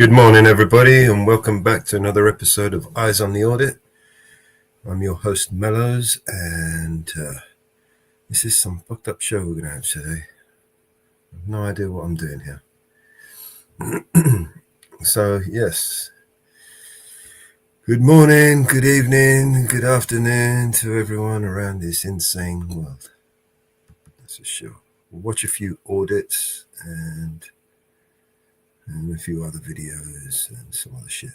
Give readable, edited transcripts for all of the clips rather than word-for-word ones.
Good morning, everybody, and welcome back to another episode of Eyes on the Audit. I'm your host, Mellows, and this is some fucked up show we're going to have today. I have no idea what I'm doing here. So, yes. Good morning, good evening, good afternoon to everyone around this insane world. That's for sure. We'll watch a few audits and a few other videos and some other shit.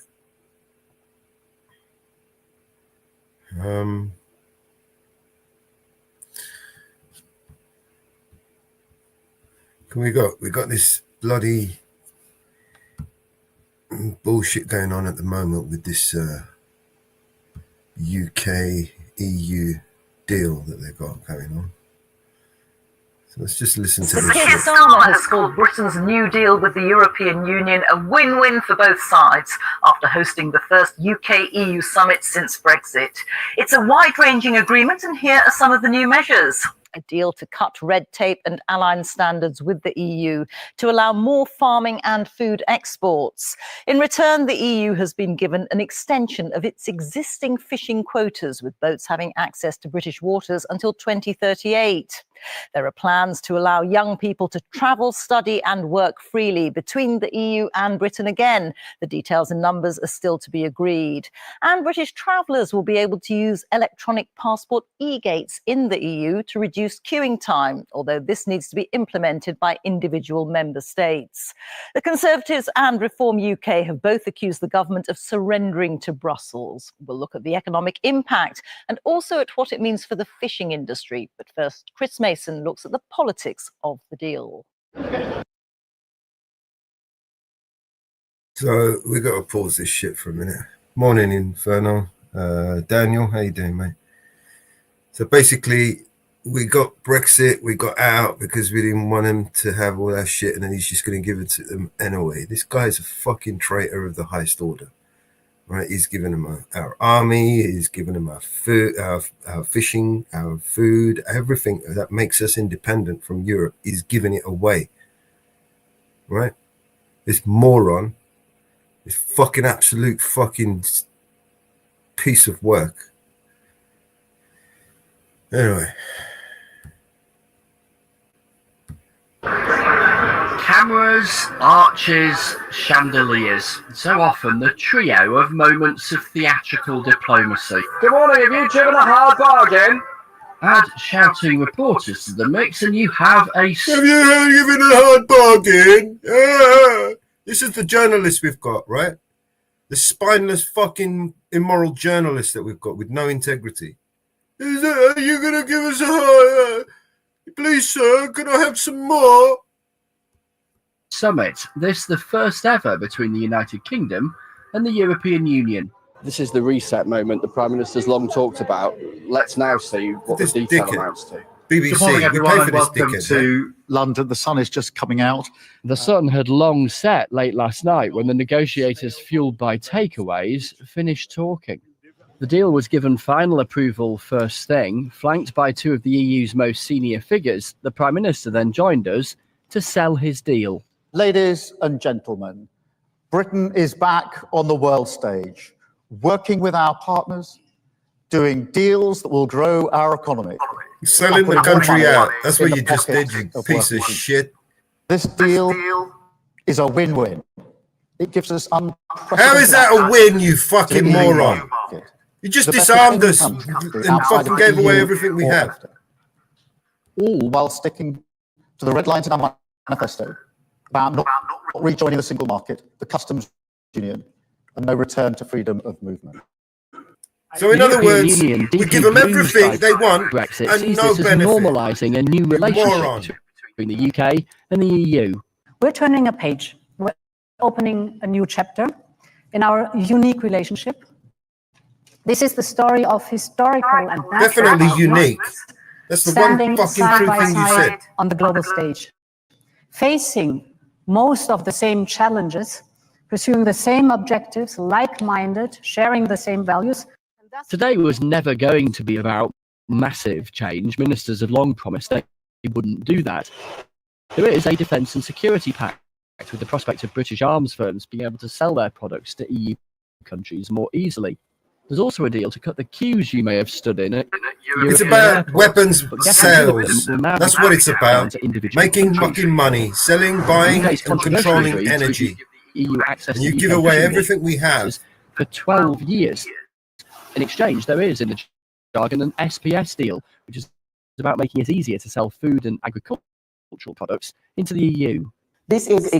We got this bloody bullshit going on at the moment with this UK EU deal that they've got going on. So let's just listen to this shit. Keir Starmer has called Britain's new deal with the European Union a win-win for both sides after hosting the first UK-EU summit since Brexit. It's a wide-ranging agreement, and here are some of the new measures. A deal to cut red tape and align standards with the EU to allow more farming and food exports. In return, the EU has been given an extension of its existing fishing quotas, with boats having access to British waters until 2038. There are plans to allow young people to travel, study and work freely between the EU and Britain again. The details and numbers are still to be agreed. And British travellers will be able to use electronic passport e-gates in the EU to reduce queuing time, although this needs to be implemented by individual member states. The Conservatives and Reform UK have both accused the government of surrendering to Brussels. We'll look at the economic impact and also at what it means for the fishing industry. But first, Chris Mason looks at the politics of the deal. So we got to pause this shit for a minute. Morning, Inferno. Daniel, how you doing, mate? So basically, we got Brexit, we got out because we didn't want him to have all that shit, and then he's just going to give it to them anyway. This guy's a fucking traitor of the highest order, right? He's given them our army, he's given them our food, our fishing, our food, everything that makes us independent from Europe. He's giving it away, right? This moron, this fucking absolute fucking piece of work. Anyway. Cameras, arches, chandeliers. So often the trio of moments of theatrical diplomacy. Good morning, have you driven a hard bargain? Add shouting reporters to the mix and you have a... Have you given a hard bargain? This is the journalists we've got, right? The spineless fucking immoral journalists that we've got with no integrity. Are you going to give us a hard... Please, sir, can I have some more? Summit. This the first ever between the United Kingdom and the European Union. This is the reset moment the Prime Minister's long talked about. Let's now see what the detail amounts to. BBC, good morning, everyone, and welcome dickhead, to London. The sun is just coming out. The sun had long set late last night when the negotiators, fueled by takeaways, finished talking. The deal was given final approval first thing, flanked by two of the EU's most senior figures. The Prime Minister then joined us to sell his deal. Ladies and gentlemen, Britain is back on the world stage, working with our partners, doing deals that will grow our economy. Selling the country out. That's what you just did, you piece of shit. This deal is a win-win. It gives us unprecedented... How is that a win, you fucking moron? You just disarmed us and fucking gave away everything we have. All while sticking to the red lines in our manifesto about not rejoining the single market, the customs union, and no return to freedom of movement. So in other words, we give them everything they want Brexit and no benefit. Normalising a new relationship between the UK and the EU. We're turning a page. We're opening a new chapter in our unique relationship. This is the story of historical and natural definitely unique. That's the one fucking true thing you said. On the global stage, facing most of the same challenges, pursuing the same objectives, like-minded, sharing the same values. Today was never going to be about massive change. Ministers have long promised they wouldn't do that. There is a defence and security pact with the prospect of British arms firms being able to sell their products to EU countries more easily. There's also a deal to cut the queues you may have stood in at It's European about airports, weapons but getting rid of them sales. will now That's be what it's down about. to individual Making countries. fucking money, selling, buying, UK's and controversial controlling agreed to energy. give the EU access And to you UK give away fishing everything we have. waters for 12 years. In exchange, there is in the jargon an SPS deal, which is about making it easier to sell food and agricultural products into the EU. This is a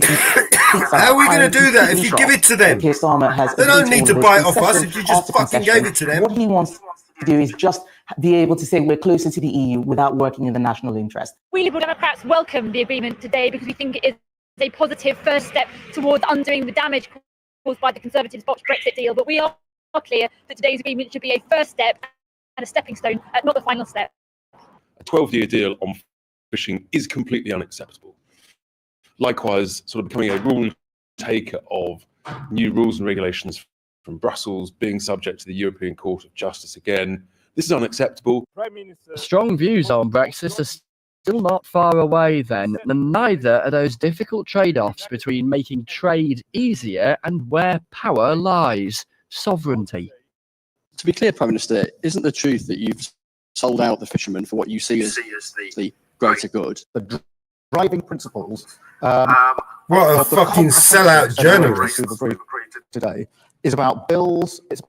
How are we going to do that if you give it to them? Keir Starmer has They don't agreed need all to of buy it this off us concession if you just after fucking concession. gave it to them. What he wants to do is just be able to say we're closer to the EU without working in the national interest. We Liberal Democrats welcome the agreement today because we think it is a positive first step towards undoing the damage caused by the Conservatives' botched Brexit deal. But we are clear that today's agreement should be a first step and a stepping stone, not the final step. A 12-year deal on fishing is completely unacceptable. Likewise, sort of becoming a rule taker of new rules and regulations from Brussels, being subject to the European Court of Justice again. This is unacceptable. Strong views on Brexit are still not far away then, and neither are those difficult trade-offs between making trade easier and where power lies, sovereignty. To be clear, Prime Minister, isn't the truth that you've sold out the fishermen for what you see as the greater good? The driving principles What a of the fucking comprehensive sellout journalist. we've agreed today is about bills, it's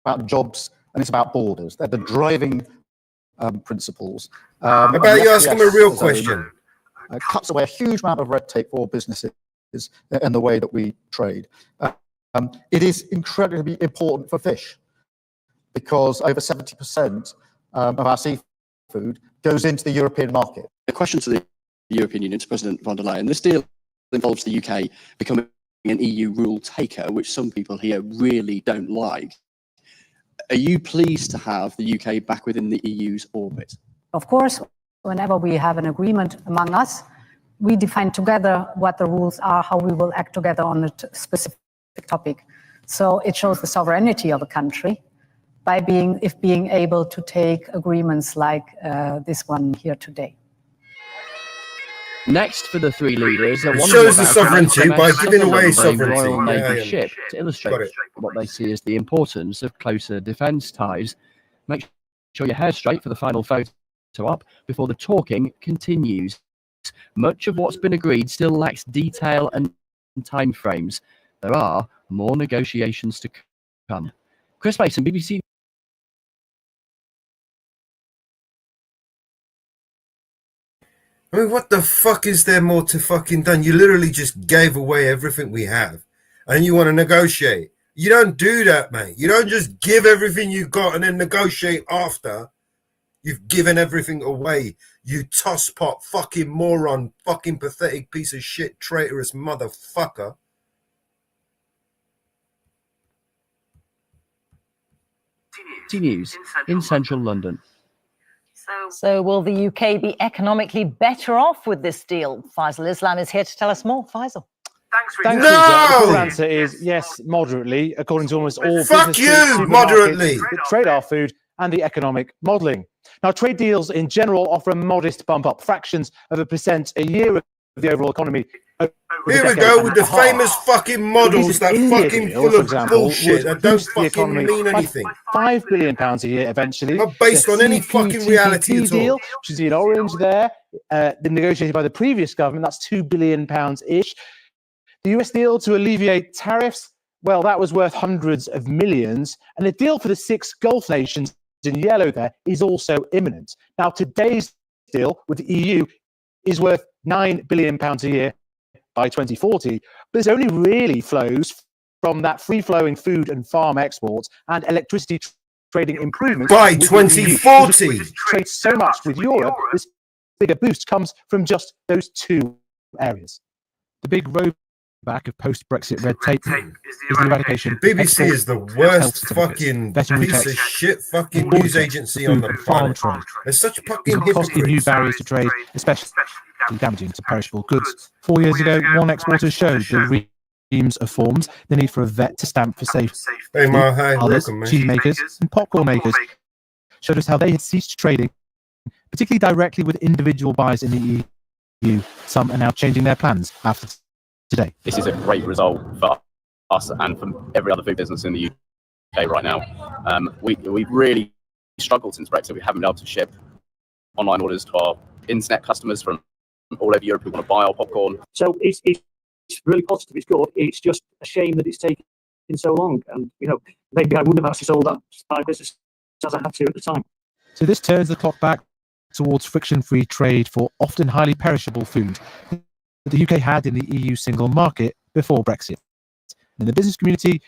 about jobs, and it's about borders. They're the driving principles. How about you ask him a real question? Cuts away a huge amount of red tape for businesses and the way that we trade. It is incredibly important for fish because over 70% of our seafood goes into the European market. A question to the European Union, to President von der Leyen. This deal involves the UK becoming an EU rule taker, which some people here really don't like. Are you pleased to have the UK back within the EU's orbit? Of course, whenever we have an agreement among us, we define together what the rules are, how we will act together on a specific topic. So it shows the sovereignty of a country by being able to take agreements like this one here today. Next for the three leaders, It shows the sovereignty by giving away sovereignty. Royal Navy Yeah, yeah. ship to illustrate what they see as the importance of closer defence ties. Make sure your hair's straight for the final photo op before the talking continues. Much of what's been agreed still lacks detail and timeframes. There are more negotiations to come. Chris Mason, BBC. I mean, what the fuck is there more to fucking done? You literally just gave away everything we have and you want to negotiate. You don't do that, mate. You don't just give everything you got and then negotiate after you've given everything away. You tosspot fucking moron, fucking pathetic piece of shit, traitorous motherfucker. News in central London. So will the UK be economically better off with this deal? Faisal Islam is here to tell us more. Faisal. Thanks, No! Rita. The full answer is yes, moderately, according to almost all Fuck businesses, you, supermarkets moderately. that trade our food and the economic modelling. Now, trade deals in general offer a modest bump up, fractions of a percent a year of the overall economy. Here we go with the famous fucking models that fucking full of bullshit that don't fucking mean anything. £5 billion a year eventually. Not based The on any fucking reality CPTPP at all. deal, which is in orange there, negotiated by the previous government, that's £2 billion-ish. The US deal to alleviate tariffs, well, that was worth hundreds of millions. And the deal for the 6 Gulf nations in yellow there is also imminent. Now, today's deal with the EU is worth £9 billion a year by 2040, but this only really flows from that free-flowing food and farm exports and electricity trading improvements. By with the EU. 2040. Which trades so much with Europe, this bigger boost comes from just those 2 areas. The big rollback of post-Brexit red tape is the eradication. BBC is the worst fucking piece of shit fucking news agency on the planet. They're such fucking costing new hypocrites. barriers to trade, especially damaging to perishable goods. 4 years ago, one exporter showed the reams of forms, the need for a vet to stamp for safe. Hey, Ma, hi, Others, welcome, man. cheese makers and popcorn makers, showed us how they had ceased trading, particularly directly with individual buyers in the EU. Some are now changing their plans after today. This is a great result for us and for every other food business in the UK right now. We've really struggled since Brexit. We haven't been able to ship online orders to our internet customers from all over Europe who want to buy our popcorn. So it's really positive. It's good. It's just a shame that it's taken so long. And maybe I wouldn't have actually sold that my business as I had to at the time. So this turns the clock back towards friction-free trade for often highly perishable food that the UK had in the EU single market before Brexit. In the business community,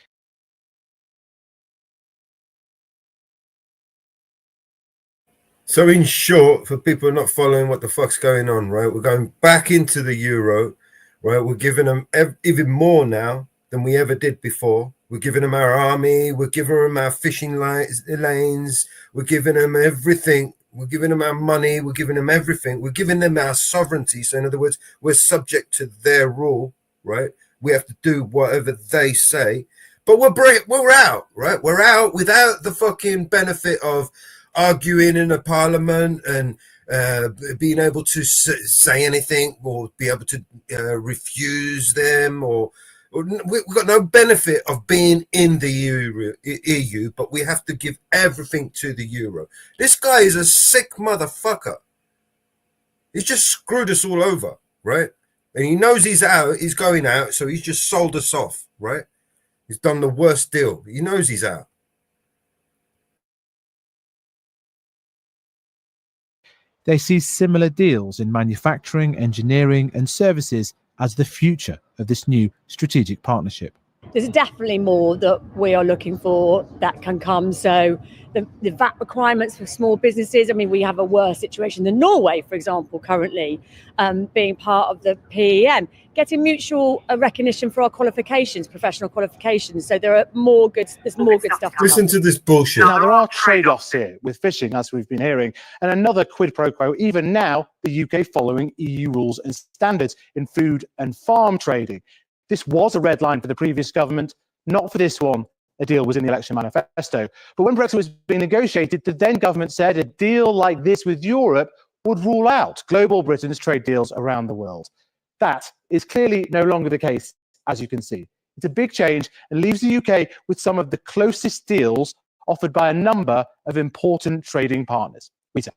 So in short, for people not following what the fuck's going on, right? We're going back into the euro, right? We're giving them even more now than we ever did before. We're giving them our army. We're giving them our fishing lanes. We're giving them everything. We're giving them our money. We're giving them everything. We're giving them our sovereignty. So in other words, we're subject to their rule, right? We have to do whatever they say. But we're out, right? We're out without the fucking benefit of arguing in a parliament and being able to say anything or be able to refuse them, or we've got no benefit of being in the EU, but we have to give everything to the euro. This guy is a sick motherfucker. He's just screwed us all over, right? And he knows he's out, he's going out, so he's just sold us off, right? He's done the worst deal. He knows he's out. they see similar deals in manufacturing, engineering, and services as the future of this new strategic partnership. There's definitely more that we are looking for that can come. So the VAT requirements for small businesses, I mean, we have a worse situation than Norway, for example, currently, being part of the PEM, getting mutual recognition for our qualifications, professional qualifications. So there's more good stuff. Listen to this bullshit. Now, there are trade-offs here with fishing, as we've been hearing, and another quid pro quo, even now, the UK following EU rules and standards in food and farm trading. This was a red line for the previous government, not for this one. A deal was in the election manifesto. But when Brexit was being negotiated, the then government said a deal like this with Europe would rule out global Britain's trade deals around the world. That is clearly no longer the case, as you can see. It's a big change and leaves the UK with some of the closest deals offered by a number of important trading partners. Rita.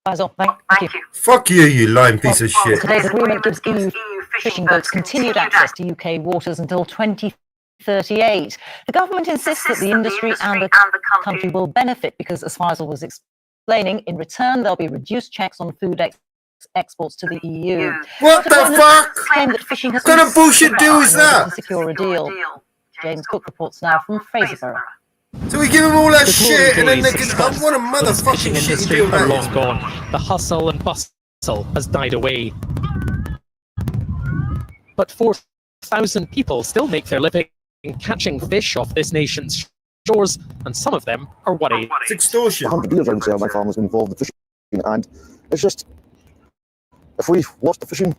Basil, thank you. Fuck you, you lying piece of shit. Today's agreement gives EU fishing boats continued access to UK waters until 2038. The government insists that the industry and the country will benefit because, as Faisal was explaining, in return there'll be reduced checks on food exports to the EU. What the fuck? Claim that fishing has What kind of bullshit deal is that? To secure a deal. James Cook reports now from Fraserburgh. So we give them all that shit, and then they can. What a motherfucking shitty deal that long is. gone. The hustle and bustle has died away. But 4,000 people still make their living catching fish off this nation's shores, and some of them are worried. It's extortion. 100 years, I would say, my farmers involved in fishing, and it's just, if we lost the fishing,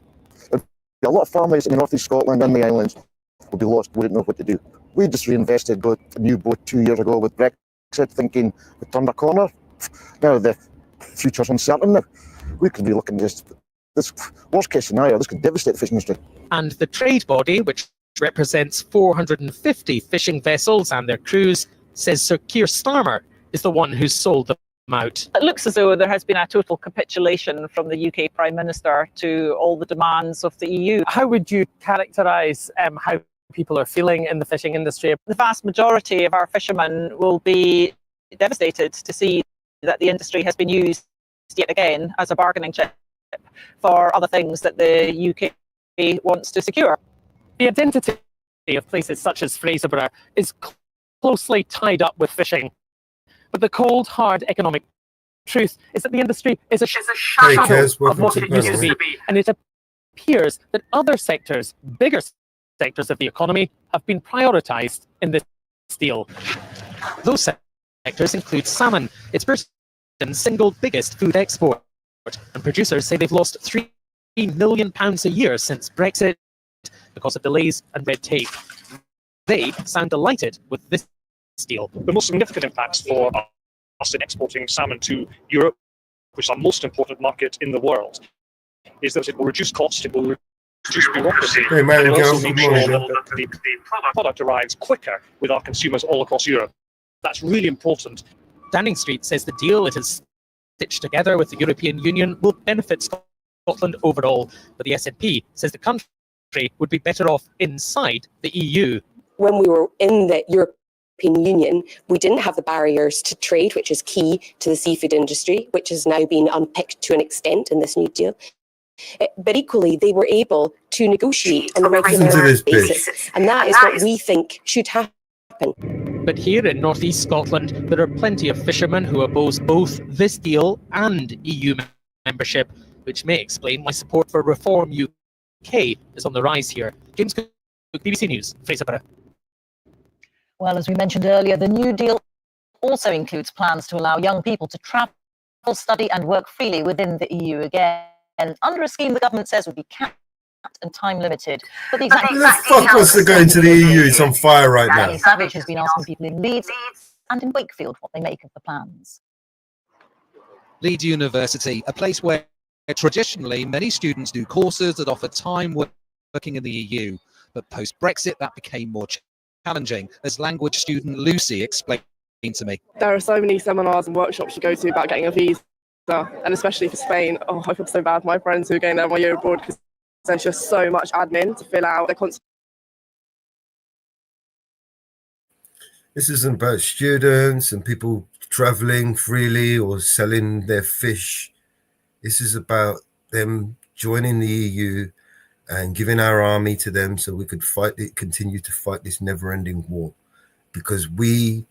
there'd be a lot of farmers in the north east Scotland and the islands would be lost, wouldn't know what to do. We just reinvested a new boat 2 years ago with Brexit, thinking we turned a corner. Now the future's uncertain. We could be looking at this worst case scenario. This could devastate the fishing industry. And the trade body, which represents 450 fishing vessels and their crews, says Sir Keir Starmer is the one who sold them out. It looks as though there has been a total capitulation from the UK Prime Minister to all the demands of the EU. How would you characterise how people are feeling in the fishing industry? The vast majority of our fishermen will be devastated to see that the industry has been used yet again as a bargaining chip for other things that the UK wants to secure. The identity of places such as Fraserburgh is closely tied up with fishing. But the cold, hard economic truth is that the industry is a shadow of what it used to be. And it appears that other sectors, bigger sectors of the economy, have been prioritised in this deal. Those sectors include salmon. It's Britain's single biggest food export. And producers say they've lost £3 million a year since Brexit because of delays and red tape. They sound delighted with this deal. The most significant impacts for us in exporting salmon to Europe, which is our most important market in the world, is that it will reduce costs, it will bureaucracy. Hey, Mary and Jo, also make good sure morning, that the product arrives quicker with our consumers all across Europe. That's really important. Downing Street says the deal it has stitched together with the European Union will benefit Scotland overall, but the SNP says the country would be better off inside the EU. When we were in the European Union, we didn't have the barriers to trade, which is key to the seafood industry, which has now been unpicked to an extent in this new deal. But equally, they were able to negotiate on a regular basis, and that is what we think should happen. But here in northeast Scotland, there are plenty of fishermen who oppose both this deal and EU membership, which may explain why support for Reform UK is on the rise here. James Cook, BBC News, Fraserburgh. Well, as we mentioned earlier, the New Deal also includes plans to allow young people to travel, study and work freely within the EU again, under a scheme the government says would be capped and time limited. But the exact Who the fuck wants to go into the EU? It's on fire right now. Danny Savage has been asking people in Leeds and in Wakefield what they make of the plans. Leeds University, a place where traditionally many students do courses that offer time working in the EU, but post-Brexit that became more challenging, as language student Lucy explained to me. There are so many seminars and workshops you go to about getting a visa, and especially for Spain. Oh, I feel so bad for my friends who are going there on my year abroad because there's just so much admin to fill out. This isn't about students and people traveling freely or selling their fish. This is about them joining the EU and giving our army to them so we could continue to fight this never-ending war, because we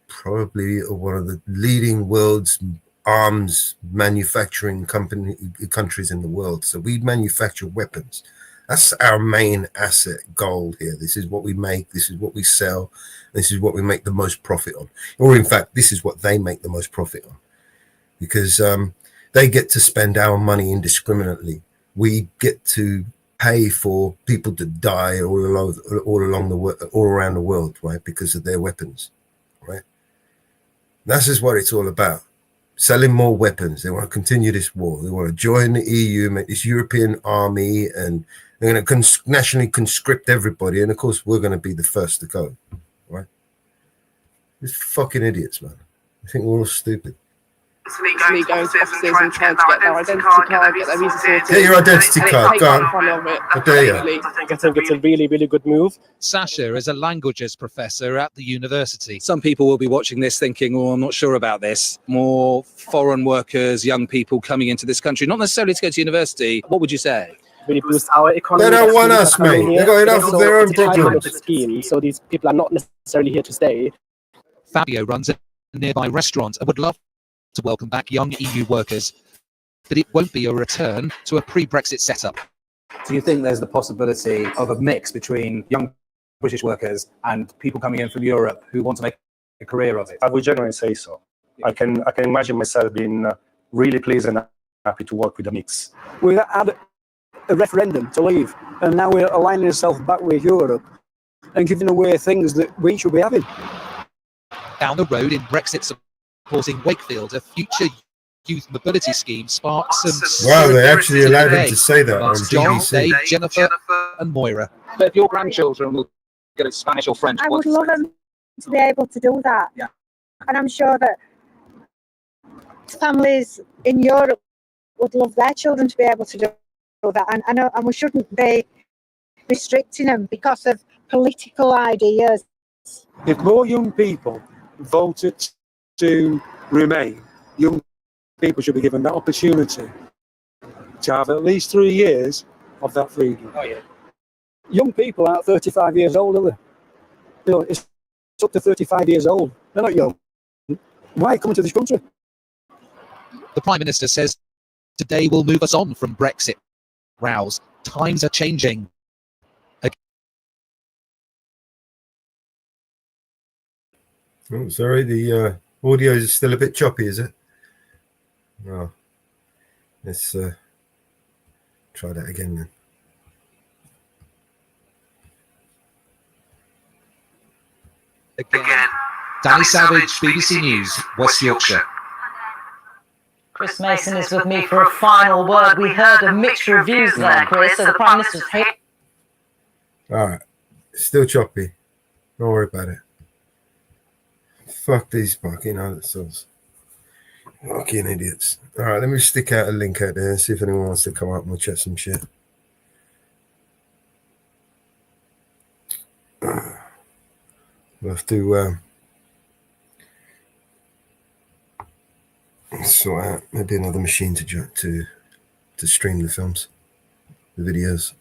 probably are one of the leading world's arms manufacturing countries in the world. So we manufacture weapons. That's our main asset goal here. This is what we make. This is what we sell. This is what we make the most profit on. Or in fact, this is what they make the most profit on, because they get to spend our money indiscriminately. We get to pay for people to die all around the world, right? Because of their weapons, right? This is what it's all about. Selling more weapons. They want to continue this war. They want to join the EU, make this European army, and they're going to nationally conscript everybody. And of course, we're going to be the first to go, right? These fucking idiots, man. I think we're all stupid. It's me going to offices and trying to get their identity card, get their visa sorted. Get your identity card, go on. How dare you? I think it's a really, really good move. Sasha is a languages professor at the university. Some people will be watching this thinking, oh, I'm not sure about this. More foreign workers, young people coming into this country, not necessarily to go to university. What would you say? Really boost our economy. They don't want us, mate. They've got enough of their own problems. Scheme, so these people are not necessarily here to stay. Fabio runs a nearby restaurant and would love to welcome back young EU workers, but it won't be a return to a pre-Brexit setup. Do you think there's the possibility of a mix between young British workers and people coming in from Europe who want to make a career of it? I would generally say so. I can imagine myself being really pleased and happy to work with a mix. We had a referendum to leave, and now we're aligning ourselves back with Europe and giving away things that we should be having. Down the road in Brexit supporting Wakefield, a future youth mobility scheme sparks some... Wow, they actually allowed him to say that on John, BBC. Dave, Jennifer and Moira. But if your grandchildren will go to Spanish or French, I would love them to be able to do that. Yeah. And I'm sure that families in Europe would love their children to be able to do that. And we shouldn't be restricting them because of political ideas. If more young people voted to remain, young people should be given that opportunity to have at least 3 years of that freedom. Oh, yeah. Young people aren't 35 years old, are they? You know, it's up to 35 years old. They're not young. Why come to this country? The Prime Minister says today will move us on from Brexit rows. Times are changing. Oh, sorry, the audio is still a bit choppy, is it? Oh, let's try that again then. Again. Danny Savage, BBC News, West Yorkshire. Chris Mason is with me for a final word. We heard a mixture of views there, Chris. So the Prime Minister's hate. All right. Still choppy. Don't worry about it. Fuck these fucking assholes. Fucking idiots. All right, let me stick out a link out there and see if anyone wants to come up and we'll chat some shit. We'll have to sort out maybe another machine to stream the films, the videos.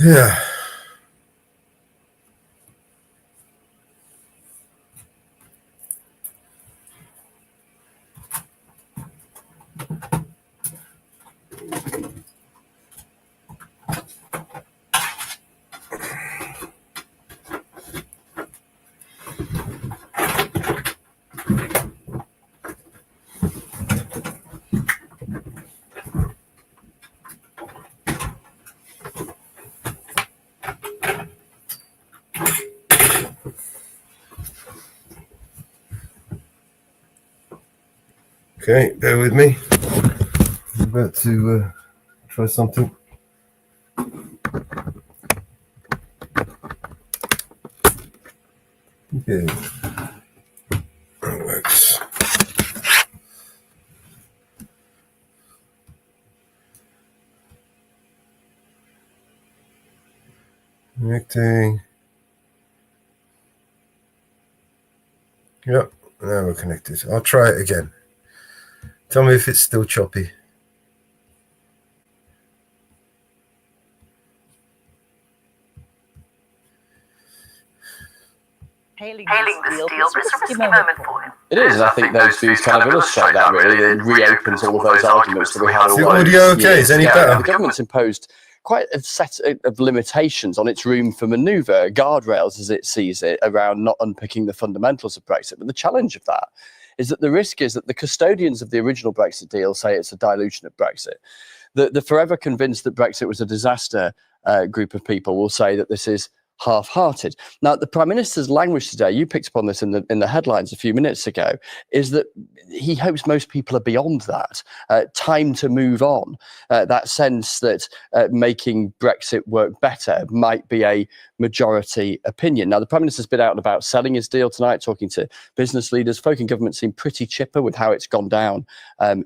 Yeah. Okay, bear with me. I'm about to try something. Okay. That works. Connecting. Yep, now we're connected. I'll try it again. Tell me if it's still choppy. Hailing this deal, but it's a risky moment for him. It is, and I think those views kind of illustrate that really. It reopens all of those arguments that we had all Is the those audio okay? years Is any ago. better? The government's imposed quite a set of limitations on its room for manoeuvre, guardrails as it sees it, around not unpicking the fundamentals of Brexit. But the challenge of that is that the risk is that the custodians of the original Brexit deal say it's a dilution of Brexit. The forever convinced that Brexit was a disaster group of people will say that this is half-hearted. Now, the Prime Minister's language today, you picked up on this in the headlines a few minutes ago, is that he hopes most people are beyond that. Time to move on. That sense that making Brexit work better might be a majority opinion. Now, the Prime Minister's been out and about selling his deal tonight, talking to business leaders. Folk in government seem pretty chipper with how it's gone down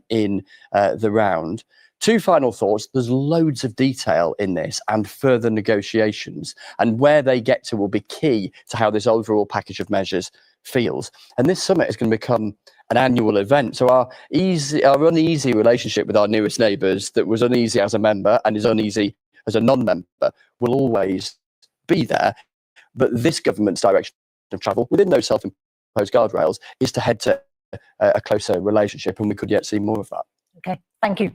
in the round. Two final thoughts. There's loads of detail in this and further negotiations, and where they get to will be key to how this overall package of measures feels. And this summit is going to become an annual event. So our uneasy relationship with our newest neighbours that was uneasy as a member and is uneasy as a non-member will always be there. But this government's direction of travel within those self-imposed guardrails is to head to a closer relationship, and we could yet see more of that. Okay, thank you.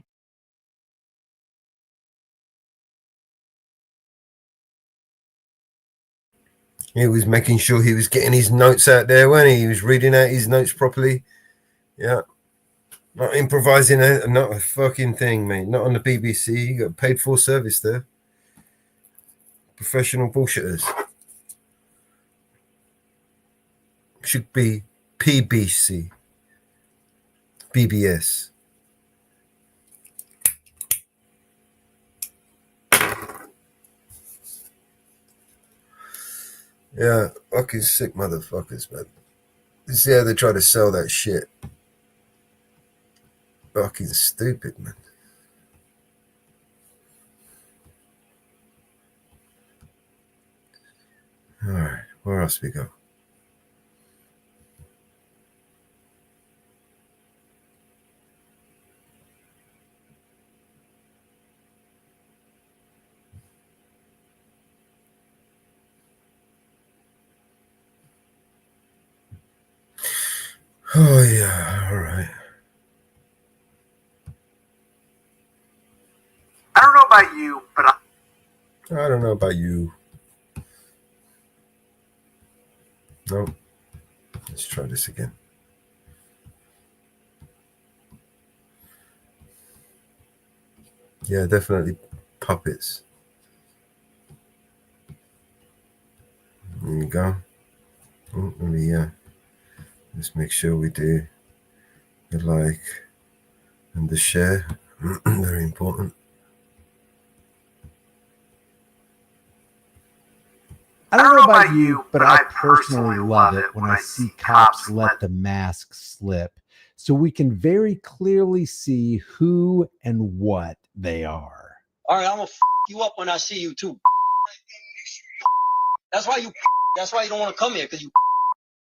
He was making sure he was getting his notes out there, wasn't he? He was reading out his notes properly. Yeah. Not improvising, not a fucking thing, mate. Not on the BBC. You got paid for service there. Professional bullshitters. Should be PBC. BBS. Yeah, fucking sick motherfuckers, man. This is how they try to sell that shit. Fucking stupid, man. All right, where else we go? Oh, yeah, all right. I don't know about you, but I don't know about you. No. Let's try this again. Yeah, definitely puppets. There you go. Oh, let me, let's make sure we do the like, and the share. Very important. I don't know about you, but I personally love it when I see cops let the mask slip so we can very clearly see who and what they are. All right, I'm gonna you up when I see you too. That's why you don't want to come here, because you.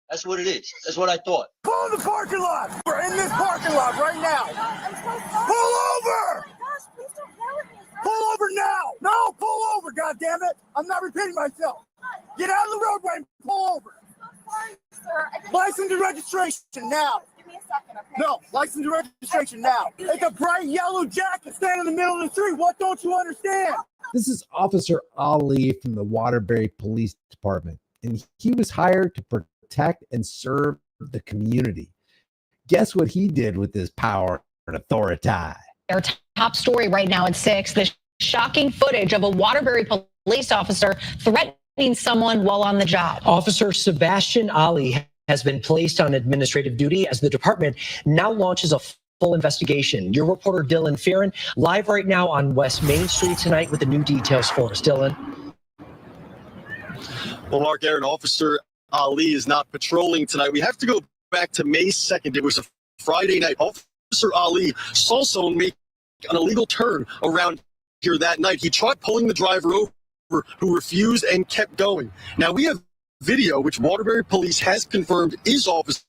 That's what it is. That's what I thought. Pull in the parking lot. We're in this parking lot right now. Pull over. Pull over now. No, pull over, goddammit. I'm not repeating myself. Get out of the roadway and pull over. License and registration now. Give me a second, okay? No, license and registration now. It's a bright yellow jacket standing in the middle of the street. What don't you understand? This is Officer Ali from the Waterbury Police Department, and he was hired to protect and serve the community. Guess what he did with his power and authority? Our top story right now at 6, the shocking footage of a Waterbury police officer threatening someone while on the job. Officer Sebastian Ali has been placed on administrative duty as the department now launches a full investigation. Your reporter Dylan Fearon live right now on West Main Street tonight with the new details for us. Dylan. Well, Mark Aaron, Officer Ali is not patrolling tonight. We have to go back to May 2nd. It was a Friday night. Officer Ali saw someone make an illegal turn around here that night. He tried pulling the driver over, who refused and kept going. Now, we have video, which Waterbury Police has confirmed is Officer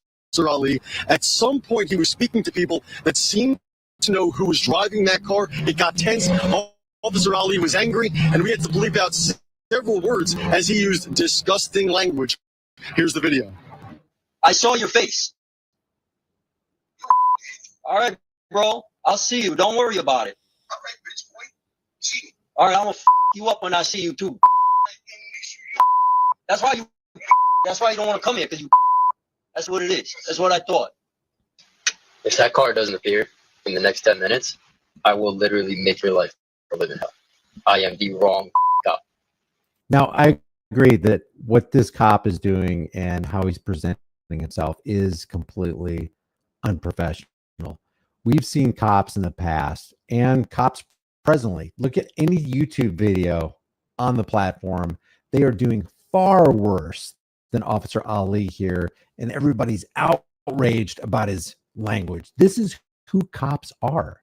Ali. At some point, he was speaking to people that seemed to know who was driving that car. It got tense. Officer Ali was angry, and we had to bleep out several words as he used disgusting language. Here's the video. I saw your face. All right, bro. I'll see you. Don't worry about it. All right, I'm gonna you up when I see you too. That's why you don't want to come here, because you. That's what it is. That's what I thought. If that car doesn't appear in the next 10 minutes, I will literally make your life a living hell. I am the wrong cop. Now, I agree that what this cop is doing and how he's presenting himself is completely unprofessional. We've seen cops in the past and cops presently. Look at any YouTube video on the platform. They are doing far worse than Officer Ali here, and everybody's outraged about his language. This is who cops are.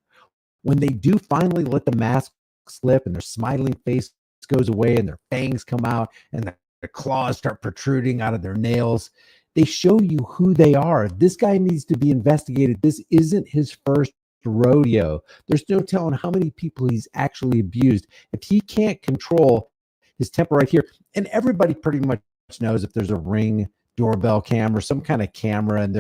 When they do finally let the mask slip and their smiling face goes away and their fangs come out and their claws start protruding out of their nails, they show you who they are. This guy needs to be investigated. This isn't his first rodeo. There's no telling how many people he's actually abused. If he can't control his temper right here, and everybody pretty much knows if there's a Ring doorbell camera, some kind of camera, and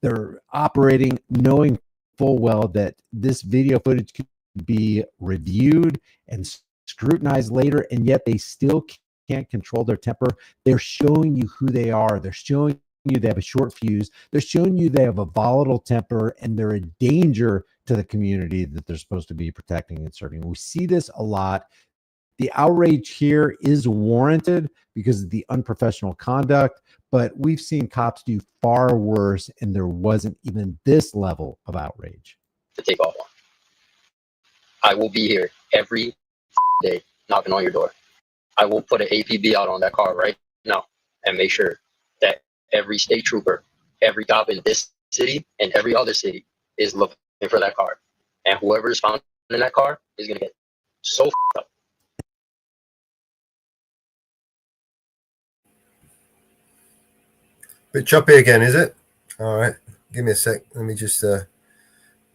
they're operating knowing full well that this video footage could be reviewed and scrutinized later, and yet they still can't control their temper. They're showing you who they are. They're showing you they have a short fuse. They're showing you they have a volatile temper, and they're a danger to the community that they're supposed to be protecting and serving. We see this a lot. The outrage here is warranted because of the unprofessional conduct, but we've seen cops do far worse, and there wasn't even this level of outrage. To take off on. I will be here every day knocking on your door. I will put an APB out on that car right now and make sure that every state trooper, every cop in this city and every other city is looking for that car. And whoever is found in that car is going to get so f***ed up. Bit choppy again, is it? All right, give me a sec. Let me just, I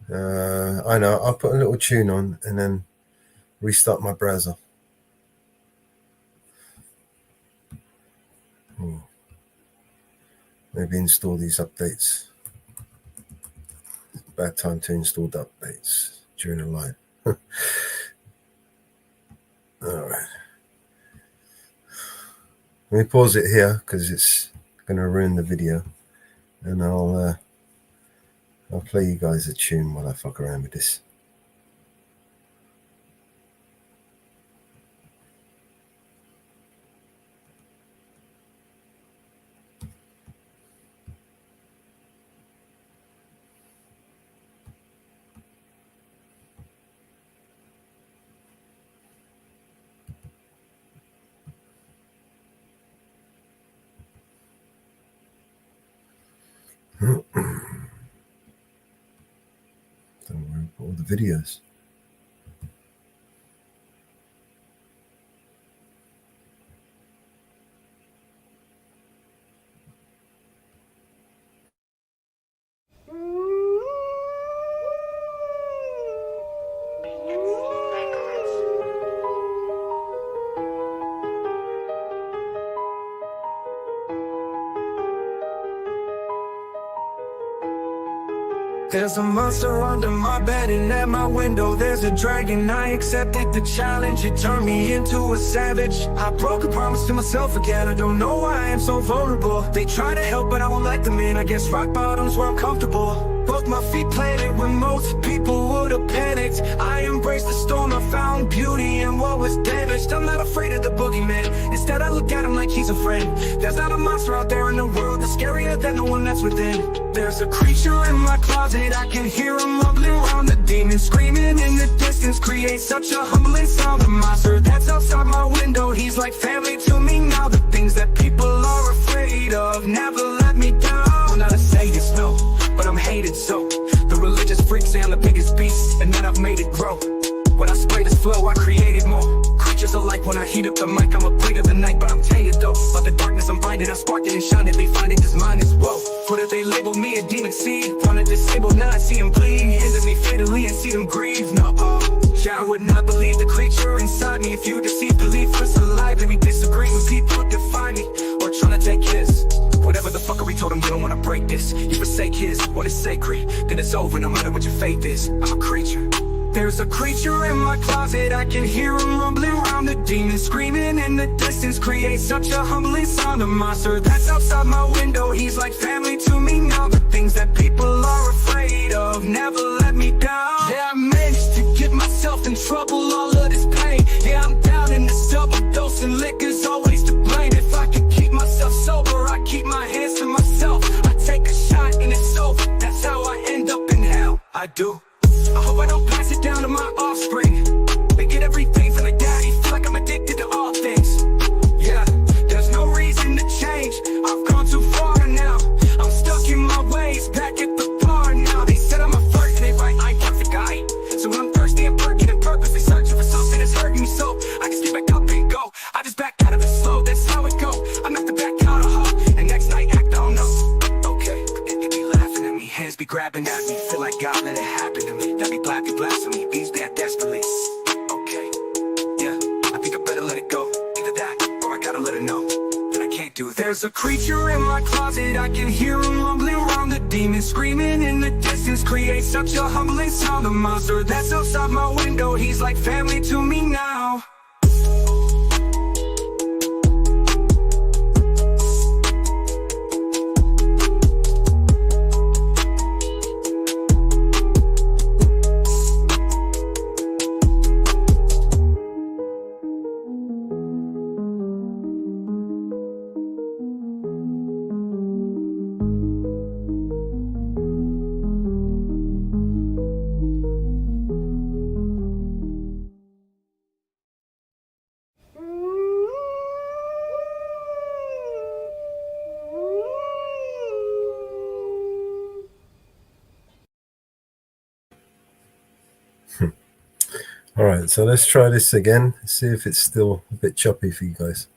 know, I'll put a little tune on and then restart my browser. Maybe install these updates. Bad time to install the updates during a live. All right. Let me pause it here because it's going to ruin the video, and I'll play you guys a tune while I fuck around with this. Don't worry about all the videos. There's a monster under my bed and at my window there's a dragon. I accepted the challenge, it turned me into a savage. I broke a promise to myself again, I don't know why I am so vulnerable. They try to help but I won't let them in, I guess rock bottom's where I'm comfortable. Both my feet planted where most people would have panicked. I embraced the storm, I found beauty in what was damaged. I'm not afraid of the boogeyman, instead I look at him like he's a friend. There's not a monster out there in the world that's scarier than the one that's within. There's a creature in my closet, I can hear him rumbling around. The demon screaming in the distance creates such a humbling sound. The monster that's outside my window, he's like family to me now. The things that people are afraid of never let me down. I'm not a sadist, no, but I'm hated so. The religious freaks say I'm the biggest beast, and then I've made it grow. When I spray this flow, I created more. Creatures alike when I heat up the mic, I'm a blade of the night, but I'm tainted though. By the darkness I'm blinded, I spark it and shine it. They find it, this mind is woe. What if they label me a demon seed? Wanna disable, now I see them bleed. Injure me fatally and see them grieve, no. Yeah, I would not believe the creature inside me. If you deceive belief was alive, let me disagree when people define me or trying to take his. Whatever the fuckery told him, you don't wanna break this. You forsake his, what is sacred, then it's over no matter what your faith is. I'm a creature. There's a creature in my closet, I can hear him rumbling around. The demon screaming in the distance creates such a humbling sound. A monster that's outside my window, he's like family to me now. The things that people are afraid of never let me down. Yeah, I managed to get myself in trouble, all of this pain. Yeah, I'm down in this double dose and liquor's always to blame. If I could keep myself sober, I keep my hands to myself. I take a shot and it's over, that's how I end up in hell. I do. I hope I don't pass it down to my offspring. They get everything from their daddy, feel like I'm addicted to all things. Yeah, there's no reason to change, I've gone too far now. I'm stuck in my ways, back at the bar now. They said I'm a flirt, they right, I ain't perfect guy. So I'm thirsty and perking and purposely searching for something that's hurting me so I can get back up and go. I just back out of it slow, that's how it go. I'm not the back out of her, and next night act on no. Okay, they be laughing at me, hands be grabbing at me. Feel like God let it happen to me. That be black and blasphemy, beats bad desperately. Okay, yeah, I think I better let it go. Either that, or I gotta let it know that I can't do it. There's a creature in my closet, I can hear him rumbling around. The demon screaming in the distance creates such a humbling sound. The monster that's outside my window, he's like family to me now. All right, so let's try this again. See if it's still a bit choppy for you guys.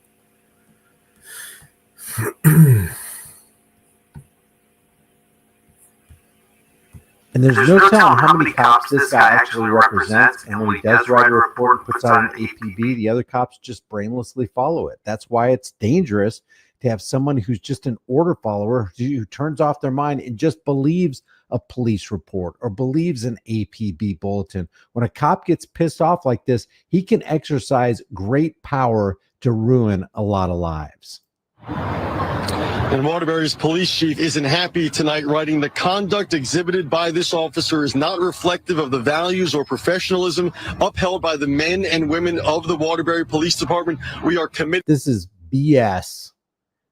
And there's no telling how many cops this guy actually represents. And when he does write a report and puts out an APB, the other cops just brainlessly follow it. That's why it's dangerous to have someone who's just an order follower who turns off their mind and just believes a police report or believes an APB bulletin. When a cop gets pissed off like this, he can exercise great power to ruin a lot of lives. And Waterbury's police chief isn't happy tonight, writing the conduct exhibited by this officer is not reflective of the values or professionalism upheld by the men and women of the Waterbury Police Department. We are committed. This is BS.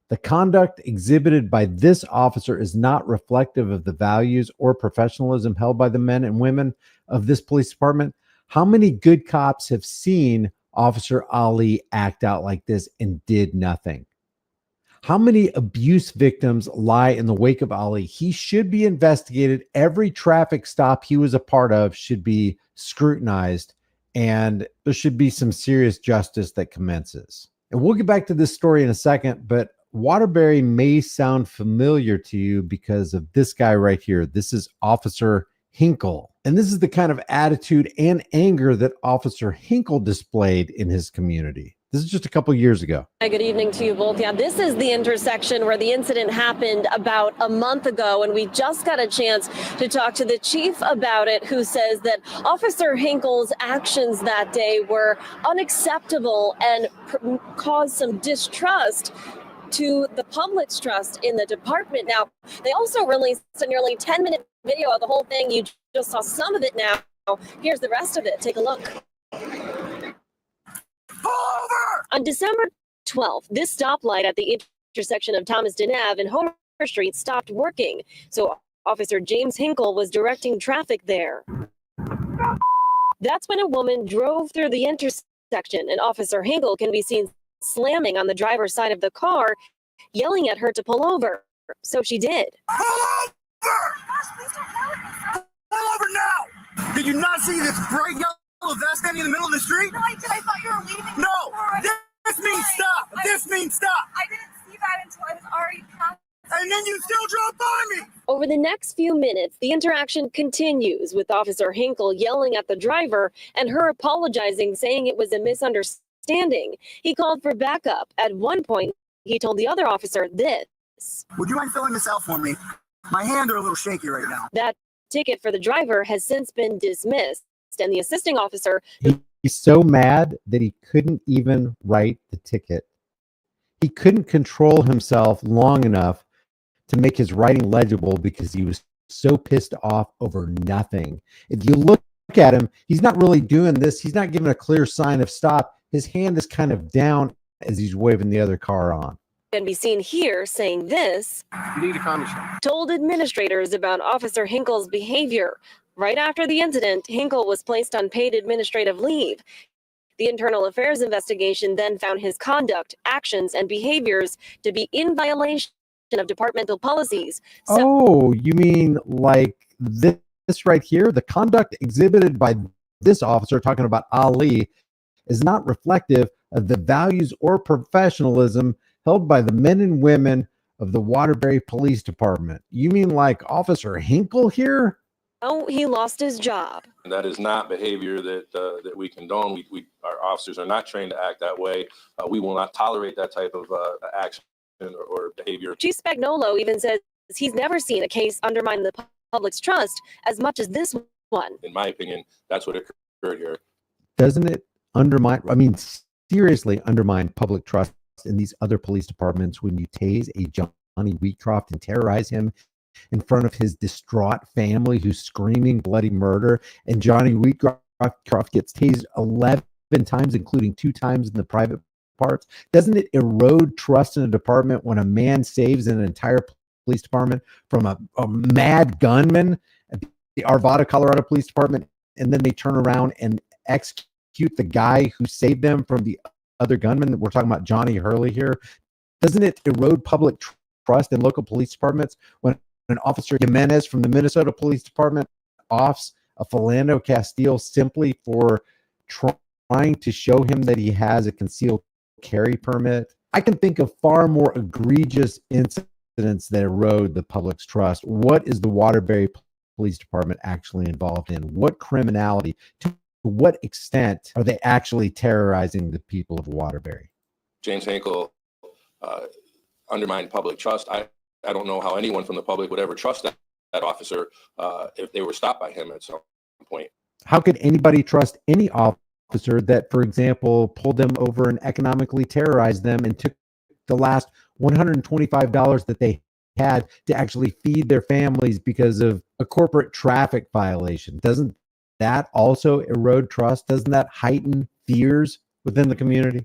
The conduct exhibited by this officer is not reflective of the values or professionalism held by the men and women of this police department. How many good cops have seen Officer Ali act out like this and did nothing? How many abuse victims lie in the wake of Ali? He should be investigated. Every traffic stop he was a part of should be scrutinized, and there should be some serious justice that commences. And we'll get back to this story in a second, but Waterbury may sound familiar to you because of this guy right here. This is Officer Hinkle. And this is the kind of attitude and anger that Officer Hinkle displayed in his community. This is just a couple years ago. Hi, good evening to you both. Yeah, this is the intersection where the incident happened about a month ago, and we just got a chance to talk to the chief about it, who says that Officer Hinkle's actions that day were unacceptable and caused some distrust to the public's trust in the department. Now, they also released a nearly 10-minute video of the whole thing. You just saw some of it now. Here's the rest of it. Take a look. On December 12th, this stoplight at the intersection of Thomaston Ave and Homer Street stopped working. So Officer James Hinkle was directing traffic there. That's when a woman drove through the intersection, and Officer Hinkle can be seen slamming on the driver's side of the car, yelling at her to pull over. So she did. Pull over! Pull over now! Did you not see this bright yellow vest standing in the middle of the street? No, I did. I thought you were leaving. No! This means stop! This means stop! I didn't see that until I was already past. And then you still drove by me! Over the next few minutes, the interaction continues with Officer Hinkle yelling at the driver and her apologizing, saying it was a misunderstanding. He called for backup. At one point, he told the other officer this. Would you mind filling this out for me? My hands are a little shaky right now. That ticket for the driver has since been dismissed, and the assisting officer... He's so mad that he couldn't even write the ticket. He couldn't control himself long enough to make his writing legible because he was so pissed off over nothing. If you look at him, he's not really doing this. He's not giving a clear sign of stop. His hand is kind of down as he's waving the other car on. Can be seen here saying this. You need to calm yourself. Told administrators about Officer Hinkle's behavior. Right after the incident, Hinkle was placed on paid administrative leave. The internal affairs investigation then found his conduct, actions, and behaviors to be in violation of departmental policies. Oh, you mean like this right here? The conduct exhibited by this officer, talking about Ali, is not reflective of the values or professionalism held by the men and women of the Waterbury Police Department. You mean like Officer Hinkle here? Oh, he lost his job. And that is not behavior that we condone. Our officers are not trained to act that way. We will not tolerate that type of action or behavior. Chief Spagnolo even says he's never seen a case undermine the public's trust as much as this one. In my opinion, that's what occurred here. Doesn't it undermine, seriously undermine public trust in these other police departments when you tase a Johnny Wheatcroft and terrorize him in front of his distraught family who's screaming bloody murder, and Johnny Wheatcroft gets tased 11 times, including 2 times in the private parts? Doesn't it erode trust in a department when a man saves an entire police department from a mad gunman at the Arvada, Colorado Police Department, and then they turn around and execute the guy who saved them from the other gunman? We're talking about Johnny Hurley here. Doesn't it erode public trust in local police departments when an Officer Jimenez from the Minnesota Police Department offs a Philando Castile simply for trying to show him that he has a concealed carry permit? I can think of far more egregious incidents that erode the public's trust. What is the Waterbury Police Department actually involved in? What criminality? To what extent are they actually terrorizing the people of Waterbury? James Hinkle undermined public trust. I don't know how anyone from the public would ever trust that officer if they were stopped by him at some point. How could anybody trust any officer that, for example, pulled them over and economically terrorized them and took the last $125 that they had to actually feed their families because of a corporate traffic violation? Doesn't that also erode trust? Doesn't that heighten fears within the community?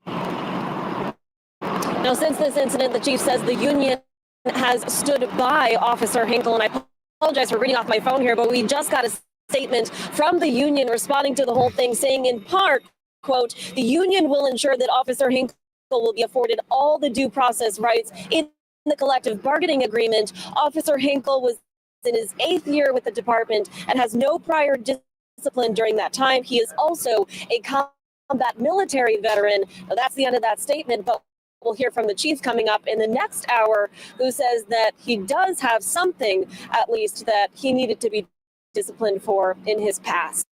Now, since this incident, the chief says the union has stood by Officer Hinkle, and I apologize for reading off my phone here, but we just got a statement from the union responding to the whole thing, saying in part, quote, "The union will ensure that Officer Hinkle will be afforded all the due process rights in the collective bargaining agreement. Officer Hinkle was in his 8th year with the department and has no prior discipline during that time. He is also a combat military veteran. Now, that's the end of that statement, but we'll hear from the chief coming up in the next hour, who says that he does have something, at least, that he needed to be disciplined for in his past.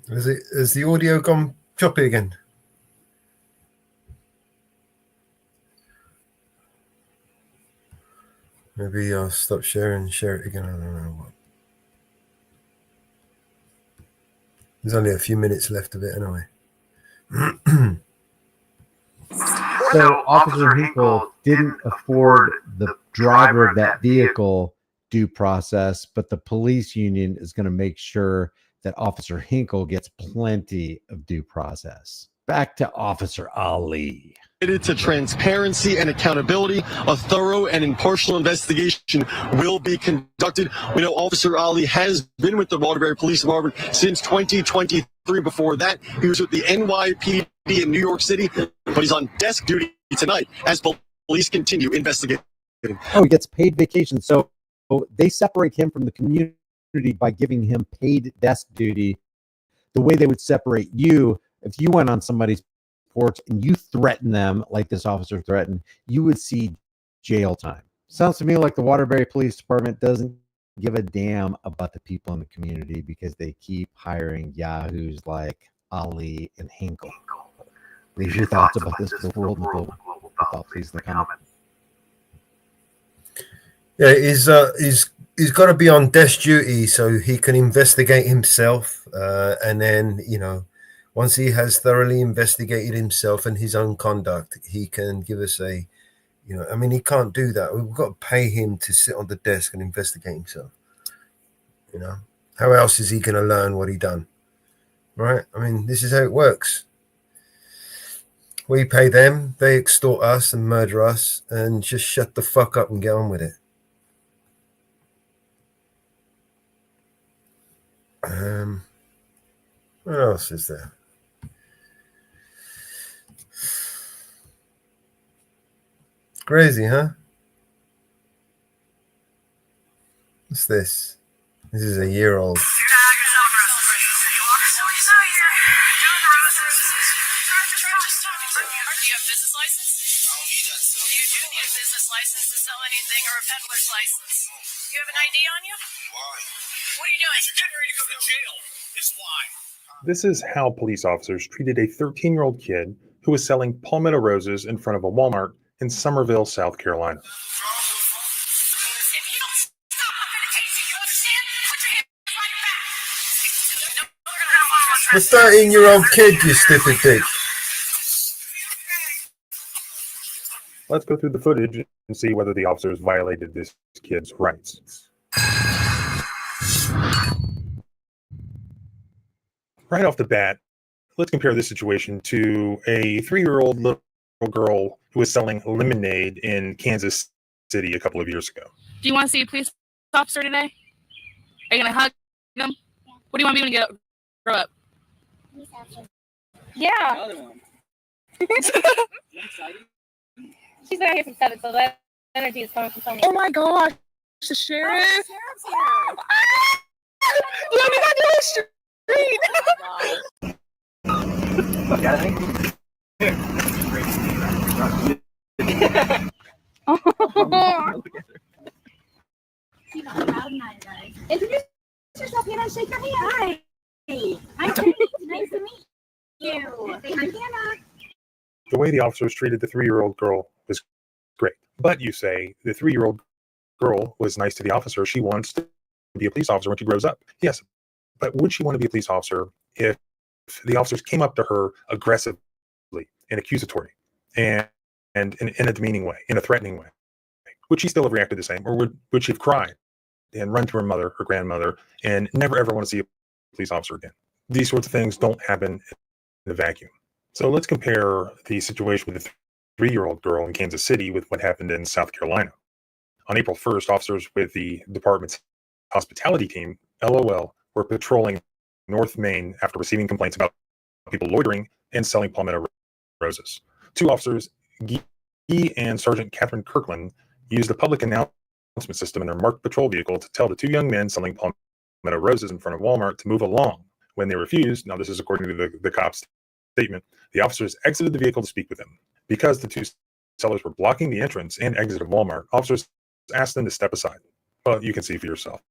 Has the audio gone choppy again? Maybe I'll stop sharing and share it again. I don't know what. There's only a few minutes left of it anyway. So Officer Hinkle didn't afford the driver of that vehicle due process, but the police union is going to make sure that Officer Hinkle gets plenty of due process. Back to Officer Ali. Committed to transparency and accountability, a thorough and impartial investigation will be conducted. We know Officer Ali has been with the Waterbury Police Department since 2023. Before that, he was with the NYPD in New York City, but he's on desk duty tonight as police continue investigating. Oh, he gets paid vacation. So they separate him from the community by giving him paid desk duty the way they would separate you if you went on somebody's porch and you threaten them like this officer threatened, you would see jail time. Sounds to me like the Waterbury Police Department doesn't give a damn about the people in the community because they keep hiring yahoos like Ali and Hinkle. Leave your thoughts about this to the world and global thought, please, in the comment. Yeah, he's got to be on desk duty so he can investigate himself, and then, you know, once he has thoroughly investigated himself and his own conduct, he can give us a, you know, I mean, he can't do that. We've got to pay him to sit on the desk and investigate himself. You know, how else is he going to learn what he done? Right? I mean, this is how it works. We pay them, they extort us and murder us, and just shut the fuck up and get on with it. What else is there? Crazy, huh? What's this? This is a year old. You have an ID on you? Why? What are you doing? If you're getting ready to go to jail, is why. This is how police officers treated a 13-year-old kid who was selling palmetto roses in front of a Walmart in Somerville, South Carolina. The 13-year-old kid, you stupid bitch. Let's go through the footage and see whether the officers violated this kid's rights. Right off the bat, let's compare this situation to a 3-year-old little girl who was selling lemonade in Kansas City a couple of years ago. Do you want to see a police officer today? Are you going to hug them? What do you want me to grow up? Yeah. She's been out here since 7, so that energy is coming from somewhere. Oh my gosh, the sheriff! Oh, the sheriff's here! Let me not do the street! Introduce yourself, Hannah. Shake your hand. Hi. Hi, nice to meet you. Say hi, Hannah. The way the officers treated the 3-year-old girl was great. But you say the 3-year-old girl was nice to the officer. She wants to be a police officer when she grows up. Yes, but would she want to be a police officer if the officers came up to her aggressively and accusatory and in a demeaning way, in a threatening way? Would she still have reacted the same, or would she have cried and run to her mother, her grandmother, and never ever want to see a police officer again? These sorts of things don't happen in a vacuum. So let's compare the situation with the 3-year-old girl in Kansas City with what happened in South Carolina. On April 1st, officers with the department's hospitality team, LOL, were patrolling North Main after receiving complaints about people loitering and selling palmetto roses. Two officers, Guy and Sergeant Catherine Kirkland, used the public announcement system in their marked patrol vehicle to tell the two young men selling palmetto roses in front of Walmart to move along. When they refused, now this is according to the cop's statement, the officers exited the vehicle to speak with them. Because the two sellers were blocking the entrance and exit of Walmart, officers asked them to step aside. Well, you can see for yourself.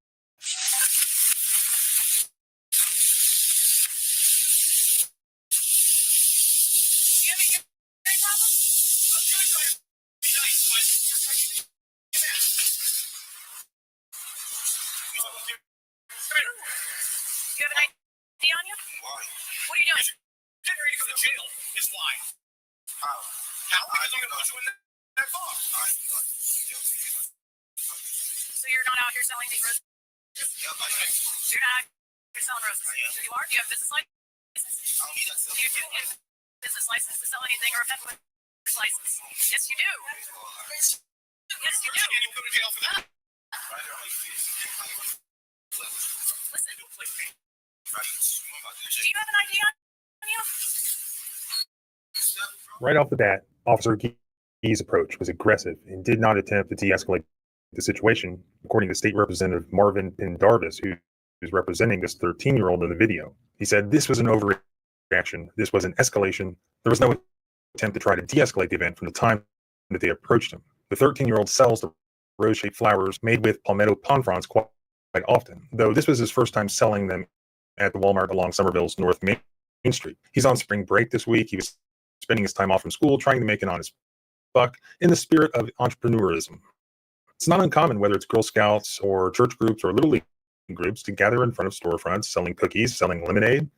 You have an ID on you? Why? What are you doing? Getting ready to go to jail is why. How? How? Because I'm going to put you in that car. So you're not out here selling these roses? Yep, I am. You're not out here selling roses? Yeah. You are? Do you have a business license? I don't need that. Do you have a business license to sell anything or a peddler's license? Yes, you do. Yes, you do. You can go to jail for that. Listen. Do you have an ID on you? Right off the bat, Officer Guy's approach was aggressive and did not attempt to de-escalate the situation, according to State Representative Marvin Pendarvis, who is representing this 13-year-old in the video. He said this was an overreaction. This was an escalation. There was no attempt to try to de-escalate the event from the time that they approached him. The 13-year-old sells the rose-shaped flowers made with palmetto palm fronds quite often, though this was his first time selling them at the Walmart along Somerville's North Main Street. He's on spring break this week. He was spending his time off from school trying to make an honest buck in the spirit of entrepreneurism. It's not uncommon, whether it's Girl Scouts or church groups or Little League groups, to gather in front of storefronts selling cookies, selling lemonade,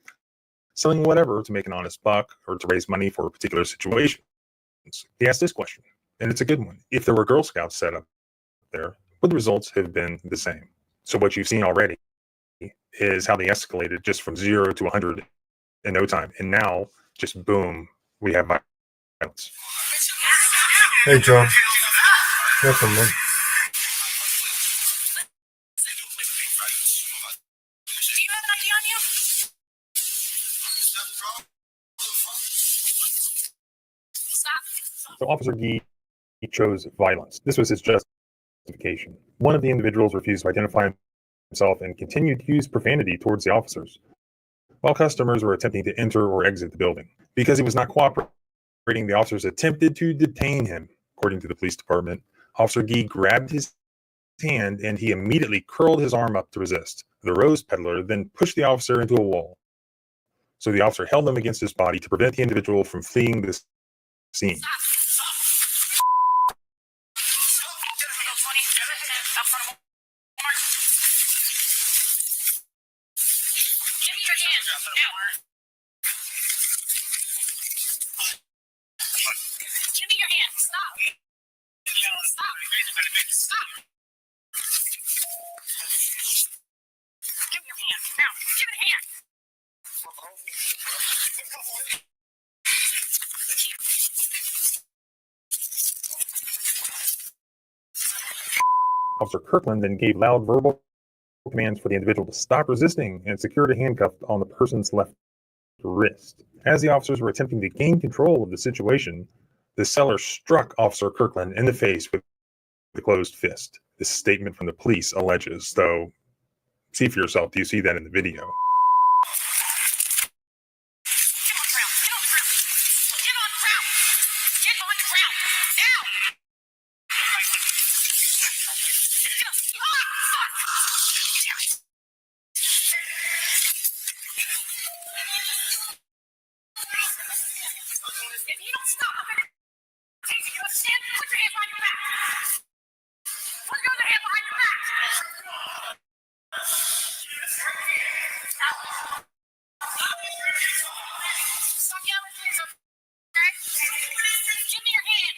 selling whatever to make an honest buck or to raise money for a particular situation. He asked this question, and it's a good one. If there were Girl Scouts set up there, would the results have been the same? So what you've seen already is how they escalated just from 0 to 100 in no time. And now, just boom, we have violence. Hey, John. Welcome, man. Do you have an ID on you? Stop. So Officer Guy chose violence. This was his justification. One of the individuals refused to identify himself and continued to use profanity towards the officers, while customers were attempting to enter or exit the building. Because he was not cooperating, the officers attempted to detain him. According to the police department, Officer Guy grabbed his hand and he immediately curled his arm up to resist. The rose peddler then pushed the officer into a wall. So the officer held him against his body to prevent the individual from fleeing the scene. Give me your hand. Stop. Stop. Stop. Give me your hand. Now, give me the hand. Officer Kirkland then gave loud verbal commands for the individual to stop resisting and secured a handcuff on the person's left wrist. As the officers were attempting to gain control of the situation, the seller struck Officer Kirkland in the face with the closed fist. This statement from the police alleges, though, see for yourself, do you see that in the video? If you don't stop, I'm gonna take you. You understand? Put your hand behind your back. Put your other hand behind your back. Stop yelling, please. Okay? Give me your hand.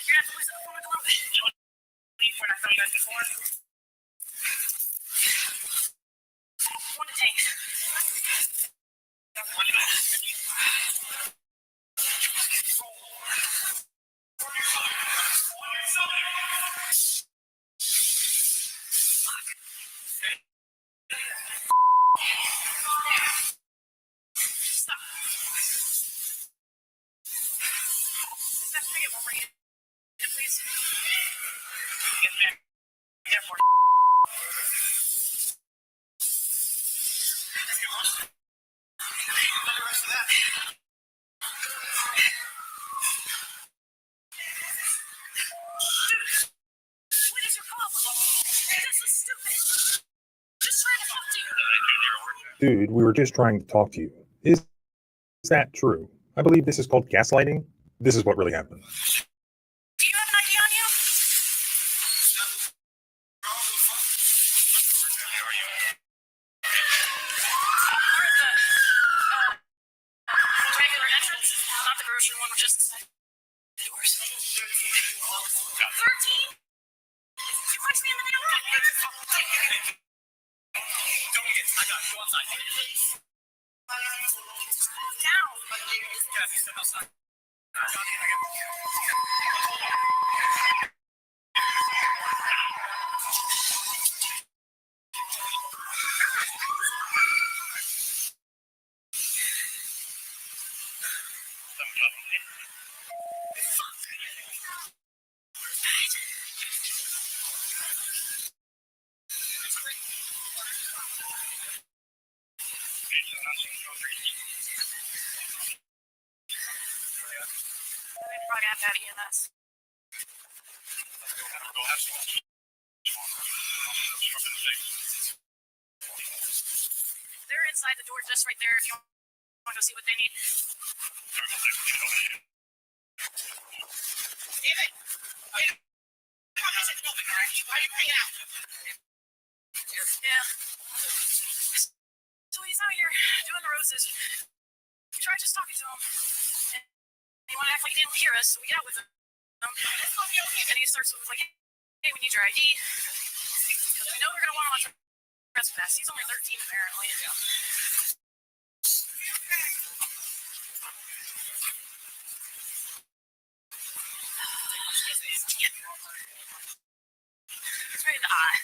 You're gonna have to loosen the forward a little bit. When I saw you guys before. One to take. One to back. What is your problem? This is stupid. Just trying to talk to you. Dude, we were just trying to talk to you. Is that true? I believe this is called gaslighting. This is what really happened. Do you have an ID on you? We're at the regular entrance, not the grocery one, just the doors. 13? You punched me in the damn neck. Don't get it. I got it. Go outside. Down. Yeah, step outside. Probably have to have EMS. They're inside the door just right there if you want to go see what they need. David! Come on, guys, it's open, all right? Why are you hanging out? Yeah. So he's out here doing the roses. We tried just talking to him. And he wanted to act like he didn't hear us, so we get out with him. And he starts with like, hey, we need your ID. Because we know we're going to want him on trespass. He's only 13 apparently. It's right in the eye.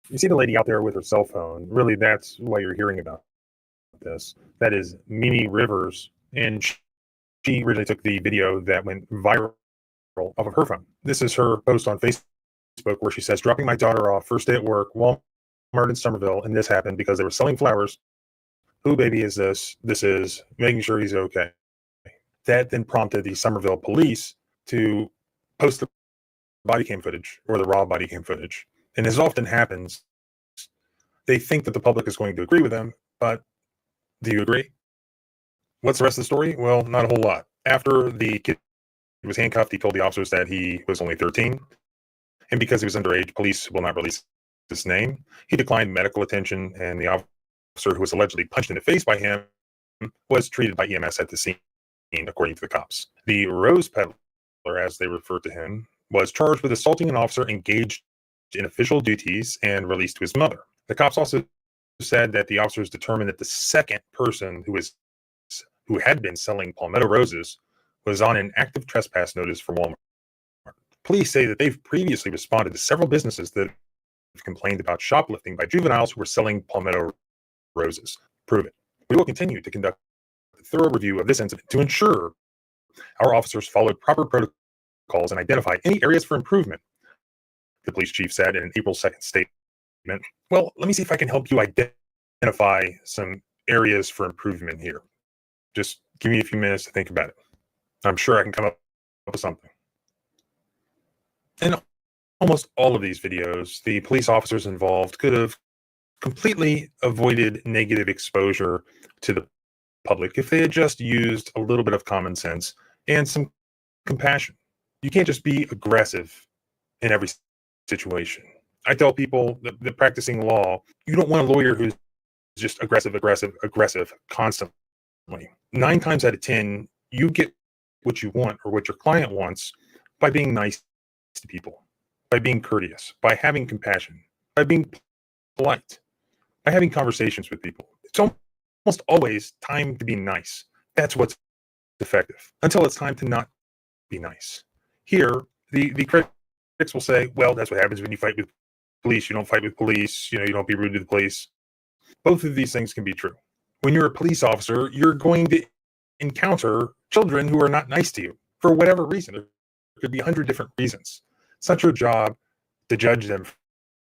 You see the lady out there with her cell phone. Really, that's why you're hearing about this. That is Mimi Rivers, and she originally took the video that went viral off of her phone. This is her post on Facebook where she says, dropping my daughter off first day at work, Walmart in Somerville, and this happened because they were selling flowers. Who baby is this? This is making sure he's okay. That then prompted the Somerville police to post the body cam footage, or the raw body cam footage. And as often happens, they think that the public is going to agree with them, but do you agree? What's the rest of the story? Well, not a whole lot. After the kid was handcuffed, he told the officers that he was only 13. And because he was underage, police will not release his name. He declined medical attention, and the officer who was allegedly punched in the face by him was treated by EMS at the scene, according to the cops. The Rose Peddler, as they referred to him, was charged with assaulting an officer engaged in official duties and released to his mother. The cops also said that the officers determined that the second person who had been selling palmetto roses was on an active trespass notice for Walmart. Police say that they've previously responded to several businesses that have complained about shoplifting by juveniles who were selling palmetto roses. Prove it. We will continue to conduct a thorough review of this incident to ensure our officers followed proper protocols and identified any areas for improvement, the police chief said in an April 2nd statement. Well, let me see if I can help you identify some areas for improvement here. Just give me a few minutes to think about it. I'm sure I can come up with something. In almost all of these videos, the police officers involved could have completely avoided negative exposure to the public if they had just used a little bit of common sense and some compassion. You can't just be aggressive in every situation. I tell people that practicing law, you don't want a lawyer who's just aggressive constantly. 9 times out of 10, you get what you want or what your client wants by being nice to people, by being courteous, by having compassion, by being polite, by having conversations with people. It's almost always time to be nice. That's what's effective until it's time to not be nice. Here, the critics will say, well, that's what happens when you fight with police. You don't fight with police. You don't be rude to the police. Both of these things can be true. When you're a police officer, you're going to encounter children who are not nice to you for whatever reason. There could be 100 different reasons. It's not your job to judge them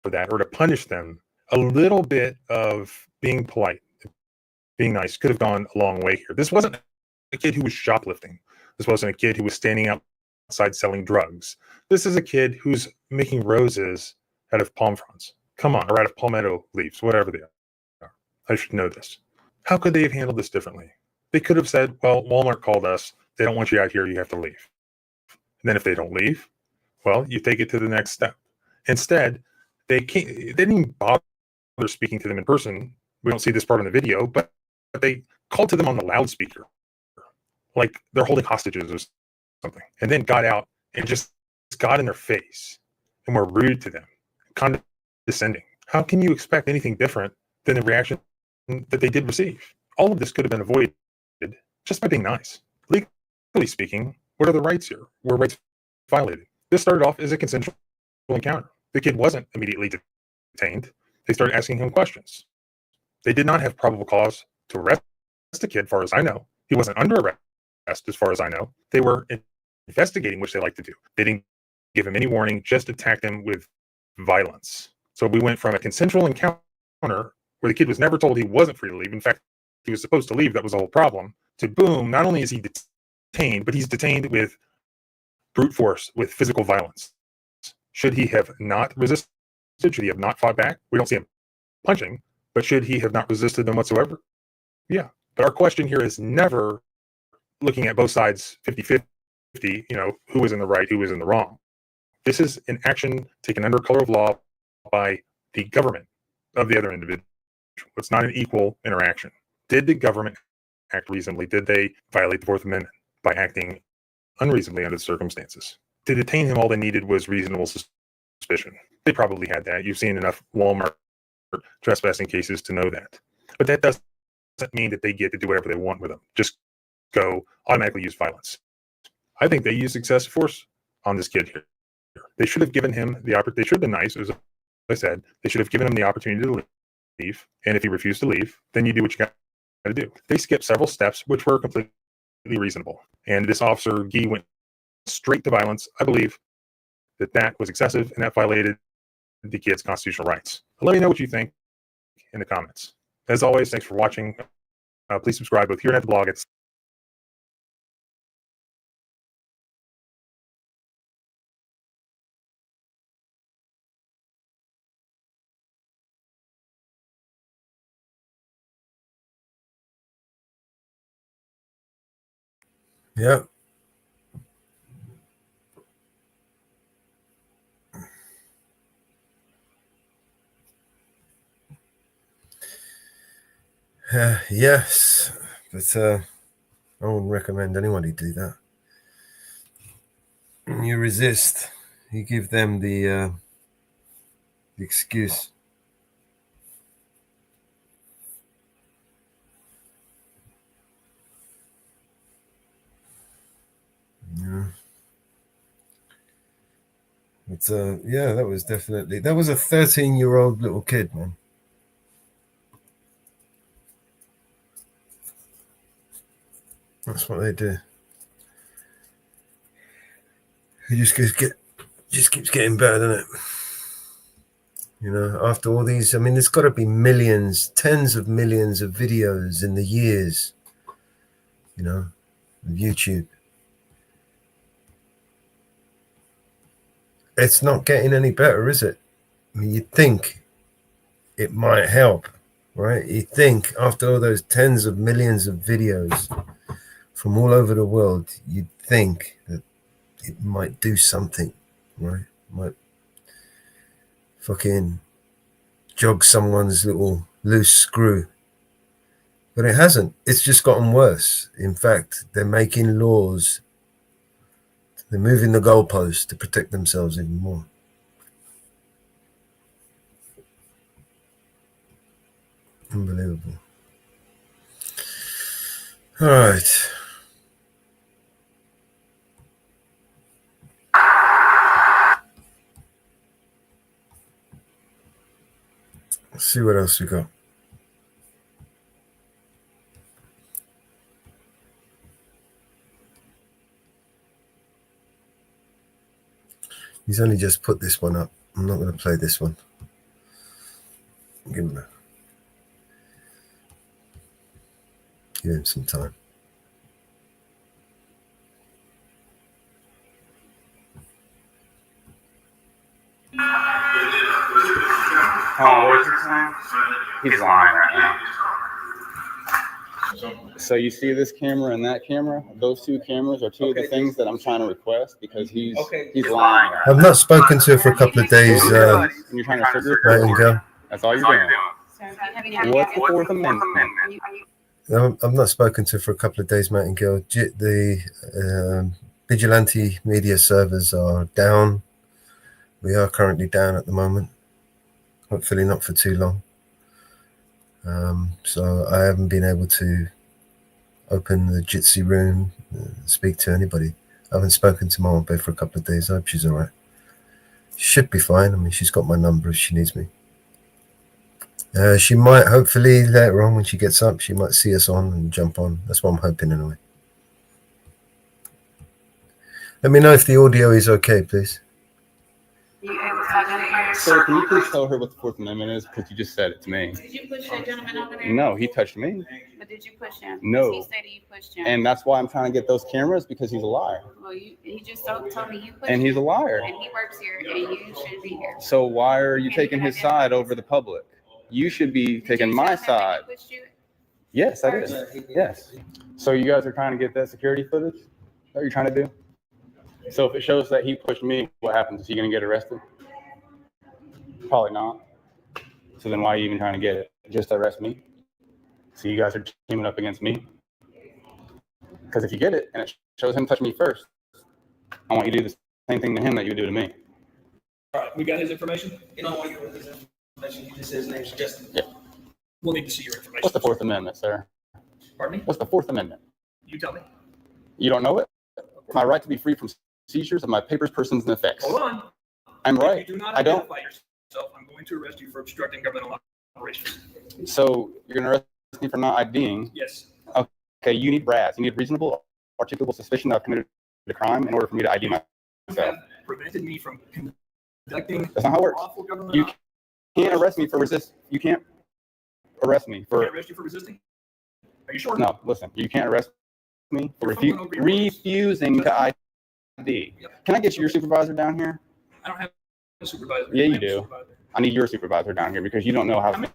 for that or to punish them. A little bit of being polite, being nice could have gone a long way here. This wasn't a kid who was shoplifting. This wasn't a kid who was standing outside selling drugs. This is a kid who's making roses out of palm fronds. Come on, or out of palmetto leaves, whatever they are. I should know this. How could they have handled this differently? They could have said, well, Walmart called us. They don't want you out here. You have to leave. And then if they don't leave, well, you take it to the next step. Instead, they didn't even bother speaking to them in person. We don't see this part in the video, but they called to them on the loudspeaker, like they're holding hostages or something, and then got out and just got in their face and were rude to them, condescending. How can you expect anything different than the reaction that they did receive? All of this could have been avoided just by being nice. Legally speaking, what are the rights here? Were rights violated? This started off as a consensual encounter. The kid wasn't immediately detained. They started asking him questions. They did not have probable cause to arrest the kid, as far as I know. He wasn't under arrest, as far as I know. They were investigating, which they like to do. They didn't give him any warning, just attacked him with violence. So we went from a consensual encounter where the kid was never told he wasn't free to leave. In fact, he was supposed to leave. That was the whole problem. To boom, not only is he detained, but he's detained with brute force, with physical violence. Should he have not resisted? Should he have not fought back? We don't see him punching, but should he have not resisted them whatsoever? Yeah. But our question here is never looking at both sides 50-50, who was in the right, who was in the wrong. This is an action taken under color of law by the government of the other individual. It's not an equal interaction. Did the government act reasonably? Did they violate the Fourth Amendment by acting unreasonably under the circumstances? To detain him, all they needed was reasonable suspicion. They probably had that. You've seen enough Walmart trespassing cases to know that. But that doesn't mean that they get to do whatever they want with them. Just go automatically use violence. I think they used excessive force on this kid here. They should have given him the opportunity. They should have been nice, as I said. They should have given him the opportunity to leave. And if he refused to leave, then you do what you got to do. They skipped several steps, which were completely reasonable. And this officer, Guy, went straight to violence. I believe that was excessive and that violated the kid's constitutional rights. Let me know what you think in the comments. As always, thanks for watching. Please subscribe both here and at the blog. Yeah. Yes, but I wouldn't recommend anybody do that. You resist. You give them the excuse. Yeah. But yeah, that was a 13-year-old little kid, man. That's what they do. It just keeps getting better, doesn't it? After all these, there's got to be millions, tens of millions of videos in the years, of YouTube. It's not getting any better, is it? You'd think it might help, right? You'd think after all those tens of millions of videos from all over the world, you'd think that it might do something, right? Might fucking jog someone's little loose screw. But it hasn't. It's just gotten worse. In fact, they're making laws. They're moving the goalposts to protect themselves even more. Unbelievable. All right. Let's see what else we got. He's only just put this one up. I'm not going to play this one. Give him some time. Oh, what's his name? He's lying right now. So you see this camera and that camera? Those two cameras are two of the things that I'm trying to request because he's lying. I've not spoken to her for a couple of days. And you're trying to figure Right, go. That's all you're doing. What's the Fourth Amendment? I've not spoken to her for a couple of days, Matt and Gil. The vigilante media servers are down. We are currently down at the moment. Hopefully not for too long. So I haven't been able to open the Jitsi room, speak to anybody. I haven't spoken to Mama Bay for a couple of days. I hope she's all right. Should be fine. I mean, she's got my number if she needs me. She might, hopefully, later on when she gets up, she might see us on and jump on. That's what I'm hoping anyway. Let me know if the audio is okay, please. Sir, can you please tell her what the Fourth Amendment is? Because you just said it to me. Did you push that gentleman over there? No, he touched me. But did you push him? No. He said you pushed him. And that's why I'm trying to get those cameras because he's a liar. Well, he just told me you pushed And he's a him. liar. And he works here, and you should be here. So why are you taking his side over the public? You should be taking my side. Yes, I did. Yes. So you guys are trying to get that security footage? Is that what you're trying to do? So if it shows that he pushed me, what happens? Is he going to get arrested? Probably not. So then why are you even trying to get it? Just arrest me? So you guys are teaming up against me? Because if you get it and it shows him touching me first, I want you to do the same thing to him that you would do to me. All right, we got his information. You don't want to give his information. You just said his name's Justin. Yeah. We'll need to see your information. What's the Fourth Amendment, sir? Pardon me? What's the Fourth Amendment? You tell me. You don't know it? My right to be free from seizures of my papers, persons, and effects. Hold on. I'm If right. you do not I don't. identify yourself, I'm going to arrest you for obstructing governmental operations. So you're going to arrest me for not IDing? Yes. Okay, you need RAS. You need reasonable, articulable suspicion that I've committed a crime in order for me to ID You myself. have prevented me from conducting That's not how it works. lawful government You can't arrest me for resist. You can't arrest me Can for. I arrest you for resisting? Are you sure? No, listen. You can't arrest me for Your phone will be refusing to ID. Can I get your supervisor down here? I don't have a supervisor. Yeah, I you have a do. supervisor. I need your supervisor down here because you don't know how things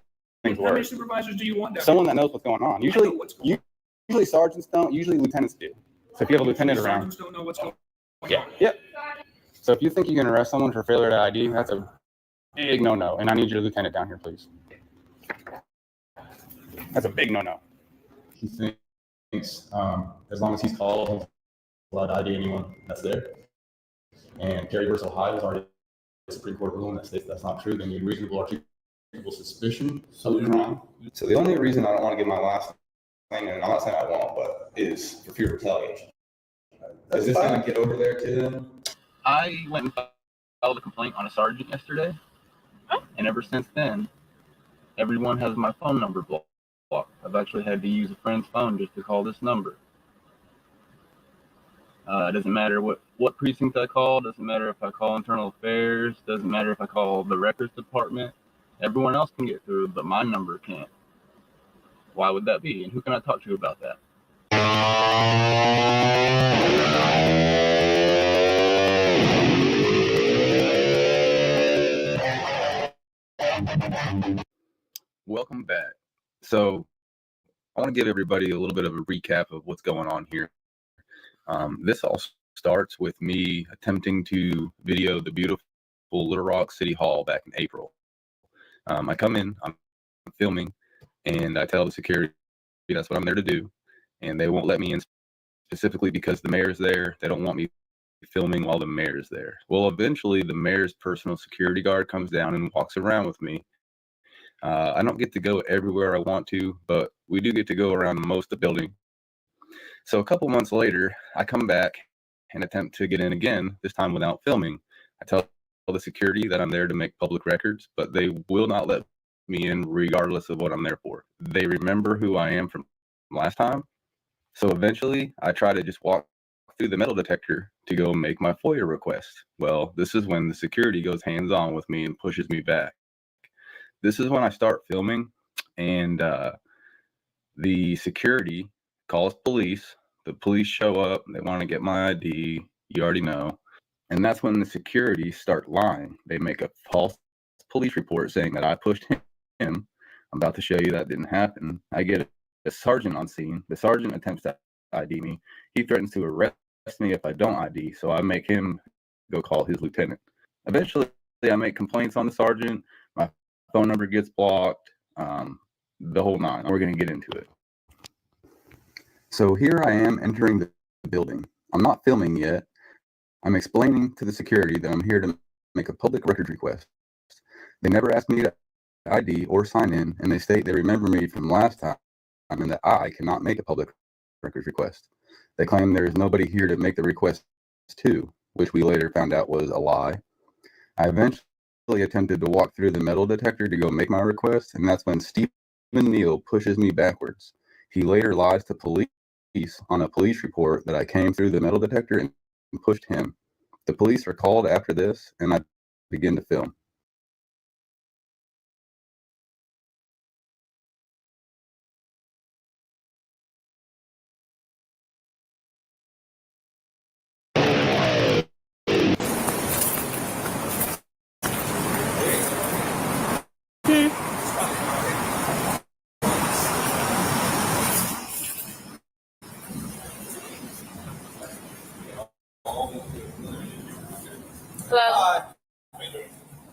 How many work. supervisors do you want down Someone here? that knows what's going on. I Usually, know what's going usually sergeants don't. Usually lieutenants do. So if you have a lieutenant around, Sergeants don't know what's going on. yeah, yep. So if you think you can arrest someone for failure to ID, that's a big no-no. And I need your lieutenant down here, please. That's a big no-no. He thinks as long as he's called, he's allowed to ID anyone that's there. And Kerry versus Ohio is already a Supreme Court ruling that states that's not true. They need reasonable, articulable suspicion of the crime. So the only reason I don't want to give my last thing, and I'm not saying I won't, but is for fear of retaliation. Is this going to get over there to them? I went and filed a complaint on a sergeant yesterday, and ever since then, everyone has my phone number blocked. I've actually had to use a friend's phone just to call this number. It doesn't matter what precinct I call, doesn't matter if I call internal affairs, doesn't matter if I call the records department. Everyone else can get through, but my number can't. Why would that be? And who can I talk to about that? Welcome back. So I want to give everybody a little bit of a recap of what's going on here. This all starts with me attempting to video the beautiful Little Rock City Hall back in April. I come in, I'm filming, and I tell the security that's what I'm there to do, and they won't let me in specifically because the mayor's there. They don't want me filming while the mayor's there. Well, eventually the mayor's personal security guard comes down and walks around with me. I don't get to go everywhere I want to, but we do get to go around most of the building. So a couple months later, I come back and attempt to get in again, this time without filming. I tell the security that I'm there to make public records, but they will not let me in regardless of what I'm there for. They remember who I am from last time. So eventually I try to just walk through the metal detector to go make my FOIA request. Well, this is when the security goes hands-on with me and pushes me back. This is when I start filming, and the security calls police. The police show up. They want to get my ID. You already know. And that's when the security start lying. They make a false police report saying that I pushed him. I'm about to show you that didn't happen. I get a sergeant on scene. The sergeant attempts to ID me. He threatens to arrest me if I don't ID, so I make him go call his lieutenant. Eventually, I make complaints on the sergeant. My phone number gets blocked, the whole nine. We're going to get into it. So here I am entering the building. I'm not filming yet. I'm explaining to the security that I'm here to make a public records request. They never asked me to ID or sign in, and they state they remember me from last time and that I cannot make a public records request. They claim there is nobody here to make the request to, which we later found out was a lie. I eventually attempted to walk through the metal detector to go make my request, and that's when Stephen Neal pushes me backwards. He later lies to police on a police report that I came through the metal detector and pushed him. The police are called after this, and I begin to film. Hello.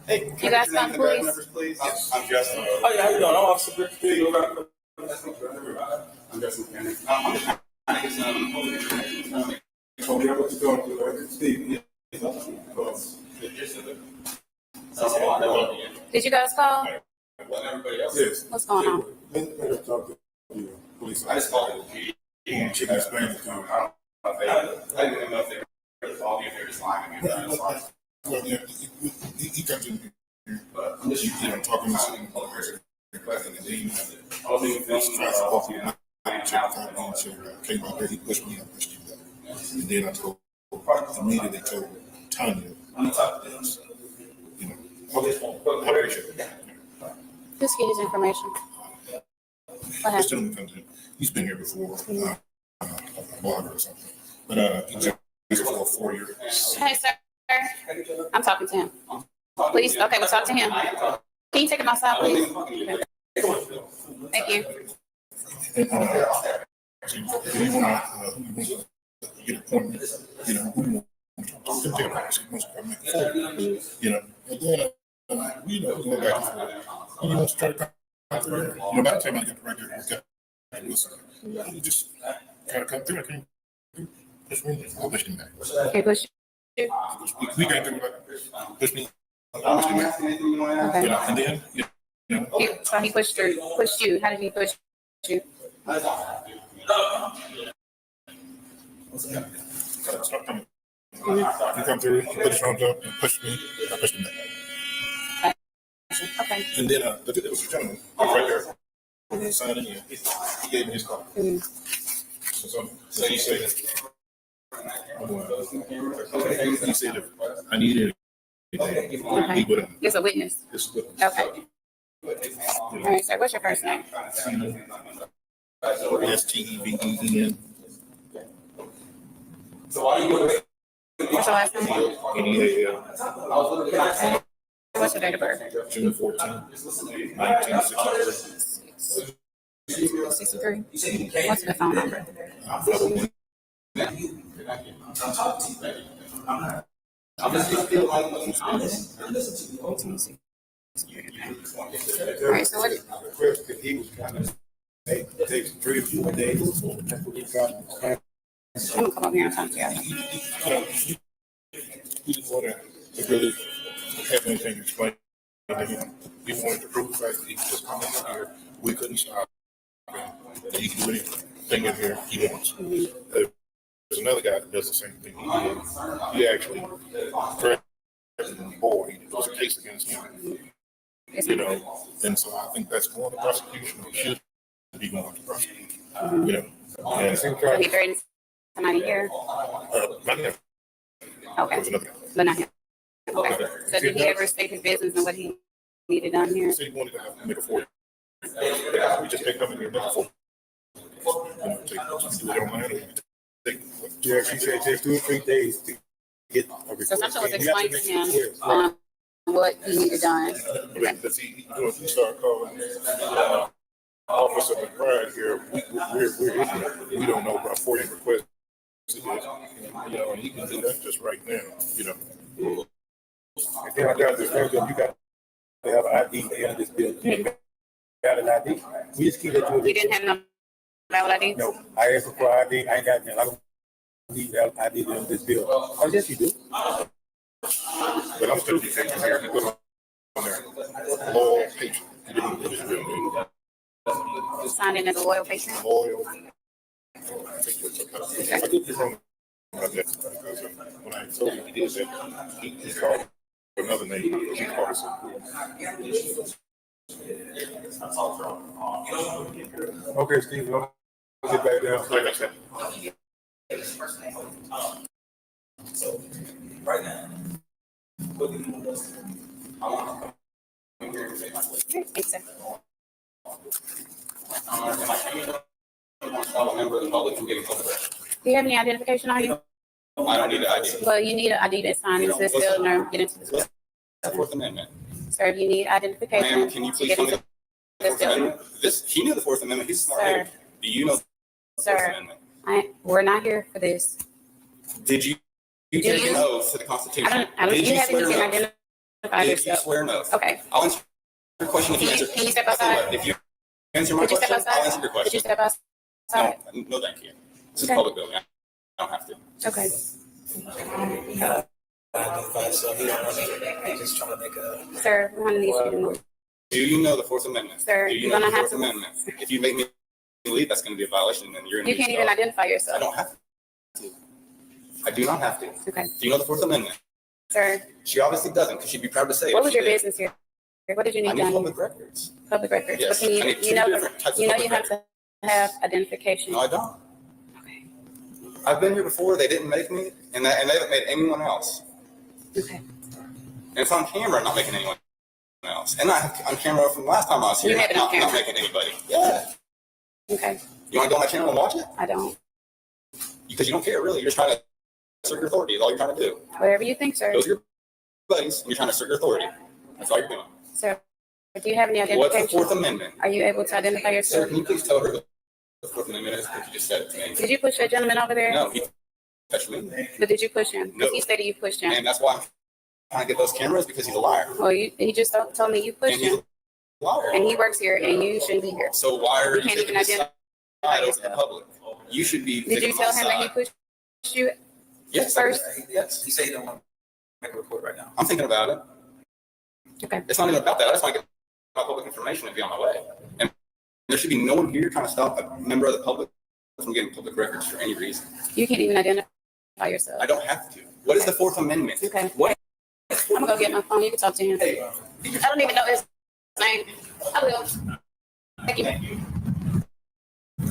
Hey, you guys found police? Yes, I'm Justin. Oh, yeah, how you doing? I'm Officer Brick. I'm Justin Cannon. Told me what you're going through. Steve. Did you guys call? Yes. What's going on? Police. I just called it. She can explain it to me. I didn't know if they were all here just lying to me. Well, yeah, he comes in here, but I'm just talking to him. And then he came out there, he pushed me, I pushed him back. And then I told, immediately told Tanya, Just get his information. What this happened? gentleman comes in, he's been here before, a blogger or something, but he's been for 4 years. Hey, sir. I'm talking to him. Please, okay, we'll talk to him. Can you take him outside, please? Okay. Thank you. And, do you want to get appointments? You know, who you want to talk to? He wants to come make a phone. You know, and then go back and forth. He wants to try to come through here. You know, by the time I get the record, you just try to come through. I can't push me. I'll push him back. Okay, push you. We can't do it. Push me. I'll push him back. Okay. You know, and then, So he pushed you. How did he push you? Stop coming. You come through, you put his arms up and push me. I pushed him back. Okay. And then there was a gentleman right there. Signing in. He gave me his card. So he said, he said if I needed anything, he would have. It's a witness. Okay. All right, sir. What's your first name? STEVEN. What's your last name? What's your date of birth? June 14, 1963. 63. What's the phone number? All right, so what? He was kind of takes 3 or 4 days before the I'm gonna come up here and talk to you. He didn't want to really have anything to explain to him. He wanted to prove the fact that he could just come in here. We couldn't stop him. That he can do anything in here he wants. There's another guy that does the same thing he did. He actually threatened the boy. There was a case against him. You know, and so I think that's going to prosecution. It should be going to prosecution. You know, and So he threatened somebody here? not him. Okay. There's another guy. But not him. Okay. So did he ever state his business and what he needed done here? He said he wanted to have a nigga for you. We just can't come in here and nigga for you. You know, take it online and take. Yeah, she said just 2 or 3 days to get a report. So someone was And you have to explaining to make him it clear. what he needed done. But see, you know, if you start calling Officer McBride here, we're ignorant. We don't know about 40 requests. You know, and he can do that just right now, you know. And then I got this thing, you got to have an ID at the end of this bill. You got an ID. We just keep it to it. You didn't have no valid ID? No, I asked for ID. I ain't got I don't need ID at the end of this bill. Oh, yes, you do. But I'm still taking here and put on there. Loyal patron. He didn't put his real name. You signed in as a loyal patron? Loyal. I did this wrong about that because when I told him he did that, he called another name. He called us. Okay, Steve, I'll get back down. Like I said. So, right now, I'm a member of the public from getting photographed. Do you have any identification on you? I don't need an ID. Well, you need an ID to sign into this building or get into this building. Fourth Amendment. Sir, you need identification Ma'am, can you to please get tell me into the this Fourth building. Amendment? He knew the Fourth Amendment. He's smart. Sir. Do you know the Fourth Sir, Amendment? we're not here for this. Did you Do take you? an oath to the Constitution? I don't, Did you you haven't swear even an oath? identified Did you yourself. swear an oath? Okay. I'll answer your question if you answer. Can you step outside? If you answer my Could you step question, I'll answer outside? your Could you question. step outside? No, thank you. This is Okay. a public building. I don't have to. Okay. So he don't want to, he's just trying to make a. Sir, one of these people. Do you know the Fourth Amendment? Sir, Do you you're know the gonna have Fourth to- Amendment? If you make me leave, that's going to be a violation, and you're in. You can't even identify I yourself. don't have to. I do not have to. Okay. Do you know the Fourth Amendment? Sir, She obviously doesn't, because she'd be proud to say it. what if was she your did. business here? What did you I need need done? public records. Public records. Yes, But can I need you two know, different types of you public have to have identification. No, I don't. I've been here before. They didn't make me, and they haven't made anyone else. Okay. And it's on camera. I'm not making anyone else, and I have on camera from last time I was here. You have it on not camera. making anybody. Yeah. Okay. You want to go on my channel and watch it? I don't. Because you don't care, really. You're just trying to assert your authority. Is all you're trying to do. Whatever you think, sir. Those are your buddies, and you're trying to assert your authority. That's all you're doing. Sir, do you have any What's identification? the Fourth Amendment? Are you able to identify Sir, yourself? can you please tell her what the Fourth Amendment is? Because you just said it to me. Did you push that gentleman over there? No, he touched me. But did you push him? No. He stated you pushed him. And that's why I'm trying to get those cameras, because he's a liar. Well, he just told me you pushed And he's him. a liar. And he works here, and you shouldn't be here. So why are You you can't taking even this identify side over the yourself. public? You should be Did you taking my tell him that he side. pushed you Yes. first? Yes. He said he don't want to make a report right now. I'm thinking about it. Okay. It's not even about that. I just want to get my public information and be on my way. And there should be no one here trying to stop a member of the public from getting public records for any reason. You can't even identify yourself. I don't have to. What is the Fourth Amendment? Okay. What? I'm gonna go get my phone. You can talk to him. I don't even know his name. I will. Thank you. Hey,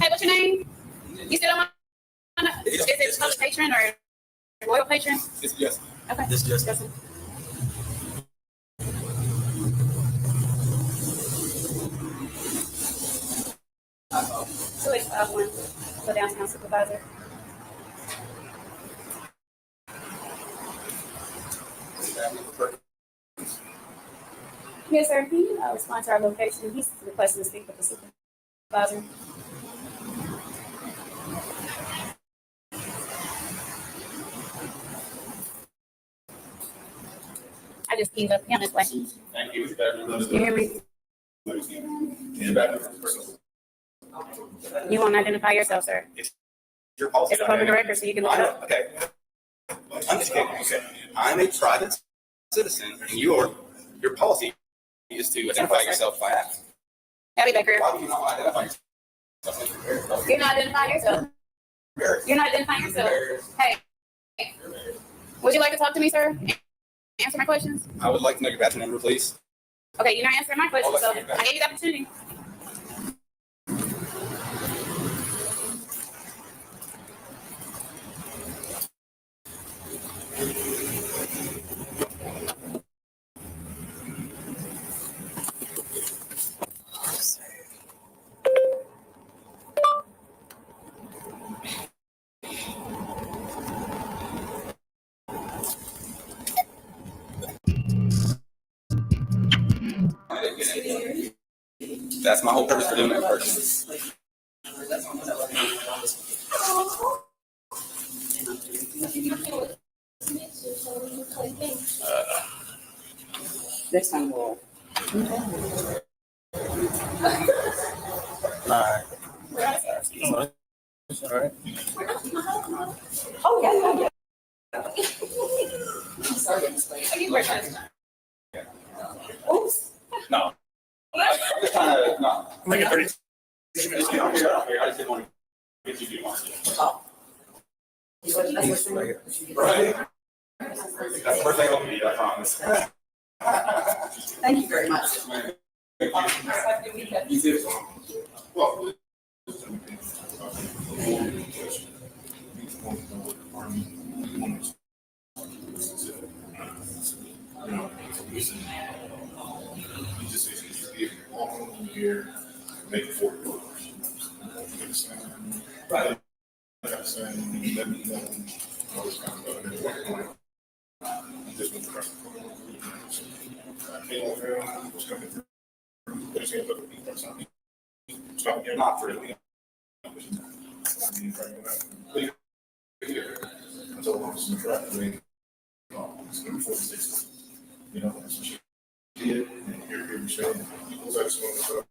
what's your name? You still on my? Is it public patron or royal patron? It's yes. Okay. This just. Justin. 2851, the downtown supervisor. Yes, sir. Can you respond to our location? He's requesting to speak with the supervisor. I just keyed up him this way. Thank you. You hear me? You won't identify yourself, sir. Your policy. It's a public record, so you can look it up. Okay. I'm just kidding. Okay. I'm a private citizen, and your policy is to identify yourself by act. Abby Baker. Why would you not identify yourself? You're not identifying yourself. You're not identifying yourself. Hey. Would you like to talk to me, sir? Answer my questions? I would like to know your badge number, please. Okay, you're not answering my question, so I gave you the opportunity. That's my whole purpose for doing that first. Next time we'll. Alright. Oh, yeah. I'm sorry, oops. No. I'm just trying to, no. Like a 30. I just didn't want to get you one. Oh. Right. That's the first thing I'll be, I promise. Thank you very much. You too. Well, you just walk on here, make it $40. Right. I'm saying, let me know all this kind of stuff. Just went across the corner. I came over here, I was coming through. There's hands up at me, that's not me. Stop here, not for me. I told him some track, it's gonna be 46. You know, that's what she did, and here we show. Was that some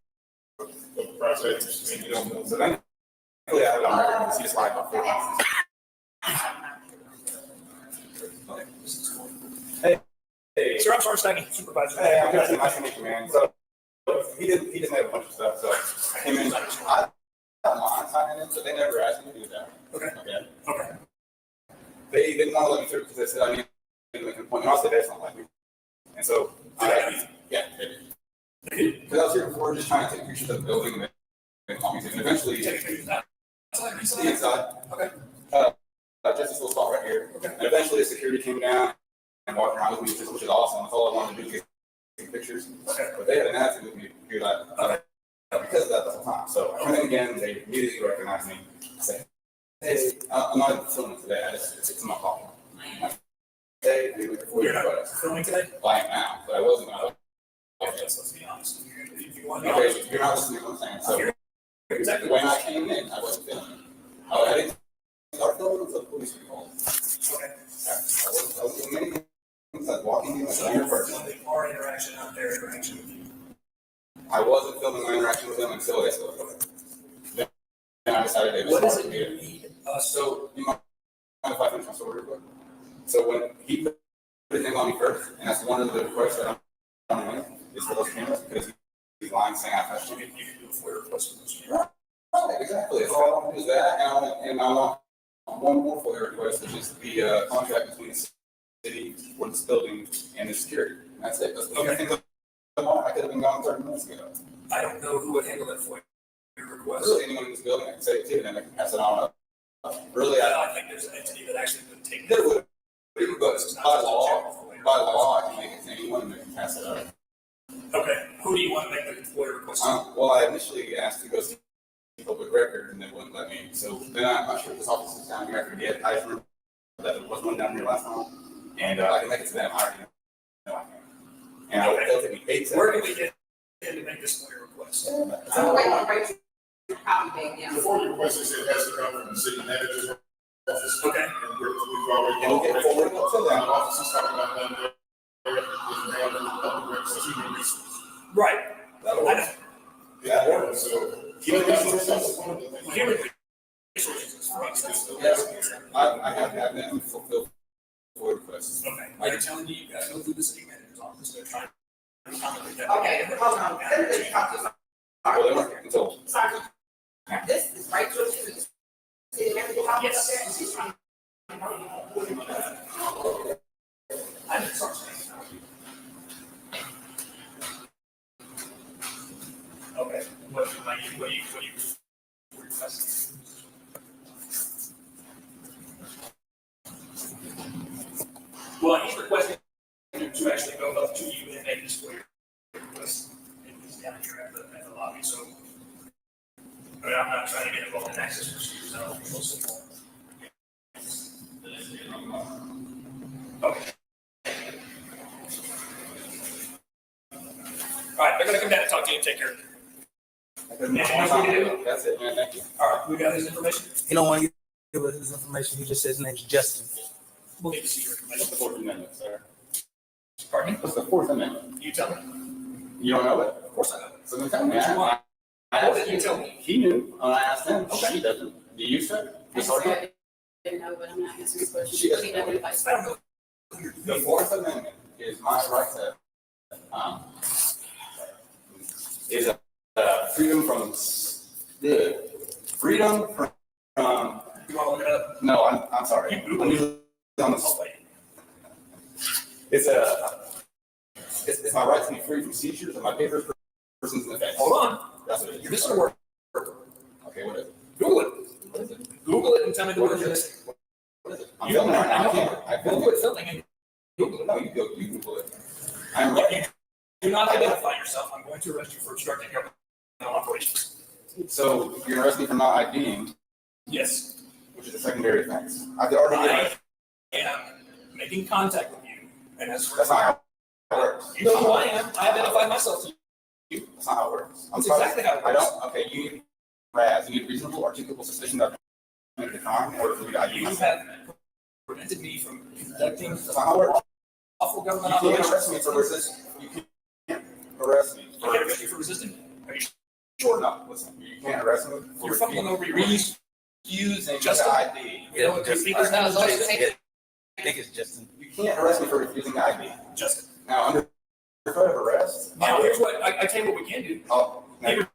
of the process, and you don't know. So that, yeah, I don't see the slide before. Hey, sir, I'm Sergeant Stanley, Supervisor. Hey, I'm Justin. Nice to meet you, man. So he didn't have a bunch of stuff. So I came in. I got mine signing in, but they never asked me to do that. Okay. They didn't want to let me through because they said I needed to make an appointment. I said that's not like me. And so yeah, they did. Because I was here before, just trying to take pictures of the building, and they called me to. And eventually, the inside. Okay. Just this little spot right here. Okay. And eventually, the security came down and walked around with me, which is awesome. That's all I wanted to do, take pictures. Okay. But they had an attitude with me here that because of that the whole time. So I went in again, they immediately recognized me. I said, hey, I'm not filming today. It's my call. Hey, you're not filming today? Well, I am now, but I wasn't going to. Okay, let's be honest. Okay, you're not listening to what I'm saying. So exactly when I came in, I wasn't filming. I didn't start filming until the police were called. Okay. I was doing many things like walking in the your person. Our interaction out there, interaction with you. I wasn't filming my interaction with them until they spoke. Then I decided they what is it you need? So you mind if I finish my story real quick? So when he put the thing on me first, and that's one of the requests that I'm doing is for those cameras because he's lying saying I touched him. You can do a FOIA request for those cameras. Right, exactly. So all I want to do is that, and I want one more FOIA request, which is the contract between the city for this building and the security. And that's it. That's what you think of. I could have been gone 30 minutes ago. I don't know who would handle that for your request. Really, anyone in this building, I can say it to, and then I can pass it on up. Really, I think there's an entity that actually would take there would, but by law, I can make it to anyone and they can pass it up. Okay, who do you want to make the FOIA request? Well, I initially asked to go see public record, and they wouldn't let me. So then I'm not sure if this office is down here. I forget. I just remember that there was one down here last time, and I can make it to them. I already know I can. And I would tell them 8 seconds. Where can we get in to make this FOIA request? The FOIA request is it has to come from the city manager's office. Okay. And we've already. And we'll get forward to them. Office is talking about them there. Right. That'll work. Yeah, so. Human resources is Yes, I have had them fulfill FOIA requests. Okay. Like I'm telling you, you guys go through the city manager's office. They're trying to accommodate that. Okay, hold on. Well, they weren't until. Sergeant, this is right to the city manager's office up there, and she's trying. I'm sorry. What you request? Well, he's requesting to actually go up to you and make this clear. Request. He's down here at the lobby, so. I mean, I'm not trying to get involved in access procedures. I don't think most of them. Okay. All right, they're gonna come down and talk to you and take care of it. That's it, man. Thank you. All right, we got his information. He don't want to give us his information. He just says his name's Justin. We'll need to see your What's the information. Fourth Amendment, sir? Pardon me? What's the Fourth Amendment? You tell me. You don't know it? Of course I know. So then tell me. What you want? I What did you tell me? He knew. I asked him. Okay. She doesn't. Do you, sir? I The sergeant? didn't know, but I'm not answering his question. She doesn't. He doesn't advise. I don't know. The Fourth Amendment is my right to, is freedom from, freedom from, You want to look it up? no, I'm sorry. You Google it. On the- It's it's my right to be free from seizures of my papers, persons, and effects. Hold on. That's what it is. This is a word. Okay, what is it? Google it. What is it? Google it and tell me the word it is. What is it? I'm You filming don't right now. I know. can't. I Google filmed it, filming and Google it. No, you go. You Google it. I'm If right. you do not identify yourself, I'm going to arrest you for obstructing government operations. So you're gonna arrest me for not IDing, Yes. which is a secondary offense. I've already. I am making contact with you, and as That's not how it works. you know who I am, I identify myself to you. That's not how it works. I'm That's sorry. exactly how it I works. don't. Okay, you need RAS. You need reasonable, articulable suspicion that I've committed a crime in order for me to ID You myself. have prevented me from conducting That's not how it works. lawful government You can't operations. arrest me for resisting. You can't arrest me. You can't arrest you for resisting? Are you sure? No, listen. You can't arrest me. for You're fumbling over your words. refusing Justin? to ID. You know what the speaker's name is, Justin? I think it's Justin. You can't arrest me for refusing to ID. Justin. Now, under threat of arrest. Now, here's what, I tell you what we can do. Oh, He no.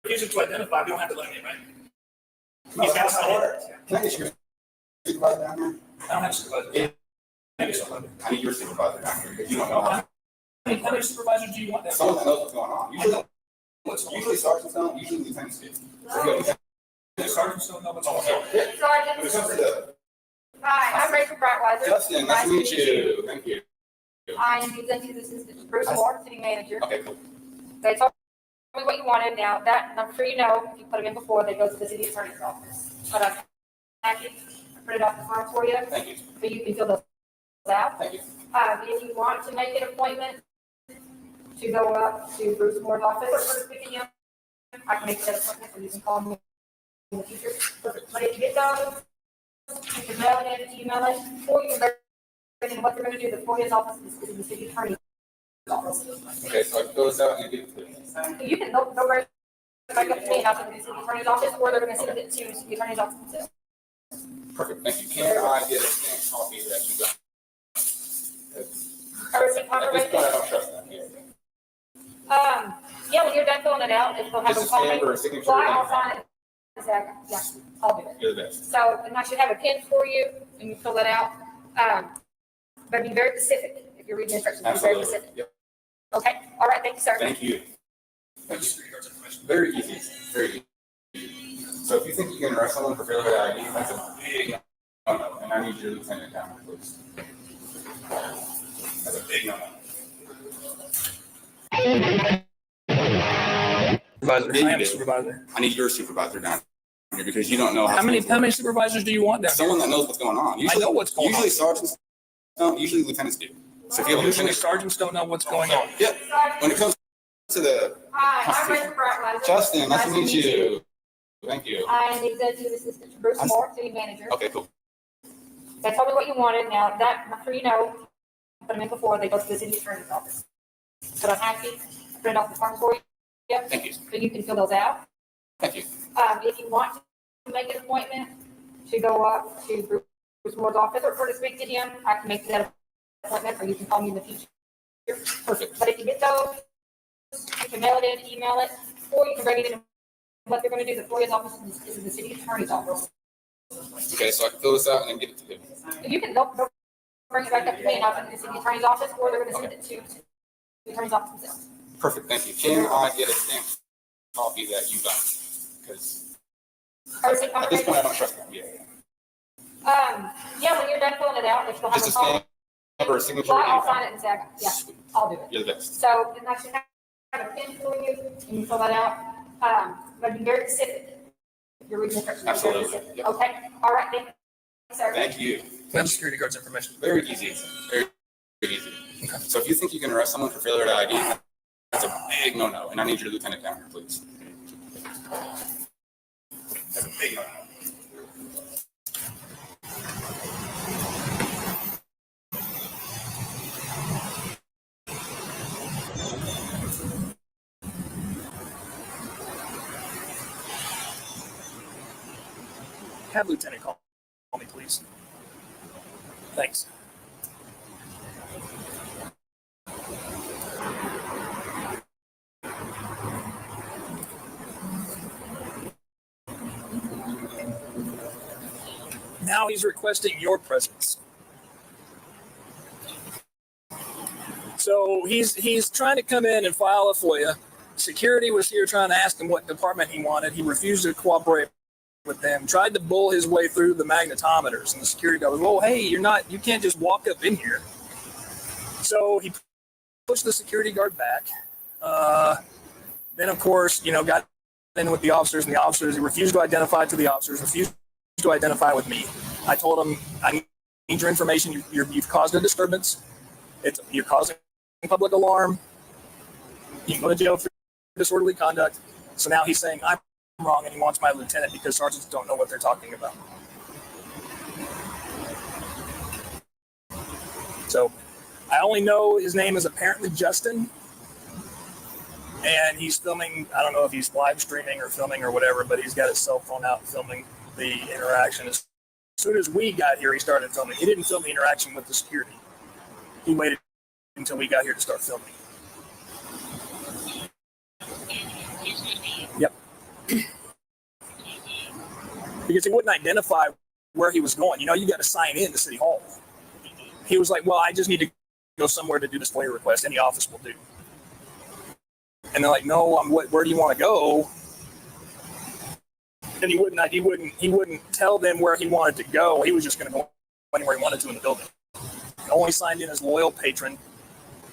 refuses to identify, we don't have to let him in, right? No, He's got that's to not sign order. it. Can I get your supervisor down here? I don't have a supervisor. Yeah. I need someone. I need your supervisor down here because you don't know how. How many supervisors do you want there? Someone that knows what's going on. Usually sergeants don't, usually lieutenants do. So you have The sergeants don't know what's going on. When it comes to the- Hi, I'm Rachel Brightweiser. Justin, nice to meet you. Thank you. I am the executive assistant to Bruce Moore, city manager. Okay, cool. They told me what you wanted. Now, that, I'm sure you know, if you put them in before, they go to the city attorney's office. But I printed off the form for you, Thank you. so you can fill those out. Thank you. If you want to make an appointment to go up to Bruce Moore's office or for picking him, I can make that appointment, or you can call me in the future. But if you get those, you can mail it in, email it, or you can and what they're gonna do, the FOIA's office is in the city attorney's office. Okay, so I fill this out and give it to you. You can, they'll bring it back up to me and I'll send it to the city attorney's office, or they're gonna send it to the city attorney's office themselves. Perfect, thank you. Can I get a stamped copy that you got? A receipt At this point, I confirmation. don't trust that. Yeah. Yeah, when you're done filling it out, if they'll have Just a a copy. stamp or a signature? Well, I'll sign it. Exactly, yeah, I'll do it. You're the best. So, and I should have a pen for you, and you fill it out. But be very specific, if you're reading instructions, be very Absolutely. specific. Yep. Okay, all right, thank you, sir. Thank you. Thank you. Very easy, very easy. So if you think you can arrest someone for failure to ID, that's a big no-no, and I need you to lieutenant down, please. That's a big no-no. Supervisor, Yeah, I you am do. a supervisor. I need your supervisor down here because you don't know How many things work. supervisors do you want down there? Someone that knows what's going on. I know what's going on. Usually sergeants don't, usually lieutenants do. So if you have a Usually lieutenant, sergeants don't know what's going on. yeah, when it comes to the Hi, I'm Rachel Brightweiser. Justin, nice to meet you. Thank you. I am the executive assistant to Bruce Moore, city manager. Okay, cool. They told me what you wanted. Now, that, I'm sure you know, put them in before, they go to the city attorney's office. But I'm happy, I printed off the form for you. Yep. Thank you. So you can fill those out. Thank you. If you want to make an appointment to go up to Bruce Moore's office or to speak to him, I can make that appointment, or you can call me in the future. Perfect. But if you get those, you can mail it in, email it, or you can bring it in. What they're gonna do, the FOIA's office is in the city attorney's office. Okay, so I can fill this out and then give it to him. You can, they'll bring it back up to me and I'll send it to the city attorney's office, or they're gonna send it to the attorney's office themselves. Perfect, thank you. Can I get a stamp copy that you got, because Or is it at this point, I don't trust them. Yeah. Yeah, when you're done filling it out, if you'll have Just a a call. stamp or a signature. Well, I'll sign it in a second. Yeah, I'll do it. You're the best. So, and I should have a pen for you, and you fill that out. But be very specific. You're reading instructions. Absolutely. Yep. Okay, all right, then. Sir. Thank you. We have security guard's information. Very easy. Very easy. So if you think you can arrest someone for failure to ID, that's a big no-no, and I need your lieutenant down here, please. That's a big no-no. Have Lieutenant call me, please. Thanks. Now he's requesting your presence. So he's trying to come in and file a FOIA. Security was here trying to ask him what department he wanted. He refused to cooperate with them, tried to bull his way through the magnetometers, and the security guard was, "Oh, hey, you can't just walk up in here." So he pushed the security guard back. Then, of course, got in with the officers, and the officers, he refused to identify to the officers, refused to identify with me. I told him, "I need your information. You've caused a disturbance. You're causing public alarm. You can go to jail for disorderly conduct." So now he's saying I'm wrong, and he wants my lieutenant because sergeants don't know what they're talking about. So I only know his name is apparently Justin, and he's filming. I don't know if he's live streaming or filming or whatever, but he's got his cell phone out filming the interaction. As soon as we got here, he started filming. He didn't film the interaction with the security. He waited until we got here to start filming. Yep. Because he wouldn't identify where he was going. You got to sign in to City Hall. He was like, "Well, I just need to go somewhere to do this FOIA request. Any office will do." And they're like, "No, where do you want to go?" And he wouldn't tell them where he wanted to go. He was just going to go anywhere he wanted to in the building. He only signed in as loyal patron,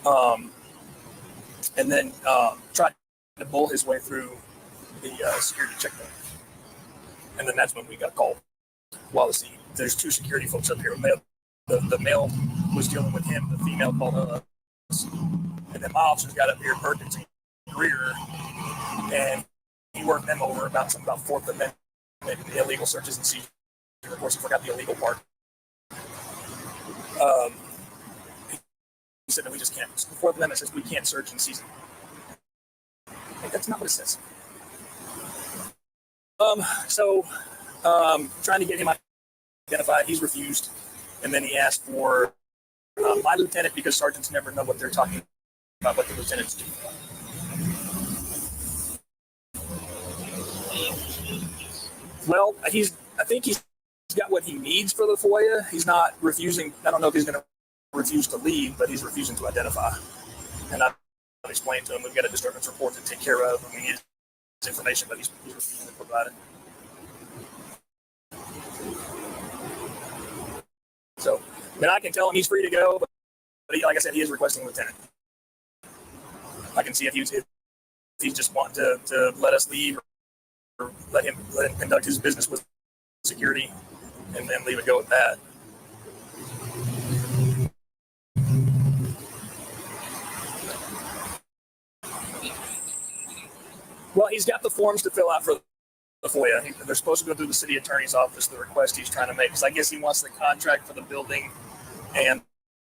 and then tried to bull his way through the security checkpoint. And then that's when we got called. While there's two security folks up here. The male was dealing with him. The female called us. And then my officers got up here, Perkins and Greer, and he worked them over about Fourth Amendment illegal searches and seizures. Of course, he forgot the illegal part. He said that we just can't. The Fourth Amendment says we can't search and seize. Like, that's not what it says. Trying to get him identified, he's refused, and then he asked for my lieutenant because sergeants never know what they're talking about, what the lieutenants do. Well, I think he's got what he needs for the FOIA. He's not refusing. I don't know if he's going to refuse to leave, but he's refusing to identify. And I explained to him we've got a disturbance report to take care of, and we need his information, but he's refusing to provide it. So, I can tell him he's free to go, but like I said, he is requesting lieutenant. I can see if he's just wanting to let us leave or let him conduct his business with security and then leave it go with that. Well, he's got the forms to fill out for the FOIA. They're supposed to go through the city attorney's office, the request he's trying to make. Because I guess he wants the contract for the building and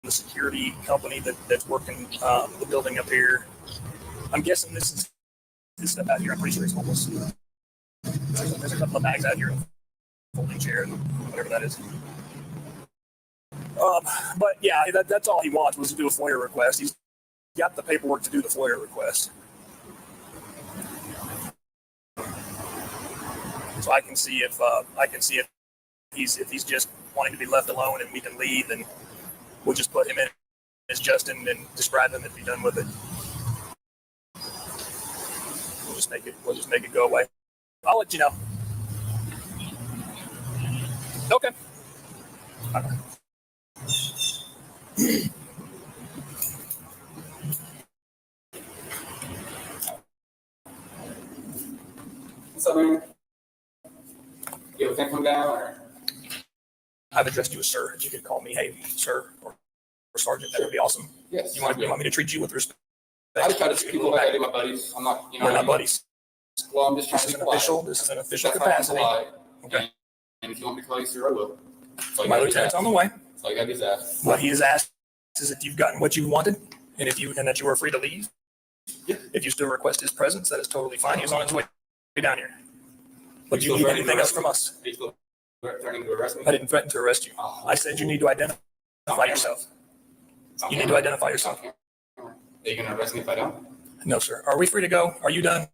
the security company that's working the building up here. I'm guessing this is this stuff out here. I'm pretty sure he's homeless. There's a couple of bags out here, folding chair, whatever that is. But yeah, that's all he wants was to do a FOIA request. He's got the paperwork to do the FOIA request. So I can see if he's just wanting to be left alone and we can leave, and we'll just put him in as Justin and describe him and be done with it. just make it go away. I'll let you know. Okay. What's up, man? You have a thing come down, or? I've addressed you as sir. If you could call me, hey, sir, or sergeant, that would be awesome. Yes. You want me to treat you with respect? I just try to treat people like I do my buddies. I'm not, We're not buddies. Well, I'm just trying to be polite. This is an official That's how I'm capacity. polite. Okay. And if you want me to call you sir, I will. My lieutenant's on the way. So I got his ass. What he has asked is if you've gotten what you wanted, and that you were free to leave. Yeah. If you still request his presence, that is totally fine. He's on his way down here. But do You you still need threatening to anything else arrest from me? us? Are you still threatening to arrest me? I didn't threaten to arrest you. I said you need to identify yourself. You need to identify yourself. Are you going to arrest me if I don't? No, sir. Are we free to go? Are you done?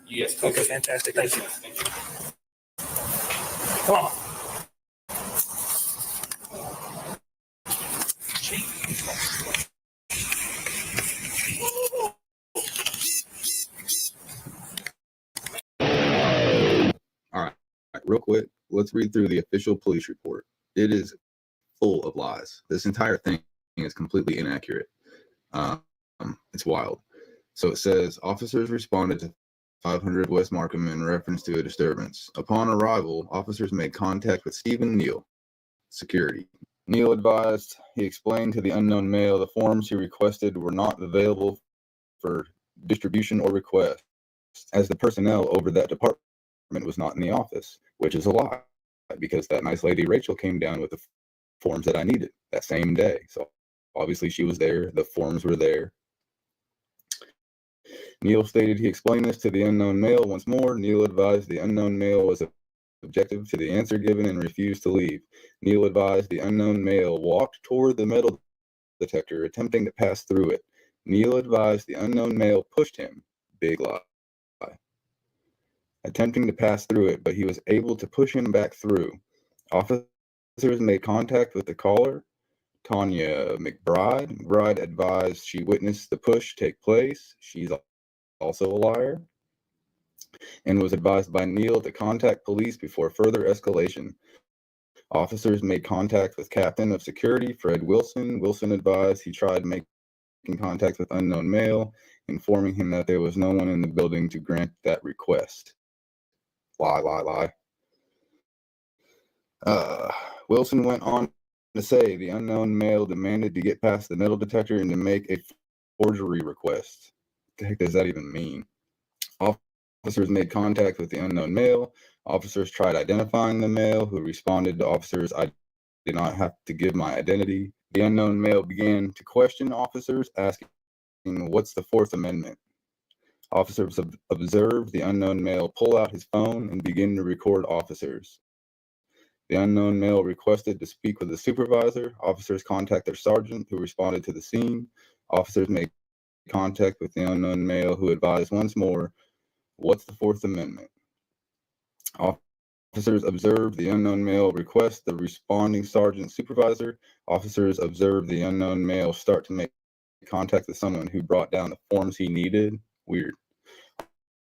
Yes. Okay, fantastic. Thank you. Thank you. Come on. All right, real quick, let's read through the official police report. It is full of lies. This entire thing is completely inaccurate. It's wild. So it says officers responded to 500 West Markham in reference to a disturbance. Upon arrival, officers made contact with Stephen Neal, security. Neal advised he explained to the unknown male the forms he requested were not available for distribution or request, as the personnel over that department was not in the office, which is a lie, because that nice lady Rachel came down with the forms that I needed that same day. So obviously she was there, the forms were there. Neal stated he explained this to the unknown male once more. Neal advised the unknown male was objective to the answer given and refused to leave. Neal advised the unknown male walked toward the metal detector, attempting to pass through it. Neal advised the unknown male pushed him, big lie, attempting to pass through it, but he was able to push him back through. Officers made contact with the caller, Tanya McBride. McBride advised she witnessed the push take place. She's also a liar, and was advised by Neal to contact police before further escalation. Officers made contact with Captain of Security Fred Wilson. Wilson advised he tried making contact with unknown male, informing him that there was no one in the building to grant that request. Lie. Wilson went on to say the unknown male demanded to get past the metal detector and to make a forgery request. What the heck does that even mean? Officers made contact with the unknown male. Officers tried identifying the male, who responded to officers, I did not have to give my identity. The unknown male began to question officers, asking, what's the Fourth Amendment? Officers observed the unknown male pull out his phone and begin to record officers. The unknown male requested to speak with the supervisor. Officers contacted their sergeant, who responded to the scene. Officers made contact with the unknown male, who advised once more, what's the Fourth Amendment? Officers observed the unknown male request the responding sergeant supervisor. Officers observed the unknown male start to make contact with someone who brought down the forms he needed. Weird.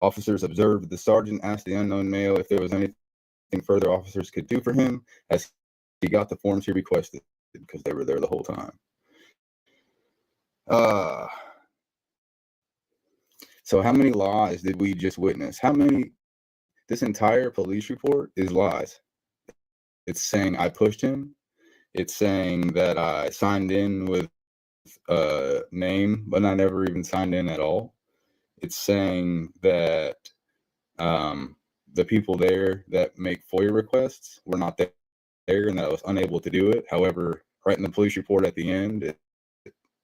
Officers observed the sergeant asked the unknown male if there was anything further officers could do for him, as he got the forms he requested, because they were there the whole time. So how many lies did we just witness? This entire police report is lies. It's saying I pushed him. It's saying that I signed in with a name, but I never even signed in at all. It's saying that the people there that make FOIA requests were not there and that I was unable to do it. However, right in the police report at the end, it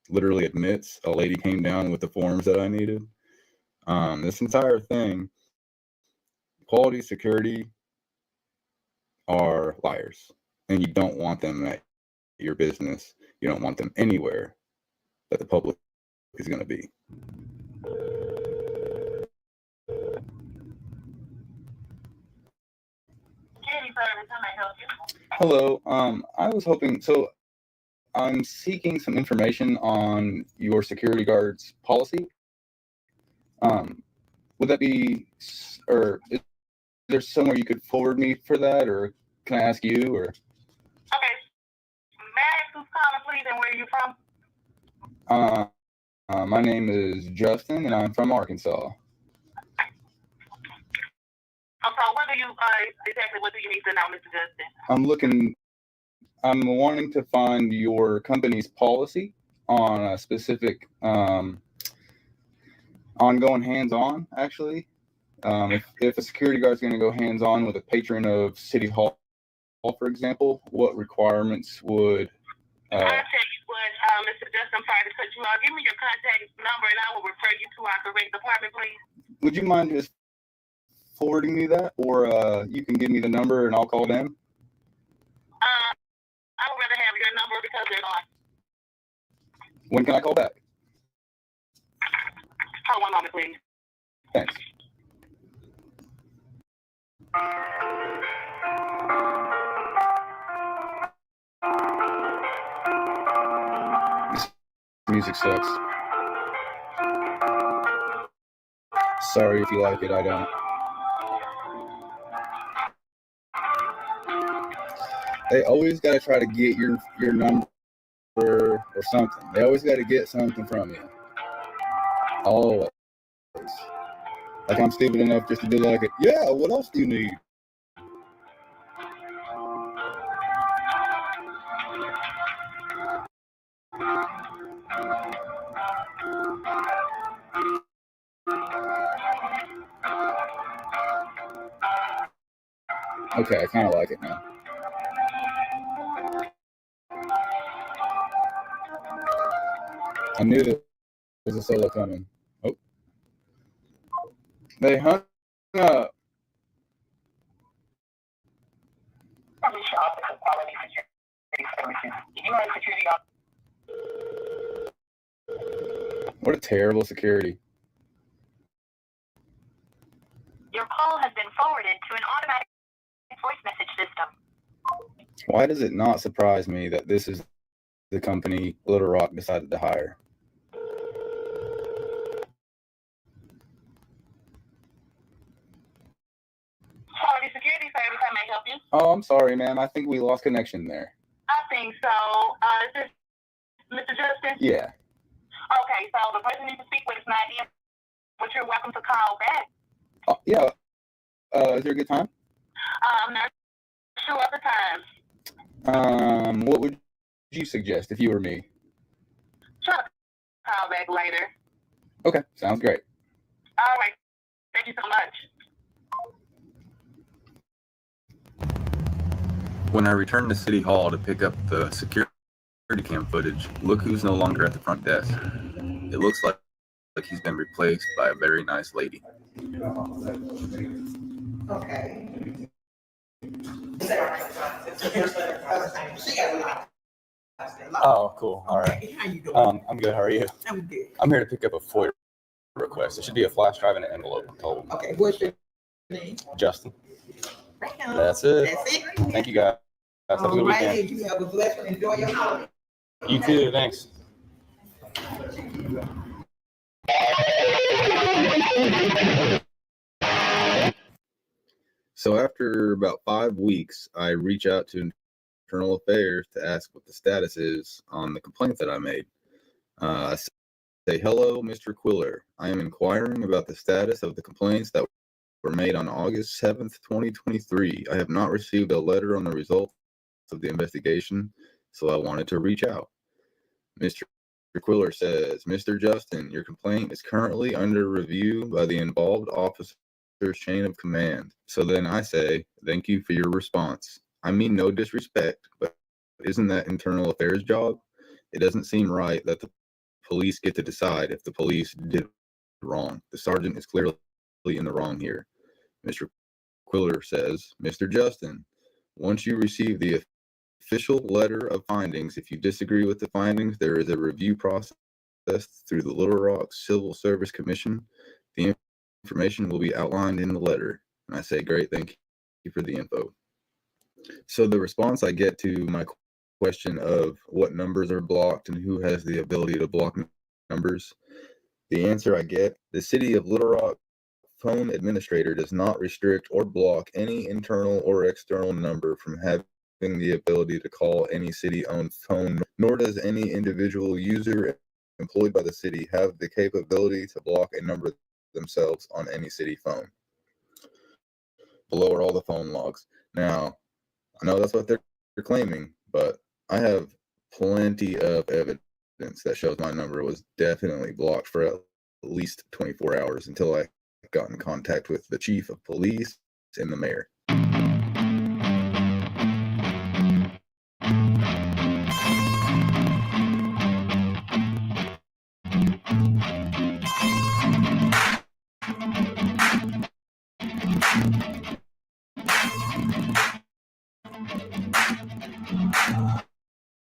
literally admits a lady came down with the forms that I needed. This entire thing, quality security are liars, and you don't want them at your business. You don't want them anywhere that the public is going to be. Hello. I was hoping, so I'm seeking some information on your security guard's policy. Would that be, or is there somewhere you could forward me for that, or can I ask you, or? Okay. May I ask who's calling, please, and where are you from? My name is Justin, and I'm from Arkansas. So what do you, exactly what do you need to know, Mr. Justin? I'm wanting to find your company's policy on a specific, on going hands-on, actually. If a security guard is going to go hands-on with a patron of City Hall, for example, what requirements would... I'll tell you what, Mr. Justin, I'm sorry to cut you off. Give me your contact number and I will refer you to our correct department, please. Would you mind just forwarding me that, or you can give me the number and I'll call them? I would rather have your number because they're gone. When can I call back? Hold 1 moment, please. Thanks. This music sucks. Sorry if you like it, I don't. They always got to try to get your number or something. They always got to get something from you. Always. Like I'm stupid enough just to be like, yeah, what else do you need? Okay, I kind of like it now. I knew there was a solo coming. Oh. They hung up. What a terrible security. Your call has been forwarded to an automatic voice message system. Why does it not surprise me that this is the company Little Rock decided to hire? Quality Security Service, how may I help you? Oh, I'm sorry, ma'am. I think we lost connection there. I think so. Is this Mr. Justin? Yeah. Okay, so the person you need to speak with is not in, but you're welcome to call back. Yeah. Is there a good time? I'm not sure of the time. What would you suggest if you were me? Try to call back later. Okay, sounds great. All right. Thank you so much. When I returned to City Hall to pick up the security cam footage, look who's no longer at the front desk. It looks like he's been replaced by a very nice lady. Okay. Oh, cool. All right. How you doing? I'm good. How are you? I'm good. I'm here to pick up a FOIA request. It should be a flash drive and an envelope, I'm told. Okay, what's your name? Justin. Right now. That's it. That's it. Thank you, guys. Have a good All right, weekend. you have a blessed one. Enjoy your holiday. You too. Thanks. So after about 5 weeks, I reach out to Internal Affairs to ask what the status is on the complaint that I made. I say, hello, Mr. Quiller. I am inquiring about the status of the complaints that were made on August 7th, 2023. I have not received a letter on the results of the investigation, so I wanted to reach out. Mr. Quiller says, Mr. Justin, your complaint is currently under review by the involved officer's chain of command. So then I say, thank you for your response. I mean no disrespect, but isn't that Internal Affairs' job? It doesn't seem right that the police get to decide if the police did wrong. The sergeant is clearly in the wrong here. Mr. Quiller says, Mr. Justin, once you receive the official letter of findings, if you disagree with the findings, there is a review process through the Little Rock Civil Service Commission. The information will be outlined in the letter. And I say, great, thank you for the info. So the response I get to my question of what numbers are blocked and who has the ability to block numbers, the answer I get, the city of Little Rock phone administrator does not restrict or block any internal or external number from having the ability to call any city-owned phone, nor does any individual user employed by the city have the capability to block a number themselves on any city phone. Below are all the phone logs. Now, I know that's what they're claiming, but I have plenty of evidence that shows my number was definitely blocked for at least 24 hours until I got in contact with the chief of police and the mayor.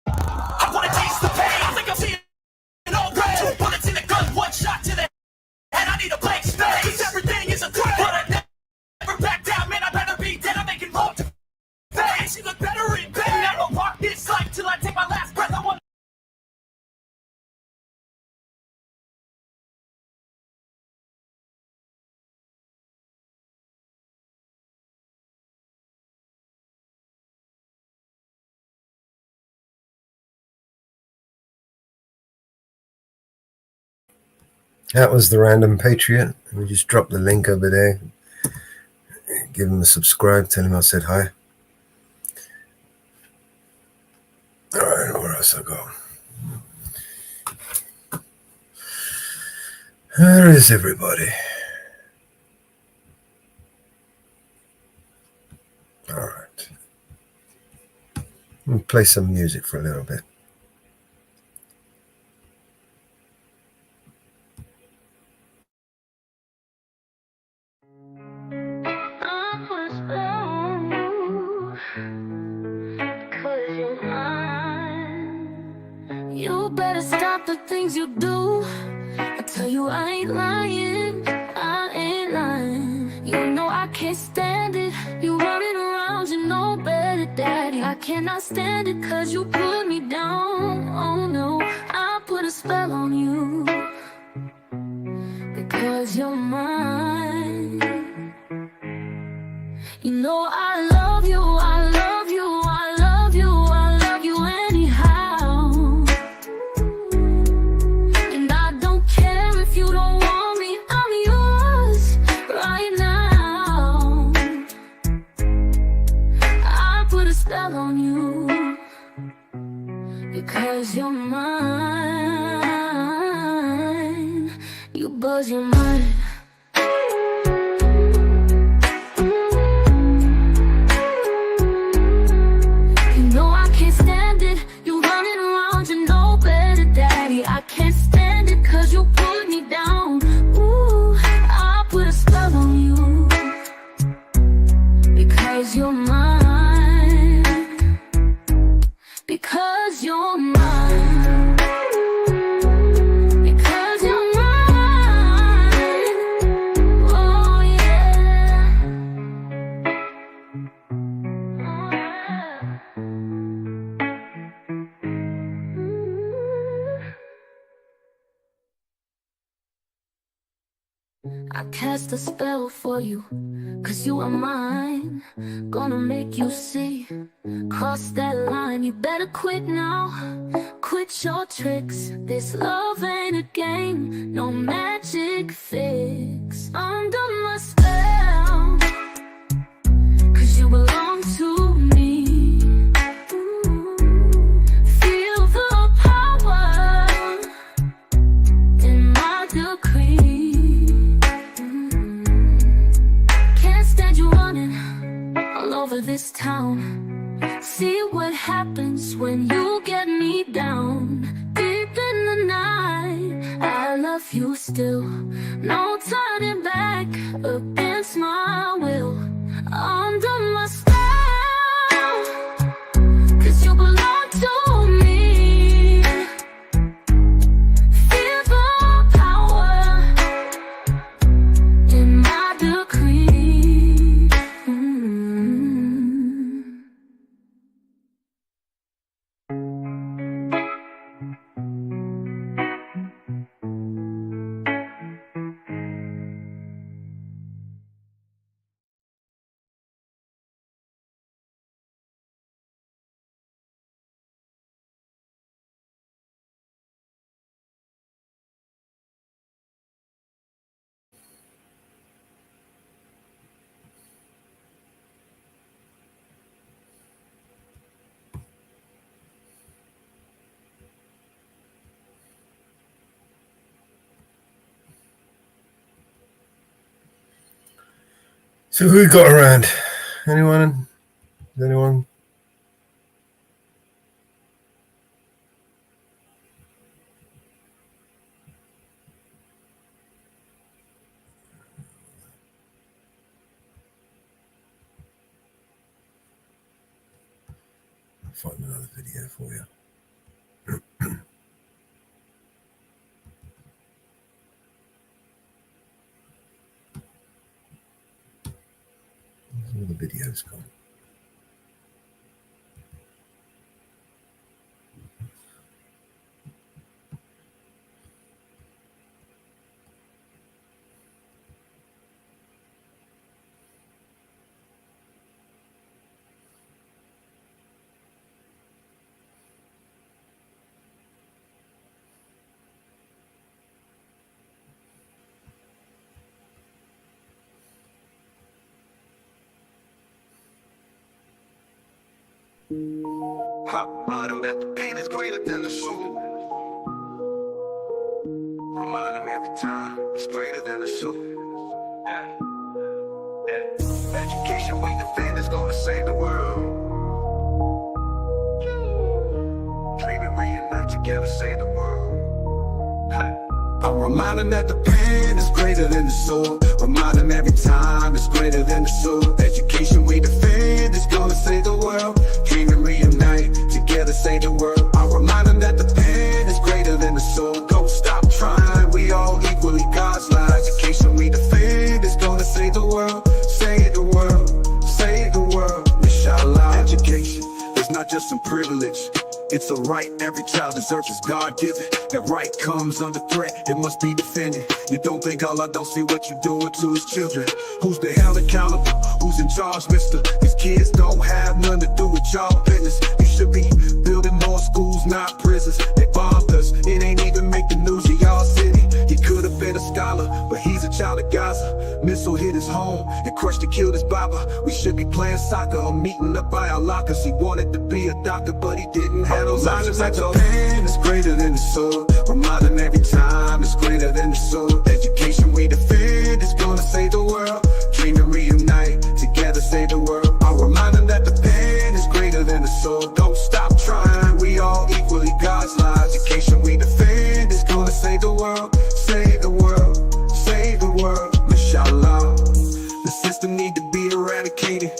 I wanna taste the pain. I think I'm seeing all red. 2 bullets in the gun, 1 shot to the head. I need a blank space. 'Cause everything is a threat. But I never back down, man. I better be dead. I'm making love to face. You look better in bed. I don't walk this life till I take my last breath. I want. That was the Random Patriot. We just dropped the link over there. Give him a subscribe. Tell him I said hi. All right, where else I go? Where is everybody? All right. Let me play some music for a little bit. You better stop the things you do. I tell you I ain't lying, I ain't lying. You know I can't stand it. You running around, you know better, daddy. I cannot stand it 'cause you put me down. Oh no, I put a spell on you because you're mine. You know I love you, I love you, I love you, I love you anyhow. And I don't care if you don't want me, I'm yours right now. I put a spell on you because you're mine. You buzz your mind. I can't stand it 'cause you put me down. Ooh, I put a spell on you because you're mine. Because you're mine. Because you're mine. Oh yeah. Oh yeah. I cast a spell for you, 'cause you are mine. Gonna make you see. Cross that line, you better quit now. Quit your tricks. This love ain't a game, no magic fix. Under my spell, 'cause you belong to me. Feel the power in my decree. All over this town. See what happens when you get me down. Deep in the night, I love you still. No turning back against my will. Under my spell, 'cause you belong to me. Feel the power in my decree. So who got around? Anyone? Anyone? I'll find another video for you. All the videos gone. Hot bottom at the pain is greater than the suit. Remind them every time it's greater than the suit. Education we defend is gonna save the world. Dreaming reunite together, save the world. I remind them that the pen is greater than the sword. Remind them every time it's greater than the sword. Education we defend is gonna save the world. Dream and reunite, together save the world. I remind them that the pen is greater than the sword. Don't stop trying, we all equally God's light. Education we defend is gonna save the world. Save the world, save the world. Inshallah. Education is not just some privilege, it's a right every child deserves, is God-given. That right comes under threat, it must be defended. You don't think Allah don't see what you're doing to his children? Who's the hell accountable? Who's in charge, mister? These kids don't have nothing to do with y'all business. You should be building more schools, not prisons. They bombed us, it ain't even make the news of y'all city. He could have been a scholar, but he's a child of Gaza. Missile hit his home and crushed and killed his baba. We should be playing soccer or meeting up by our lockers. He wanted to be a doctor, but he didn't have those options. Like the pen is greater than the sword. Remind them every time it's greater than the sword. Education we defend is gonna save the world. Dream and reunite, together save the world. I'll remind them that the pen is greater than the sword. Don't stop trying, we all equally God's lives. Education we defend is gonna save the world. Save the world, save the world, inshallah. The system need to be eradicated.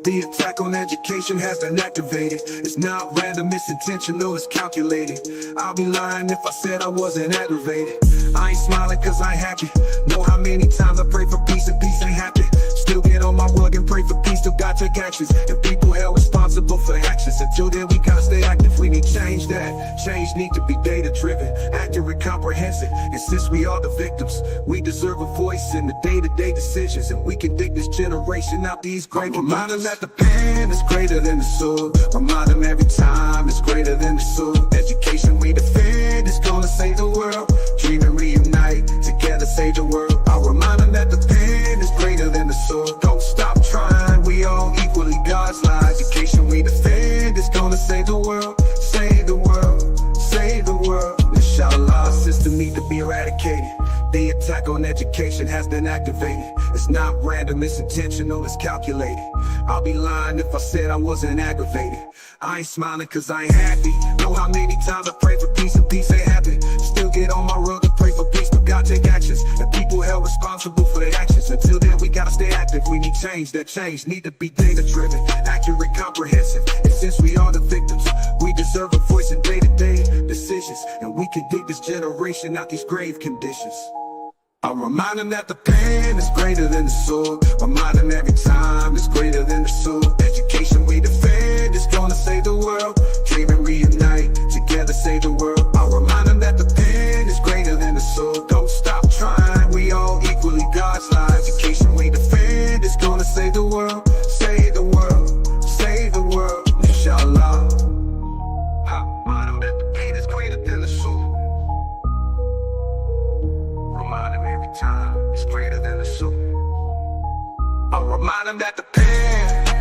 The attack on education has been activated. It's not random, it's intentional, it's calculated. I'll be lying if I said I wasn't aggravated. I ain't smiling cause I ain't happy. Know how many times I pray for peace and peace ain't happy. Still get on my rug and pray for peace, still gotta take actions. And people held responsible for actions. Until then we gotta stay active, we need change that. Change need to be data driven, accurate, comprehensive. And since we are the victims, we deserve a voice in the day-to-day decisions. And we can dig this generation out these great. Remind them that the pen is greater than the sword. Remind them every time it's greater than the sword. Education we defend is gonna save the world. Dream and reunite, together save the world. I'll remind them that the pen is greater than the sword. Don't stop trying, we all equally God's light. Education we defend is gonna save the world. Save the world, save the world. Inshallah, system need to be eradicated. The attack on education has been activated. It's not random, it's intentional, it's calculated. I'll be lying if I said I wasn't aggravated. I ain't smiling cause I ain't happy. Know how many times I pray for peace and peace ain't happen. Still get on my rug and pray for peace, but God take actions. And people held responsible for their actions. Until then we gotta stay active, we need change. That change need to be data driven, accurate, comprehensive. And since we are the victims, we deserve a voice in day-to-day decisions. And we can dig this generation out these grave conditions. I'll remind them that the pen is greater than the sword. Remind them every time it's greater than the sword. Education we defend is gonna save the world. Dream and reunite, together save the world. I'll remind them that the pen is greater than the sword. Don't stop trying, we all equally God's light. Education we defend is gonna save the world. Save the world, save the world, inshallah. Remind them that the pen is greater than the sword. Remind them every time it's greater than the sword. I'll remind them that the pen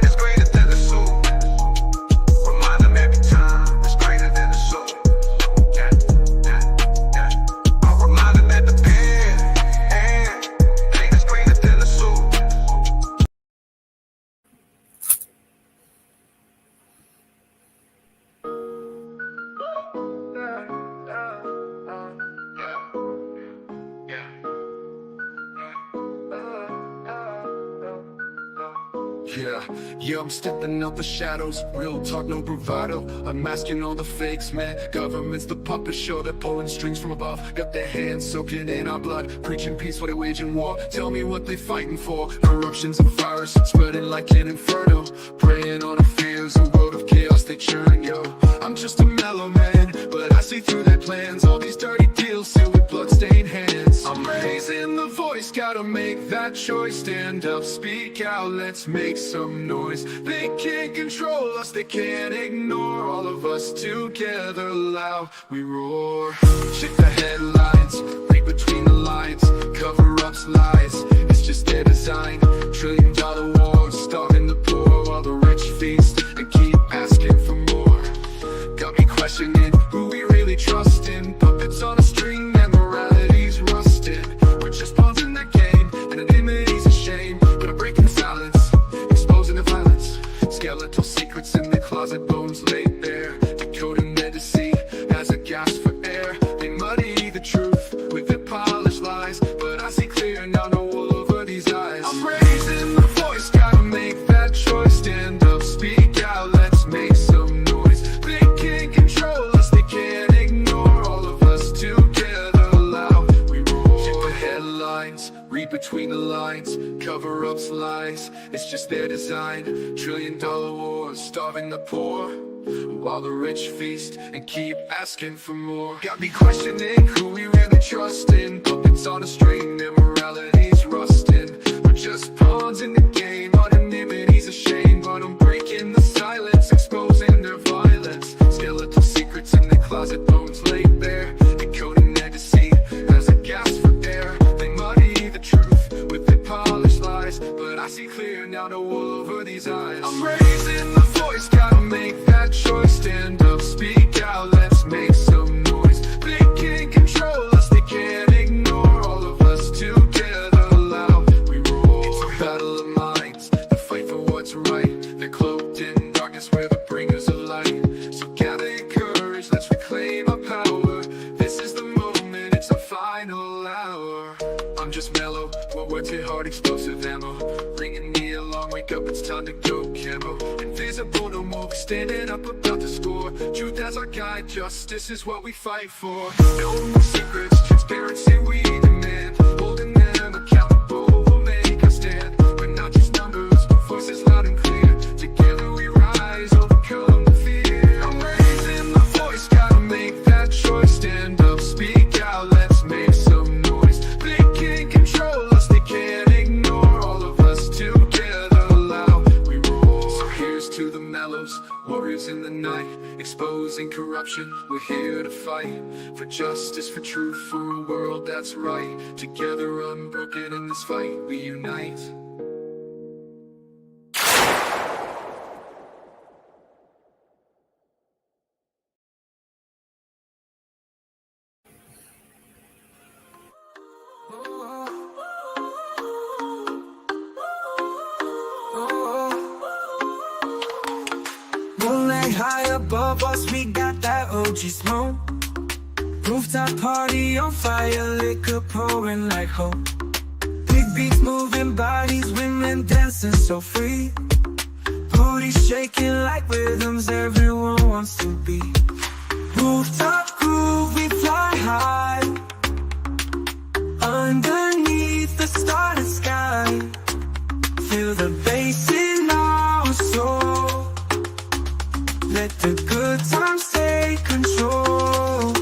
is greater than the sword. Remind them every time it's greater than the sword. I'll remind them that the pen is greater than the sword. Yeah, I'm stepping out the shadows, real talk, no bravado. I'm masking all the fakes, man. Government's the puppet show, they're pulling strings from above. Got their hands soaking in our blood, preaching peace while they're waging war. Tell me what they fighting for. Eruptions of virus, spreading like an inferno. Preying on our fears, a world of chaos they churn, yo. I'm just a mellow man, but I see through their plans. All these dirty deals sealed with bloodstained hands. I'm raising the voice, gotta make that choice. Stand up, speak out, let's make some noise. They can't control us, they can't ignore. All of us together, loud we roar. Check the headlines, read between the lines. Cover-ups, lies, it's just their design. $1 trillion wars, starving the poor while the rich feast and keep asking for more. Got me questioning who we really trust in. Puppets on a string and morality's rusted. We're just pawns in the game, anonymity's a shame. But I'm breaking silence, exposing the violence. Skeletal secrets in the closet, bones laid bare. Decoding their deceit as a gasp for air. They muddy the truth with their polished lies, but I see clear now, no wool over these eyes. I'm raising the voice, gotta make that choice. Stand up, speak out, let's make some noise. They can't control us, they can't ignore. All of us together, loud we roar. Check the headlines, read between the lines. Cover-ups, lies, it's just their design. $1 trillion wars, starving the poor while the rich feast and keep asking for more. Got me questioning who we really trust in. Puppets on a string, their morality's rusting. We're just pawns in the game, anonymity's a shame. But I'm breaking the silence, exposing their violence. Skeletal secrets in the closet, bones laid bare. Decoding their deceit as a gasp for air. They muddy the truth with their polished lies, but I see clear now, no wool over these eyes. I'm raising the voice, gotta make that choice. Stand up, speak out, let's make some noise. They can't control us, they can't ignore. All of us together, loud we roar. It's a battle of minds, the fight for what's right. They're cloaked in darkness, we're the bringers of light. So gather your courage, let's reclaim our power. This is the moment, it's our final hour. I'm just mellow, what words hit hard, explosive ammo. Bringing me along, wake up, it's time to go camo. Invisible no more, standing up about to score. Truth as our guide, justice is what we fight for. No more secrets, transparency we demand. Holding them accountable, we'll make a stand. We're not just numbers, voices loud and clear. Together we rise, overcome the fear. I'm raising the voice, gotta make that choice. Stand up, speak out, let's make some noise. They can't control us, they can't ignore. All of us together, loud we roar. So here's to the mellows, warriors in the night, exposing corruption. We're here to fight for justice, for truth, for a world that's right. Together unbroken in this fight, we unite. Moonlight high above us, we got that OG smoke. Rooftop party on fire, liquor pouring like hope. Big beats moving bodies, women dancing so free. Booties shaking like rhythms everyone wants to be. Rooftop groove, we fly high. Underneath the starry sky, feel the bass in our soul. Let the good times take control.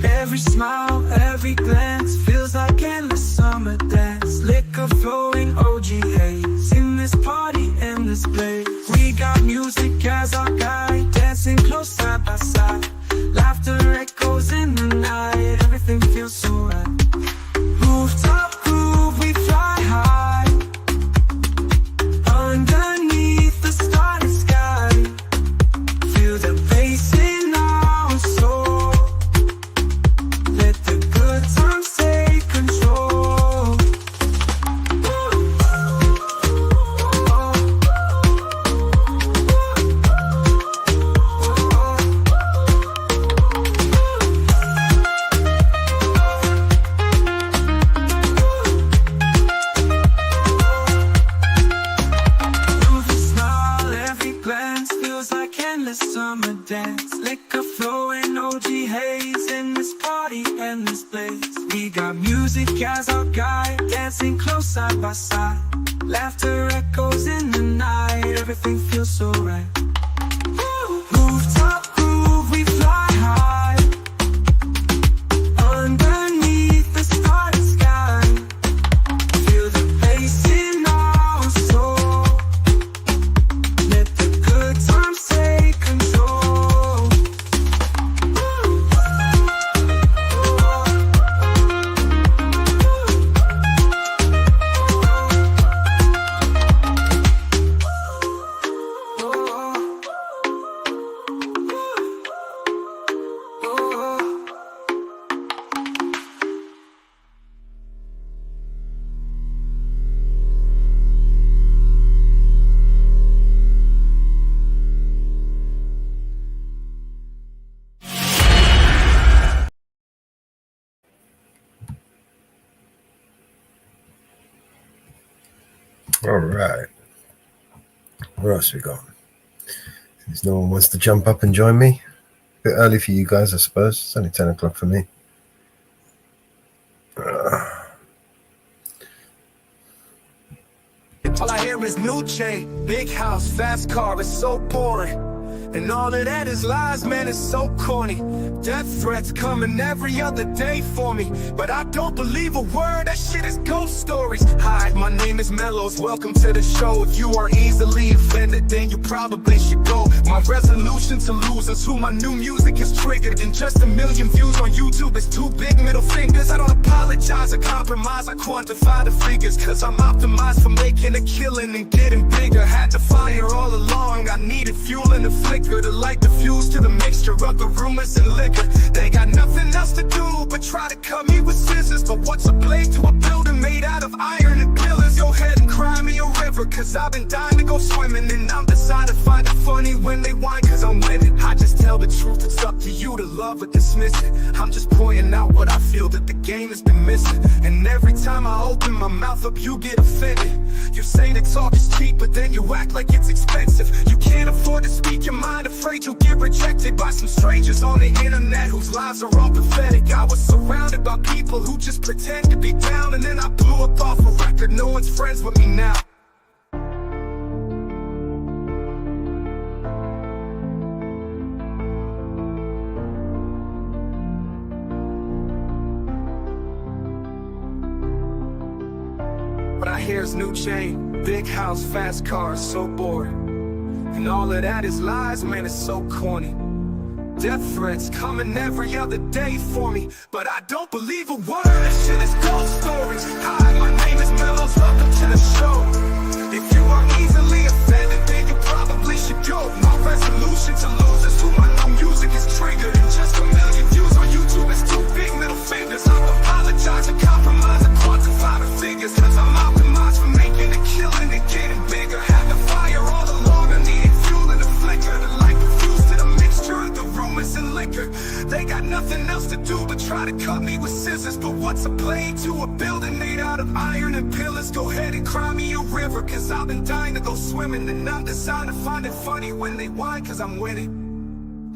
Every smile, every glance feels like endless summer dance. dancing close side by side. Laughter echoes in the night. Everything feels so right. Rooftop groove, we fly high. Underneath the starry sky. Feel the bass in our soul. Let the good times take control. All right. Where else we got? Since no one wants to jump up and join me. A bit early for you guys, I suppose. It's only 10 o'clock for me. All I hear is new chain, big house, fast car, it's so boring. And all of that is lies, man, it's so corny. Death threats coming every other day for me, but I don't believe a word, that shit is ghost stories. Hi, my name is Mellows, welcome to the show. If you are easily offended, then you probably should go. My resolution to lose is who my new music is triggered. And just 1 million views on YouTube is 2 big middle fingers. I don't apologize or compromise, I quantify the figures, cause I'm optimized for making a killing and getting bigger. Had to fire all along, I needed fuel in the flicker to light the fuse to the mixture of the rumors and liquor. They got nothing else to do but try to cut me with scissors. But what's a blade to a building made out of iron and pillars? Go ahead and cry me a river, cause I've been dying to go swimming. And I'm decided to find it funny when they whine, cause I'm winning. I just tell the truth, it's up to you to love or dismiss it. I'm just pointing out what I feel that the game has been missing. And every time I open my mouth up, you get offended. You say that talk is cheap, but then you act like it's expensive. You can't afford to speak your mind, afraid you'll get rejected by some strangers on the internet whose lives are all pathetic. I was surrounded by people who just pretend to be down, and then I blew up off a record. No one's friends with me now. But I hear's new chain, big house, fast cars, so bored. And all of that is lies, man, it's so corny. Death threats coming every other day for me, but I don't believe a word, that shit is ghost stories. Hi, my name is Mellows, welcome to the show. If you are easily offended, then you probably should go. My resolution to lose is who my new music is triggered. And just 1 million views on YouTube is 2 big middle fingers. I apologize and compromise and quantify the figures, cause I'm optimized for making a killing and getting bigger. Had to fire all along, I needed fuel in the flicker to light the fuse to the mixture of the rumors and liquor. They got nothing else to do but try to cut me with scissors. But what's a blade to a building made out of iron and pillars? Go ahead and cry me a river, cause I've been dying to go swimming. And I'm deciding to find it funny when they whine, cause I'm winning.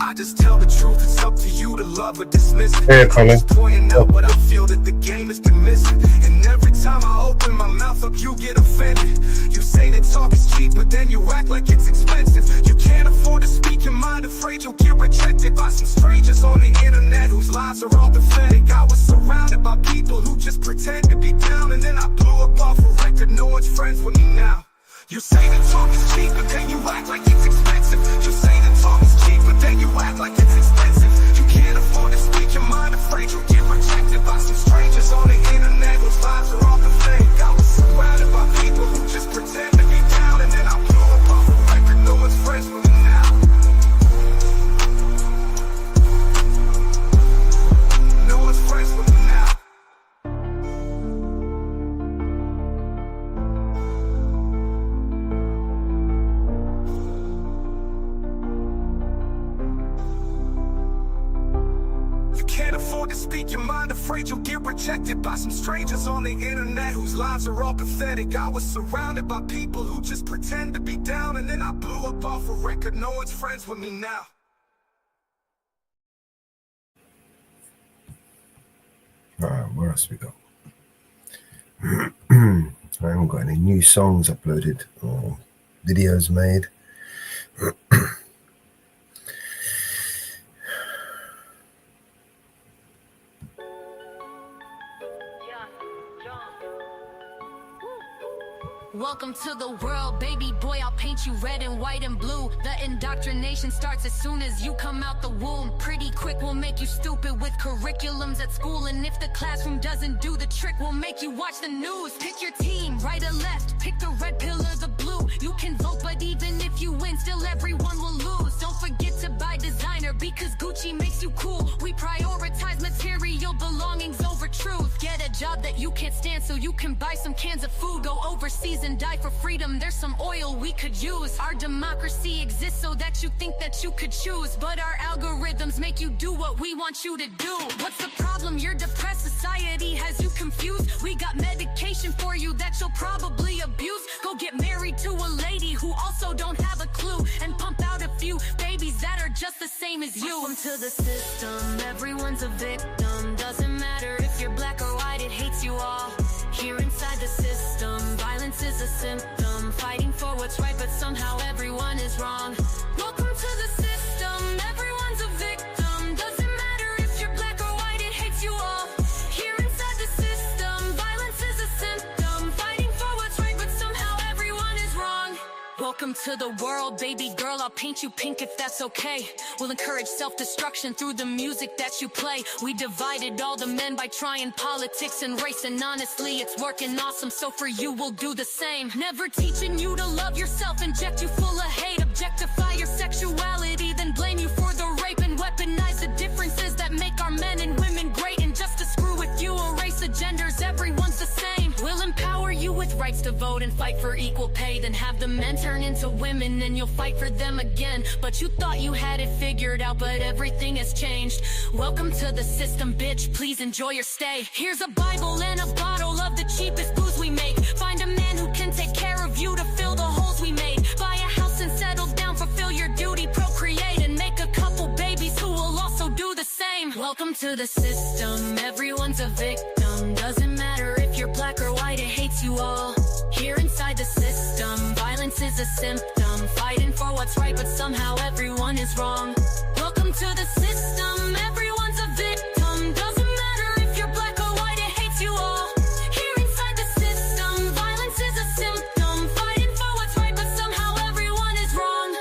I just tell the truth, it's up to you to love or dismiss it. Hey, Colin. Just pointing out what I feel that the game has been missing. And every time I open my mouth up, you get offended. You say that talk is cheap, but then you act like it's expensive. You can't afford to speak your mind, afraid you'll get rejected by some strangers on the internet whose lives are all pathetic. I was surrounded by people who just pretend to be down, and then I blew up off a record. No one's friends with me now. You say that talk is cheap, but then you act like it's expensive. You say that talk is cheap, but then you act like it's expensive. You can't afford to speak your mind, afraid you'll get rejected by some strangers on the internet whose lives are all pathetic. I was surrounded by people who just pretend to be down, and then I blew up off a record. No one's friends with me now. No one's friends with me now. Can't afford to speak your mind, afraid you'll get rejected by some strangers on the internet whose lives are all pathetic. I was surrounded by people who just pretend to be down, and then I blew up off a record. No one's friends with me now. All right, where else we go? got any new songs uploaded or videos made. Welcome to the world, baby boy, I'll paint you red and white and blue. The indoctrination starts as soon as you come out the womb. Pretty quick, we'll make you stupid with curriculums at school. And if the classroom doesn't do the trick, we'll make you watch the news. Pick your team, right or left, pick the red pill or the blue. You can vote, but even if you win, still everyone will lose. Don't forget to buy designer, because Gucci makes you cool. We prioritize material belongings over truth. Get a job that you can't stand so you can buy some cans of food. Go overseas and die for freedom, there's some oil we could use. Our democracy exists so that you think that you could choose, but our algorithms make you do what we want you to do. What's the problem? You're depressed, society has you confused. We got medication for you that you'll probably abuse. Go get married to a lady who also don't have a clue, and pump out a few babies that are just the same as you. Welcome to the system, everyone's a victim. Doesn't matter if you're black or white, it hates you all. Here inside the system, violence is a symptom. Fighting for what's right, but somehow everyone is wrong. Welcome to the system, everyone's a victim. Doesn't matter if you're black or white, it hates you all. Here inside the system, violence is a symptom. Fighting for what's right, but somehow everyone is wrong. Welcome to the world, baby girl, I'll paint you pink if that's okay. We'll encourage self-destruction through the music that you play. We divided all the men by trying politics and race, and honestly, it's working awesome, so for you, we'll do the same. Never teaching you to love yourself, inject you full of hate, objectify your sexuality, then blame you for the rape, and weaponize the differences that make our men and women great. And just to screw with you, erase the genders, everyone's the same. We'll empower you with rights to vote and fight for equal pay, then have the men turn into women and you'll fight for them again. But you thought you had it figured out, but everything has changed. Welcome to the system, bitch, please enjoy your stay. Here's a Bible and a bottle of the cheapest booze we make. Find a man who can take care of you to fill the holes we made. Buy a house and settle down, fulfill your duty, procreate, and make a couple babies who will also do the same. Welcome to the system, everyone's a victim. Doesn't matter if you're black or white, it hates you all. Here inside the system, violence is a symptom. Fighting for what's right, but somehow everyone is wrong. Welcome to the system, everyone's a victim. Doesn't matter if you're black or white, it hates you all. Here inside the system, violence is a symptom. Fighting for what's right, but somehow everyone is wrong.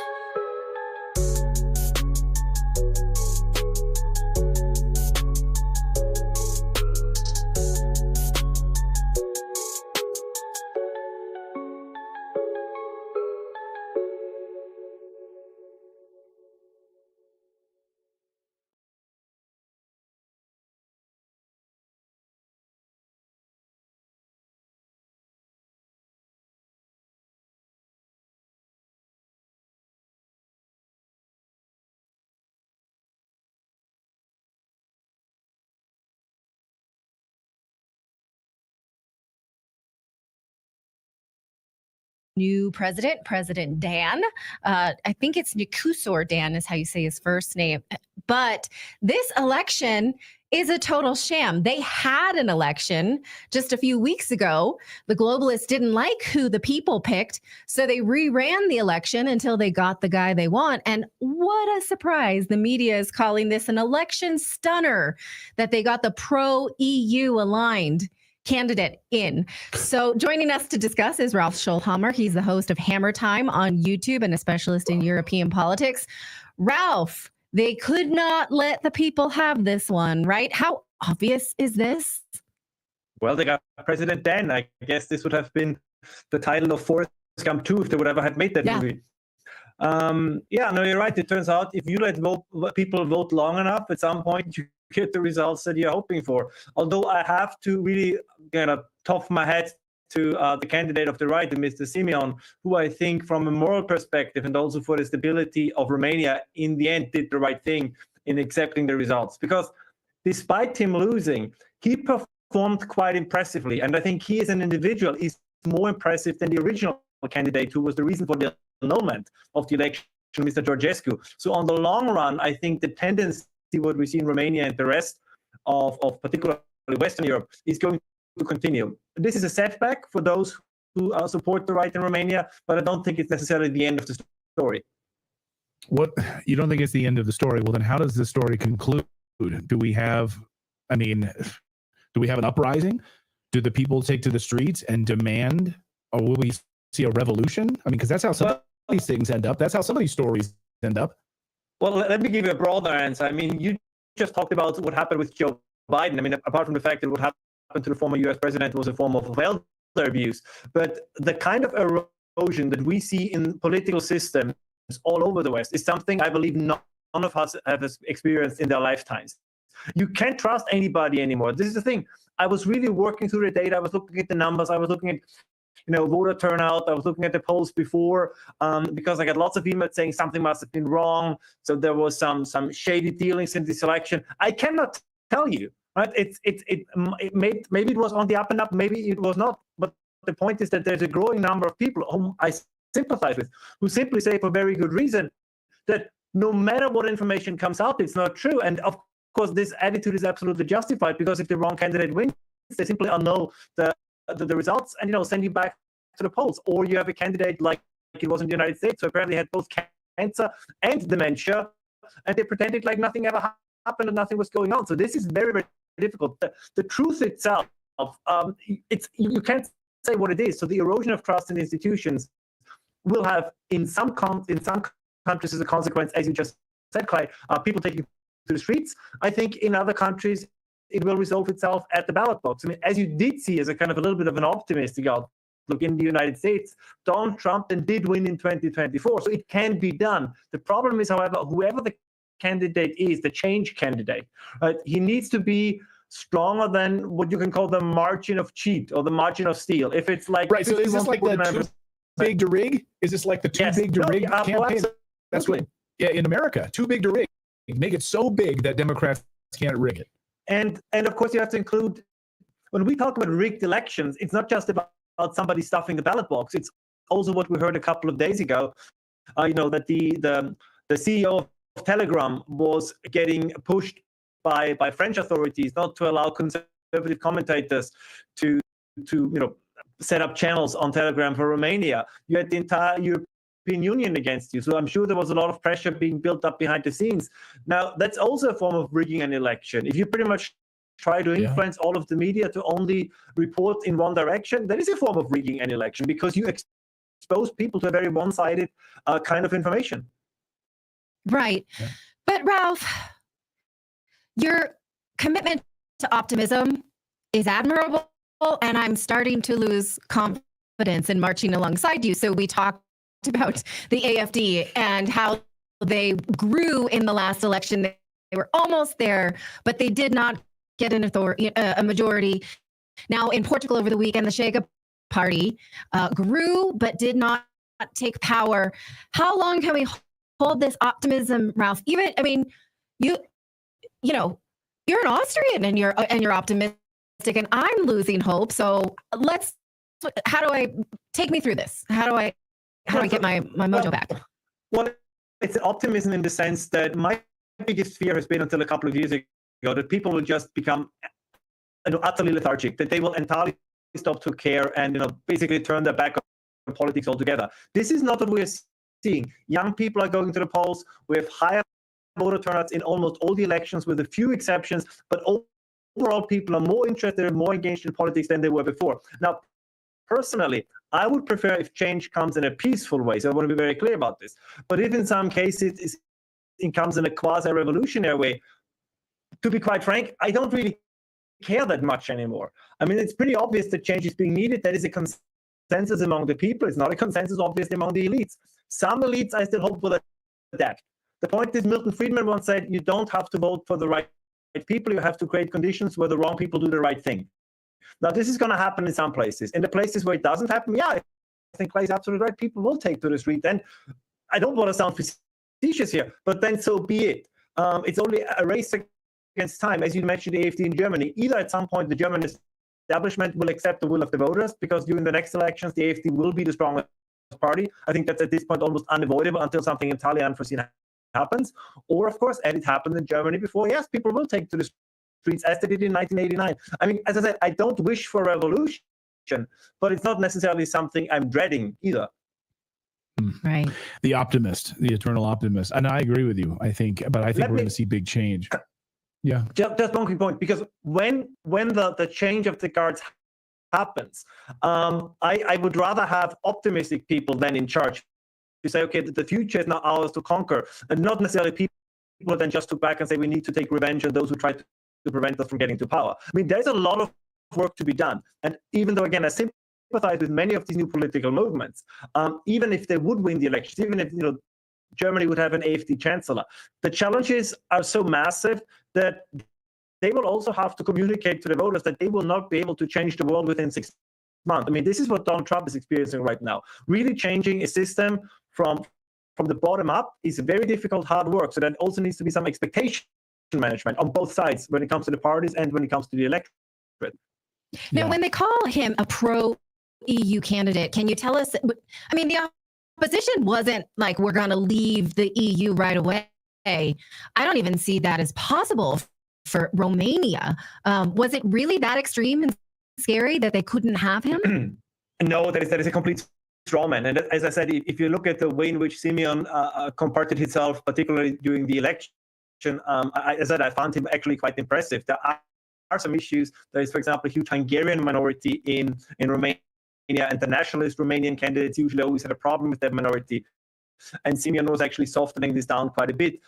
New president, President Dan. I think it's Nkusor Dan is how you say his first name. But this election is a total sham. They had an election just a few weeks ago. The globalists didn't like who the people picked, so they reran the election until they got the guy they want. And what a surprise. The media is calling this an election stunner, that they got the pro-EU aligned candidate in. So joining us to discuss is Ralph Schulhammer. He's the host of Hammer Time on YouTube and a specialist in European politics. Ralph, they could not let the people have this one, right? How obvious is this? Well, they got President Dan. I guess this would have been the title of Forrest Gump 2 if they would ever had made that movie. No, you're right. It turns out if you let people vote long enough, at some point you get the results that you're hoping for. Although I have to really kind of top my head to the candidate of the right, Mr. Simeon, who I think from a moral perspective and also for the stability of Romania, in the end did the right thing in accepting the results. Because despite him losing, he performed quite impressively. And I think he as an individual is more impressive than the original candidate who was the reason for the annulment of the election, Mr. Georgescu. So on the long run, I think the tendency, what we see in Romania and the rest of particularly Western Europe, is going to continue. This is a setback for those support the right in Romania, but I don't think it's necessarily the end of the story. What, you don't think it's the end of the story? Well, then how does the story conclude? Do we have an uprising? Do the people take to the streets and demand, or will we see a revolution? I mean, because that's how some of these things end up. That's how some of these stories end up. Well, let me give you a broader answer. I mean, you just talked about what happened with Joe Biden. I mean, apart from the fact that what happened to the former US president was a form of elder abuse, but the kind of erosion that we see in political systems all over the West is something I believe none of us have experienced in their lifetimes. You can't trust anybody anymore. This is the thing. I was really working through the data. I was looking at the numbers. I was looking at, voter turnout. I was looking at the polls before because I got lots of emails saying something must have been wrong. So there was some shady dealings in this election. I cannot tell you, right? Maybe it was on the up and up. Maybe it was not. But the point is that there's a growing number of people whom I sympathize with, who simply say for very good reason that no matter what information comes out, it's not true. And of course, this attitude is absolutely justified, because if the wrong candidate wins, they simply annul the results and send you back to the polls. Or you have a candidate like it was in the United States, who apparently had both cancer and dementia, and they pretended like nothing ever happened and nothing was going on. So this is very, very difficult. The truth itself, you can't say what it is. So the erosion of trust in institutions will have in some countries as a consequence, as you just said, Clay, people taking to the streets. I think in other countries it will resolve itself at the ballot box. I mean, as you did see as a kind of a little bit of an optimistic outlook in the United States, Donald Trump then did win in 2024, so it can be done. The problem is, however, whoever the candidate is, the change candidate, right, he needs to be stronger than what you can call the margin of cheat or the margin of steal. If it's like right, so is this like the big to rig? Is this like the too big to rig campaign? That's what, in America, too big to rig. Make it so big that Democrats can't rig it. And of course, you have to include, when we talk about rigged elections, it's not just about somebody stuffing the ballot box. It's also what we heard a couple of days ago, that the CEO of Telegram was getting pushed by French authorities not to allow conservative commentators to set up channels on Telegram for Romania. You had the entire European Union against you. So I'm sure there was a lot of pressure being built up behind the scenes. Now, that's also a form of rigging an election. If you pretty much try to influence all of the media to only report in one direction, that is a form of rigging an election, because you expose people to a very one-sided kind of information. Right. Yeah. But Ralph, your commitment to optimism is admirable, and I'm starting to lose confidence in marching alongside you. So we talked about the AFD and how they grew in the last election. They were almost there, but they did not get a majority. Now in Portugal over the weekend, the Chega party grew, but did not take power. How long can we hold this optimism, Ralph? You're an Austrian and you're optimistic, and I'm losing hope. So take me through this? How do I get my mojo back? Well, it's optimism in the sense that my biggest fear has been, until a couple of years ago, that people will just become utterly lethargic, that they will entirely stop to care and basically turn their back on politics altogether. This is not what we're seeing. Young people are going to the polls. We have higher voter turnouts in almost all the elections, with a few exceptions, but overall people are more interested and more engaged in politics than they were before. Now, personally, I would prefer if change comes in a peaceful way. So I want to be very clear about this. But if in some cases it comes in a quasi-revolutionary way, to be quite frank, I don't really care that much anymore. I mean, it's pretty obvious that change is being needed. That is a consensus among the people. It's not a consensus, obviously, among the elites. Some elites, I still hope, will adapt. The point is, Milton Friedman once said, you don't have to vote for the right people. You have to create conditions where the wrong people do the right thing. Now, this is going to happen in some places. In the places where it doesn't happen, I think Clay's absolutely right. People will take to the street. And I don't want to sound facetious here, but then so be it. It's only a race against time. As you mentioned, the AfD in Germany, either at some point the German establishment will accept the will of the voters, because during the next elections, the AfD will be the strongest party. I think that's at this point almost unavoidable until something entirely unforeseen happens. Or, of course, and it happened in Germany before, yes, people will take to the streets as they did in 1989. I mean, as I said, I don't wish for a revolution, but it's not necessarily something I'm dreading either. Right. The optimist, the eternal optimist. And I agree with you, I think, but I think we're going to see big change. Yeah. Just one quick point, because when the change of the guards happens, I would rather have optimistic people than in charge to say, okay, the future is now ours to conquer, and not necessarily people then just took back and say we need to take revenge on those who tried to prevent us from getting to power. I mean, there's a lot of work to be done. And even though, again, I sympathize with many of these new political movements, even if they would win the elections, even if Germany would have an AfD chancellor, the challenges are so massive that they will also have to communicate to the voters that they will not be able to change the world within 6 months. I mean, this is what Donald Trump is experiencing right now. Really changing a system from the bottom up is very difficult, hard work. So there also needs to be some expectation management on both sides when it comes to the parties and when it comes to the electorate. Now, when they call him a pro-EU candidate, can you tell us, I mean, the opposition wasn't like, we're going to leave the EU right away. I don't even see that as possible for Romania. Was it really that extreme and scary that they couldn't have him? No, that is a complete straw man. And as I said, if you look at the way in which Simeon comported himself, particularly during the election, I found him actually quite impressive. There are some issues. There is, for example, a huge Hungarian minority in Romania, and the nationalist Romanian candidates usually always had a problem with that minority. And Simeon was actually softening this down quite a bit.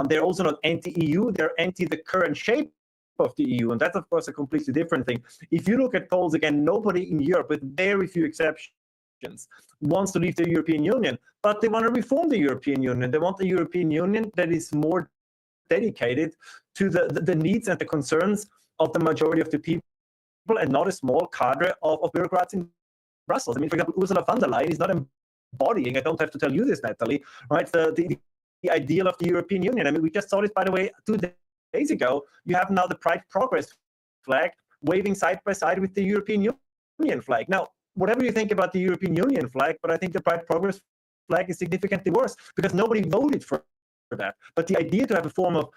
They're also not anti-EU, they're anti the current shape of the EU. And that's, of course, a completely different thing. If you look at polls, again, nobody in Europe, with very few exceptions, wants to leave the European Union, but they want to reform the European Union. They want a European Union that is more dedicated to the needs and the concerns of the majority of the people, and not a small cadre of bureaucrats in Brussels. I mean, for example, Ursula von der Leyen is not embodying, I don't have to tell you this, Natalie, right, the ideal of the European Union. I mean, we just saw this, by the way, 2 days ago. You have now the Pride Progress flag waving side by side with the European Union flag. Now, whatever you think about the European Union flag, but I think the Pride Progress flag is significantly worse because nobody voted for that. But the idea to have a form of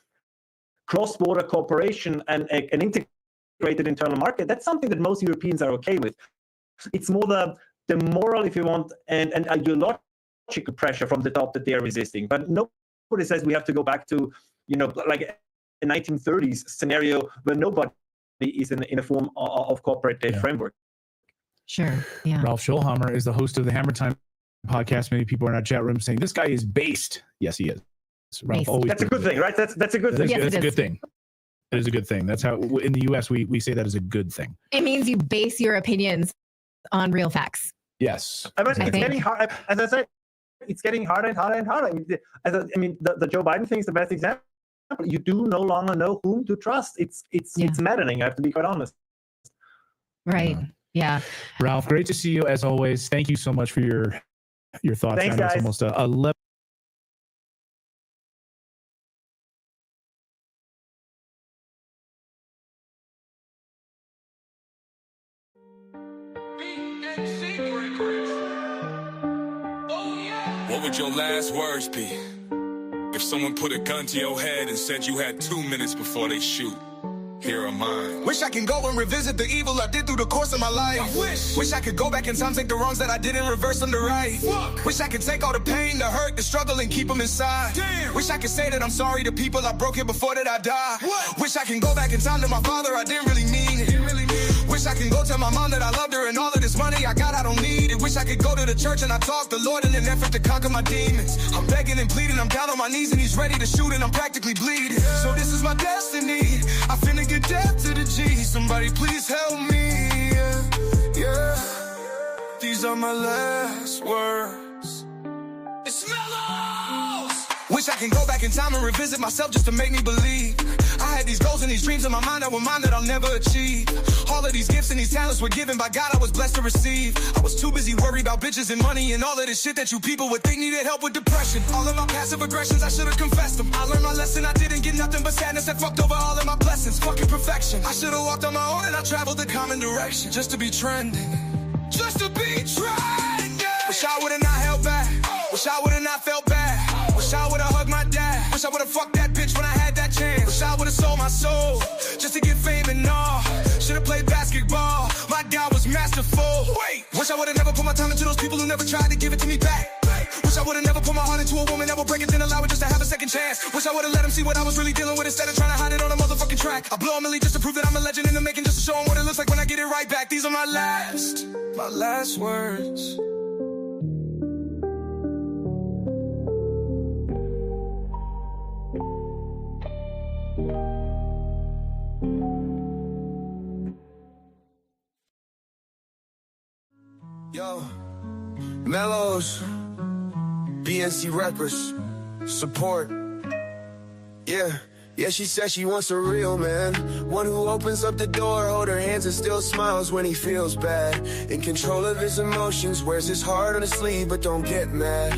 cross-border cooperation and an integrated internal market, that's something that most Europeans are okay with. It's more the moral, if you want, and ideological pressure from the top that they are resisting. But nobody says we have to go back to, like a 1930s scenario where nobody is in a form of cooperative framework. Sure. Yeah. Ralph Schulhammer is the host of the Hammer Time podcast. Many people are in our chat room saying this guy is based. Yes, he is. Ralph always. That's a good thing, right? That's a good thing. That's a good thing. It is a good thing. That's how in the U.S. we say that is a good thing. It means you base your opinions on real facts. Yes. I mean, it's getting hard. As I said, it's getting harder and harder and harder. I mean, the Joe Biden thing is the best example. You do no longer know whom to trust. It's maddening. I have to be quite honest. Right. Yeah. Ralph, great to see you as always. Thank you so much for your thoughts. Thanks, guys. It's almost 11. What would your last words be if someone put a gun to your head and said you had 2 minutes before they shoot? Here are mine. Wish I can go and revisit the evil I did through the course of my life. Wish I could go back in time, take the wrongs that I did and reverse them to right. Wish I could take all the pain, the hurt, the struggle and keep them inside. Wish I could say that I'm sorry to people I broke here before that I die. Wish I can go back in time to my father, I didn't really mean it. Wish I can go tell my mom that I loved her and all of this money I got, I don't need it. Wish I could go to the church and I talk the Lord in an effort to conquer my demons. I'm begging and pleading, I'm down on my knees and he's ready to shoot and I'm practically bleeding. So this is my destiny, I finna get death to the G. Somebody please help me, yeah. These are my last words. It's Mellows! Wish I can go back in time and revisit myself just to make me believe. I had these goals and these dreams in my mind that were mine that I'll never achieve. All of these gifts and these talents were given by God, I was blessed to receive. I was too busy worried about bitches and money and all of this shit that you people would think needed help with depression. All of my passive aggressions, I should've confessed them. I learned my lesson, I didn't get nothing but sadness that fucked over all of my blessings. Fucking perfection. I should've walked on my own and I traveled the common direction. Just to be trending. Just to be trending. Wish I would've not held back. Wish I would've not felt bad. Wish I would've hugged my dad. Wish I would've fucked that bitch when I had that chance. Wish I would've sold my soul just to get fame and all. Should've played basketball. My dad was master future full. Wait, wish I would've never put my time into those people who never tried to give it to me back. Wish I would've never put my heart into a woman that would break it, then allow it just to have a second chance. Wish I would've let him see what I was really dealing with instead of trying to hide it on a motherfucking track. I blow a milli just to prove that I'm a legend in the making, just to show him what it looks like when I get it right back. These are my last words. Yo, Mellows, BNC rappers, support. Yeah, she says she wants a real man, one who opens up the door, hold her hands and still smiles when he feels bad. In control of his emotions, wears his heart on his sleeve but don't get mad.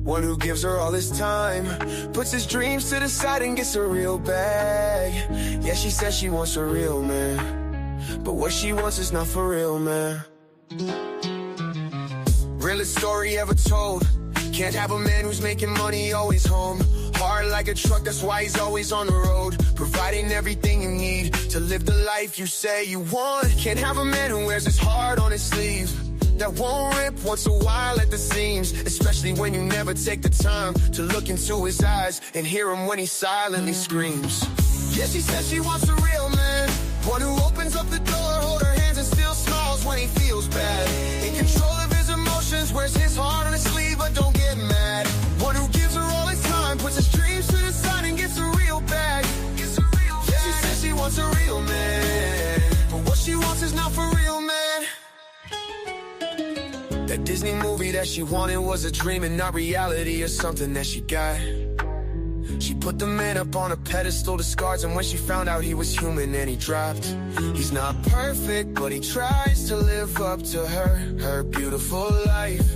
One who gives her all his time, puts his dreams to the side and gets a real bag. Yeah, she says she wants a real man, but what she wants is not for real, man. Realest story ever told. Can't have a man who's making money always home. Hard like a truck, that's why he's always on the road, providing everything you need to live the life you say you want. Can't have a man who wears his heart on his sleeve, that won't rip once a while at the seams, especially when you never take the time to look into his eyes and hear him when he silently screams. Yeah, she says she wants a real man, one who opens up the door, hold her hands and still smiles when he feels bad. In control of his emotions, wears his heart on his sleeve but don't get mad. One who gives her all his time, puts his dreams to the side and gets a real bag. Yeah, she says she wants a real man, but what she wants is not for real, man. That Disney movie that she wanted was a dream and not reality, or something that she got. She put the man up on a pedestal to scars, and when she found out he was human and he dropped. He's not perfect, but he tries to live up to her beautiful life.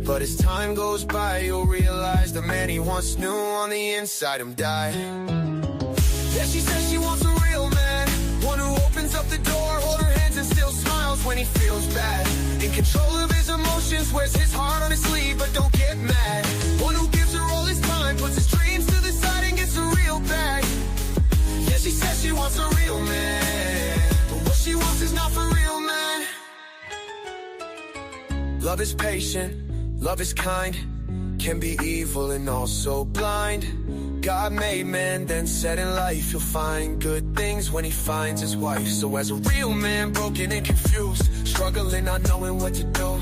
But as time goes by, you'll realize the man he once knew on the inside him died. Yeah, she says she wants a real man, one who opens up the door, hold her hands and still smiles when he feels bad. In control of his emotions, wears his heart on his sleeve but don't get mad. One who gives her all his time, puts his dreams to the side and gets a real bag. Yeah, she says she wants a real man, but what she wants is not for real, man. Love is patient, love is kind, can be evil and also blind. God made man, then said in life you'll find good things when he finds his wife. So as a real man, broken and confused, struggling not knowing what to do,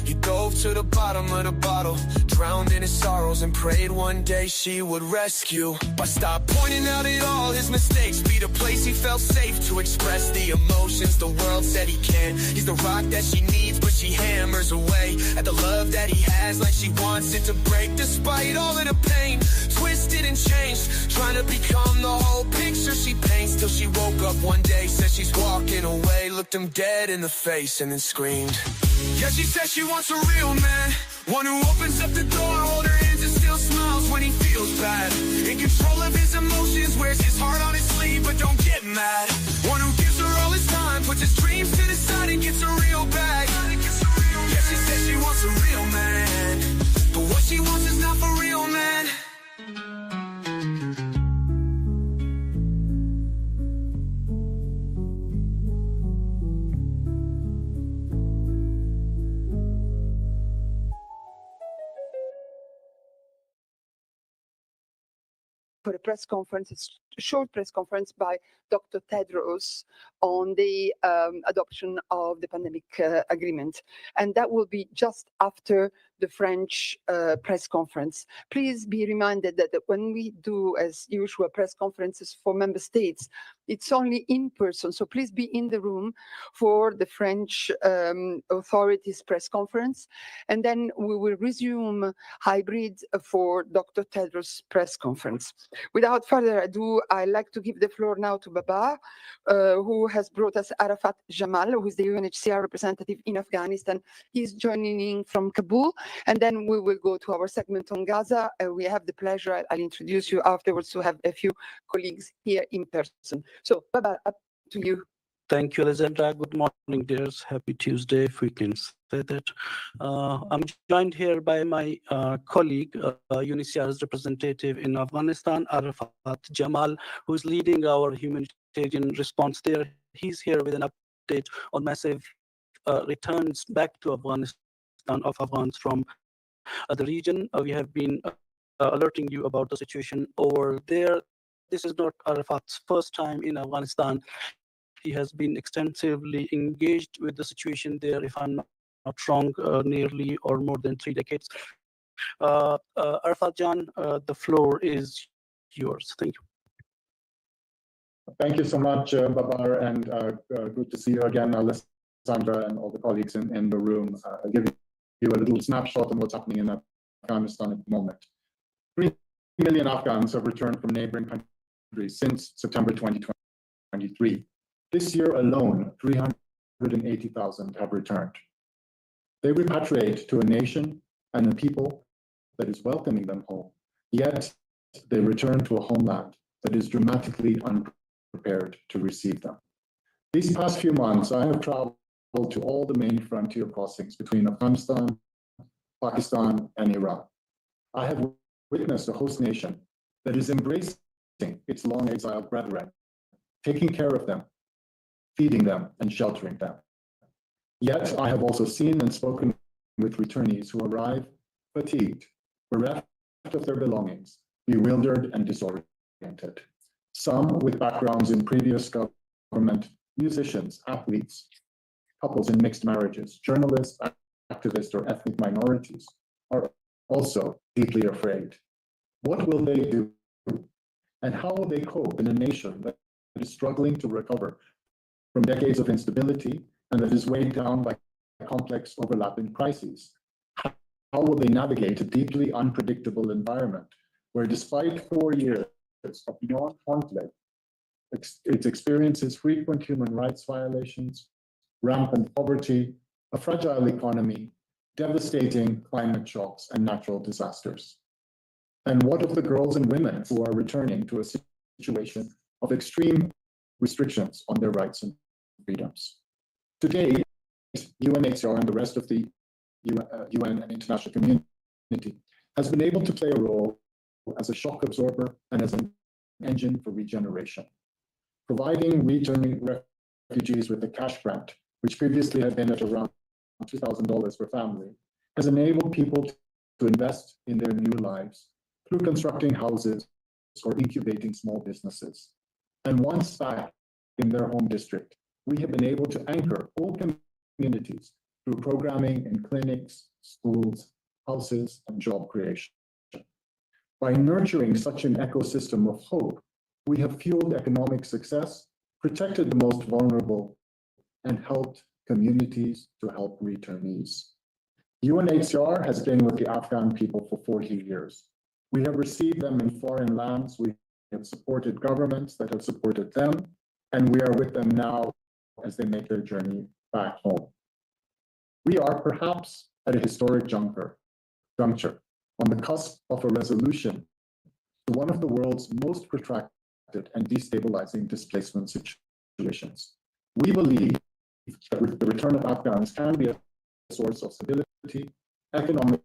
he dove to the bottom of the bottle, drowned in his sorrows and prayed one day she would rescue. But stop pointing out at all his mistakes, be the place he felt safe to express the emotions the world said he can't. He's the rock that she needs, but she hammers away at the love that he has like she wants it to break. Despite all of the pain, twisted and changed, trying to become the whole picture she paints, till she woke up one day, said she's walking away, looked him dead in the face and then screamed. Yeah, she says she wants a real man, one who opens up the door, hold her hands and still smiles when he feels bad. In control of his emotions, wears his heart on his sleeve but don't get mad. One who gives her all his time, puts his dreams to the side and gets a real bag. Yeah, she says she wants a real man, but what she wants is not for real, man. For a press conference, it's a short press conference by Dr. Tedros on the adoption of the pandemic agreement. And that will be just after the French press conference. Please be reminded that when we do, as usual, press conferences for member states, it's only in person. So please be in the room for the French authorities press conference. And then we will resume hybrid for Dr. Tedros' press conference. Without further ado, I'd like to give the floor now to Baba, who has brought us Arafat Jamal, who is the UNHCR representative in Afghanistan. He's joining in from Kabul, and then we will go to our segment on Gaza. We have the pleasure, I'll introduce you afterwards, to have a few colleagues here in person. So, Baba, up to you. Thank you, Alexandra. Good morning, dears. Happy Tuesday, if we can say that. I'm joined here by my colleague, UNHCR's representative in Afghanistan, Arafat Jamal, who's leading our humanitarian response there. He's here with an update on massive returns back to Afghanistan of Afghans from the region. We have been alerting you about the situation over there. This is not Arafat's first time in Afghanistan. He has been extensively engaged with the situation there, if I'm not wrong, nearly or more than 3 decades. Arafat Jan, the floor is yours. Thank you. Thank you so much, Babar, and good to see you again, Alessandra, and all the colleagues in the room. Giving you a little snapshot on what's happening in Afghanistan at the moment. 3 million Afghans have returned from neighboring countries since September 2023. This year alone, 380,000 have returned. They repatriate to a nation and a people that is welcoming them home, yet they return to a homeland that is dramatically unprepared to receive them. These past few months, I have traveled to all the main frontier crossings between Afghanistan, Pakistan, and Iran. I have witnessed a host nation that is embracing its long exiled brethren, taking care of them, feeding them, and sheltering them. Yet I have also seen and spoken with returnees who arrive fatigued, bereft of their belongings, bewildered and disoriented. Some with backgrounds in previous government, musicians, athletes, couples in mixed marriages, journalists, activists, or ethnic minorities are also deeply afraid. What will they do? And how will they cope in a nation that is struggling to recover from decades of instability and that is weighed down by complex overlapping crises? How will they navigate a deeply unpredictable environment where, despite 4 years of beyond conflict, it experiences frequent human rights violations, rampant poverty, a fragile economy, devastating climate shocks, and natural disasters? And what of the girls and women who are returning to a situation of extreme restrictions on their rights and freedoms? Today, UNHCR and the rest of the UN and international community has been able to play a role as a shock absorber and as an engine for regeneration. Providing returning refugees with a cash grant, which previously had been at around $2,000 per family, has enabled people to invest in their new lives through constructing houses or incubating small businesses. And once back in their home district, we have been able to anchor whole communities through programming in clinics, schools, houses, and job creation. By nurturing such an ecosystem of hope, we have fueled economic success, protected the most vulnerable, and helped communities to help returnees. UNHCR has been with the Afghan people for 40 years. We have received them in foreign lands. We have supported governments that have supported them, and we are with them now as they make their journey back home. We are perhaps at a historic juncture, on the cusp of a resolution to one of the world's most protracted and destabilizing displacement situations. We believe that the return of Afghans can be a source of stability, economic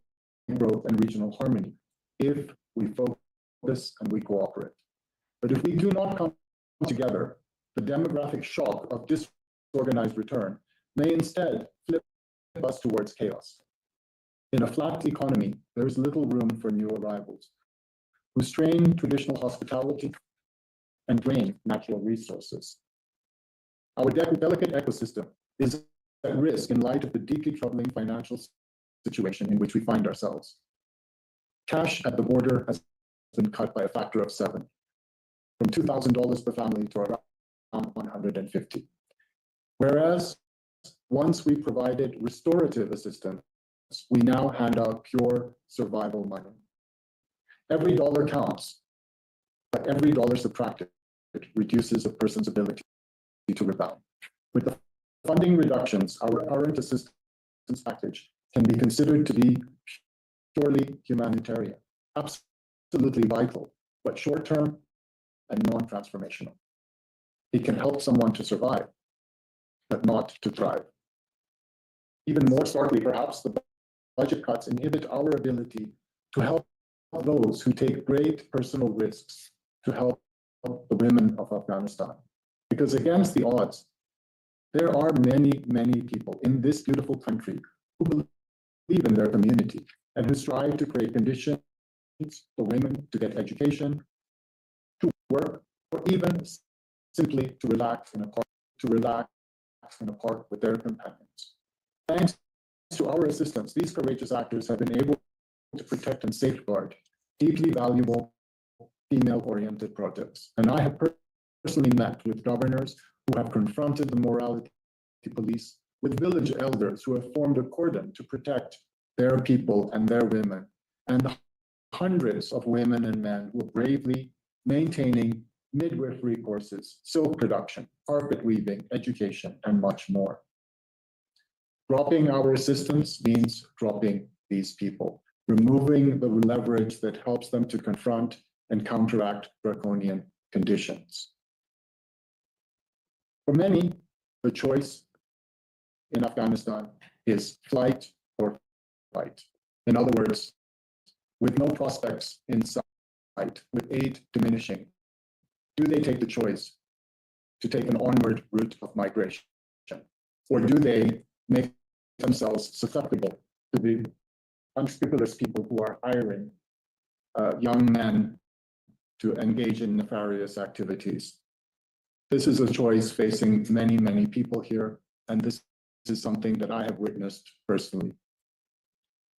growth, and regional harmony if we focus and we cooperate. But if we do not come together, the demographic shock of disorganized return may instead flip us towards chaos. In a flat economy, there is little room for new arrivals who strain traditional hospitality and drain natural resources. Our delicate ecosystem is at risk in light of the deeply troubling financial situation in which we find ourselves. Cash at the border has been cut by a factor of 7, from $2,000 per family to around $150. Whereas once we provided restorative assistance, we now hand out pure survival money. Every dollar counts, but every dollar subtracted reduces a person's ability to rebound. With the funding reductions, our current assistance package can be considered to be purely humanitarian, absolutely vital, but short-term and non-transformational. It can help someone to survive, but not to thrive. Even more starkly, perhaps, the budget cuts inhibit our ability to help those who take great personal risks to help the women of Afghanistan. Because against the odds, There are many, many people in this beautiful country who believe in their community and who strive to create conditions for women to get education, to work, or even simply to relax in a park with their companions. Thanks to our assistance, these courageous actors have been able to protect and safeguard deeply valuable female-oriented projects. And I have personally met with governors who have confronted the morality police, with village elders who have formed a cordon to protect their people and their women, and hundreds of women and men who are bravely maintaining midwifery courses, silk production, carpet weaving, education, and much more. Dropping our assistance means dropping these people, removing the leverage that helps them to confront and counteract draconian conditions. For many, the choice in Afghanistan is flight or fight. In other words, with no prospects in sight, with aid diminishing, do they take the choice to take an onward route of migration? Or do they make themselves susceptible to the unscrupulous people who are hiring young men to engage in nefarious activities? This is a choice facing many, many people here, and this is something that I have witnessed personally.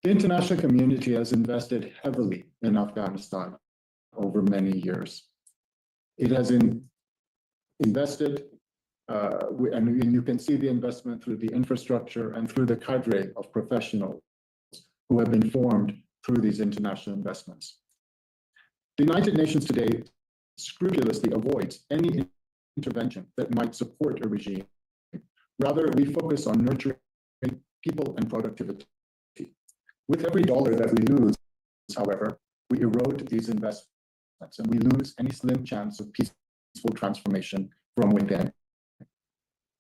The international community has invested heavily in Afghanistan over many years. It has invested, and you can see the investment through the infrastructure and through the cadre of professionals who have been formed through these international investments. The United Nations today scrupulously avoids any intervention that might support a regime. Rather, we focus on nurturing people and productivity. With every dollar that we lose, however, we erode these investments and we lose any slim chance of peaceful transformation from within.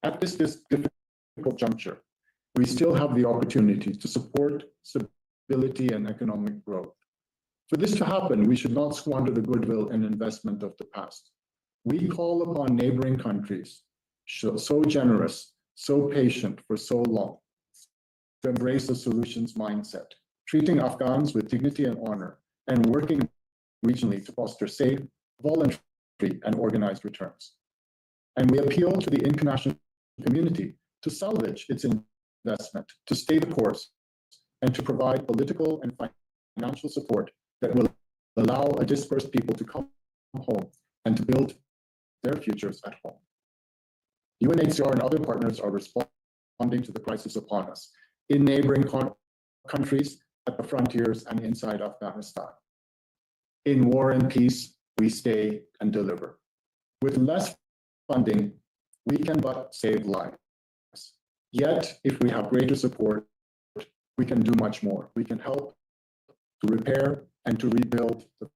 At this difficult juncture, we still have the opportunity to support stability and economic growth. For this to happen, we should not squander the goodwill and investment of the past. We call upon neighboring countries, so generous, so patient for so long, to embrace a solutions mindset, treating Afghans with dignity and honor, and working regionally to foster safe, voluntary, and organized returns. And we appeal to the international community to salvage its investment, to stay the course, and to provide political and financial support that will allow a dispersed people to come home and to build their futures at home. UNHCR and other partners are responding to the crisis upon us in neighboring countries, at the frontiers, and inside Afghanistan. In war and peace, we stay and deliver. With less funding, we can but save lives. Yet, if we have greater support, we can do much more. We can help to repair and to rebuild the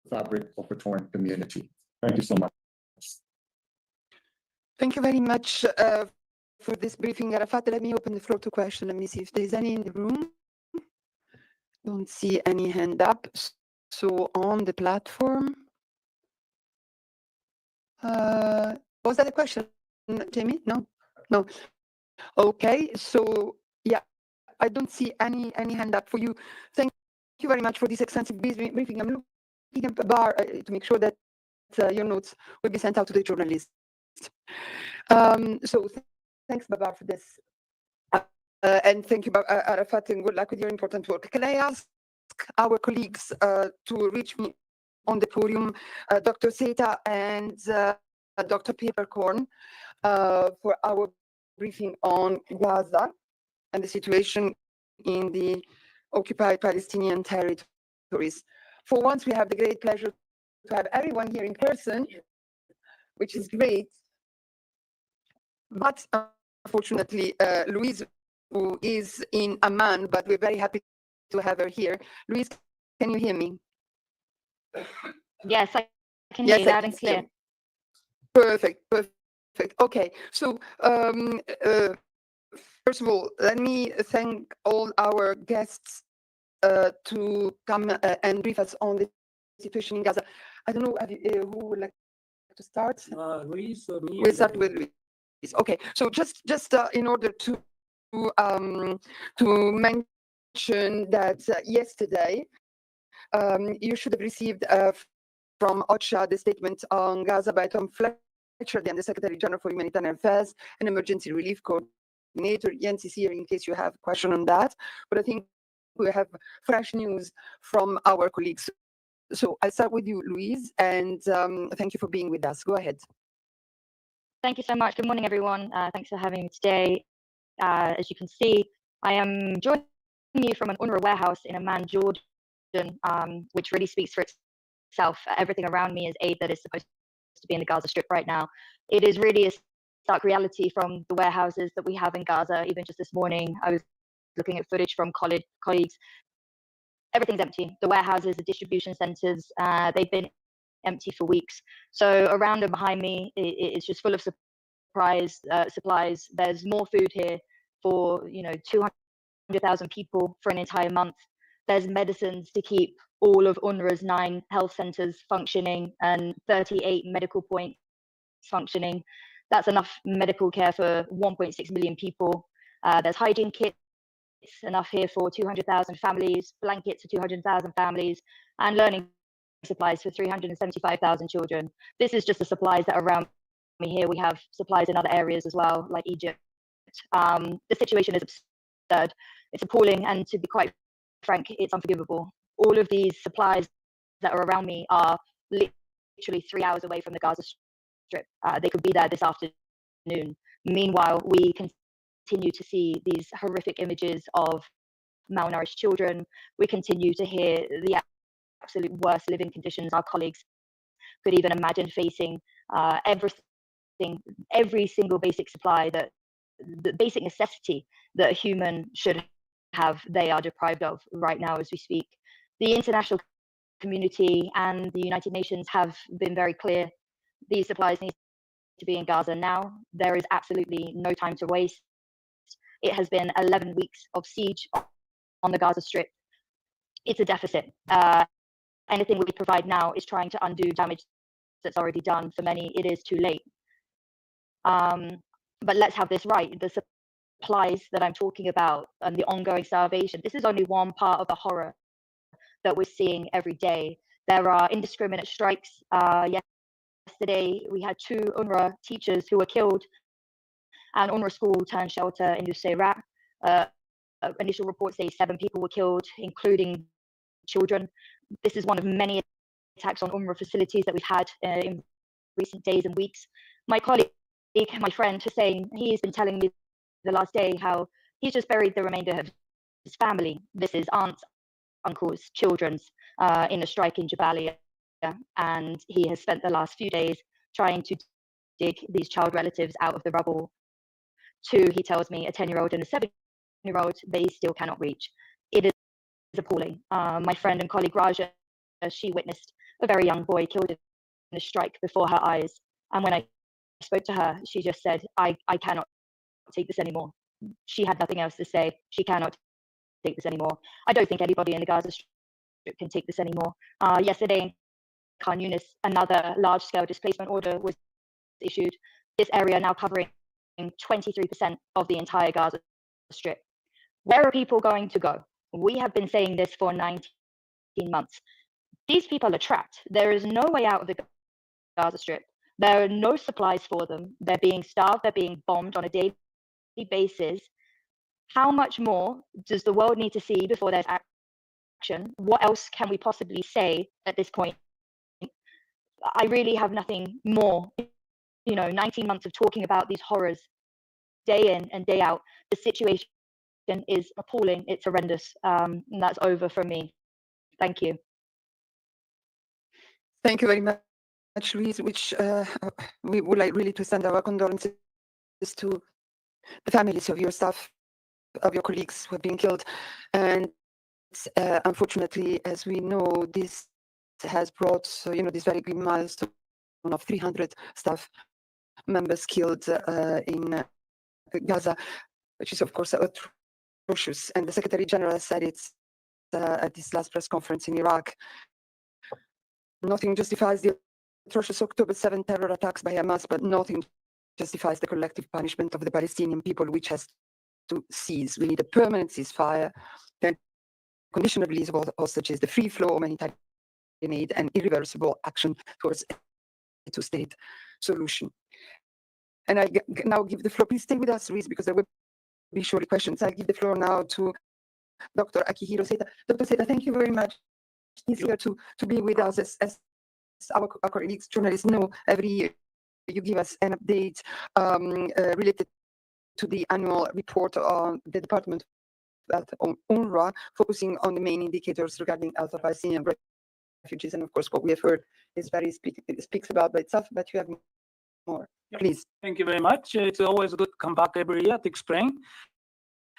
fabric of a torn community. Thank you so much. Thank you very much for this briefing, Arafat. Let me open the floor to questions. Let me see if there's any in the room. Don't see any hand up. So on the platform, was that a question, Jamie? No, no. Okay, so yeah, I don't see any hand up for you. Thank you very much for this extensive briefing. I'm looking at the bar to make sure that your notes will be sent out to the journalists. So thanks, Babar, for this. And thank you, Arafat, and good luck with your important work. Can I ask our colleagues to reach me on the podium, Dr. Seta and Dr. Peppercorn, for our briefing on Gaza and the situation in the occupied Palestinian territories. For once, we have the great pleasure to have everyone here in person, which is great. But unfortunately, Louise, who is in Amman, but we're very happy to have her here. Louise, can you hear me? Yes, I can hear you loud and clear. Perfect, perfect. Okay, so first of all, let me thank all our guests to come and brief us on the situation in Gaza. I don't know who would like to start. Louise, We'll start with Louise. Okay, so just in order to mention that yesterday you should have received from OCHA the statement on Gaza by Tom Fletcher, the Secretary General for Humanitarian Affairs and Emergency Relief Coordinator. Jens is here in case you have a question on that, but I think we have fresh news from our colleagues. So I'll start with you, Louise, and thank you for being with us. Go ahead. Thank you so much. Good morning, everyone. Thanks for having me today. As you can see, I am joining you from an UNRWA warehouse in Amman, Jordan, which really speaks for itself. Everything around me is aid that is supposed to be in the Gaza Strip right now. It is really a stark reality from the warehouses that we have in Gaza. Even just this morning, I was looking at footage from colleagues. Everything's empty. The warehouses, the distribution centers, they've been empty for weeks. So around and behind me, it's just full of supplies. There's more food here for 200,000 people for an entire month. There's medicines to keep all of UNRWA's 9 health centers functioning and 38 medical points functioning. That's enough medical care for 1.6 million people. There's hygiene kits, enough here for 200,000 families, blankets for 200,000 families, and learning supplies for 375,000 children. This is just the supplies that are around me here. We have supplies in other areas as well, like Egypt. The situation is absurd. It's appalling, and to be quite frank, it's unforgivable. All of these supplies that are around me are literally 3 hours away from the Gaza Strip. They could be there this afternoon. Meanwhile, we continue to see these horrific images of malnourished children. We continue to hear the absolute worst living conditions our colleagues could even imagine facing. Every single basic supply, the basic necessity that a human should have, they are deprived of right now as we speak. The international community and the United Nations have been very clear. These supplies need to be in Gaza now. There is absolutely no time to waste. It has been 11 weeks of siege on the Gaza Strip. It's a deficit. Anything we provide now is trying to undo damage that's already done. For many, it is too late. But let's have this right. The supplies that I'm talking about and the ongoing starvation, this is only one part of the horror that we're seeing every day. There are indiscriminate strikes. Yesterday, we had 2 UNRWA teachers who were killed. An UNRWA school turned shelter in Nusayrat. Initial reports say 7 people were killed, including children. This is one of many attacks on UNRWA facilities that we've had in recent days and weeks. My colleague, my friend Hussein, he's been telling me the last day how he's just buried the remainder of his family. This is aunts, uncles, children's in a strike in Jabalia. And he has spent the last few days trying to dig these child relatives out of the rubble. 2, he tells me, a 10-year-old and a 7-year-old, they still cannot reach. It is appalling. My friend and colleague Raja, she witnessed a very young boy killed in a strike before her eyes. And when I spoke to her, she just said, I cannot take this anymore. She had nothing else to say. She cannot take this anymore. I don't think anybody in the Gaza Strip can take this anymore. Yesterday in Khan Yunis, another large-scale displacement order was issued. This area now covering 23% of the entire Gaza Strip. Where are people going to go? We have been saying this for 19 months. These people are trapped. There is no way out of the Gaza Strip. There are no supplies for them. They're being starved. They're being bombed on a daily basis. How much more does the world need to see before there's action? What else can we possibly say at this point? I really have nothing more. 19 months of talking about these horrors day in and day out. The situation is appalling. It's horrendous. And that's over from me. Thank you. Thank you very much, Louise, which we would like really to send our condolences to the families of your staff, of your colleagues who have been killed. And unfortunately, as we know, this has brought, this very grim milestone of 300 staff members killed in Gaza, which is, of course, atrocious. And the Secretary General said it at this last press conference in Iraq. Nothing justifies the atrocious October 7 terror attacks by Hamas, but nothing justifies the collective punishment of the Palestinian people, which has to cease. We need a permanent ceasefire, then conditional release of all hostages, the free flow of humanitarian aid, and irreversible action towards a two-state solution. And I now give the floor. Please stay with us, Luis, because there will be surely questions. I give the floor now to Dr. Akihiro Seta. Dr. Seta, thank you very much. He's here to be with us. As our colleagues, journalists know, every year you give us an update related to the annual report on the Department of UNRWA, focusing on the main indicators regarding health of Palestinian refugees. And of course, what we have heard is it speaks about by itself, but you have more. Please. Thank you very much. It's always good to come back every year to explain.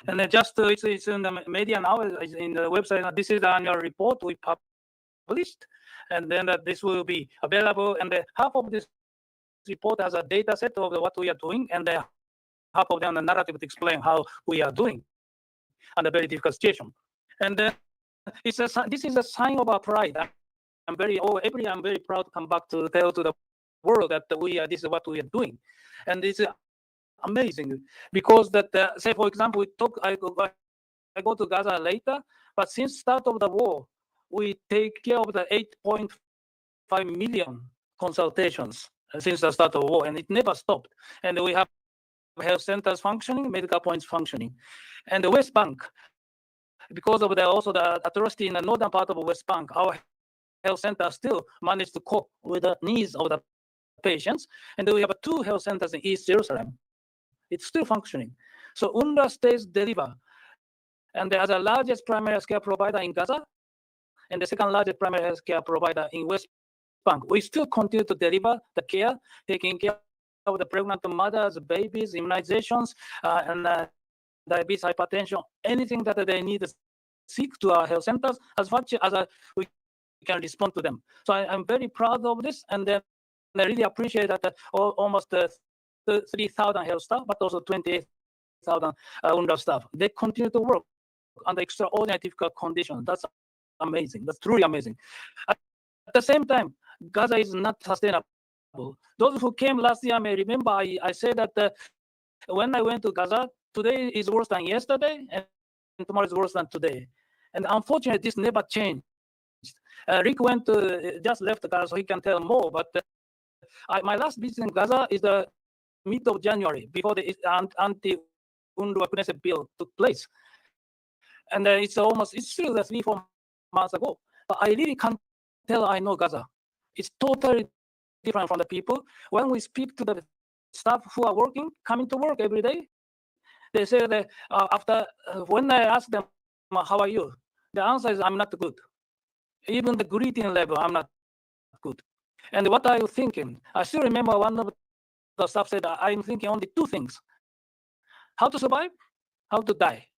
And it's in the media now, it's in the website. This is the annual report we published, and then this will be available. And half of this report has a data set of what we are doing, and half of them the narrative to explain how we are doing under a very difficult situation. And this is a sign of our pride. I'm very proud to come back to tell to the world that this is what we are doing, and it's amazing because that say for example I go to Gaza later, but since start of the war we take care of the 8.5 million consultations since the start of the war, and it never stopped. And we have health centers functioning, medical points functioning, and the West Bank, because of the atrocity in the northern part of the West Bank, our health centers still managed to cope with the needs of the patients. And we have 2 health centers in East Jerusalem. It's still functioning. So UNRWA stays deliver. And there's the largest primary health care provider in Gaza and the second largest primary health care provider in West Bank. We still continue to deliver the care, taking care of the pregnant mothers, babies, immunizations, and diabetes, hypertension, anything that they need to seek to our health centers as much as we can respond to them. So I'm very proud of this, and I really appreciate that almost 3,000 health staff, but also 28,000 UNRWA staff. They continue to work under extraordinary difficult conditions. That's amazing. That's truly amazing. At the same time, Gaza is not sustainable. Those who came last year may remember I said that when I went to Gaza, today is worse than yesterday, and tomorrow is worse than today. And unfortunately, this never changed. Rick just left Gaza, so he can tell more. But my last visit in Gaza is the mid of January, before the anti-UNRWA Knesset bill took place. And it's still 3-4 months ago. But I really can't tell I know Gaza. It's totally different from the people. When we speak to the staff who are coming to work every day, they say that when I ask them, how are you? The answer is, I'm not good. Even the greeting level, I'm not good. And what are you thinking? I still remember one of the staff said, I'm thinking only 2 things: how to survive, how to die.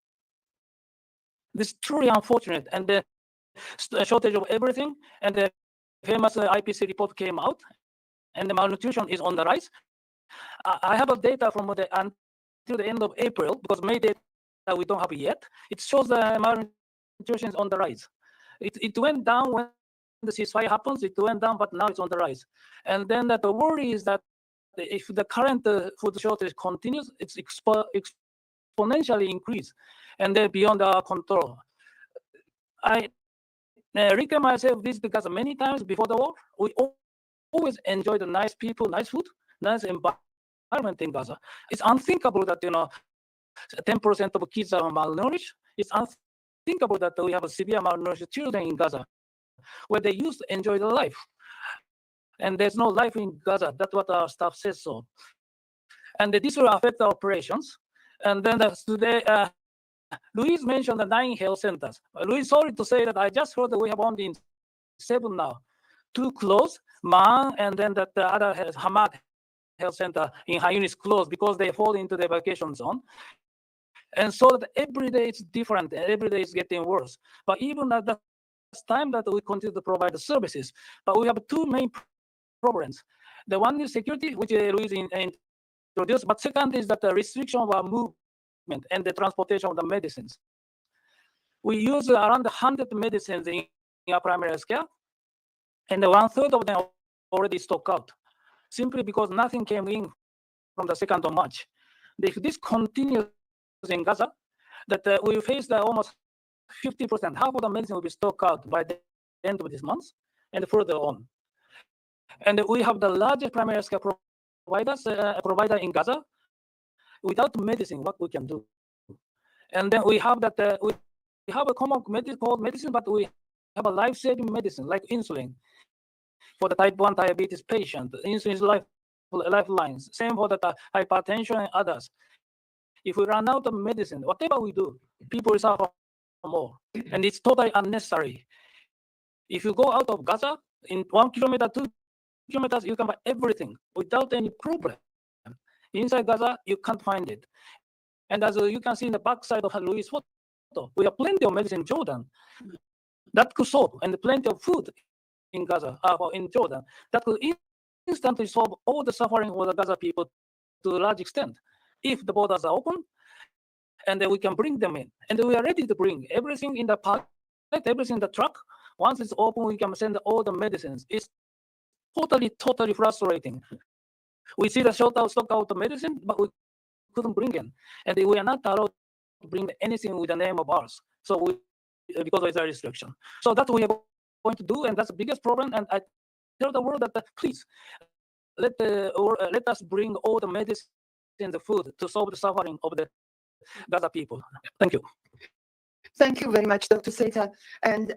This is truly unfortunate, and the shortage of everything, and the famous IPC report came out, and the malnutrition is on the rise. I have data from until the end of April, because May data we don't have yet. It shows the malnutrition is on the rise. It went down when the ceasefire happens, it went down, but now it's on the rise. And then the worry is that if the current food shortage continues, it's exponentially increase, and they're beyond our control. Rick and myself visited Gaza many times before the war. We always enjoyed the nice people, nice food, nice environment in Gaza. It's unthinkable that 10% of kids are malnourished. It's unthinkable that we have severe malnourished children in Gaza, where they used to enjoy the life. And there's no life in Gaza. That's what our staff says so. And this will affect our operations. And then today, Luis mentioned the 9 health centers. Luis, sorry to say that I just heard that we have only 7 now. 2 closed, Man, and then the other Hamad Health Center in Han Yunis closed because they fall into the vacation zone. And so that every day it's different, every day it's getting worse. But even at that time that we continue to provide the services, but we have 2 main problems. The one is security, which Luis introduced, but second is that the restriction of our movement and the transportation of the medicines. We use around 100 medicines in our primary health care, and 1/3 of them already stock out, simply because nothing came in from the 2nd of March. If this continues in Gaza, that we face the almost 50%, half of the medicine will be stocked out by the end of this month and further on. And we have the largest primary care provider in Gaza. Without medicine, what we can do? And then we have that we have a common medicine, but we have a life-saving medicine like insulin for the type 1 diabetes patient. Insulin is lifelines. Same for the hypertension and others. If we run out of medicine, whatever we do, people will suffer more, and it's totally unnecessary. If you go out of Gaza in 1 kilometer, 2 kilometers, you can buy everything without any problem. Inside Gaza, you can't find it. And as you can see in the back side of Louis' photo, we have plenty of medicine in Jordan that could solve, and plenty of food in Gaza, in Jordan, that could instantly solve all the suffering of the Gaza people to a large extent. If the borders are open, and then we can bring them in. And we are ready to bring everything in the pallet, everything in the truck. Once it's open, we can send all the medicines. It's totally frustrating. We see the stock out the medicine, but we couldn't bring in. And we are not allowed to bring anything with the name of ours. So because of the restriction. So that's what we are going to do, and that's the biggest problem. And I tell the world that please let us bring all the medicine and the food to solve the suffering of the Gaza people. Thank you. Thank you very much, Dr. Seta. And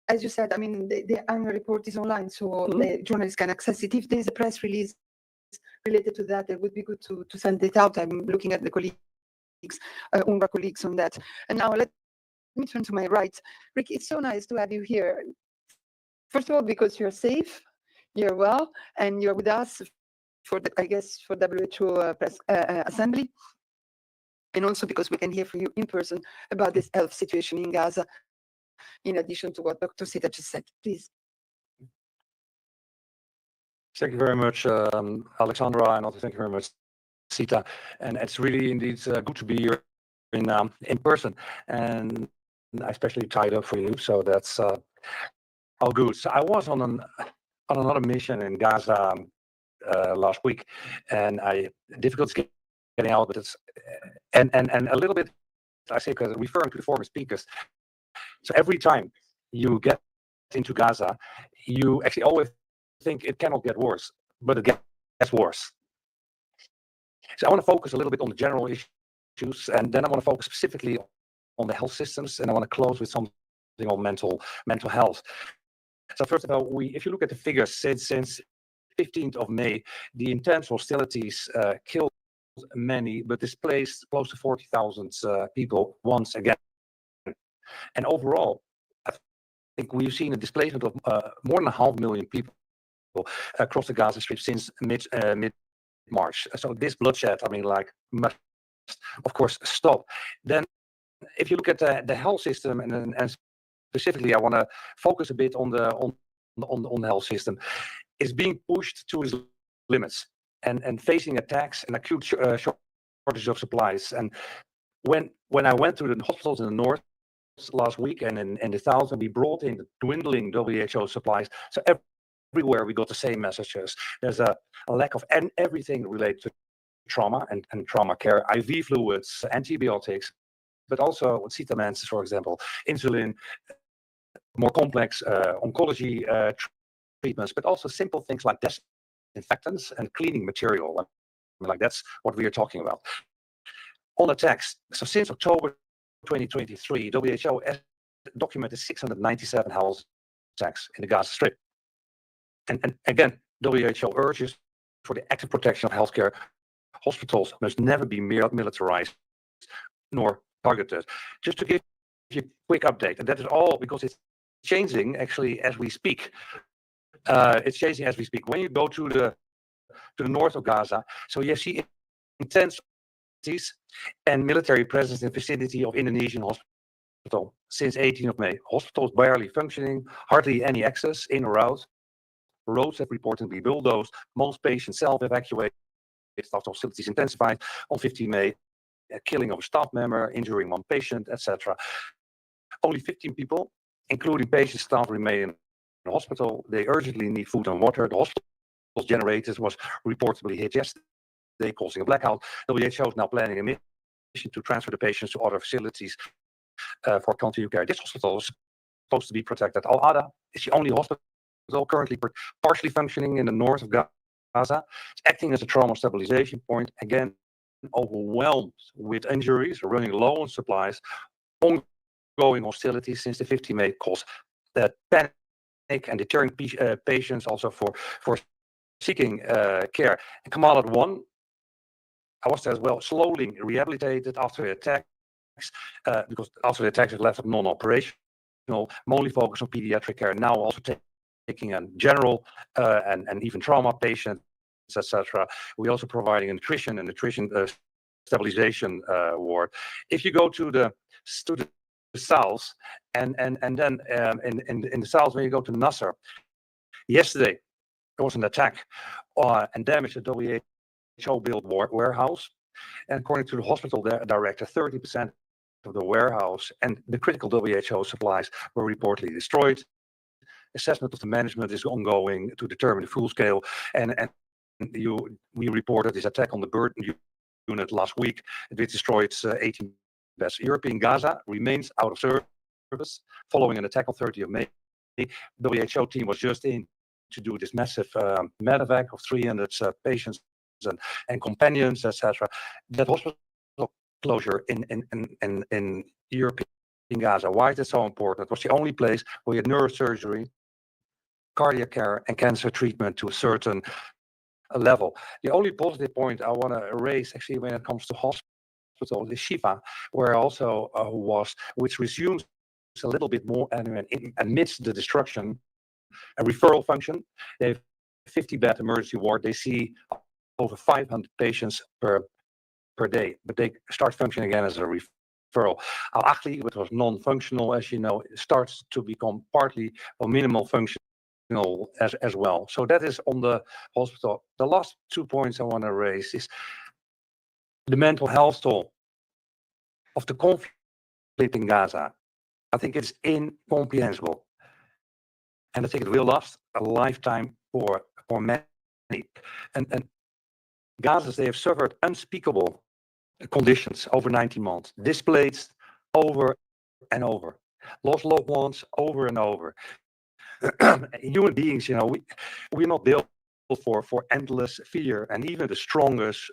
as you said, I mean, the annual report is online, so the journalists can access it. If there's a press release related to that, it would be good to send it out. I'm looking at the colleagues, UNRWA colleagues on that. And now let me turn to my right. Rick, it's so nice to have you here. First of all, because you're safe, you're well, and you're with us for the, I guess, for WHO press assembly. And also because we can hear from you in person about this health situation in Gaza, in addition to what Dr. Seta just said. Please. Thank you very much, Alexandra, and also thank you very much, Sita. And it's really indeed good to be here in person, and I especially tied up for you, so that's all good. So I was on another mission in Gaza last week, and difficult getting out, but it's and a little bit, I say, because referring to the former speakers. So every time you get into Gaza, you actually always think it cannot get worse, but it gets worse. So I want to focus a little bit on the general issues, and then I want to focus specifically on the health systems, and I want to close with something on mental health. So first of all, if you look at the figures since 15th of May, the intense hostilities killed many, but displaced close to 40,000 people once again. And overall, I think we've seen a displacement of more than 500,000 people across the Gaza Strip since mid-March. So this bloodshed, I mean, like, must, of course, stop. Then, if you look at the health system, and specifically, I want to focus a bit on the health system, is being pushed to its limits and facing attacks and acute shortage of supplies. And when I went to the hospitals in the north last week and in the south, and we brought in the dwindling WHO supplies. So everywhere we got the same messages. There's a lack of everything related to trauma and trauma care, IV fluids, antibiotics, but also what Sita mentions, for example, insulin, more complex oncology treatments, but also simple things like disinfectants and cleaning material. I mean, like, that's what we are talking about. On attacks, so since October 2023, WHO has documented 697 health attacks in the Gaza Strip. And again, WHO urges for the active protection of healthcare. Hospitals must never be militarized nor targeted. Just to give you a quick update, and that is all because it's changing actually as we speak. It's changing as we speak. When you go to the north of Gaza, so you see intense and military presence in the vicinity of Indonesian hospital since 18th of May. Hospitals barely functioning, hardly any access in or out. Roads have reportedly bulldozed. Most patients self-evacuated. After hostilities intensified on 15 May. A killing of a staff member, injuring one patient, etc. Only 15 people, including patient staff, remain in the hospital. They urgently need food and water. The hospital's generators was reportedly hit yesterday. yesterday, causing a blackout. WHO is now planning a mission to transfer the patients to other facilities for continued care. This hospital is supposed to be protected. Al-Ada is the only hospital currently partially functioning in the north of Gaza. It's acting as a trauma stabilization point, again, overwhelmed with injuries, running low on supplies, ongoing hostilities since the 15th May cause that panic and deterring patients also for seeking care. And Kamal Adwan, I was there as well, slowly rehabilitated after the attacks, because after the attacks it left it non-operational, mainly focused on pediatric care, now also taking a general and even trauma patients, etc. We're also providing a nutrition stabilization ward. If you go to the south and then in the south, when you go to Nasser, yesterday there was an attack and damage to WHO built warehouse, and according to the hospital director, 30% of the warehouse and the critical WHO supplies were reportedly destroyed. Assessment of the management is ongoing to determine the full scale, and we reported this attack on the Burton unit last week. It destroyed 18 beds. European Gaza remains out of service following an attack on 30th of May. The WHO team was just in to do this massive medevac of 300 patients and companions, etc. That hospital closure in Europe, in Gaza. Why is it so important? It was the only place where you had neurosurgery, cardiac care, and cancer treatment to a certain level. The only positive point I want to raise, actually, when it comes to hospital, the Shifa, where also which resumes a little bit more amidst the destruction, a referral function. They have 50-bed emergency ward. They see over 500 patients per day, but they start functioning again as a referral. Al-Ahli, which was non-functional, as you know, starts to become partly or minimal functional as well. So that is on the hospital. The last 2 points I want to raise is the mental health toll of the conflict in Gaza. I think it's incomprehensible, and I think it will last a lifetime for many. And Gazans, they have suffered unspeakable conditions over 19 months, displaced over and over, lost loved ones over and over. Human beings, we're not built for endless fear, and even the strongest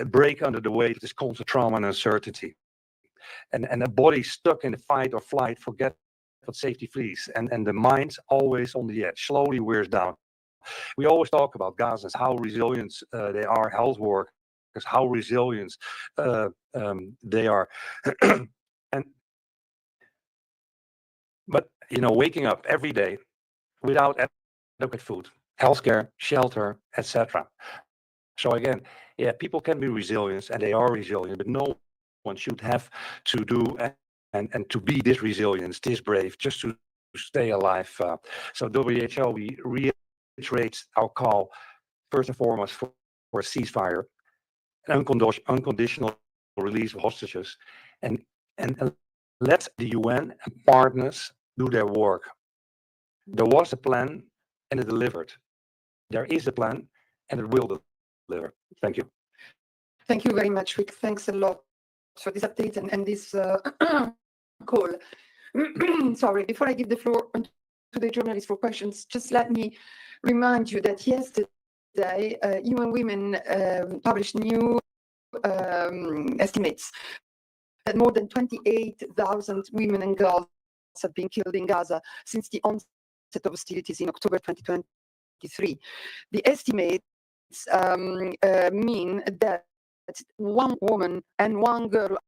break under the weight of this constant trauma and uncertainty. And a body stuck in the fight or flight, forget what safety flees, and the mind's always on the edge, slowly wears down. We always talk about Gazans, how resilient they are, health workers, how resilient they are. But waking up every day without adequate food, healthcare, shelter, etc. So again, people can be resilient, and they are resilient, but no one should have to do and to be this resilient, this brave, just to stay alive. So WHO, we reiterate our call, first and foremost, for a ceasefire, an unconditional release of hostages, and let the UN and partners do their work. There was a plan, and it delivered. There is a plan, and it will deliver. Thank you. Thank you very much, Rick. Thanks a lot for this update and this call. Sorry, before I give the floor to the journalists for questions, just let me remind you that yesterday, UN Women published new estimates that more than 28,000 women and girls have been killed in Gaza since the onset of hostilities in October 2023. The estimates mean that one woman and one girl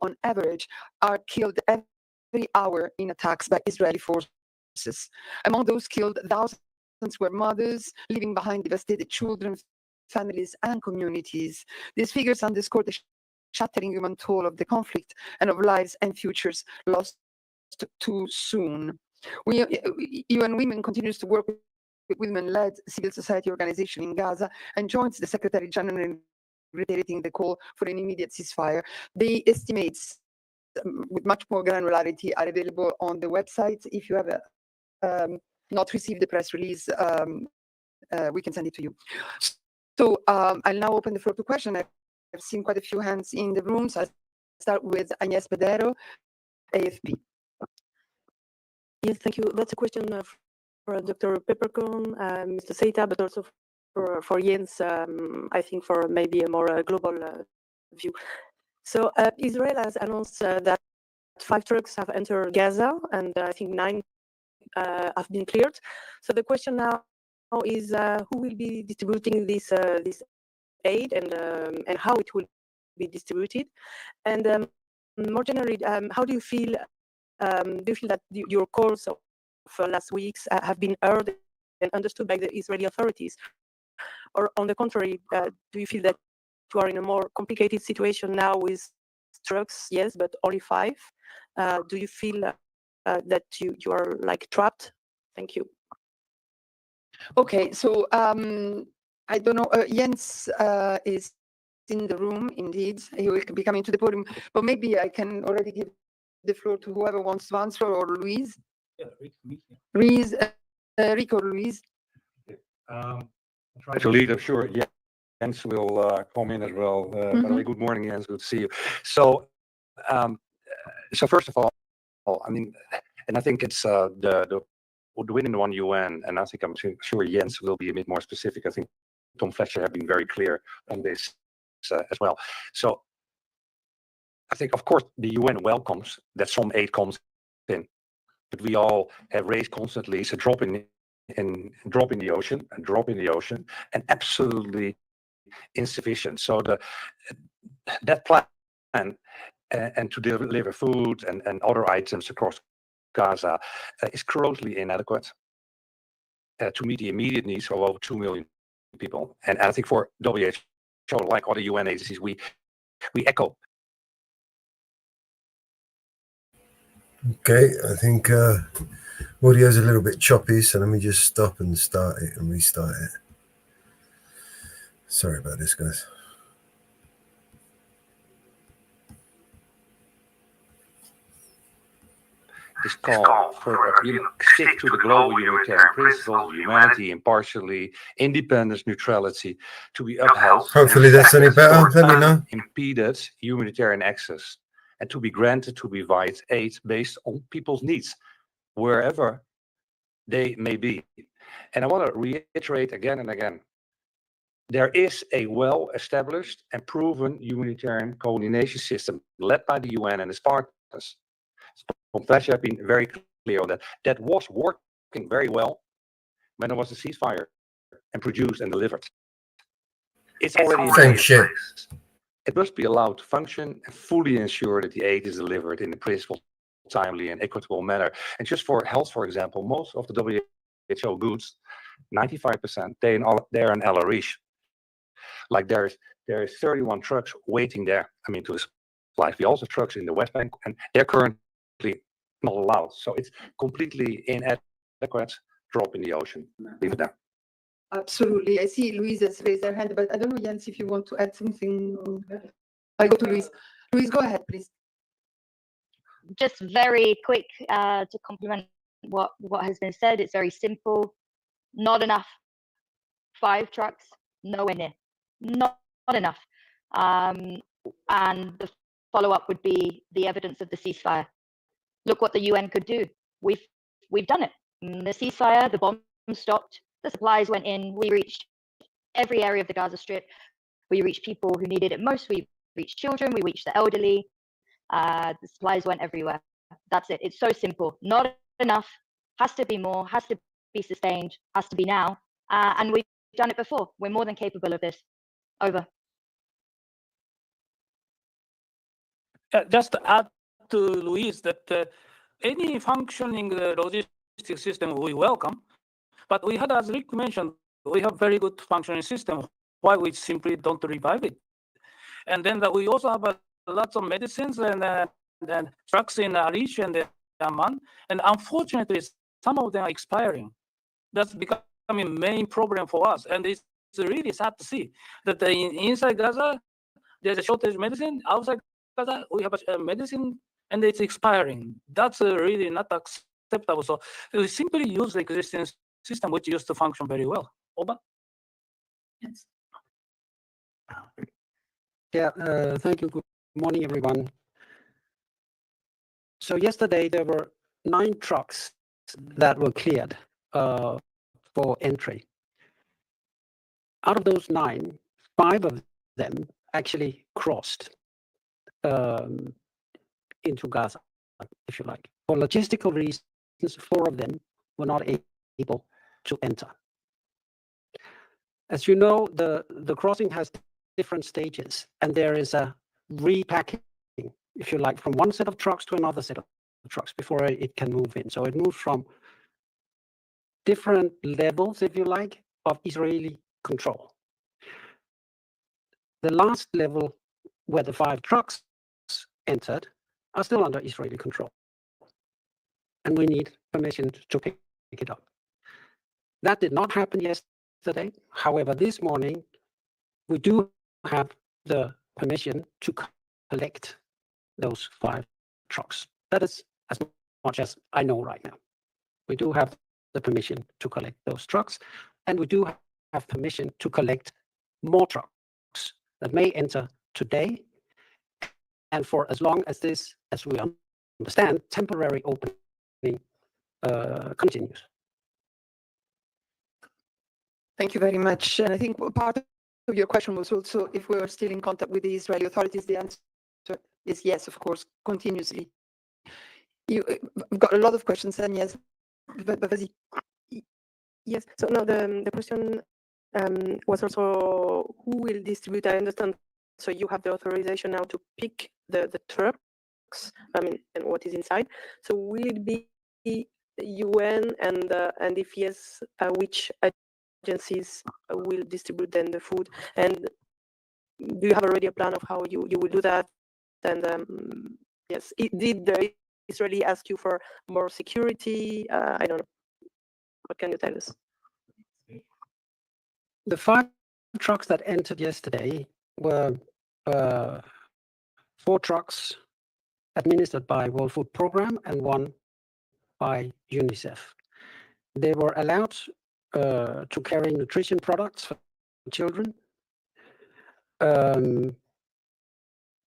on average are killed every hour in attacks by Israeli forces. Among those killed, thousands were mothers leaving behind devastated children, families, and communities. These figures underscore the shattering human toll of the conflict and of lives and futures lost too soon. UN Women continues to work with women-led civil society organization in Gaza and joins the Secretary General in reiterating the call for an immediate ceasefire. The estimates with much more granularity are available on the website. If you have not received the press release, we can send it to you. So I'll now open the floor to questions. I've seen quite a few hands in the room, so I'll start with Agnes Pedero, AFP. Yes, thank you. That's a question for Dr. Peppercorn, Mr. Seita, but also for Jens, I think for maybe a more global view. So Israel has announced that 5 trucks have entered Gaza, and I think 9 have been cleared. So the question now is who will be distributing this aid and how it will be distributed, and more generally, how do you feel? Do you feel that your calls of last weeks have been heard and understood by the Israeli authorities, or on the contrary, do you feel that you are in a more complicated situation now with trucks? Yes, but only 5. Do you feel that you are like trapped? Thank you. Okay, so I don't know. Jens is in the room. Indeed, he will be coming to the podium. But maybe I can already give the floor to whoever wants to answer, or Louise. Yeah, Louise, Rico, Louise. Try to lead. I'm sure Jens will come in as well. By the way, good morning, Jens. Good to see you. So, so first of all, I mean, and I think it's the Women in One UN, and I think I'm sure Jens will be a bit more specific. I think Tom Fletcher have been very clear on this as well. So I think, of course, the UN welcomes that some aid comes in, but we all have raised constantly it's a drop in the ocean, and absolutely insufficient. So that plan and to deliver food and other items across Gaza is grossly inadequate to meet the immediate needs of over 2 million people. And I think for WHO, like other UN agencies, we echo. Okay, I think audio's a little bit choppy, so let me just stop and start it and restart it. Sorry about this, guys. This call for stick to the global humanitarian principles, humanity, impartiality, independence, neutrality, to be upheld. Hopefully that's any better. Let me know. Impeded humanitarian access, and to be granted to provide aid based on people's needs, wherever they may be. And I want to reiterate again and again, there is a well-established and proven humanitarian coordination system led by the UN and its partners. Tom Fletcher have been very clear on that. That was working very well when there was a ceasefire and produced and delivered. It's already same shit. It must be allowed to function and fully ensure that the aid is delivered in a principled, timely, and equitable manner. And just for health, for example, most of the WHO goods, 95%, they're in El Arish. Like there is 31 trucks waiting there. I mean, to supply. We also have trucks in the West Bank, and they're currently not allowed. So it's completely inadequate. Drop in the ocean. Leave it there. Absolutely. I see Louise has raised her hand, but I don't know, Jens, if you want to add something. I go to Louise. Louise, go ahead, please. Just very quick to complement what has been said. It's very simple. Not enough. 5 trucks, nowhere near. Not enough. And the follow-up would be the evidence of the ceasefire. Look what the UN could do. We've done it. The ceasefire, the bombs stopped, the supplies went in. We reached every area of the Gaza Strip. We reached people who needed it most. We reached children. We reached the elderly. The supplies went everywhere. That's it. It's so simple. Not enough. Has to be more. Has to be sustained. Has to be now. And we've done it before. We're more than capable of this. Over. Just to add to Louise that any functioning logistics system we welcome, but we had, as Rick mentioned, we have very good functioning system. Why we simply don't revive it? And then that we also have lots of medicines and trucks in Arish and Amman, and unfortunately, some of them are expiring. That's becoming a main problem for us, and it's really sad to see that inside Gaza there's a shortage of medicine. Outside Gaza we have a medicine and it's expiring. That's really not acceptable. So we simply use the existing system which used to function very well. Over. Yes. Yeah, thank you. Good morning, everyone. So yesterday there were 9 trucks that were cleared for entry. Out of those 9, 5 of them actually crossed into Gaza, if you like. For logistical reasons, 4 of them were not able to enter. As you know, the crossing has different stages, and there is a repacking, if you like, from one set of trucks to another set of trucks before it can move in. So it moves from different levels, if you like, of Israeli control. The last level, where the 5 trucks entered, are still under Israeli control. And we need permission to pick it up. That did not happen yesterday. However, this morning, we do have the permission to collect those 5 trucks. That is as much as I know right now. We do have the permission to collect those trucks, and we do have permission to collect more trucks that may enter today, and for as long as this, as we understand, temporary opening continues. Thank you very much. And I think part of your question was also if we are still in contact with the Israeli authorities. The answer is yes, of course, continuously. You've got a lot of questions, and yes, but yes. So no, the question was also who will distribute. I understand. So you have the authorization now to pick the trucks. I mean, and what is inside. So will it be UN, and if yes, which agencies will distribute then the food? And do you have already a plan of how you will do that? And yes, did the Israeli ask you for more security? I don't know. What can you tell us? The 5 trucks that entered yesterday were 4 trucks administered by World Food Program and 1 by UNICEF. They were allowed to carry nutrition products for children,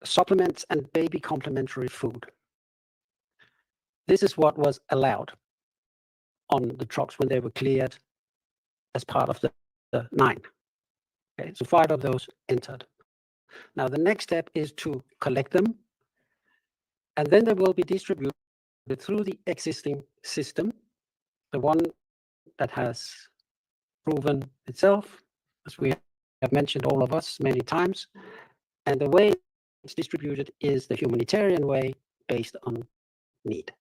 supplements, and baby complementary food. This is what was allowed on the trucks when they were cleared as part of the 9. Okay, so 5 of those entered. Now the next step is to collect them, and then they will be distributed through the existing system, the one that has proven itself, as we have mentioned, all of us, many times. And the way it's distributed is the humanitarian way, based on need.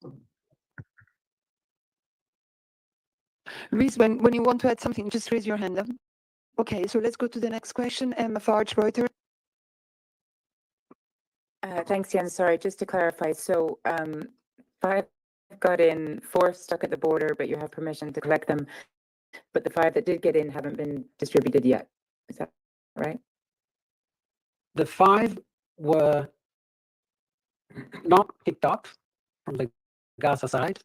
Reese, when you want to add something, just raise your hand up. Okay, so let's go to the next question. Emma Farge, Reuters. Thanks, Jens. Sorry, just to clarify. So 5 got in, 4 stuck at the border, but you have permission to collect them. But the 5 that did get in haven't been distributed yet. Is that right? The 5 were not picked up from the Gaza side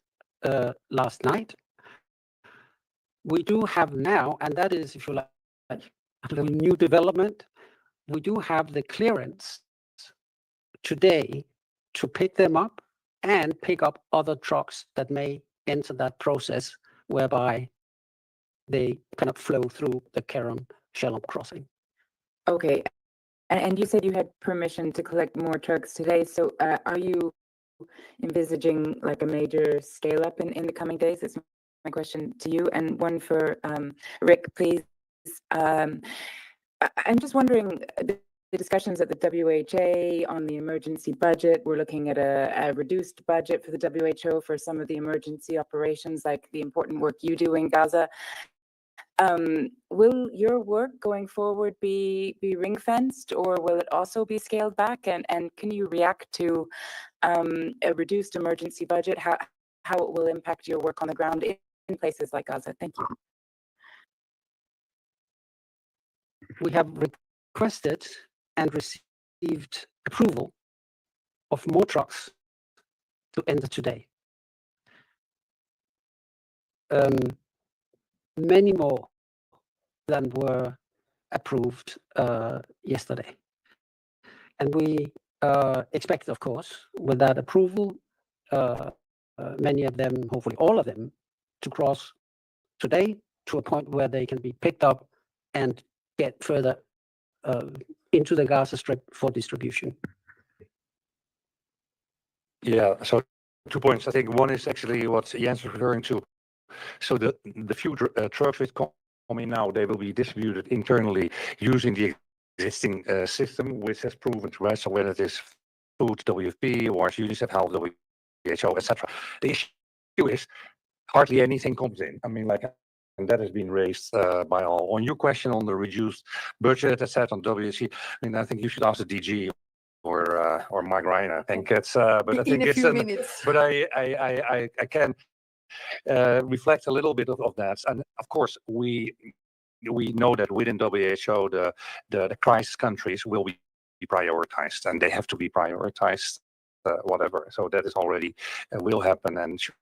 last night. We do have now, and that is, if you like, a little new development, we do have the clearance today to pick them up and pick up other trucks that may enter that process, whereby they kind of flow through the Kerem-Shalom crossing. Okay. And you said you had permission to collect more trucks today. So are you envisaging like a major scale up in the coming days? That's my question to you. And one for Rick, please. I'm just wondering, the discussions at the WHA on the emergency budget, we're looking at a reduced budget for the WHO for some of the emergency operations, like the important work you do in Gaza. Will your work going forward be ring-fenced, or will it also be scaled back? And can you react to a reduced emergency budget, how it will impact your work on the ground in places like Gaza? Thank you. We have requested and received approval of more trucks to enter today. Many more than were approved yesterday. And we expect, of course, with that approval, many of them, hopefully all of them, to cross today to a point where they can be picked up and get further into the Gaza Strip for distribution. Yeah, so 2 points. I think one is actually what Jens was referring to. So the few trucks which come in now, they will be distributed internally using the existing system, which has proven to us. So whether it is Food, WFP, or UNICEF, Health, WHO, etc. The issue is hardly anything comes in. I mean, like, and that has been raised by all. On your question on the reduced budget, etc., on WC, I mean, I think you should ask the DG or Mike Ryan. I think it's, but I think in a it's, few minutes. but I can reflect a little bit of that. And of course, we know that within WHO, the crisis countries will be prioritized, and they have to be prioritized, whatever. So that is already will happen and should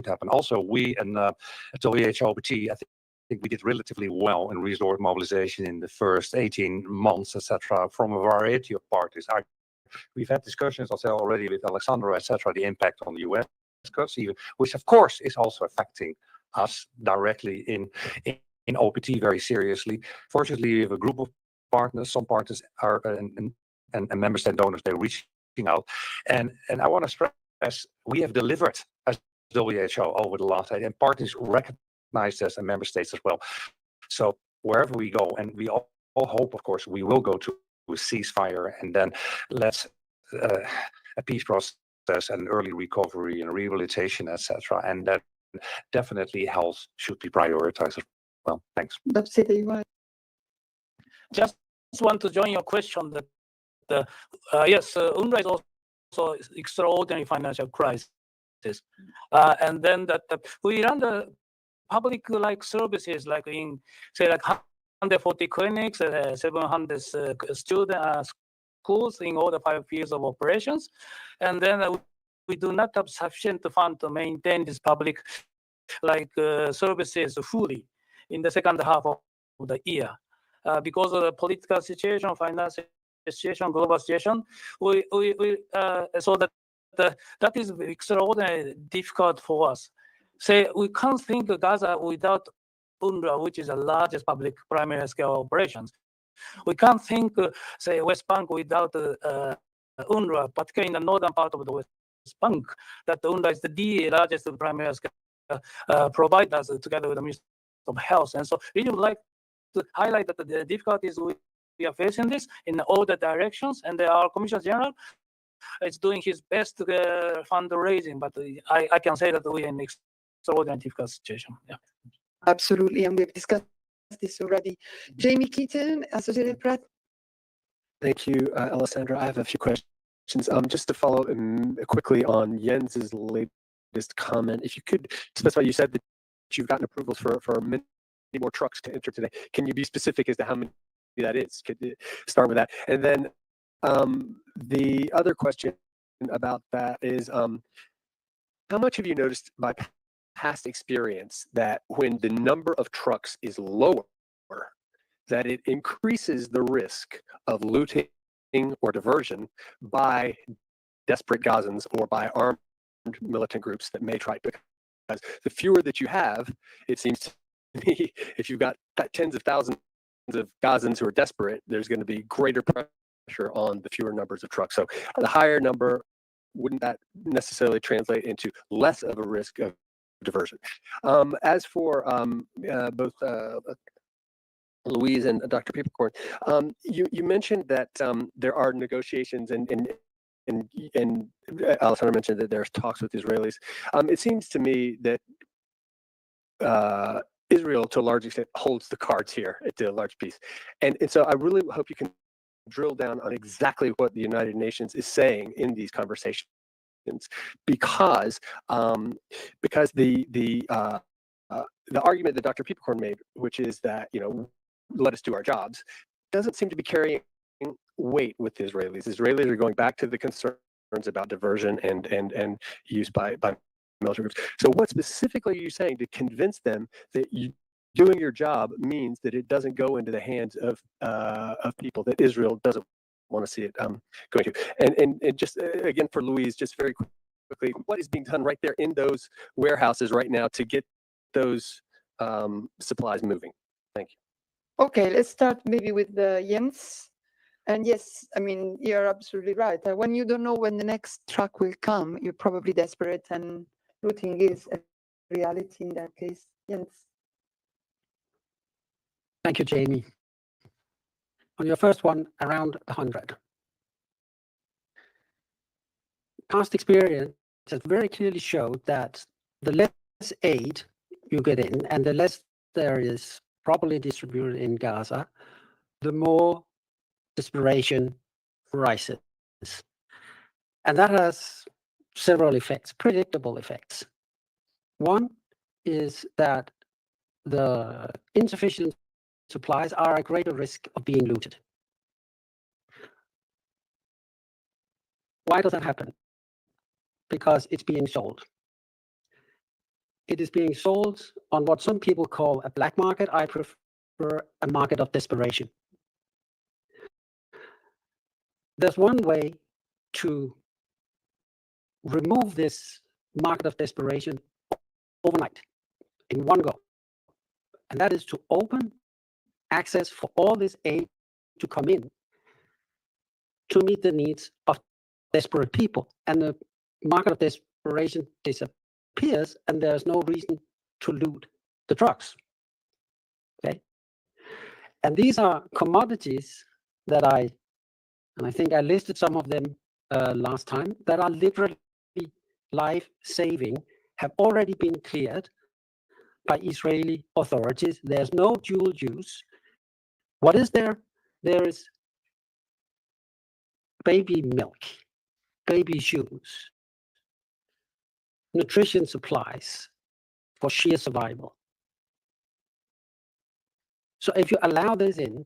happen. Also, we and WHO, I think we did relatively well in resource mobilization in the first 18 months, etc., from a variety of parties. We've had discussions also already with Alexandra, etc., the impact on the US cuts, even, which of course is also affecting us directly in OPT very seriously. Fortunately, we have a group of partners. Some partners are and member state donors, they're reaching out. And I want to stress, we have delivered as WHO over the last 8, and partners recognize this, and member states as well. So wherever we go, and we all hope, of course, we will go to a ceasefire, and then let's a peace process and early recovery and rehabilitation, etc. And that definitely health should be prioritized as well. Thanks. Dr. Seita, you want? Just want to join your question that yes, UNRWA is also extraordinary financial crisis, and then that we run the public like services like in say like 140 clinics, 700 student schools in all the 5 years of operations, and then we do not have sufficient fund to maintain this public like services fully in the second half of the year because of the political situation, financial situation, global situation. We so that that is extraordinarily difficult for us. Say we can't think of Gaza without UNRWA, which is the largest public primary healthcare operations. We can't think, say, West Bank without UNRWA, particularly in the northern part of the West Bank, that UNRWA is the largest primary healthcare providers together with the Ministry of Health. And so really would like to highlight that the difficulties we are facing this in all the directions, and our Commissioner General is doing his best to fundraising, but I can say that we are in an extraordinary difficult situation. Yeah. Absolutely, and we've discussed this already. Jamie Keaton, Associated Press. Thank you, Alessandra. I have a few questions. Just to follow quickly on Jens's latest comment, if you could specify, you said that you've gotten approvals for many more trucks to enter today. Can you be specific as to how many that is? Could you start with that? And then the other question about that is, how much have you noticed by past experience that when the number of trucks is lower, that it increases the risk of looting or diversion by desperate Gazans or by armed militant groups that may try, because the fewer that you have, it seems to me, if you've got tens of thousands of Gazans who are desperate, there's going to be greater pressure on the fewer numbers of trucks. So the higher number, wouldn't that necessarily translate into less of a risk of diversion? As for both Louise and Dr. Pieperkorn, you mentioned that there are negotiations and Alessandra mentioned that there's talks with Israelis. It seems to me that Israel, to a large extent, holds the cards here to a large piece. And so I really hope you can drill down on exactly what the United Nations is saying in these conversations, because the argument that Dr. Pieperkorn made, which is that, let us do our jobs, doesn't seem to be carrying weight with the Israelis. Israelis are going back to the concerns about diversion and use by military groups. So what specifically are you saying to convince them that you doing your job means that it doesn't go into the hands of people that Israel doesn't want to see it going to. And just again for Louise, just very quickly, what is being done right there in those warehouses right now to get those supplies moving? Thank you. Okay, let's start maybe with Jens. And yes, I mean, you're absolutely right. When you don't know when the next truck will come, you're probably desperate, and looting is a reality in that case. Jens. Thank you, Jamie. On your first one, around 100. Past experience has very clearly showed that the less aid you get in and the less there is properly distributed in Gaza, the more desperation rises. And that has several effects, predictable effects. One is that the insufficient supplies are at greater risk of being looted. Why does that happen? Because it's being sold. It is being sold on what some people call a black market. I prefer a market of desperation. There's one way to remove this market of desperation overnight, in one go. And that is to open access for all this aid to come in to meet the needs of desperate people. And the market of desperation disappears, and there's no reason to loot the trucks. Okay? And these are commodities that I think I listed some of them last time, that are literally life-saving, have already been cleared by Israeli authorities. There's no dual use. What is there? There is baby milk, baby shoes, nutrition supplies for sheer survival. So if you allow this in,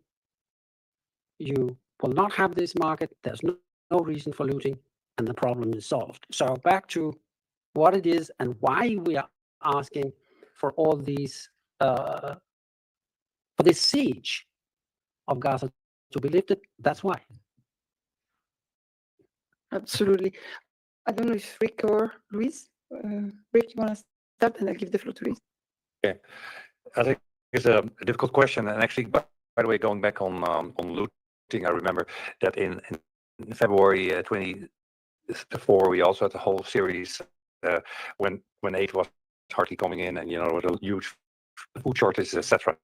you will not have this market. There's no reason for looting, and the problem is solved. So back to what it is and why we are asking for all these, for this siege of Gaza to be lifted. That's why. Absolutely. I don't know if Rick or Luis. Rick, you want to start, and I'll give the floor to Luis. Okay. I think it's a difficult question. And actually, by the way, going back on looting, I remember that in February 24, we also had the whole series when aid was hardly coming in, and there was a huge food shortages, etc.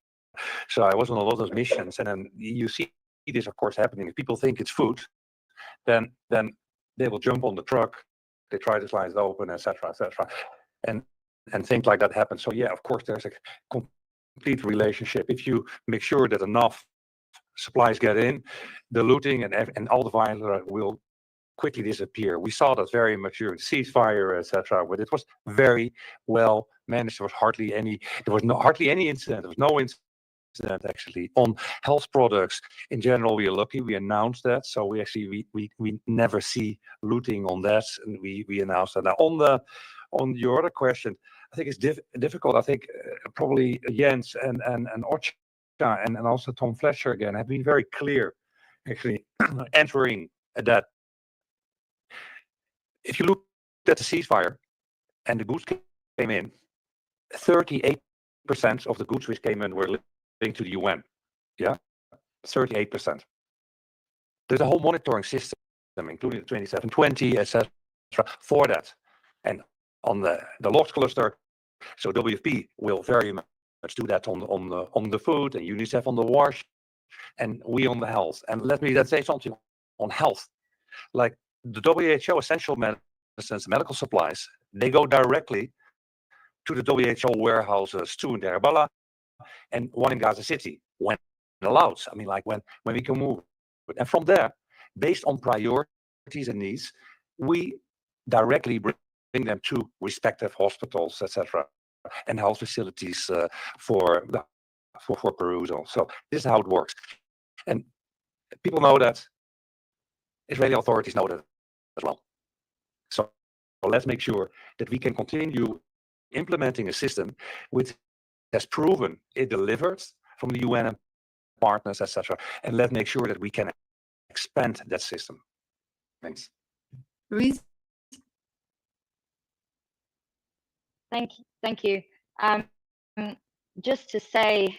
So I was on a lot of missions, and then you see this, of course, happening. If people think it's food, then they will jump on the truck, they try to slice it open, etc., and things like that happen. So yeah, of course, there's a complete relationship. If you make sure that enough supplies get in, the looting and all the violence will quickly disappear. We saw that very much during the ceasefire, etc., but it was very well managed. There was hardly any incident. There was no incident actually on health products. In general, we are lucky. We announced that, so we actually we never see looting on that, and we announced that. Now on your other question, I think it's difficult. I think probably Jens and Otja and also Tom Fletcher again have been very clear, actually entering that. If you look at the ceasefire and the goods came in, 38% of the goods which came in were linked to the UN. Yeah, 38%. There's a whole monitoring system, including the 2720, etc., for that. And on the locked cluster, so WFP will very much do that on the food, and UNICEF on the wash, and we on the health. And let me say something on health. Like the WHO essential medicines, medical supplies, they go directly to the WHO warehouses, two in Deir Bala and one in Gaza City, when allowed. I mean, like when we can move. And from there, based on priorities and needs, we directly bring them to respective hospitals, etc., and health facilities for perusal. So this is how it works. And people know that. Israeli authorities know that as well. So let's make sure that we can continue implementing a system with has proven it delivers from the UN and partners, etc. And let's make sure that we can expand that system. Thanks. Louise? Thank you. Just to say,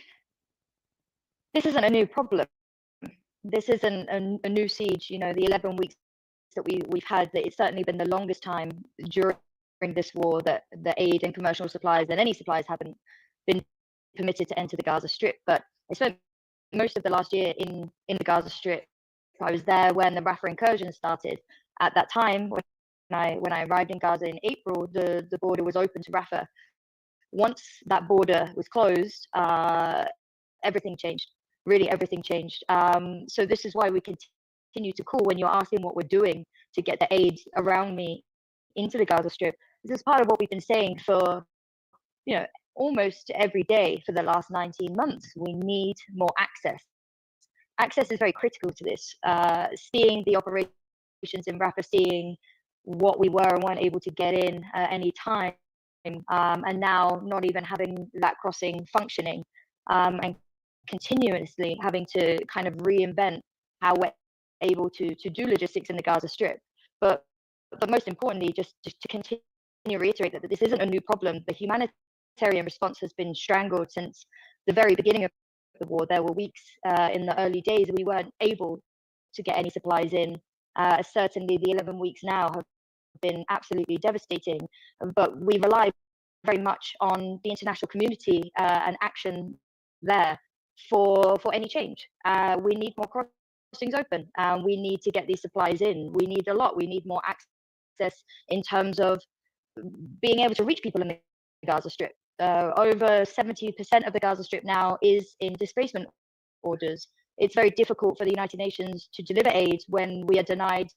this isn't a new problem. This isn't a new siege. You know, the 11 weeks that we've had, that it's certainly been the longest time during this war that the aid and commercial supplies and any supplies haven't been permitted to enter the Gaza Strip. But I spent most of the last year in the Gaza Strip. I was there when the Rafah incursion started. At that time, when I arrived in Gaza in April, the border was open to Rafah. Once that border was closed, everything changed. Really, everything changed. So this is why we continue to call when you're asking what we're doing to get the aid around me into the Gaza Strip. This is part of what we've been saying for, you know, almost every day for the last 19 months. We need more access. Access is very critical to this. Seeing the operations in Rafah, seeing what we were and weren't able to get in at any time, and now not even having that crossing functioning, and continuously having to kind of reinvent how we're able to do logistics in the Gaza Strip. But most importantly, just to continue to reiterate that this isn't a new problem. The humanitarian response has been strangled since the very beginning of the war. There were weeks in the early days we weren't able to get any supplies in. Certainly the 11 weeks now have been absolutely devastating, but we rely very much on the international community and action there for any change. We need more crossings open. We need to get these supplies in. We need a lot. We need more access in terms of being able to reach people in the Gaza Strip. Over 70% of the Gaza Strip now is in displacement orders. It's very difficult for the United Nations to deliver aid when we are denied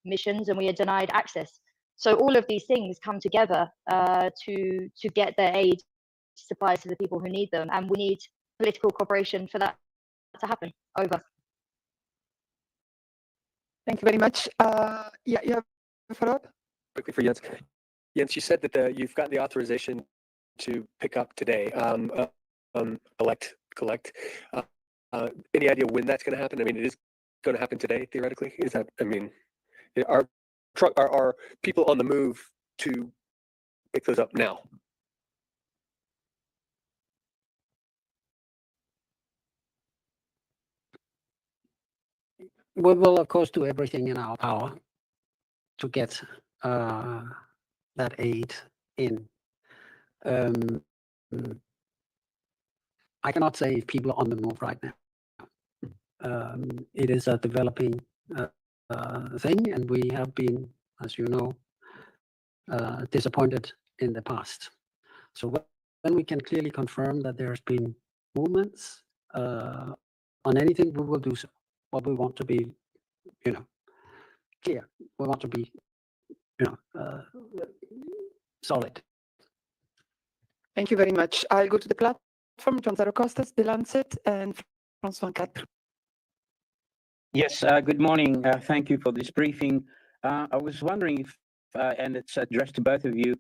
missions and we are denied access. So all of these things come together to get the aid supplies to the people who need them, and we need political cooperation for that to happen. Over. Thank you very much. Yeah, you have a follow-up? Quickly for Jens. Jens, you said that you've gotten the authorization to pick up today, collect. Any idea when that's going to happen? I mean, it is going to happen today, theoretically. Is that? I mean, are people on the move to pick those up now? We will, of course, do everything in our power to get that aid in. I cannot say if people are on the move right now. It is a developing thing, and we have been, as you know, disappointed in the past. So when we can clearly confirm that there's been movements on anything, we will do so. But we want to be, clear. We want to be, solid. Thank you very much. I'll go to the platform. John Zarocostas, The Lancet, and François Quatre. Yes, good morning. Thank you for this briefing. I was wondering if, and it's addressed to both of you,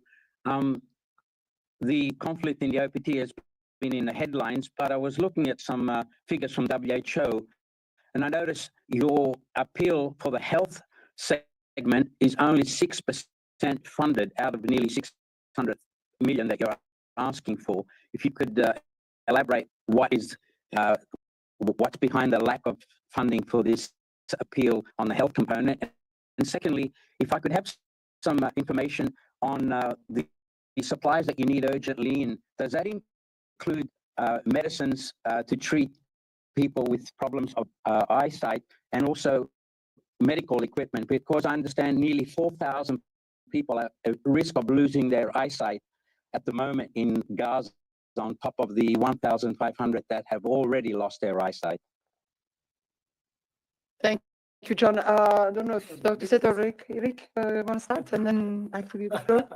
the conflict in the OPT has been in the headlines, but I was looking at some figures from WHO, and I noticed your appeal for the health segment is only 6% funded out of nearly 600 million that you're asking for. If you could elaborate what's behind the lack of funding for this appeal on the health component. And secondly, if I could have some information on the supplies that you need urgently, and does that include medicines to treat people with problems of eyesight, and also medical equipment? Because I understand nearly 4,000 people are at risk of losing their eyesight at the moment in Gaza, on top of the 1,500 that have already lost their eyesight. Thank you, John. I don't know if Dr. Zet or Rick want to start, and then I give you the floor.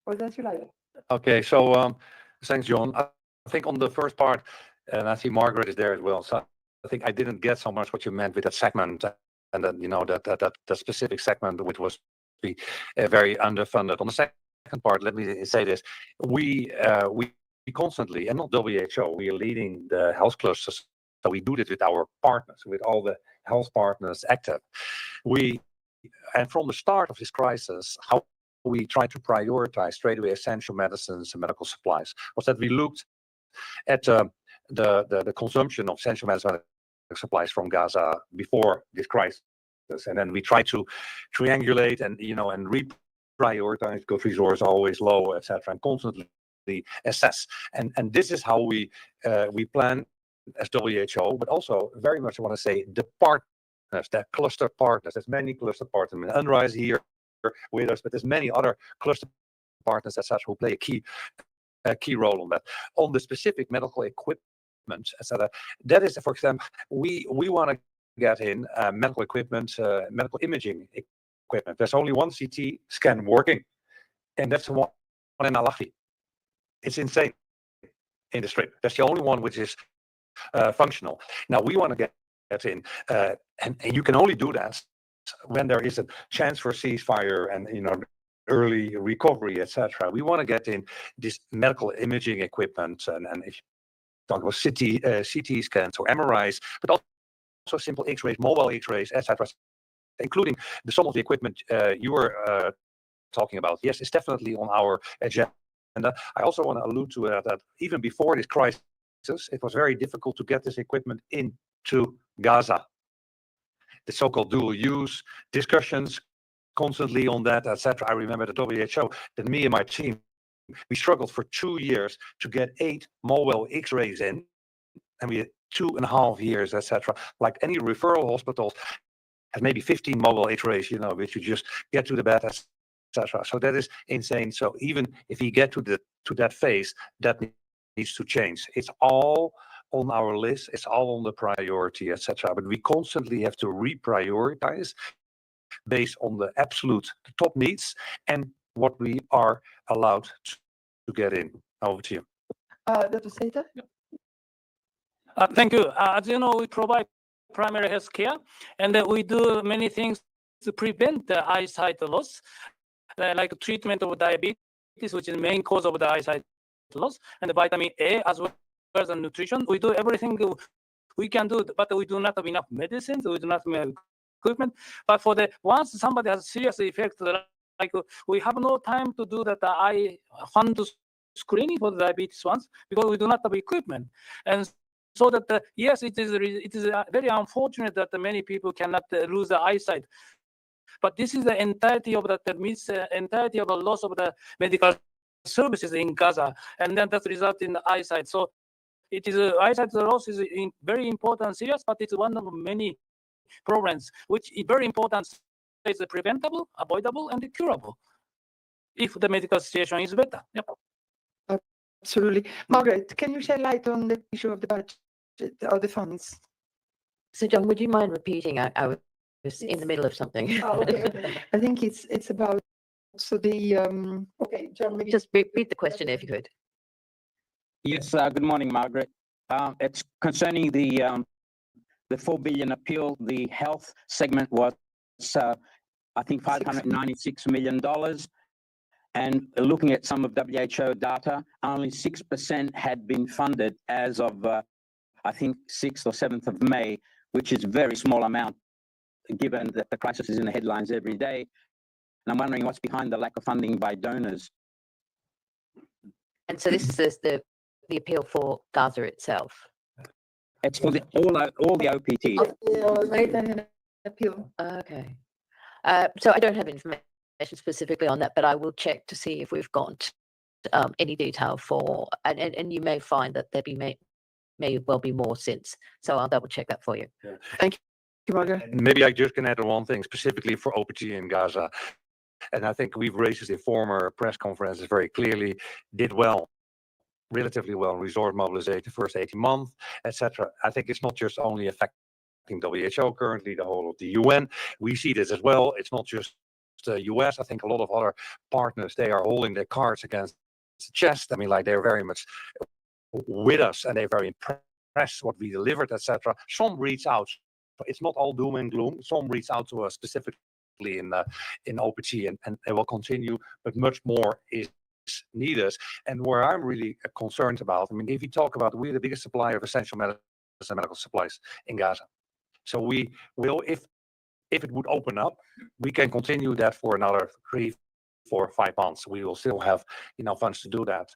Or that you like? Okay, so thanks, John. I think on the first part, and I see Margaret is there as well. So I think I didn't get so much what you meant with that segment, and then that specific segment which was very underfunded. On the part, let me say this: we constantly, and not WHO, we are leading the health clusters. So we do this with our partners, with all the health partners active. And from the start of this crisis, how we try to prioritize straight away essential medicines and medical supplies was that we looked at the consumption of essential medicine supplies from Gaza before this crisis, and then we try to triangulate and reprioritize because resources are always low, etc., and constantly assess. And this is how we plan as WHO, but also very much I want to say the partners, that cluster partners. There's many cluster partners. I mean, UNRWA is here with us, but there's many other cluster partners, etc., who play a key role on that. On the specific medical equipment, etc., that is, for example, we want to get in medical equipment, medical imaging equipment. There's only one CT scan working, and that's the one in Al-Ahli. It's insane in the Strip. That's the only one which is functional. Now we want to get in, and you can only do that when there is a chance for ceasefire and early recovery, etc. We want to get in this medical imaging equipment, and if you talk about CT scans or MRIs, but also simple X-rays, mobile X-rays, etc., including some of the equipment you were talking about. Yes, it's definitely on our agenda. I also want to allude to that even before this crisis, it was very difficult to get this equipment into Gaza. The so-called dual use discussions constantly on that, etc. I remember the WHO, that me and my team, we struggled for 2 years to get 8 mobile X-rays in, and we had 2.5 years, etc. Like any referral hospitals have maybe 15 mobile X-rays, which you just get to the bed, etc. So that is insane. So even if we get to that phase, that needs to change. It's all on our list. It's all on the priority, etc. But we constantly have to reprioritize based on the top needs and what we are allowed to get in. Over to you. Dr. Seita? Thank you. As you know, we provide primary health care, and we do many things to prevent the eyesight loss, like treatment of diabetes, which is the main cause of the eyesight loss, and the vitamin A as well as the nutrition. We do everything we can do, but we do not have enough medicines. We do not have equipment. But for once somebody has serious effect, like we have no time to do that eye fund screening for the diabetes ones because we do not have equipment. And so that yes, it is very unfortunate that many people cannot lose the eyesight. But this is the entirety of that means entirety of the loss of the medical services in Gaza, and then that results in the eyesight. So it is eyesight loss is very important, serious, but it's one of many problems which is very important. Is preventable, avoidable, and curable if the medical situation is better. Yep. Absolutely. Margaret, can you shed light on the issue of the budget or the funds? So, John, would you mind repeating? I was in the middle of something. Oh, okay. I think it's about okay, John, maybe just repeat the question if you could. Yes. Good morning, Margaret. It's concerning the 4 billion appeal. The health segment was, I think, $596 million. And looking at some of WHO data, only 6% had been funded as of, I think, 6th or 7th of May, which is a very small amount, given that the crisis is in the headlines every day. And I'm wondering what's behind the lack of funding by donors. And so this is the appeal for Gaza itself. It's for all the OPT. Appeal. Okay. So I don't have information specifically on that, but I will check to see if we've got any detail for, and you may find that there may well be more since. So I'll double check that for you. Yeah. Thank you, Margaret. Maybe I just can add one thing specifically for OPT in Gaza. And I think we've raised this in former press conferences very clearly, did well, relatively well, resource mobilization the first 18 months, etc. I think it's not just only affecting WHO currently, the whole of the UN. We see this as well. It's not just the US. I think a lot of other partners, they are holding their cards against the chest. I mean, like they're very much with us and they're very impressed what we delivered, etc. Some reach out. It's not all doom and gloom. Some reach out to us specifically in OPT, and it will continue, but much more is needed. And where I'm really concerned about, I mean, if you talk about, we're the biggest supplier of essential medicine and medical supplies in Gaza. So we will, if it would open up, we can continue that for another 3, 4, 5 months. We will still have funds to do that.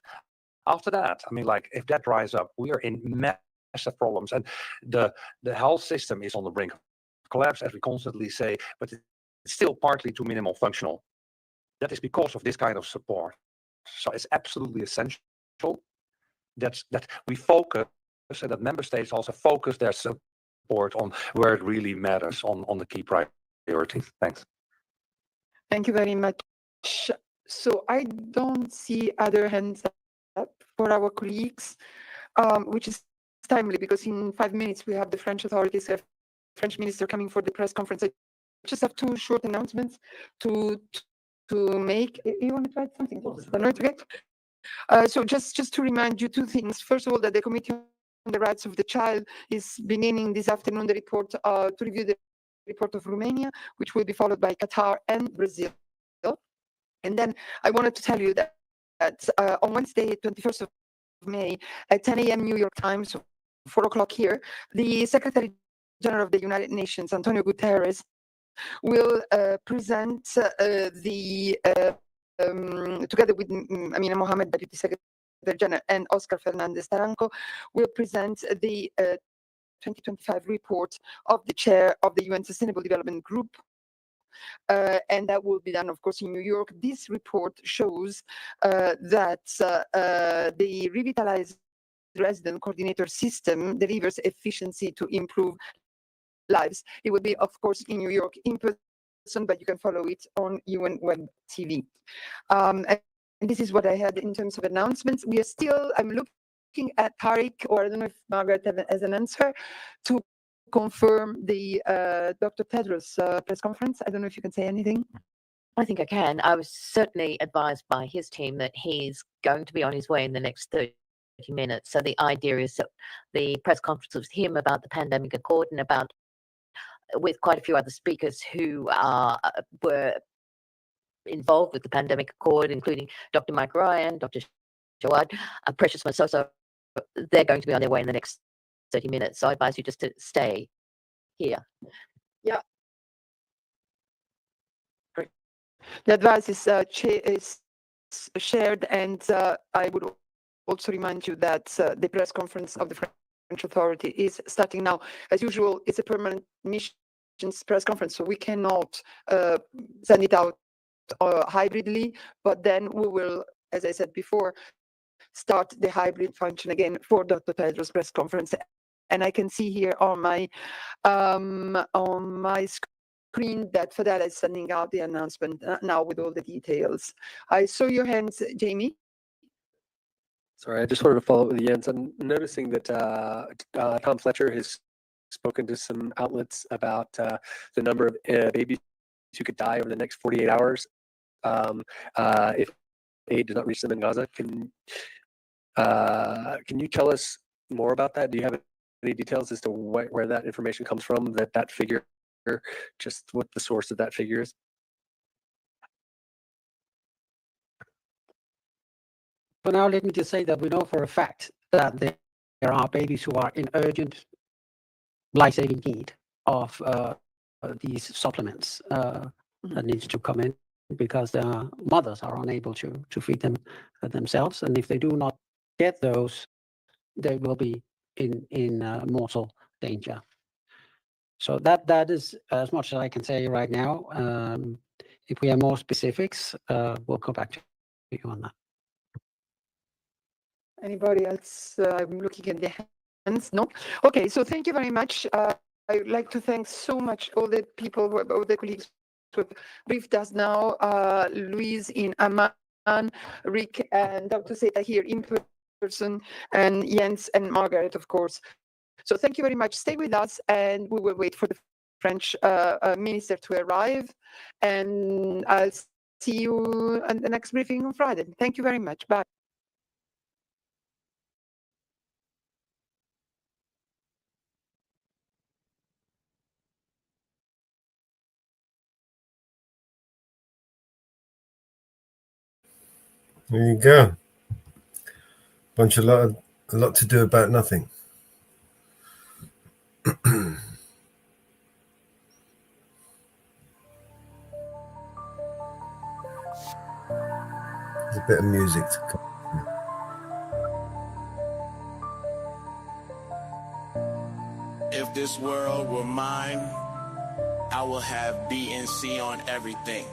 After that, I mean, like, if that dries up, we are in massive problems, and the health system is on the brink of collapse, as we constantly say, but it's still partly to minimal functional. That is because of this kind of support. So it's absolutely essential that we focus, and that member states also focus their support on where it really matters, on the key priorities. Thanks. Thank you very much. So I don't see other hands up for our colleagues, which is timely because in 5 minutes we have the French authorities, French minister coming for the press conference. I just have 2 short announcements to make. You want to add something? So just to remind you 2 things. First of all, that the Committee on the Rights of the Child is beginning this afternoon the report to review the report of Romania, which will be followed by Qatar and Brazil. And then I wanted to tell you that on Wednesday, 21st of May, at 10 a.m. New York time, so 4 o'clock here, the Secretary General of the United Nations, Antonio Guterres, will present together with Amina Mohammed, Deputy Secretary General, and Oscar Fernandez Taranco, will present the 2025 report of the chair of the UN Sustainable Development Group. And that will be done, of course, in New York. This report shows that the revitalized resident coordinator system delivers efficiency to improve lives. It will be, of course, in New York in person, but you can follow it on UN Web TV. And this is what I had in terms of announcements. We are still, I'm looking at Tariq, or I don't know if Margaret has an answer, to confirm the Dr. Tedros press conference. I don't know if you can say anything. I think I can. I was certainly advised by his team that he's going to be on his way in the next 30 minutes. So the idea is that the press conference with him about the pandemic accord and about with quite a few other speakers who were involved with the pandemic accord, including Dr. Mike Ryan, Dr. Jawad, Precious Masoso. They're going to be on their way in the next 30 minutes. So I advise you just to stay here. Yeah. Great. The advice is shared, and I would also remind you that the press conference of the French authority is starting now. As usual, it's a permanent missions press conference, so we cannot send it out hybridly, but then we will, as I said before, start the hybrid function again for Dr. Tedros press conference. And I can see here on my screen that Fadela is sending out the announcement now with all the details. I saw your hands, Jamie. Sorry, I just wanted to follow up with Jens. I'm noticing that Tom Fletcher has spoken to some outlets about the number of babies who could die over the next 48 hours if aid does not reach them in Gaza. Can you tell us more about that? Do you have any details as to where that information comes from, that figure, just what the source of that figure is? For now, let me just say that we know for a fact that there are babies who are in urgent life-saving need of these supplements that needs to come in because their mothers are unable to feed them themselves. And if they do not get those, they will be in mortal danger. So that is as much as I can say right now. If we have more specifics, we'll come back to you on that. Anybody else? I'm looking at the hands. No? Okay, so thank you very much. I would like to thank so much all the people, all the colleagues who have briefed us now, Louise in Amman, Rick and Dr. Seta here in person, and Jens and Margaret, of course. So thank you very much. Stay with us, and we will wait for the French minister to arrive. And I'll see you at the next briefing on Friday. Thank you very much. Bye. There you go. A lot to do about nothing. There's a bit of music to come. If this world were mine, I will have BNC on everything.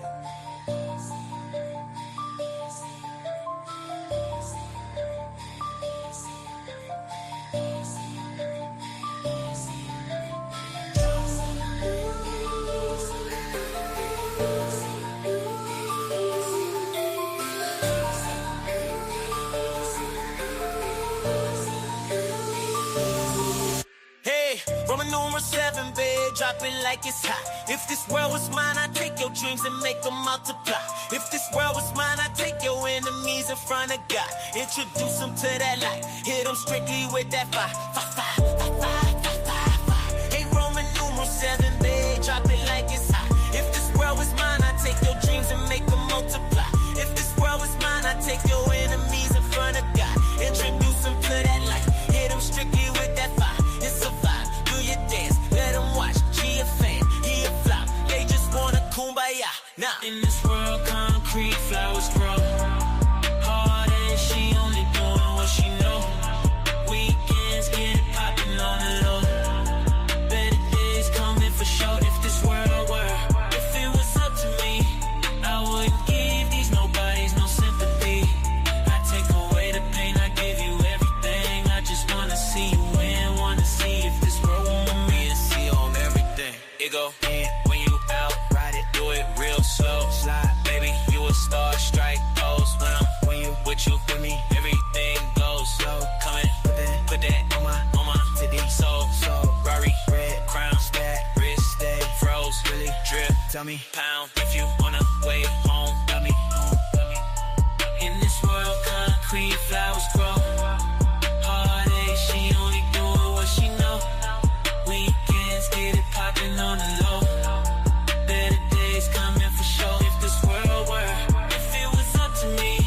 Roman numeral 7, babe, drop it like it's hot. If this world was mine, I'd take your dreams and make them multiply. If this world was mine, I'd take your enemies in front of God. Introduce them to that light, hit them strictly with that fire. Hey, Roman numeral 7, babe, drop it like it's hot. If this world was mine, I'd take your dreams and make them multiply. If this world was mine, I'd take your enemies in front of God. Introduce them to that light, hit them strictly with that fire. It's a vibe, do your dance, let them watch. She a fan, he a flop, they just wanna kumbaya. Now in this world, concrete flowers grow. Hard and she only doing what she know. Weekends get it poppin' on the low. Better days coming for sure. If this world were, if it was up to me, I wouldn't give these nobodies no sympathy. I take away the pain, I give you everything. I just wanna see you win, wanna see if this world want me to see on everything. It go in when you out, ride it, do it real slow. Slide, baby, you a star, strike pose. When you with me, everything goes slow. Come in, put that on my titty. So, Rari, red crown, stack, wrist stay, froze, really drip. Tell me, pound, if you wanna way home, dummy. In this world, concrete flowers grow. Heartache, she only doing what she know. Weekends get it poppin' on the low. Better days coming for sure. If this world were, if it was up to me,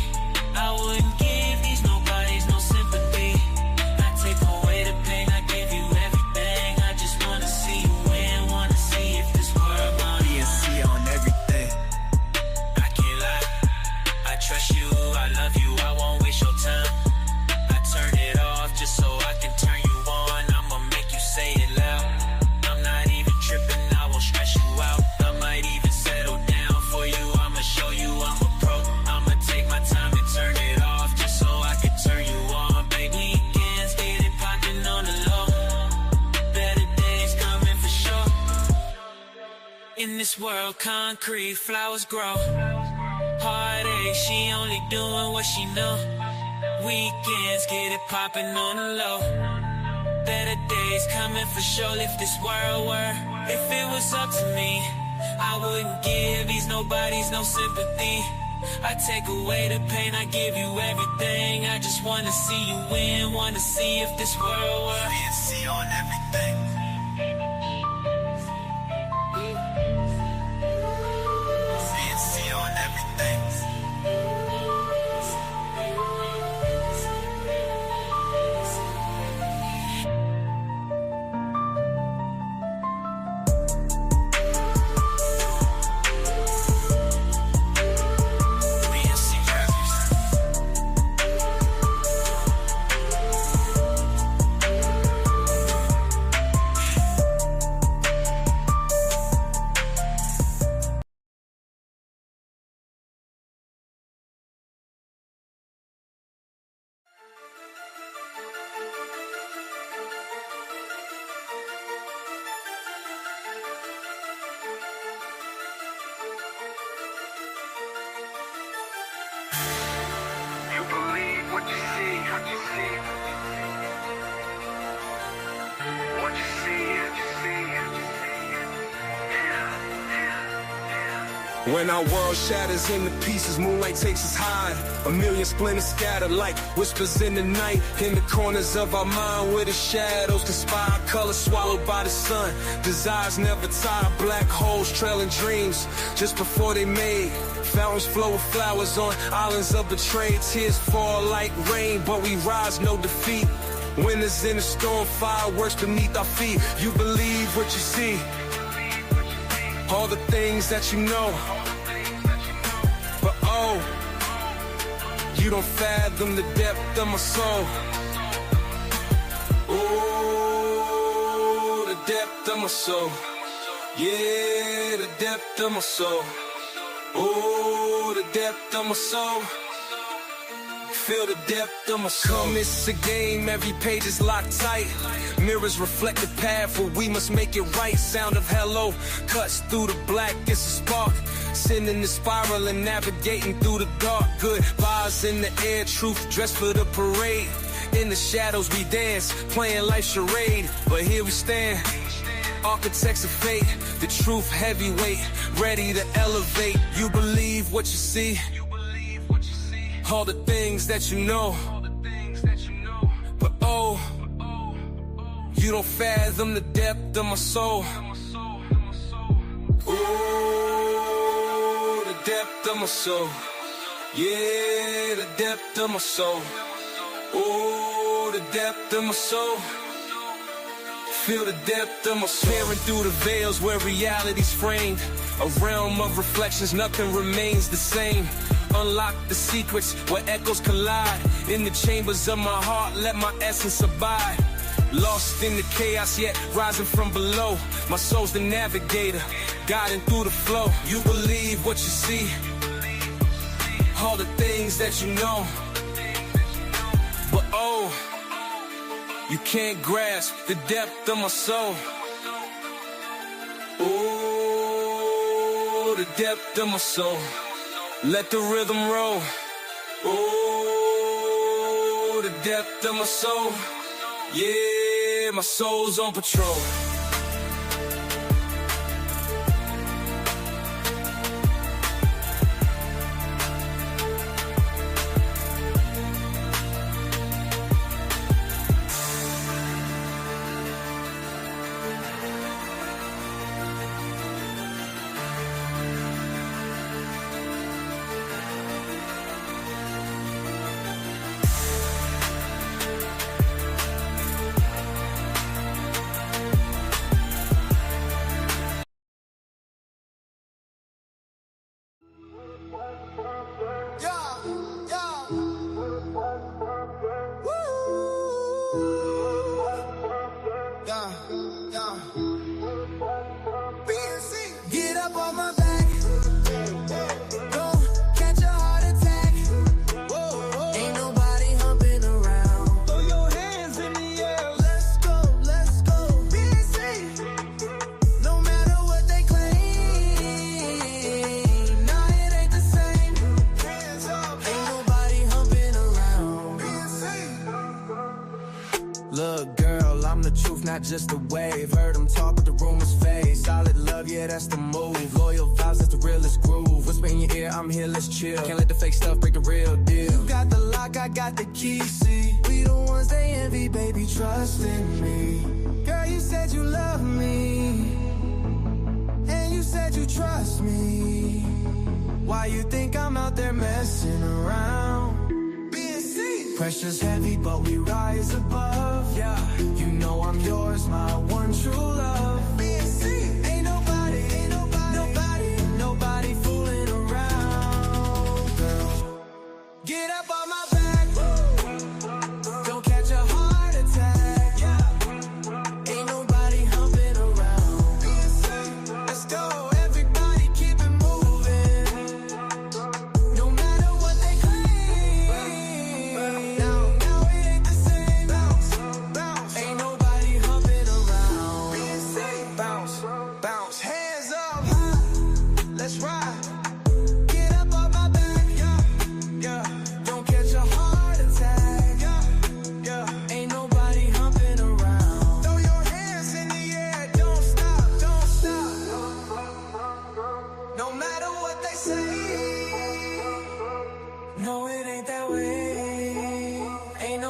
I wouldn't give these nobodies no sympathy. I take away the pain, I give you everything. I just wanna see you win, wanna see if this world mine. BNC on everything. I can't lie, I trust you, I love you, I won't waste your time. I turn it off just so I can turn you on. I'ma make you say it loud. I'm not even tripping, I won't stress you out. I might even settle down for you. I'ma show you I'm a pro. I'ma take my time and turn it off just so I can turn you on. Baby, weekends get it poppin' on the low. Better days coming for sure. In this world, concrete flowers grow. Heartache, she only doing what she know. Weekends get it poppin' on the low. Better days coming for sure. If this world were, if it was up to me, I wouldn't give these nobodies no sympathy. I take away the pain, I give you everything. I just wanna see you win, wanna see if this world were. BNC on everything. BNC on everything. You believe what you see, what you see. What you see, what you see. When our world shatters into pieces, moonlight takes us high. A million splinters scattered like whispers in the night. In the corners of our mind where the shadows conspire. Colors swallowed by the sun. Desires never tire. Black holes trailing dreams just before they made. Fountains flow with flowers on islands of betrayed. Tears fall like rain, but we rise, no defeat. Winners in the storm, fireworks beneath our feet. You believe what you see. All the things that you know. But oh, you don't fathom the depth of my soul. Oh, the depth of my soul. Yeah, the depth of my soul. Oh, the depth of my soul. Feel the depth of my soul. Come, it's a game, every page is locked tight. Mirrors reflect the path where we must make it right. Sound of hello cuts through the black, it's a spark. Sending the spiral and navigating through the dark. Good vibes in the air, truth dressed for the parade. In the shadows we dance, playing life charade. But here we stand, architects of fate. The truth heavyweight, ready to elevate. You believe what you see. All the things that you know. But oh, you don't fathom the depth of my soul. Oh, the depth of my soul. Yeah, the depth of my soul. Oh, the depth of my soul. Feel the depth of my soul. Peering through the veils where reality's framed. A realm of reflections, nothing remains the same. Unlock the secrets where echoes collide. In the chambers of my heart, let my essence abide. Lost in the chaos, yet rising from below. My soul's the navigator, guiding through the flow. You believe what you see. All the things that you know. But oh, you can't grasp the depth of my soul. Oh, the depth of my soul. Let the rhythm roll. Oh, the depth of my soul. Yeah, my soul's on patrol. Get up on my back. Don't catch a heart attack. Whoa. Ain't nobody humping around. Throw your hands in the air. Let's go, let's go. BC. No matter what they claim. Nah, it ain't the same. Hands up. Ain't nobody humping around. BC. Look, girl, I'm the truth, not just a wave. Heard them talk, but the rumors fade. Solid love, yeah, that's the move. Loyal vibes, that's the realest groove. Whisper in your ear, I'm here, let's chill. Can't let the fake stuff break the real deal. You got the lock, I got the key, see. We the ones they envy, baby, trust in me. Girl, you said you love me. And you said you trust me. Why you think I'm out there messing around? Pressure's heavy, but we rise above. Yeah, you know I'm yours, my one true love. Ain't nobody fooling around, girl. Get up on my back. Don't catch a heart attack. Yeah, ain't nobody humping around. Let's go, everybody keep it moving. No matter what they claim. Now it ain't the same. Ain't nobody humping around.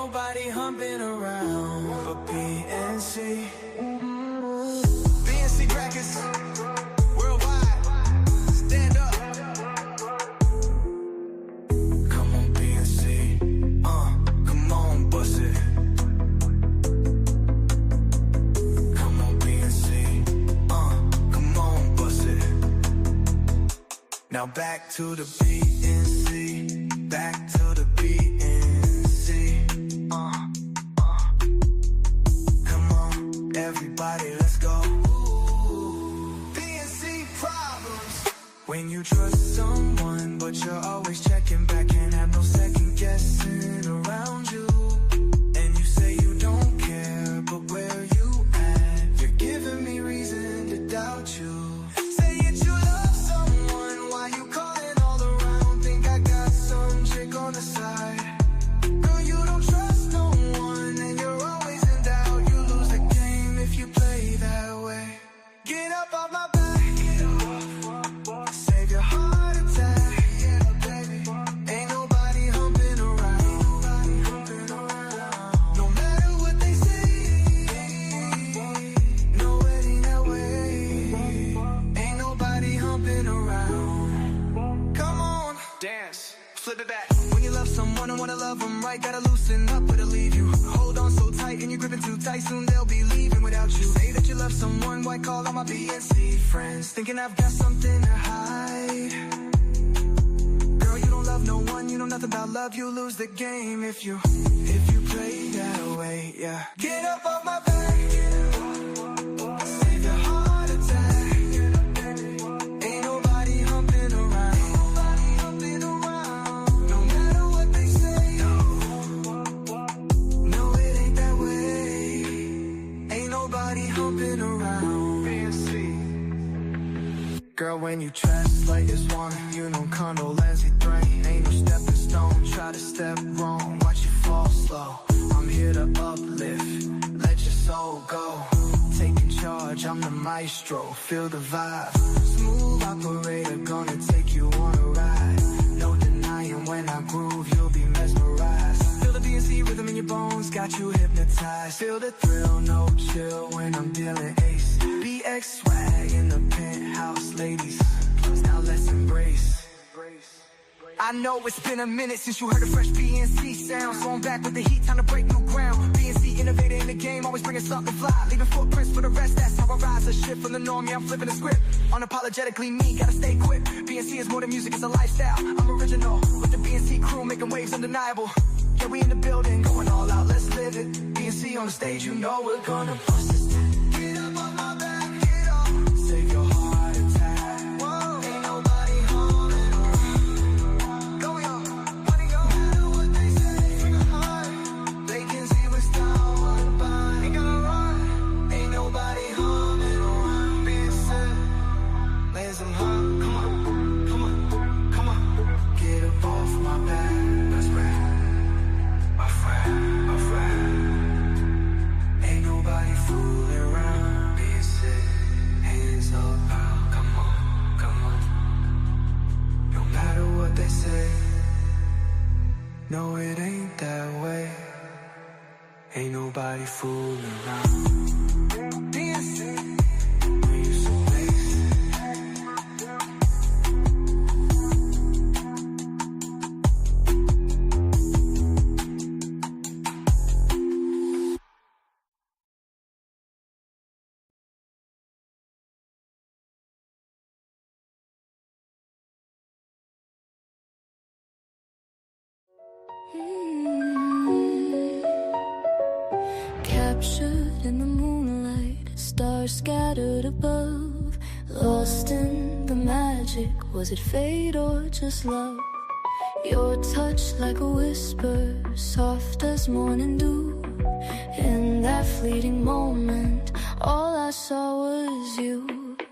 nobody humping around but BNC. BNC brackets worldwide. Stand up. Come on, BNC. Come on, bust it. Come on, BNC. Come on, bust it. Now back to the BNC. Back to the BNC. Come on, everybody, let's go. BNC problems. When you trust someone, but you're always checking back, can't have no second guessing around you. And you say you don't care, but where you at? You're giving me reason to doubt you. Say that you love someone, why you calling all around? Think I got some chick on the side. Girl, you don't trust no one, and you're always in doubt. You lose the game if you play that way. Get up off my back. Save your heart attack. Yeah, baby. Ain't nobody humping around. No matter what they say. No, it ain't that way. Ain't nobody humping around. Come on, dance, flip it back. When you love someone and wanna love them right, gotta loosen up or they'll leave you. Hold on so tight and you're gripping too tight, soon they'll be leaving without you. Say that you love someone, why call all my BNC friends? Thinking I've got something to hide. Girl, you don't love no one, you know nothing about love. You lose the game if you play that way, yeah. Get up off my back. Save your heart attack. Ain't nobody humping around. No matter what they say. No, it ain't that way. Ain't nobody humping around. BNC. Girl, when you dress like this one, you know condolences drain. Ain't no stepping stone, try to step wrong, watch you fall slow. I'm here to uplift, let your soul go. Taking charge, I'm the maestro, feel the vibe. Smooth operator, gonna take you on a ride. No denying when I groove, you'll be mesmerized. Feel the BNC rhythm in your bones, got you hypnotized. Feel the thrill, no chill when I'm dealing ace. BX swag in the penthouse, ladies. Now let's embrace. I know it's been a minute since you heard a fresh BNC sound, so I'm back with the heat, time to break new ground. BNC innovator in the game, always bringing something fly, leaving footprints for the rest, that's how I rise. A shift from the norm, yeah, I'm flipping the script. Unapologetically me, gotta stay equipped. BNC is more than music, it's a lifestyle. I'm original, with the BNC crew, making waves undeniable. Yeah, we in the building, going all out, let's live it. BNC on the stage, you know we're gonna bust this. Get up on my back, get up. Save your heart attack. Whoa, ain't nobody humming around. Going up, money up. No matter what they say, from the heart. They can see what's down, what about. Ain't gonna run. Ain't nobody humming around. Being said, lay some hum. Come on, come on, come on. Get up off my back. That's right. My friend, my friend. Ain't nobody fooling around. Being said, hands up, pal. Come on, come on. No matter what they say. No, it ain't that way. Ain't nobody fooling around. Being said, when you so lazy. Captured in the moonlight, stars scattered above. Lost in the magic, was it fate or just love? Your touch like a whisper, soft as morning dew. In that fleeting moment, all I saw was you.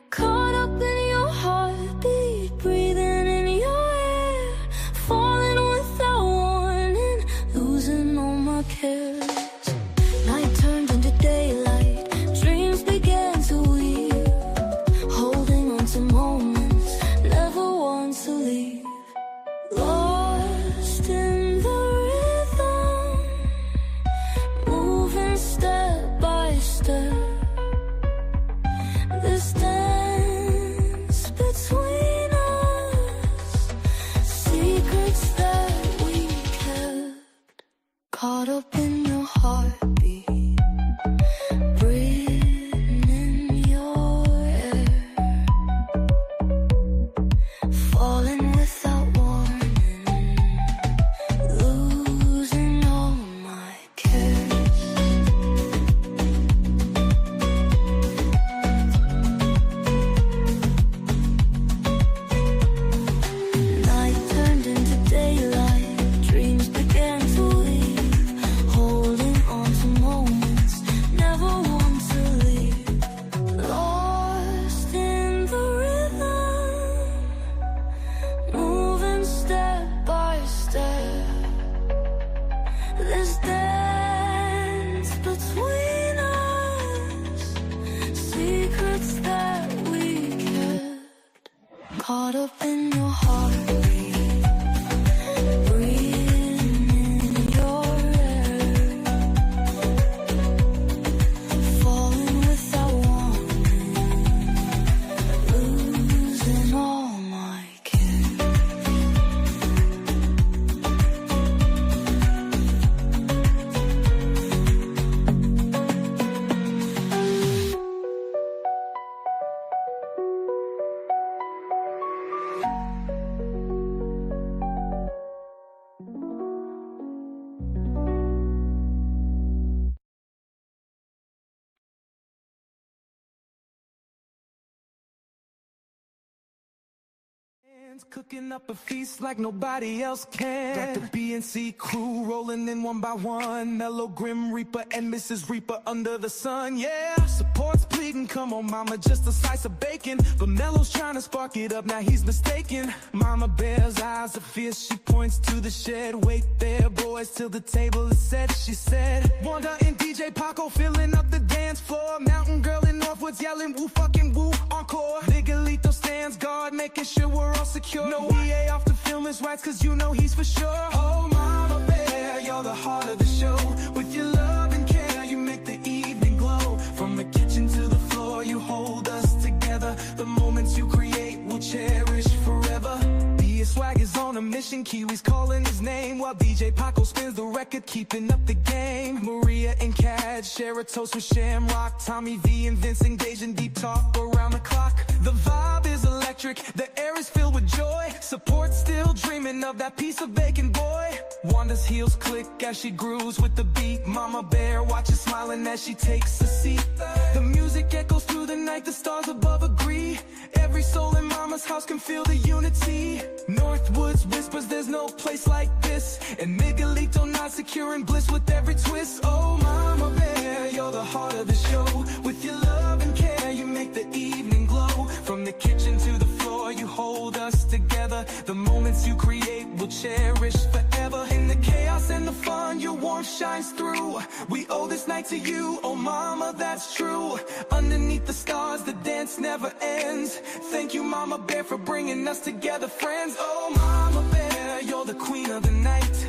Caught up in your heartbeat, breathing in your air. Falling without warning, losing all my cares. Night turned into daylight, dreams began to weave. Holding on to moments, never want to leave. Lost in the rhythm, Caught up in your heartbeat, breathing in your air, falling without warning, losing all my cares. Night turned into daylight, dreams began to weave, holding on to moments, never want to leave. Lost in the rhythm, moving step by step. This dance between us, secrets that we kept. Caught up in your heartbeat, breathing in your air, falling without warning, losing all my care. Cooking up a feast like nobody else can. Got the BNC crew rolling in one by one. Mellow Grim Reaper and Mrs. Reaper under the sun, yeah. Support's pleading, come on mama, just a slice of bacon. But Mellow's trying to spark it up, now he's mistaken. Mama Bear's eyes are fierce, she points to the shed. Wait there boys till the table is set, she said. Wanda and DJ Paco filling up the dance floor. Mountain Girl in Northwoods yelling woo fucking woo encore. Miguelito stands guard, making sure we're all secure. No EA off the film his rights, cause you know he's for sure. Oh Mama Bear, you're the heart of the show. With your love and care, you make the evening glow. From the kitchen to the floor, you hold us together. The moments you create will cherish forever. Swag is on a mission, Kiwi's calling his name, while DJ Paco spins the record, keeping up the game. Maria and Cad share a toast with Shamrock. Tommy V and Vince engage in deep talk around the clock. The vibe is electric, the air is filled with joy. Support still dreaming of that piece of bacon, boy. Wanda's heels click as she grooves with the beat. Mama Bear watches smiling as she takes a seat. The music echoes through the night, the stars above agree. Every soul in Mama's house can feel the unity. Northwoods whispers there's no place like this, and Miguelito nods secure in bliss with every twist. Oh Mama Bear, you're the heart of the show. With your love and care, you make the evening glow. From the kitchen to the floor, you hold us together. The moments you create will cherish forever. In the chaos and the fun, your warmth shines through. We owe this night to you, oh Mama, that's true. Underneath the stars, the dance never ends. Thank you Mama Bear for bringing us together, friends. Oh Mama Bear, you're the queen of the night.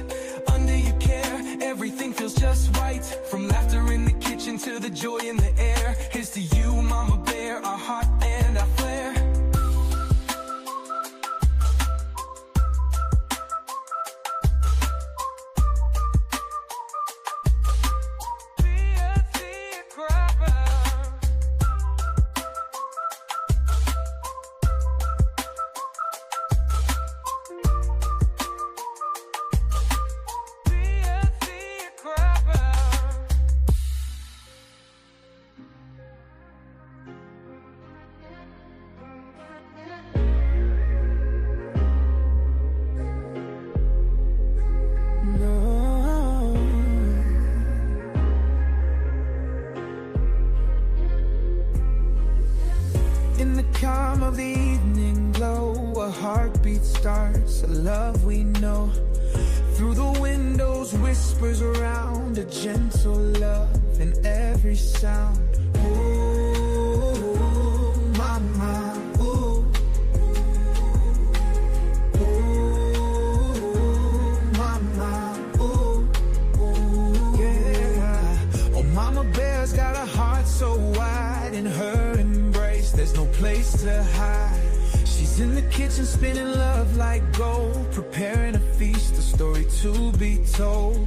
Under your care, everything feels just right. From laughter in the kitchen to the joy in the air. Here's to you Mama Bear, our heart and our flair. Calm of the evening glow, a heartbeat starts, a love we know. Through the windows whispers around, a gentle love in every sound. Ooh, mama, ooh. Ooh, mama, ooh. Yeah. Oh, Mama Bear's got a heart so wide, in her embrace there's no place to hide. She's in the kitchen spinning love like gold, preparing a feast, a story to be told.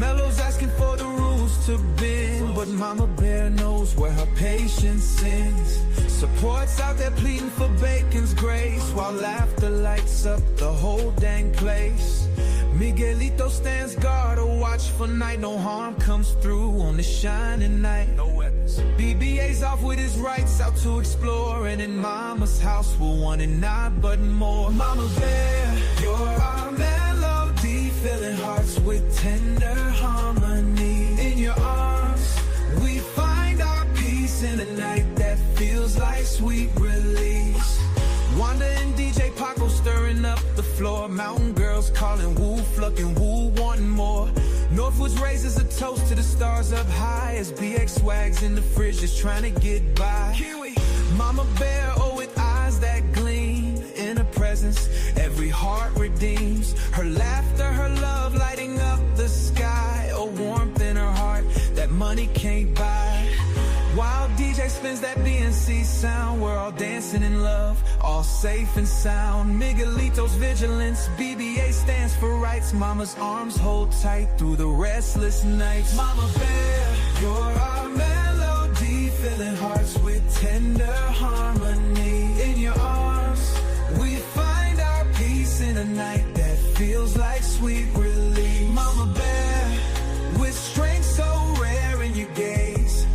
Mello's asking for the rules to bend, but Mama Bear knows where her patience ends. Support's out there pleading for Bacon's grace, while laughter lights up the whole dang place. Miguelito stands guard, a watchful night, no harm comes through on this shining night. No weapons. BBA's off with his rights, out to explore, and in Mama's house we're wanting not but more. Mama Bear, you're our melody, filling hearts with tender harmony. In your arms, we find our peace in a night that feels like sweet release. Wanda and DJ Paco stirring up the floor. Mountain girls calling woo, flucking woo, wanting more. Northwoods raises a toast to the stars up high, as BX swags in the fridge just trying to get by. Kiwi. Mama Bear, oh, with eyes that gleam in her presence, every heart redeems. Her laughter, her love lighting up the sky, a warmth in her heart that money can't buy. While DJ spins that BNC sound, we're all dancing in love, all safe and sound. Miguelito's vigilance, BBA stands for rights. Mama's arms hold tight through the restless nights. Mama Bear, you're our melody, filling hearts with tender harmony. In your arms, we find our peace in a night that feels like sweet relief. Mama Bear, with strength so rare in your gaze,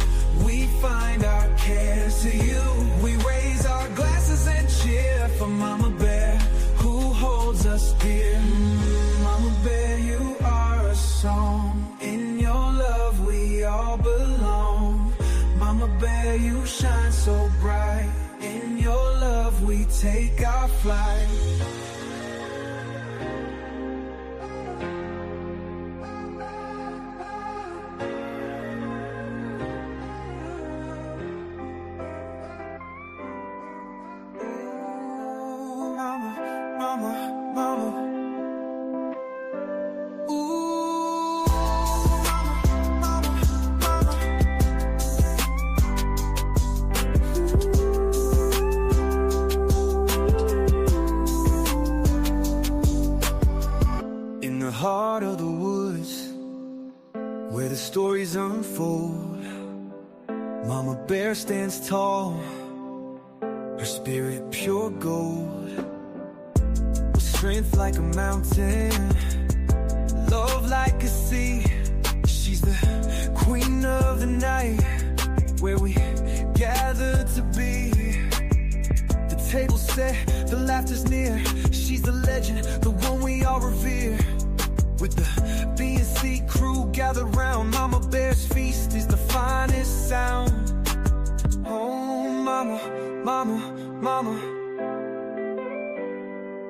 we find our cares to you. We raise our glasses and cheer for Mama Bear, who holds us dear. Mama Bear, you are a song. In your love we all belong. Mama Bear, you shine so bright. In your love we take our flight. Heart of the woods, where the stories unfold, Mama Bear stands tall, her spirit pure gold, with strength like a mountain, love like a sea. She's the queen of the night, where we gather to be. The table's set, the laughter's near. She's the legend, the one we all revere. With the B&C crew gathered round, Mama Bear's feast is the finest sound. Oh, Mama, Mama, Mama.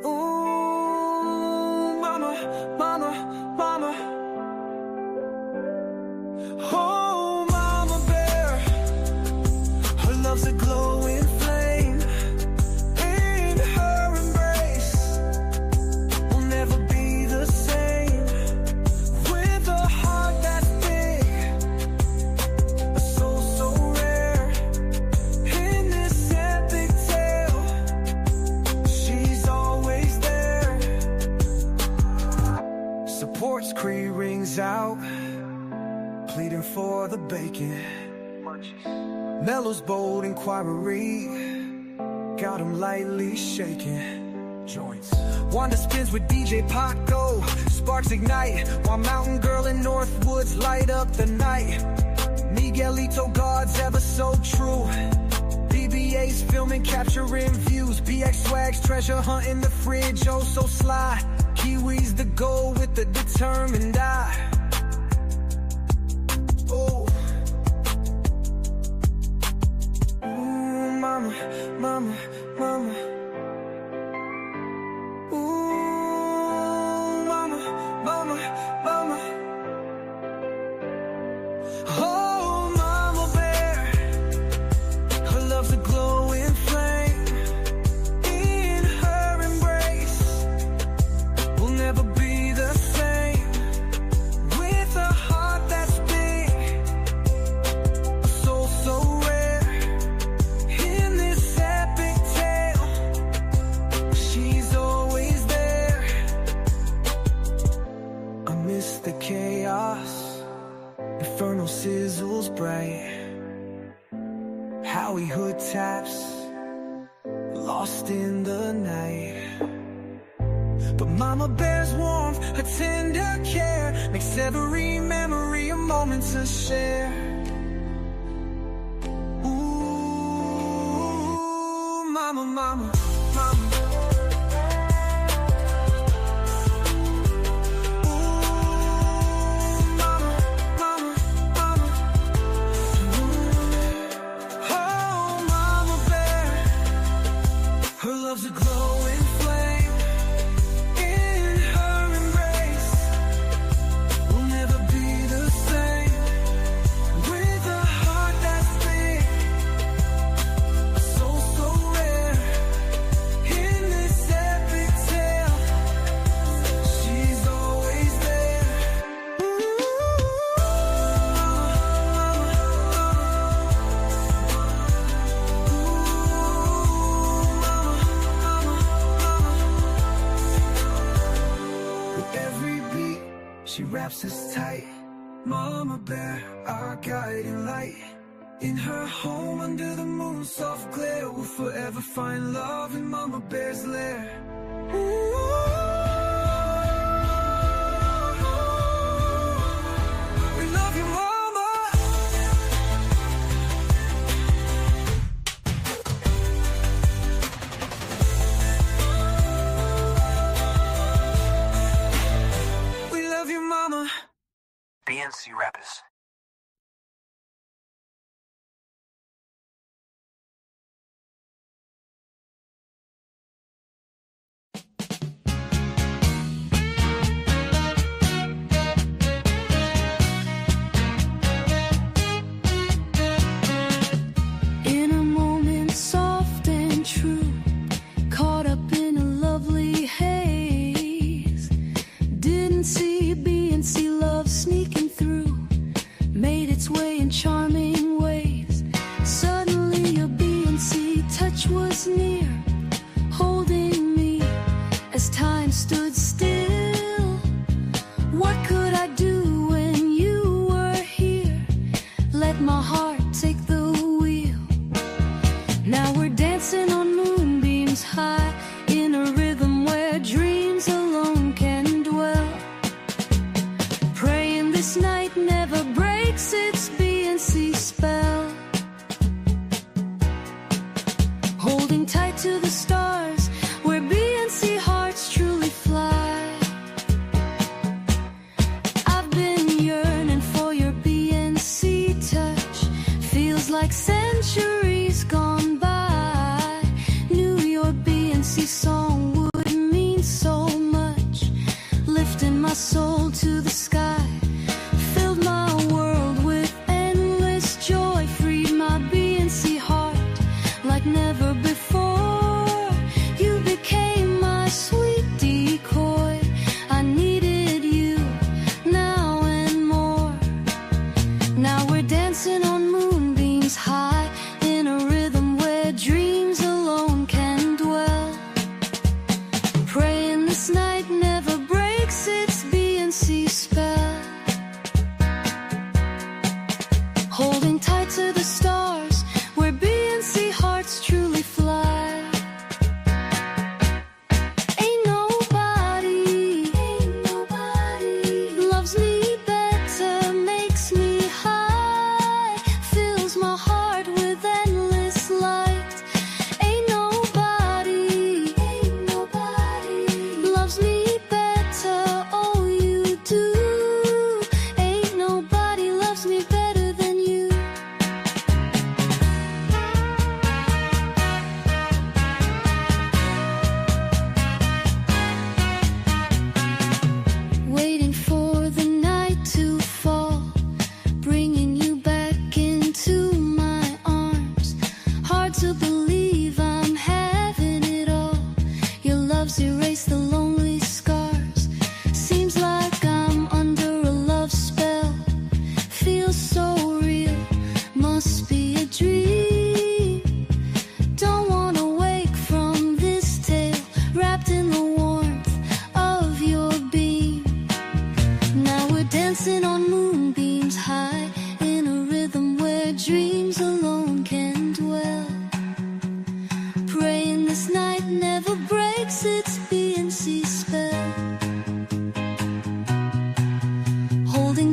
Oh, Mama, Mama, Mama. Oh, Mama Bear, her love's a glowing flame. In her embrace, we'll never be the same. Cree rings out, pleading for the bacon. Mello's bold inquiry got him lightly shaking. Joints. Wanda spins with DJ Paco, sparks ignite, while Mountain Girl and Northwoods light up the night. Miguelito God's ever so true. BBA's filming, capturing views. BX swags, treasure hunting the fridge, oh so sly. Kiwi's the goal with the determined eye. Oh, ooh, Mama, Mama, Mama. Ooh, Mama, Mama, Mama. Oh, Mama Bear, her love's a glowing flame. In her embrace, we'll never be the same. chaos, inferno sizzles bright. Howie hood taps, lost in the night. But Mama Bear's warmth, her tender care, makes every memory a moment to share. Ooh, Mama, Mama, Mama. Love's a glowing flame. In her embrace, we'll never be the same. With a heart that's big, a soul so rare. In this epic tale, she's always there. She wraps us tight. Mama Bear, our guiding light. In her home under the moon's soft glare, we'll forever find love in Mama Bear's lair. Ooh. We love you, Mama. We love you, Mama. BNC Rappers. In a moment soft and true, caught up in a lovely haze. Didn't see B&C love sneaking through, made its way in charming ways. Suddenly a B&C touch was near, holding me as time stood still. What could I do when you were here? Let my heart take the wheel. Now we're dancing on moonbeams high, in a rhythm where dreams alone can dwell. Praying this night never breaks its B&C spell. Holding tight to the stars, where B&C hearts truly fly. I've been yearning for your B&C touch. Feels like centuries gone by. Knew your B&C song would mean so much, lifting my soul to the sky, filled my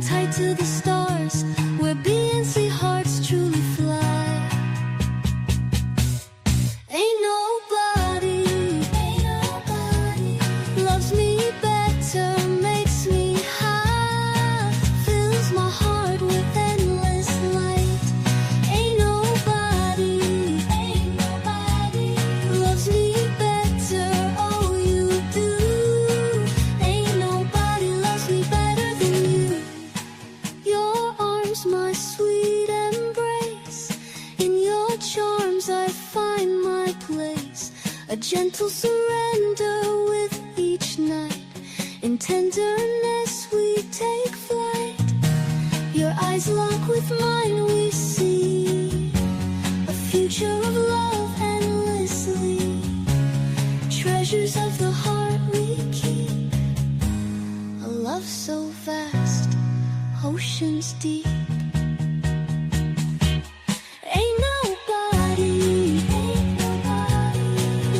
tight to the stars, where BNC hearts truly fly. Ain't nobody loves me better, makes me high, fills my heart with endless light. Ain't nobody loves me better, oh you do. Ain't nobody loves me better than you. Your arms, my sweet embrace, in your charms I find my place. A gentle surrender with each night, in tenderness we take flight. Your eyes lock with mine, we see a future of love endlessly. Treasures of the heart we keep, a love so vast, oceans deep. Ain't nobody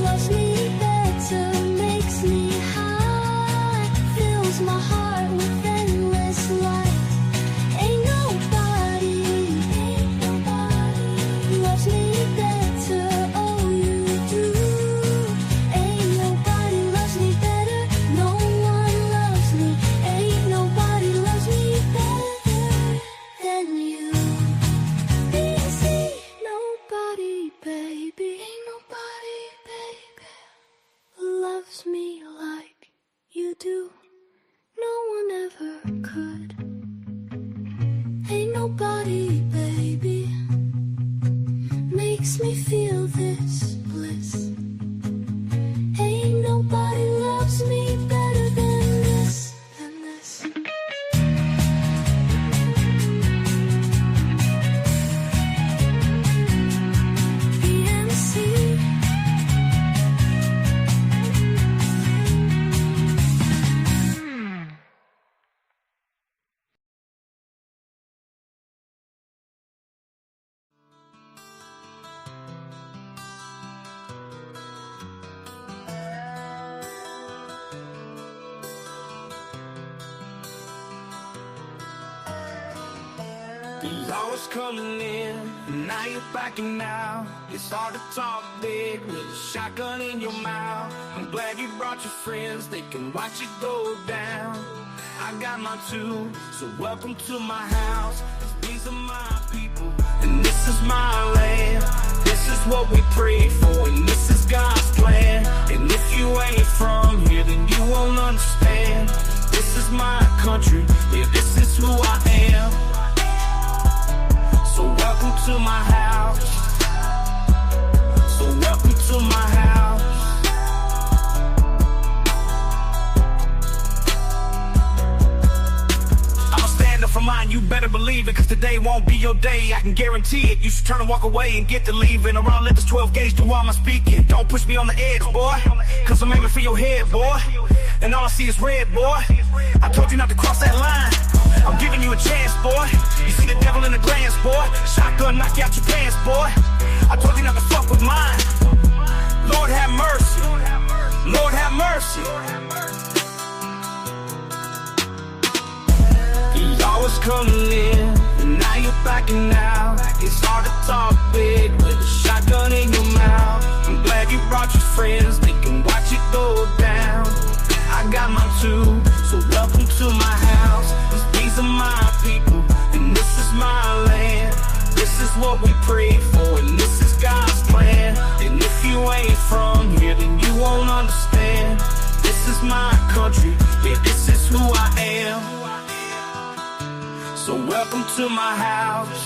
loves me better, makes me high, fills my heart with endless light. Ain't nobody loves me better, oh you do. Ain't nobody loves me better, no one loves me. Ain't nobody loves me better than you. Easy, nobody, baby, ain't nobody, baby, loves me like you do. No one ever could. Ain't nobody, baby, makes me feel this bliss. Ain't nobody loves me better than this, than this. BNC. The law's coming in, and now you're backing out. It's hard to talk big with a shotgun in your mouth. I'm glad you brought your friends, they can watch it go down. I got mine too, so welcome to my house. 'Cause these are my people, and this is my land. This is what we prayed for, and this is God's plan. And if you ain't from here, then you won't understand. This is my country, yeah, this is who I am. So welcome to my house. So welcome to my house. I'ma stand up for mine, you better believe it, cause today won't be your day, I can guarantee it. You should turn and walk away and get to leaving, or I'll let this 12 gauge do all my speaking. Don't push me on the edge, boy, cause I'm aiming for your head, boy. And all I see is red, boy. I told you not to cross that line. I'm giving you a chance, boy. You see the devil in the glance, boy. Shotgun knock you out your pants, boy. I told you not to fuck with mine. Lord have mercy. Lord have mercy. The law is coming in, and now you're backing out. It's hard to talk big with a shotgun in your mouth. I'm glad you brought your friends, they can watch it go down. I got mine too, so welcome to my house. 'Cause these are my people, and this is my land. This is what we prayed for, and this is God's plan. And if you ain't from here, then you won't understand. This is my country, yeah, this is who I am. So welcome to my house.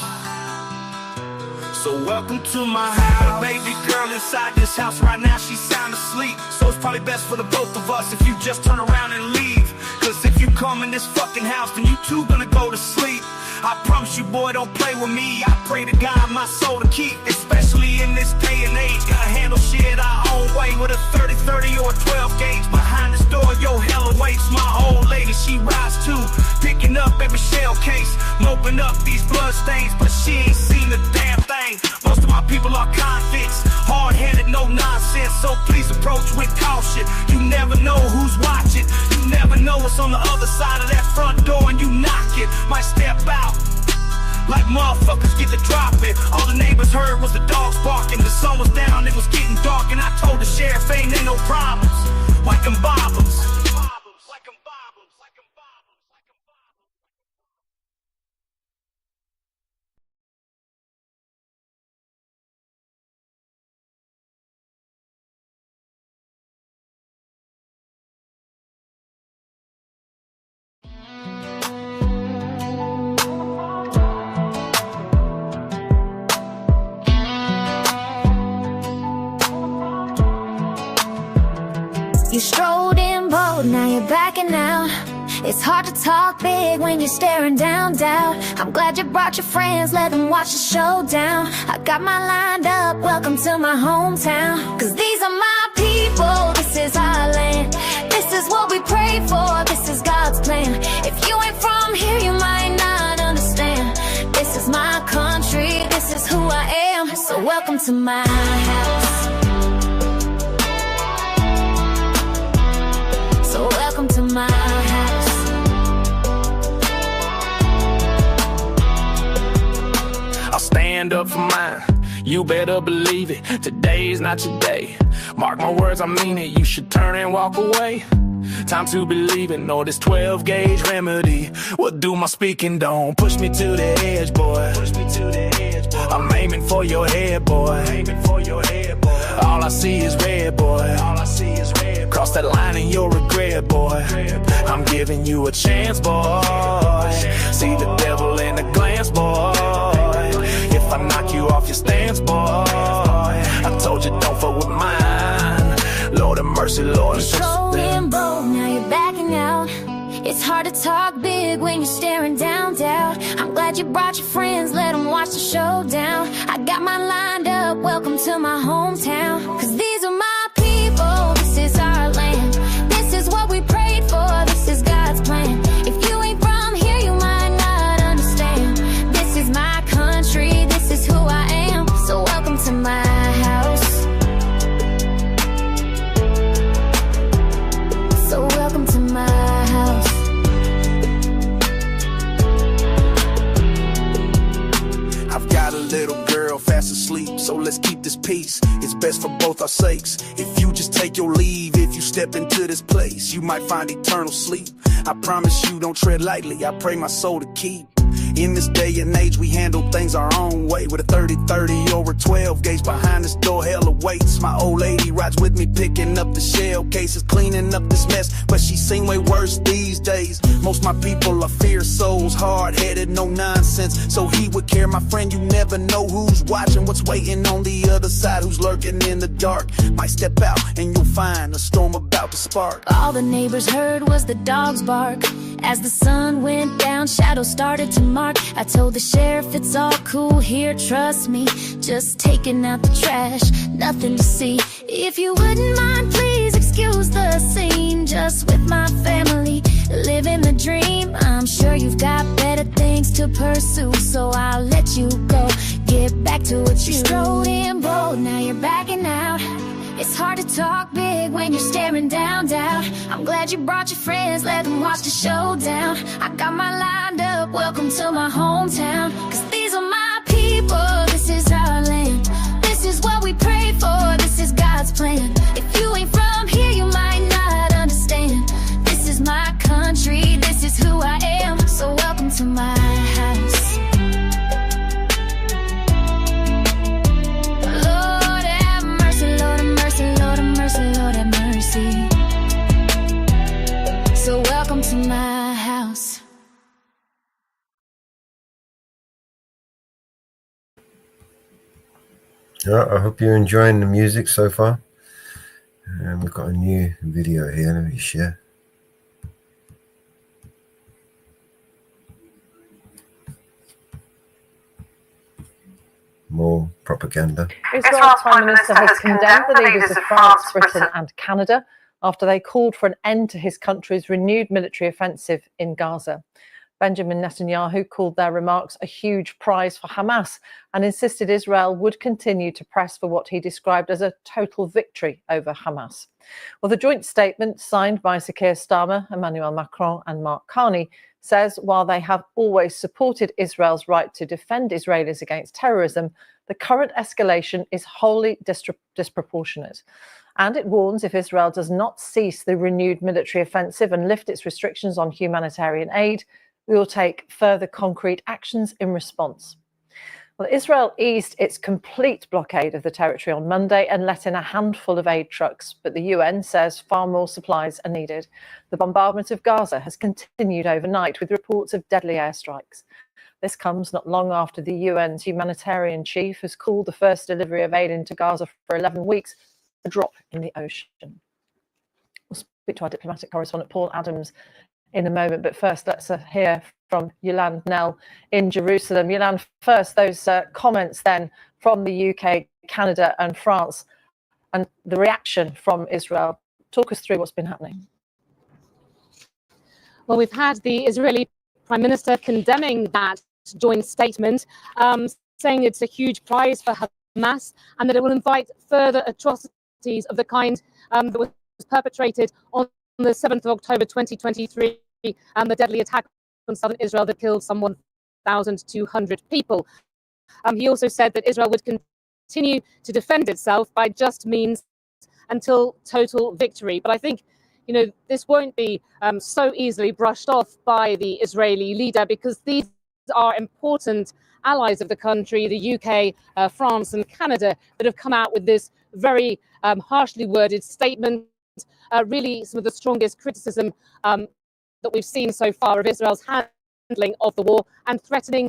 So welcome to my house. Baby girl inside this house right now, she's sound asleep. So it's probably best for the both of us if you just turn around and leave. Cause if you come in this fucking house, then you two gonna go to sleep. I promise you, boy, don't play with me. I pray to God my soul to keep, especially in this day and age. Gotta handle shit our own way with a 30-30 or a 12 gauge. Behind this door, yo, hella waits. My old lady, she rides too, picking up every shell case, moping up these blood stains, but she ain't seen a damn thing. Most of my people are convicts, hard-headed, no nonsense, so please approach with caution. You never know who's watching. You never know what's on the other side of that front door, and you knock it. My like motherfuckers get the dropping. All the neighbors heard was the dogs barking. The sun was down, it was getting dark, and I told the sheriff ain't no problems. Like them bobbers. You strolled in bold, now you're backing out. It's hard to talk big when you're staring down doubt. I'm glad you brought your friends, let them watch the showdown. I got mine lined up, welcome to my hometown. Cause these are my people, this is our land. This is what we pray for, this is God's plan. If you ain't from here, you might not understand. This is my country, this is who I am. So welcome to my house. So welcome to my house. I'll stand up for mine, you better believe it. Today's not your day, mark my words, I mean it. You should turn and walk away. Time to believe it, know this 12 gauge remedy will do my speaking. Don't push me to the edge, boy. Push me to the edge, boy. I'm aiming for your head, boy. Aiming for your head, boy. All I see is red, boy. All I see is red. Cross that line and you'll regret, boy. I'm giving you a chance, boy. See the devil in a glance, boy. If I knock you off your stance, boy, I told you don't fuck with mine. Lord have mercy, Lord. Strolling bold, now you're backing out. It's hard to talk big when you're staring down doubt. I'm glad you brought your friends, let them watch the showdown. I got mine lined up, welcome to my hometown. Cause these are my people, this is our land. This is what we prayed for, this is God's plan. If you ain't from here, you might not understand. This is my country, this is who I am. So welcome to my house. So welcome to my house. I've got a little girl fast asleep, so let's keep this peace. It's best for both our sakes. If you just take your leave, if you step into this place, you might find eternal sleep. I promise you don't tread lightly, I pray my soul to keep. In this day and age, we handle things our own way. With a 30-30 or a 12 gauge behind this door, hell awaits. My old lady rides with me, picking up the shell cases, cleaning up this mess, but she's seen way worse these days. Most my people are fierce souls, hard-headed, no nonsense. So he would care, my friend, you never know who's watching, what's waiting on the other side, who's lurking in the dark. Might step out and you'll find a storm about to spark. All the neighbors heard was the dogs bark. As the sun went down, shadows started to mark. I told the sheriff it's all cool here, trust me. Just taking out the trash, nothing to see. If you wouldn't mind, please excuse the scene. Just with my family, living the dream. I'm sure you've got better things to pursue, so I'll let you go. Get back to what you strode in bold, now you're backing out. It's hard to talk big when you're staring down doubt. I'm glad you brought your friends, let them watch the showdown. I got mine lined up, welcome to my hometown. Cause these are my people, this is our land. This is what we pray for, this is God's plan. If you ain't from here, you might not understand. This is my country, this is who I am. So welcome to my house. Lord have mercy, Lord have mercy, Lord have mercy, Lord have mercy. So welcome to my house. Yeah, I hope you're enjoying the music so far. And we've got a new video here. Let me share. More propaganda. Israel's Prime Minister has condemned the leaders of France, Britain and Canada after they called for an end to his country's renewed military offensive in Gaza. Benjamin Netanyahu called their remarks a huge prize for Hamas and insisted Israel would continue to press for what he described as a total victory over Hamas. Well, the joint statement signed by Sir Keir Starmer, Emmanuel Macron and Mark Carney says while they have always supported Israel's right to defend Israelis against terrorism, the current escalation is wholly disproportionate. And it warns if Israel does not cease the renewed military offensive and lift its restrictions on humanitarian aid, we will take further concrete actions in response. Well, Israel eased its complete blockade of the territory on Monday and let in a handful of aid trucks, but the UN says far more supplies are needed. The bombardment of Gaza has continued overnight with reports of deadly airstrikes. This comes not long after the UN's humanitarian chief has called the first delivery of aid into Gaza for 11 weeks a drop in the ocean. We'll speak to our diplomatic correspondent Paul Adams in a moment, but first let's hear from Yolande Knell in Jerusalem. Yolande, first those comments then from the UK, Canada and France and the reaction from Israel. Talk us through what's been happening. Well, we've had the Israeli Prime Minister condemning that joint statement, saying it's a huge prize for Hamas and that it will invite further atrocities of the kind that was perpetrated on the 7th of October 2023 and the deadly attack on southern Israel that killed some 1,200 people. He also said that Israel would continue to defend itself by just means until total victory. But I think, you know, this won't be so easily brushed off by the Israeli leader, because these are important allies of the country, the UK, France and Canada, that have come out with this very harshly worded statement. Really some of the strongest criticism that we've seen so far of Israel's handling of the war and threatening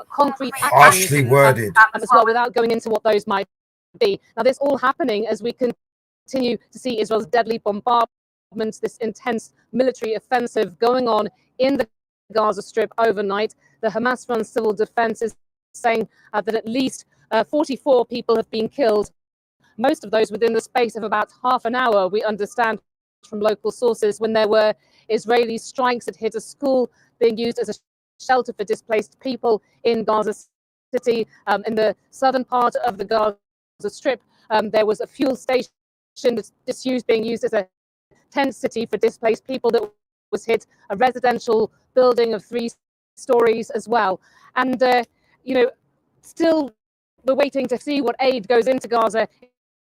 concrete actions Harshly worded. as well, without going into what those might be. Now, this all happening as we continue to see Israel's deadly bombardment, this intense military offensive going on in the Gaza Strip overnight. The Hamas-run civil defense is saying that at least 44 people have been killed, most of those within the space of about half an hour, we understand from local sources, when there were Israeli strikes that hit a school being used as a shelter for displaced people in Gaza City. In the southern part of the Gaza Strip, there was a fuel station that's disused, being used as a tent city for displaced people that was hit, a residential building of 3 stories as well. And, you know, still we're waiting to see what aid goes into Gaza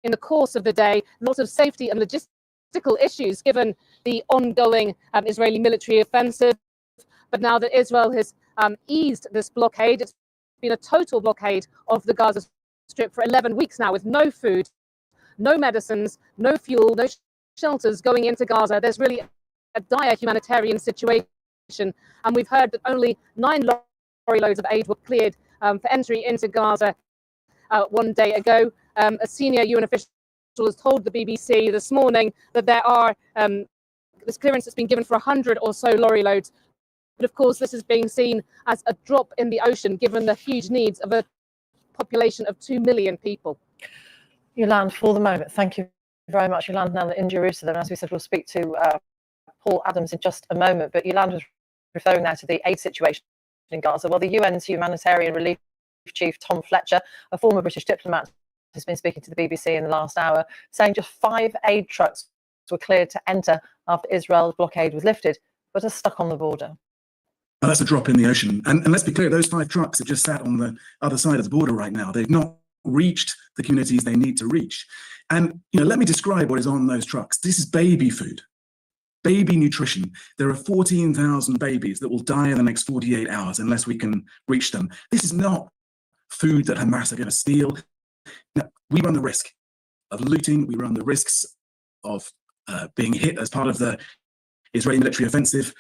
in the course of the day. Lots of safety and logistical issues given the ongoing Israeli military offensive. But now that Israel has eased this blockade, it's been a total blockade of the Gaza Strip for 11 weeks now, with no food, no medicines, no fuel, no shelters going into Gaza. There's really a dire humanitarian situation. And we've heard that only 9 lorry loads of aid were cleared for entry into Gaza 1 day ago. A senior UN official has told the BBC this morning that there are this clearance has been given for 100 or so lorry loads. But of course, this is being seen as a drop in the ocean, given the huge needs of a population of 2 million people. Yolande, for the moment, thank you very much. Yolande now in Jerusalem. As we said, we'll speak to Paul Adams in just a moment. But Yolande was referring now to the aid situation in Gaza. Well, the UN's humanitarian relief chief, Tom Fletcher, a former British diplomat, has been speaking to the BBC in the last hour, saying just 5 aid trucks were cleared to enter after Israel's blockade was lifted, but are stuck on the border. Well, that's a drop in the ocean. And let's be clear, those 5 trucks are just sat on the other side of the border right now. They've not reached the communities they need to reach. And, you know, let me describe what is on those trucks. This is baby food, baby nutrition. There are 14,000 babies that will die in the next 48 hours unless we can reach them. This is not food that Hamas are going to steal. No, we run the risk of looting. We run the risks of being hit as part of the Israeli military offensive.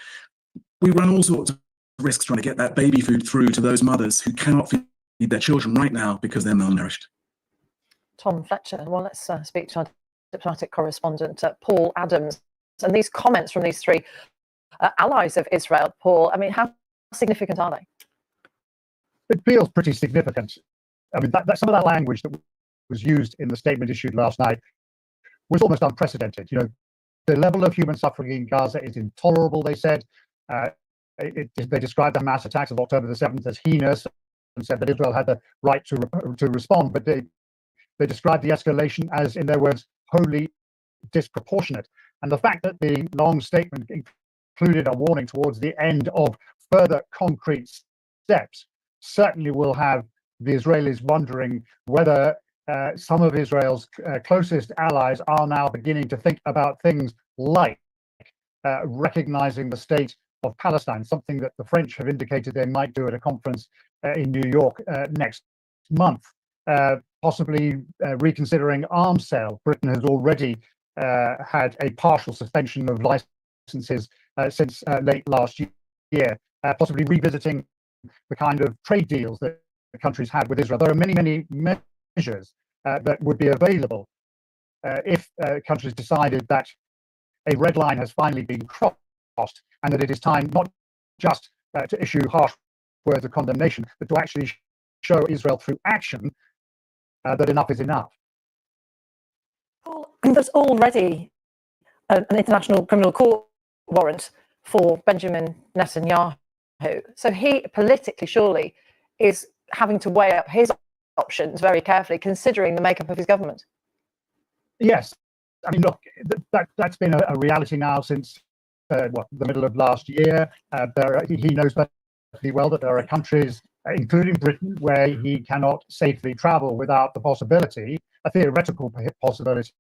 We run all sorts of risks trying to get that baby food through to those mothers who cannot feed their children right now because they're malnourished. Tom Fletcher. Well, let's speak to our diplomatic correspondent, Paul Adams. And these comments from these 3 allies of Israel, Paul, I mean, how significant are they? It feels pretty significant. I mean, some of that language that was used in the statement issued last night was almost unprecedented. You know, the level of human suffering in Gaza is intolerable, they said. They described the Hamas attacks of October the 7th as heinous and said that Israel had the right to respond, but they described the escalation as, in their words, wholly disproportionate. And the fact that the long statement included a warning towards the end of further concrete steps certainly will have the Israelis wondering whether some of Israel's closest allies are now beginning to think about things like recognizing the state of Palestine, something that the French have indicated they might do at a conference in New York next month, possibly reconsidering arms sale. Britain has already had a partial suspension of licenses since late last year, possibly revisiting the kind of trade deals that the countries had with Israel. There are many, many measures that would be available if countries decided that a red line has finally been crossed and that it is time not just to issue harsh words of condemnation, but to actually show Israel through action that enough is enough. Well, there's already an international criminal court warrant for Benjamin Netanyahu. So he politically surely is having to weigh up his options very carefully, considering the makeup of his government. Yes. I mean, look, that's been a reality now since the middle of last year. He knows perfectly well that there are countries, including Britain, where he cannot safely travel without the possibility, a theoretical possibility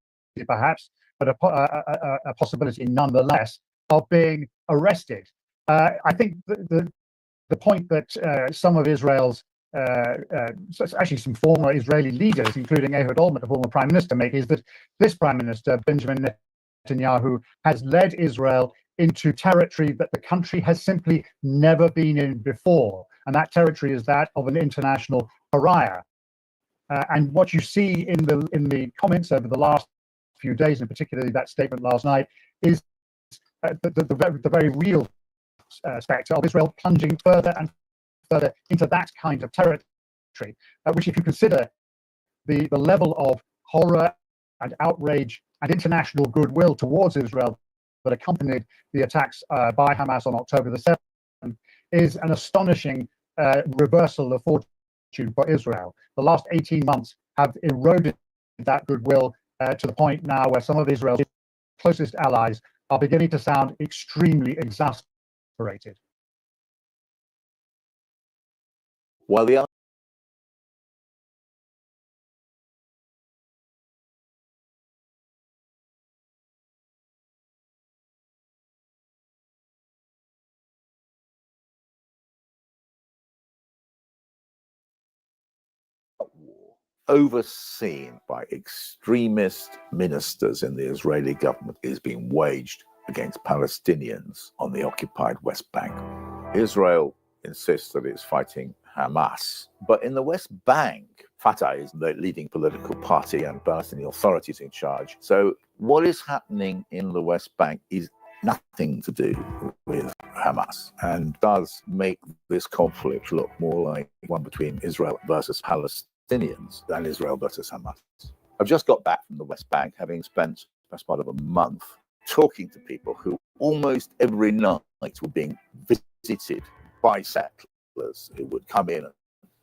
perhaps, but a possibility nonetheless, of being arrested. I think the point that some of Israel's actually some former Israeli leaders, including Ehud Olmert, the former prime minister, make is that this prime minister, Benjamin Netanyahu, has led Israel into territory that the country has simply never been in before. And that territory is that of an international pariah. And what you see in the comments over the last few days, and particularly that statement last night, is the very real spectre of Israel plunging further and further into that kind of territory, which, if you consider the level of horror and outrage and international goodwill towards Israel that accompanied the attacks by Hamas on October the 7th, is an astonishing reversal of fortune for Israel. The last 18 months have eroded that goodwill to the point now where some of Israel's closest allies are beginning to sound extremely exasperated. While the overseen by extremist ministers in the Israeli government is being waged against Palestinians on the occupied West Bank. Israel insists that it's fighting Hamas, but in the West Bank, Fatah is the leading political party and Palestinian authorities in charge. So what is happening in the West Bank is nothing to do with Hamas and does make this conflict look more like one between Israel versus Palestinians than Israel versus Hamas. I've just got back from the West Bank, having spent the best part of a month talking to people who almost every night were being visited by settlers who would come in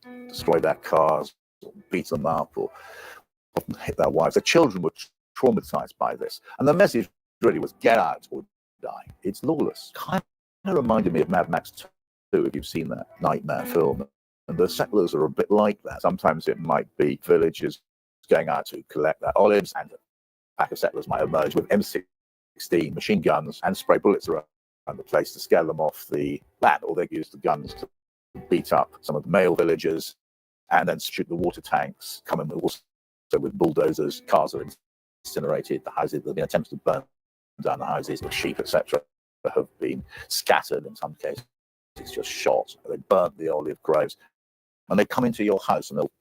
and destroy their cars, or beat them up, or often hit their wives. The children were traumatized by this. And the message really was get out or die. It's lawless. Kind of reminded me of Mad Max 2, if you've seen that nightmare film. And the settlers are a bit like that. Sometimes it might be villagers going out to collect their olives, and a pack of settlers might emerge with M16 machine guns and spray bullets around the place to scare them off the land, or they use the guns to beat up some of the male villagers and then shoot the water tanks, come in also with bulldozers. Cars are incinerated, the houses, there have been attempts to burn down the houses, the sheep, etc., have been scattered, in some cases it's just shot. They burnt the olive groves, and they come into your house and they'll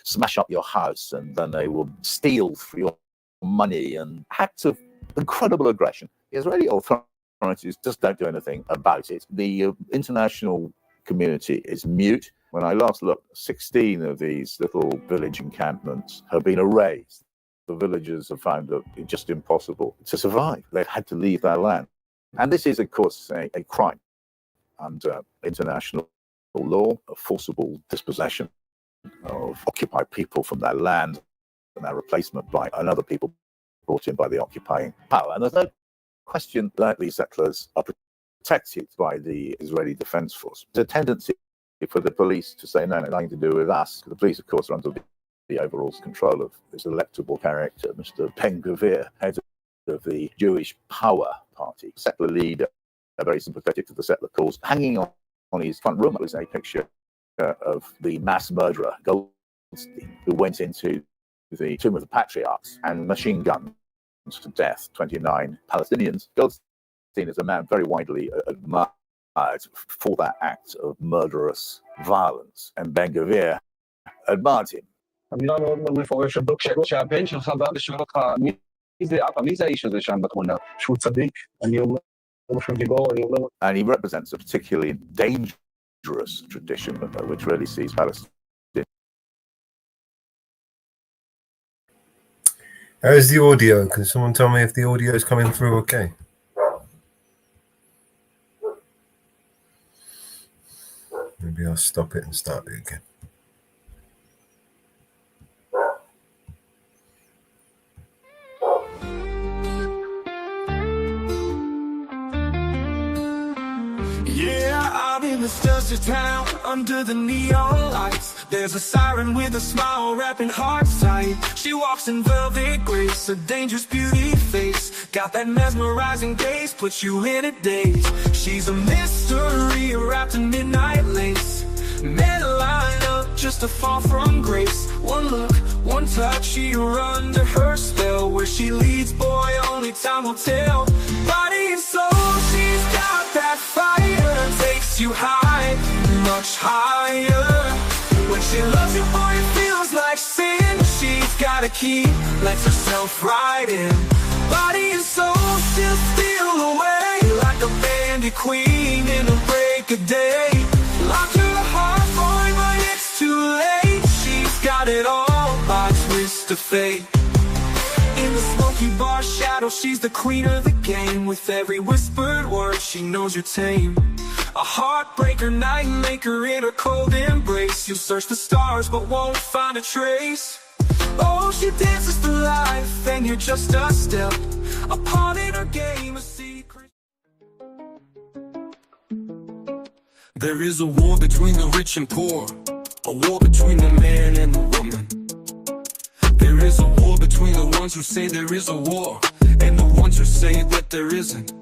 smash up your house, and then they will steal for your money, and acts of incredible aggression. The Israeli authorities just don't do anything about it. The international community is mute. When I last looked, 16 of these little village encampments have been erased. The villagers have found it just impossible to survive. They've had to leave their land. And this is, of course, a crime under international law, a forcible dispossession of occupied people from their land and their replacement by another people brought in by the occupying power. And there's no question that these settlers are protected by the Israeli Defense Force. There's a tendency for the police to say, no, nothing to do with us. The police, of course, are under the overall control of this electable character, Mr. Ben-Gvir, head of the Jewish Power Party, settler leader, very sympathetic to the settler cause. Hanging on his front room was a picture of the mass murderer, Goldstein, who went into the Tomb of the Patriarchs and machine gunned to death 29 Palestinians. Goldstein is a man very widely admired for that act of murderous violence, and Ben-Gvir admired him. אני לא מאוד מפורש שהבן שלך בא ושואל אותך מי זה האיש הזה שם בתמונה, שהוא צדיק, אני אומר שהוא גיבור, אני אומר... And he represents a particularly dangerous tradition which really sees Palestine. How's the audio? Can someone tell me if the audio is coming through okay? Maybe I'll stop it and start it again. Yeah, I'm in this desert town under the neon lights. There's a siren with a smile wrapping hearts tight. She walks in velvet grace, a dangerous beauty face. Got that mesmerizing gaze, puts you in a daze. She's a mystery wrapped in midnight lace. Men line up just to fall from grace. One look, one touch, you're under her spell. Where she leads, boy, only time will tell. Body and soul, she's got that fire. Takes you high, much higher. When she loves you, boy, it feels like sin. She's got a key, lets herself right in. Body and soul still steal away, like a bandit queen in a break of day. Locked her heart, boy, but it's too late. She's got it all by twist of fate. In the smoky bar shadow, she's the queen of the game. With every whispered word, she knows you're tame. A heartbreaker, night maker in her cold embrace. You'll search the stars, but won't find a trace. Oh, she dances for life, and you're just a step apart in her game, a secret. There is a war between the rich and poor, a war between the man and the woman. There is a war between the ones who say there is a war and the ones who say that there isn't.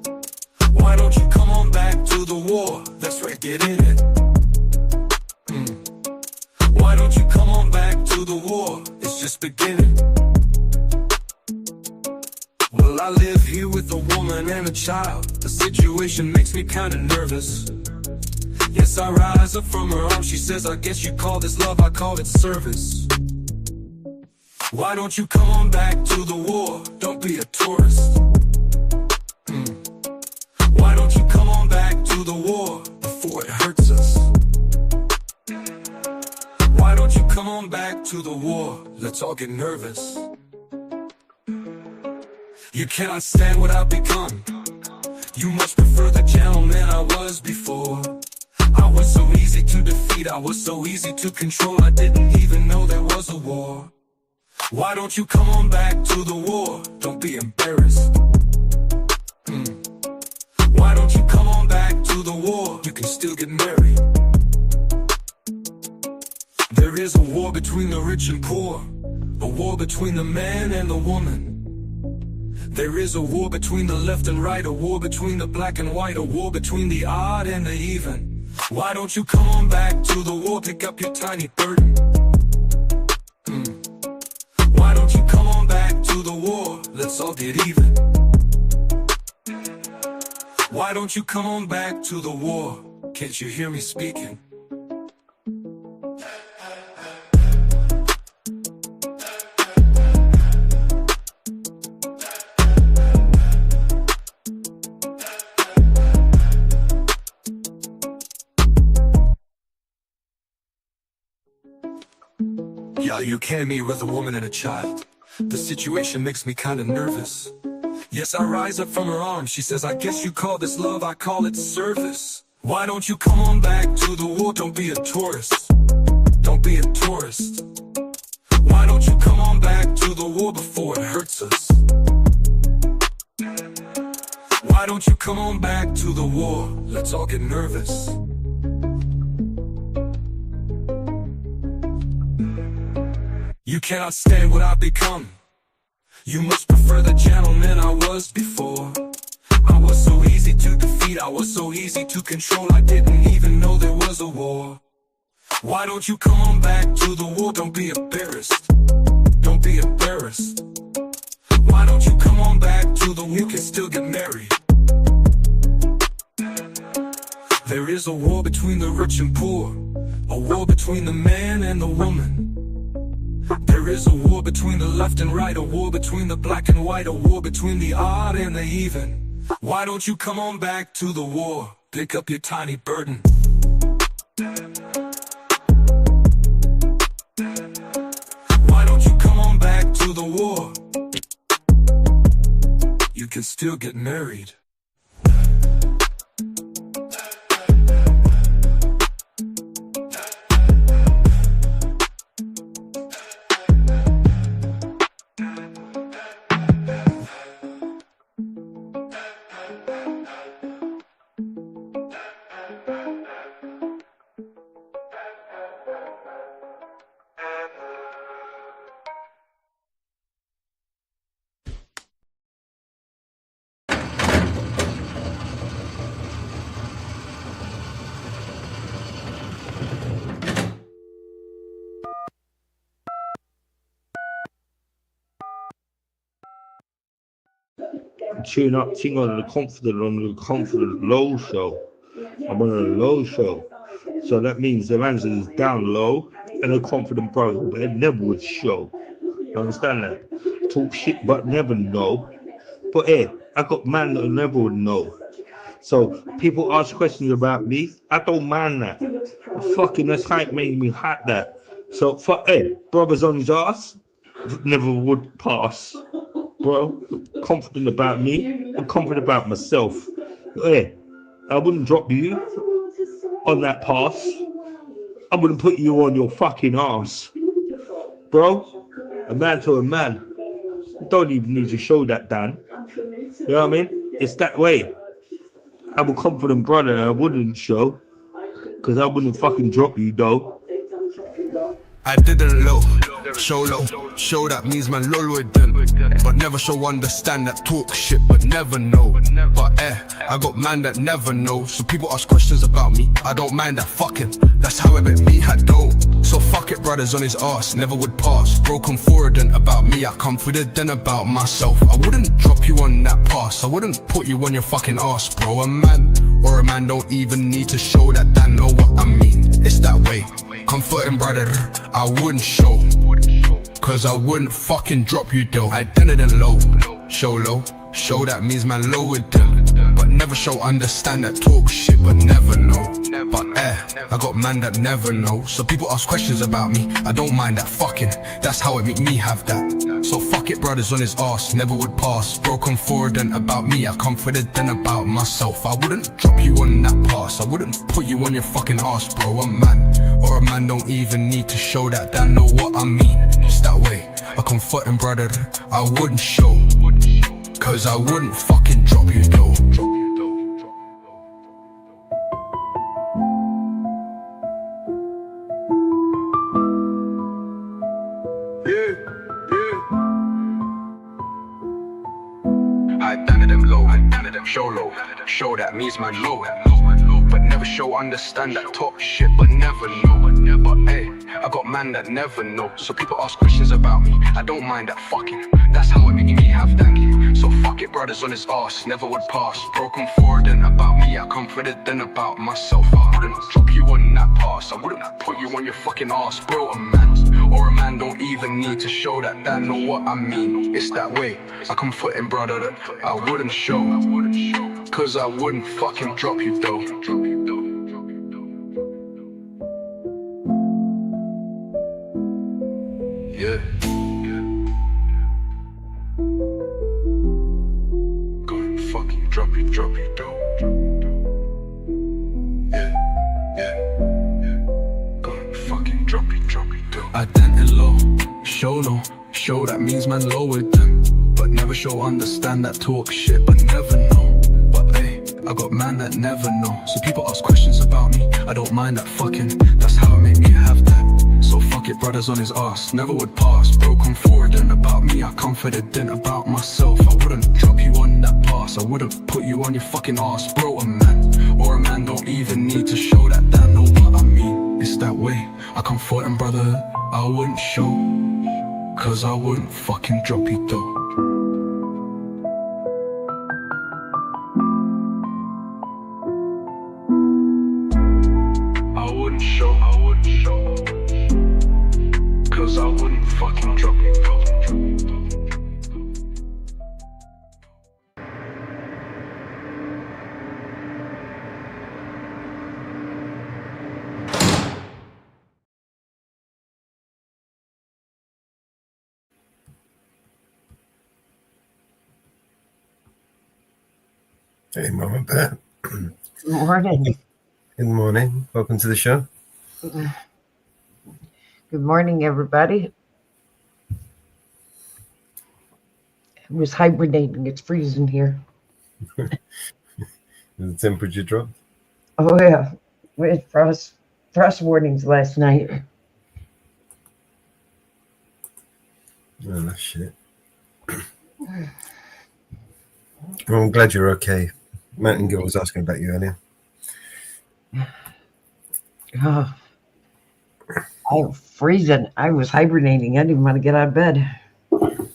Why don't you come on back to the war? That's right, get in it. Why don't you come on back to the war? It's just beginning. Well, I live here with a woman and a child. The situation makes me kinda nervous. Yes, I rise up from her arms. She says, I guess you call this love, I call it service. Why don't you come on back to the war? Don't be a tourist. Why don't you come on back to the war before it hurts us? Why don't you come on back to the war? Let's all get nervous. You cannot stand what I've become. You much prefer the gentleman I was before. I was so easy to defeat, I was so easy to control. I didn't even know there was a war. Why don't you come on back to the war? Don't be embarrassed. Why don't you come on back to the war? You can still get married. There is a war between the rich and poor, a war between the man and the woman. There is a war between the left and right, a war between the black and white, a war between the odd and the even. Why don't you come on back to the war? Pick up your tiny burden. Why don't you come on back to the war? Let's all get even. Why don't you come on back to the war? Can't you hear me speaking? Yeah, you came here with a woman and a child. The situation makes me kinda nervous. Yes, I rise up from her arms. She says, I guess you call this love, I call it service. Why don't you come on back to the war? Don't be a tourist. Don't be a tourist. Why don't you come on back to the war before it hurts us? Why don't you come on back to the war? Let's all get nervous. You cannot stand what I've become. You must prefer the gentleman I was before. I was so easy to defeat, I was so easy to control, I didn't even know there was a war. Why don't you come on back to the war? Don't be embarrassed. Don't be embarrassed. Why don't you come on back to the war? You can still get married. There is a war between the rich and poor, a war between the man and the woman. There is a war between the left and right, a war between the black and white, a war between the odd and the even. Why don't you come on back to the war? Pick up your tiny burden. Why don't you come on back to the war? You can still get married. Tune up, ting on the confident low show. I'm on a low show. So that means the man's is down low and a confident brother, but it never would show. You understand that? Talk shit but never know. But hey, I got man that never would know. So people ask questions about me, I don't mind that. Fucking that's how it made me hot that. So fuck hey, brothers on his ass, never would pass. Bro, confident about me, I'm confident about myself. Yeah, I wouldn't drop you on that pass. I wouldn't put you on your fucking ass. Bro, a man to a man. You don't even need to show that, Dan. You know what I mean? It's that way. I'm a confident brother and I wouldn't show. Because I wouldn't fucking drop you, though. I didn't low, show low, show that means man lol with them. But never show understand that talk shit but never know. But I got man that never know. So people ask questions about me, I don't mind that fucking. That's how it made me had dough. So fuck it, brothers on his ass, never would pass. Broken forward and about me, I confident then about myself. I wouldn't drop you on that pass, I wouldn't put you on your fucking ass, bro. A man don't even need to show that they know what I mean. It's that way. Comforting brother, I wouldn't show. Cause I wouldn't fucking drop you though. I didn't low, show that means man low with them. But never show understand that talk shit but never know. But I got man that never know. So people ask questions about me, I don't mind that fucking. That's how it make me have that. So fuck it, brothers on his ass, never would pass. Broken forward and about me, I confident then about myself. I wouldn't drop you on that pass, I wouldn't put you on your fucking ass, bro. A man don't even need to show that they know what I mean. It's that way, a comforting brother, I wouldn't show. Cause I wouldn't fucking drop you though. I done them low, show that means man low. But never show understand that talk shit but never know. But hey, I got man that never know. So people ask questions about me, I don't mind that fucking. That's how it make me have that. So fuck it, brothers on his ass, never would pass. Broken forward and about me, I confident then about myself. I wouldn't drop you on that pass, I wouldn't put you on your fucking ass, bro. A man don't even need to show that they know what I mean. It's that way, I comforting brother that I wouldn't show. Cause I wouldn't fucking drop you though. Yeah. Go and fucking drop you though. I dent it low, show no, show that means man low with them. But never show understand that talk shit but never know. But hey, I got man that never know. So people ask questions about me, I don't mind that fucking. That's how I make me have that. So fuck it, brothers on his ass, never would pass. Bro, come forward and about me, I confident about myself. I wouldn't drop you on that pass, I wouldn't put you on your fucking ass. Bro, a man, or a man don't even need to show that damn know what I mean. It's that way, I come forward and brother, I wouldn't show, cause I wouldn't fucking drop you though. I wouldn't show, cause I wouldn't fucking drop you though. Hey, Mama Bear. Good morning. Good morning. Welcome to the show. Good morning, everybody. I was hibernating. It's freezing here. The temperature dropped. Oh, yeah. We had frost warnings last night. Oh, that's shit. Well, I'm glad you're okay. Mountain Girl was asking about you earlier. Oh, I'm freezing. I was hibernating. I didn't want to get out of bed. You're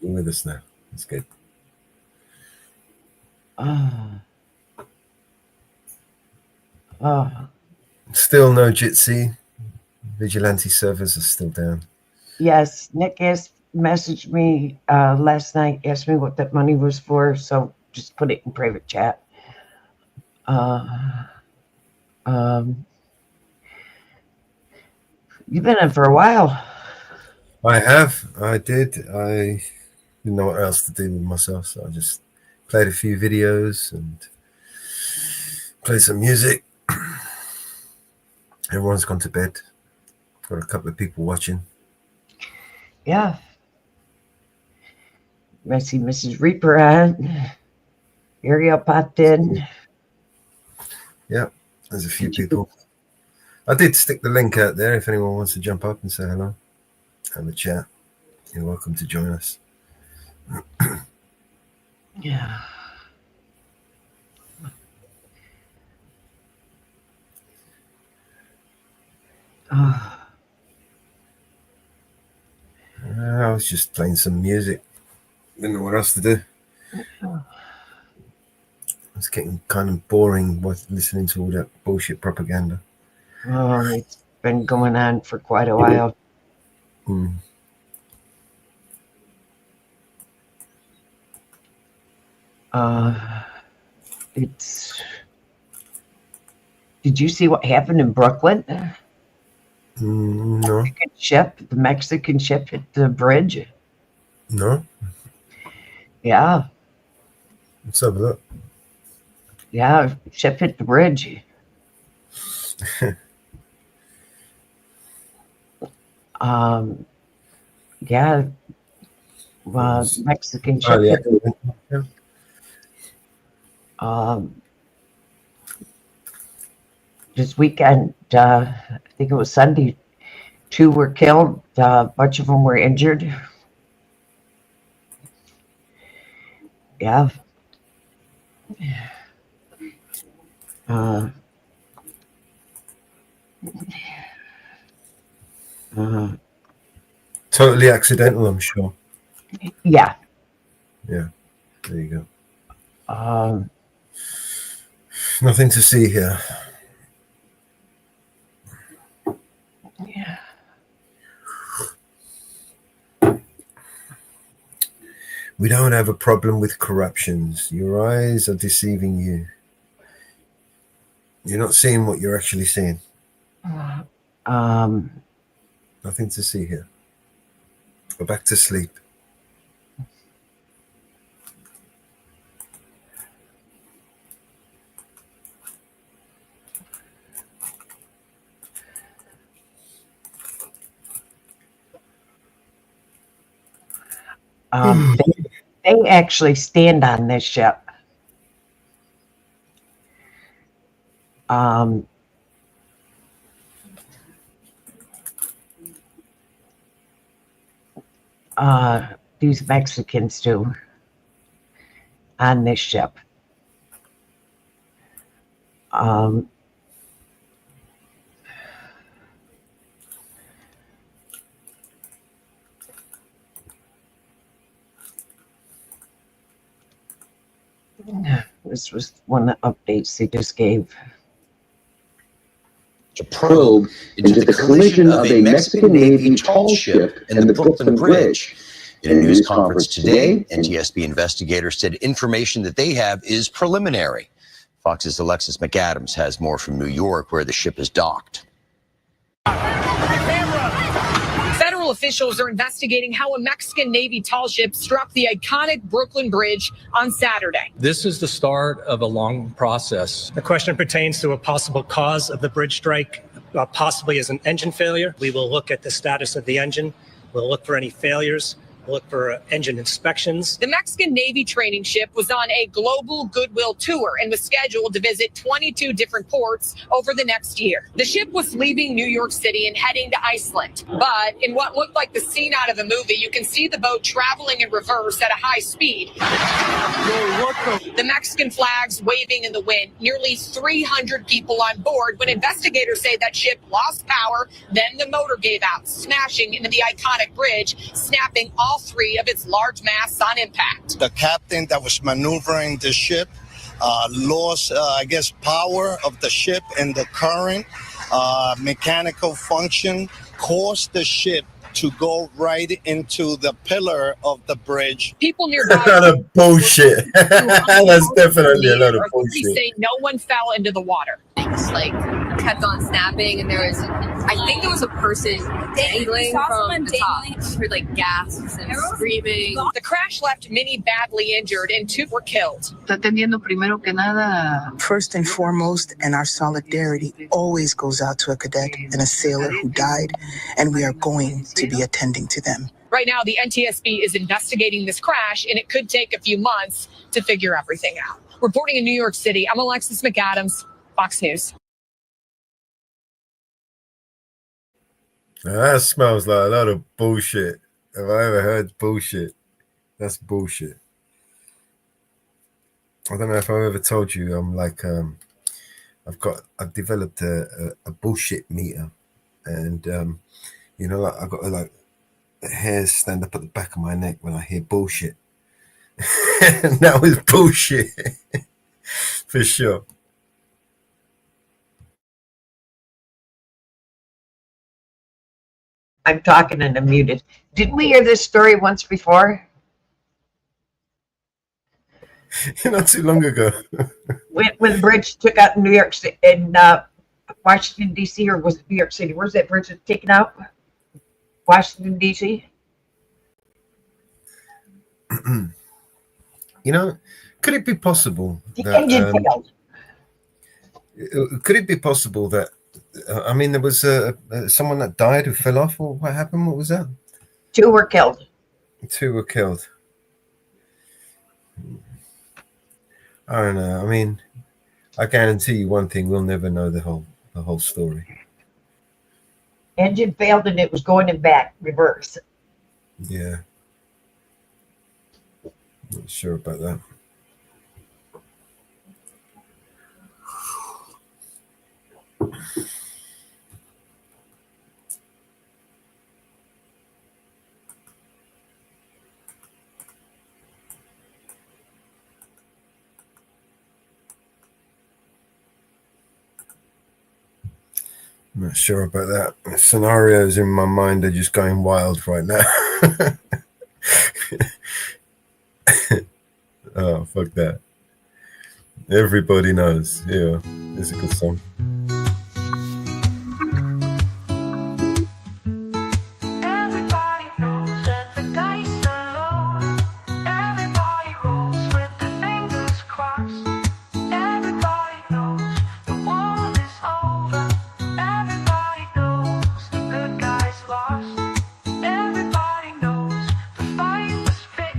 with us now. That's good. Still no Jitsi. Vigilante servers are still down. Yes, Nick messaged me last night, asked me what that money was for, so just put it in private chat. You've been in for a while. I have. I did. I didn't know what else to do with myself, so I just played a few videos and played some music. Everyone's gone to bed. Got a couple of people watching. Yeah. I see Mrs. Reaper on. Ariel popped in. Yeah, there's a few people. I did stick the link out there if anyone wants to jump up and say hello. Have a chat. You're welcome to join us. Yeah. I was just playing some music. Didn't know what else to do. It's getting kind of boring with listening to all that bullshit propaganda. Oh, it's been going on for quite a while. Did you see what happened in Brooklyn? No. The Mexican ship hit the bridge. No. Yeah. Let's have a look. Yeah, ship hit the bridge. Yeah. Mexican ship hit. This weekend, I think it was Sunday, 2 were killed. A bunch of them were injured. Yeah. Totally accidental, I'm sure. Yeah. Yeah. There you go. Nothing to see here. Yeah. We don't have a problem with corruptions. Your eyes are deceiving you. You're not seeing what you're actually seeing. Nothing to see here. Go back to sleep. They actually stand on this ship. These Mexicans do on this ship. This was one of the updates they just gave. To probe into the collision of a Mexican Navy tall ship and the Brooklyn Bridge. In a news conference today, NTSB investigators said information that they have is preliminary. Fox's Alexis McAdams has more from New York, where the ship is docked. Federal officials are investigating how a Mexican Navy tall ship struck the iconic Brooklyn Bridge on Saturday. This is the start of a long process. The question pertains to a possible cause of the bridge strike, possibly as an engine failure. We will look at the status of the engine. We'll look for any failures. We'll look for engine inspections. The Mexican Navy training ship was on a global goodwill tour and was scheduled to visit 22 different ports over the next year. The ship was leaving New York City and heading to Iceland. But in what looked like the scene out of a movie, you can see the boat traveling in reverse at a high speed. The Mexican flags waving in the wind, nearly 300 people on board when investigators say that ship lost power, then the motor gave out, smashing into the iconic bridge, snapping all three of its large masts on impact. The captain that was maneuvering the ship lost, power of the ship, and the current mechanical function caused the ship to go right into the pillar of the bridge. People nearby. A lot of bullshit. That's definitely a lot of bullshit. Say no one fell into the water. Things like kept on snapping, and there was, I think there was a person dangling from the top. I heard like gasps and screaming. The crash left many badly injured and 2 were killed. First and foremost, and our solidarity always goes out to a cadet and a sailor who died, and we are going to be attending to them. Right now, the NTSB is investigating this crash, and it could take a few months to figure everything out. Reporting in New York City, I'm Alexis McAdams, Fox News. That smells like a lot of bullshit. Have I ever heard bullshit? That's bullshit. I don't know if I've ever told you. I'm like, I've developed a bullshit meter, and like I got like the hairs stand up at the back of my neck when I hear bullshit. And that was bullshit for sure. I'm talking and I'm muted. Didn't we hear this story once before? Not too long ago. when the bridge took out in New York City, in Washington, D.C., or was it New York City? Where's that bridge taken out? Washington, D.C.? Could it be possible The engine failed. Could it be possible that there was someone that died who fell off, or what happened? What was that? 2 were killed. 2 were killed. I don't know. I guarantee you one thing: we'll never know the whole story. Engine failed and it was going in back reverse. Yeah, not sure about that. I'm not sure about that. The scenarios in my mind are just going wild right now. Oh, fuck that. Everybody knows. Yeah, it's a good song. Everybody knows the fight was fair.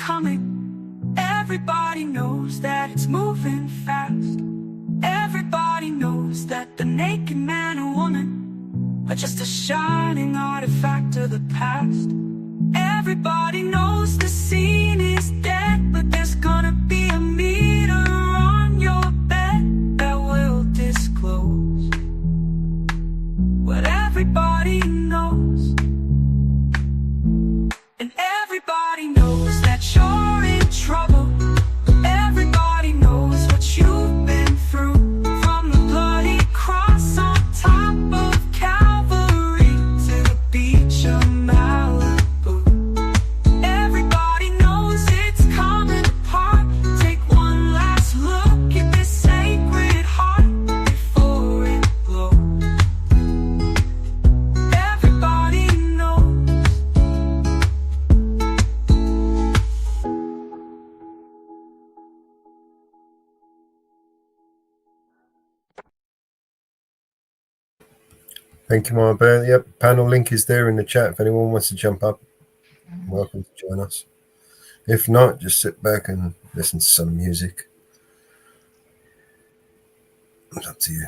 coming. Everybody knows that it's moving fast. Everybody knows that the naked man or woman are just a shining artifact of the past. Everybody knows the scene is dead, but there's gonna be a meter on your bed that will disclose what everybody knows. And everybody knows that you're in trouble. Everybody knows what you've been through. From the bloody cross on top of Calvary to the beach of Malibu. Everybody knows it's coming apart. Take one last look at this sacred heart before it blows. Everybody knows. Thank you, Mama Bear. Yep, panel link is there in the chat if anyone wants to jump up. Welcome to join us. If not, just sit back and listen to some music. It's up to you.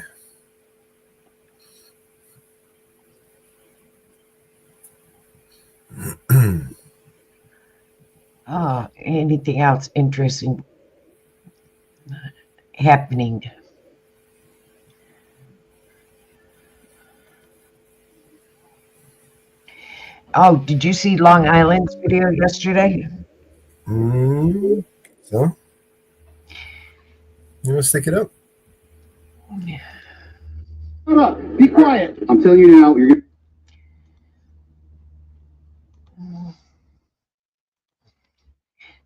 Anything else interesting happening? Oh, did you see Long Island's video yesterday? So, you want to stick it up? Shut up. Be quiet. I'm telling you now, you're gonna...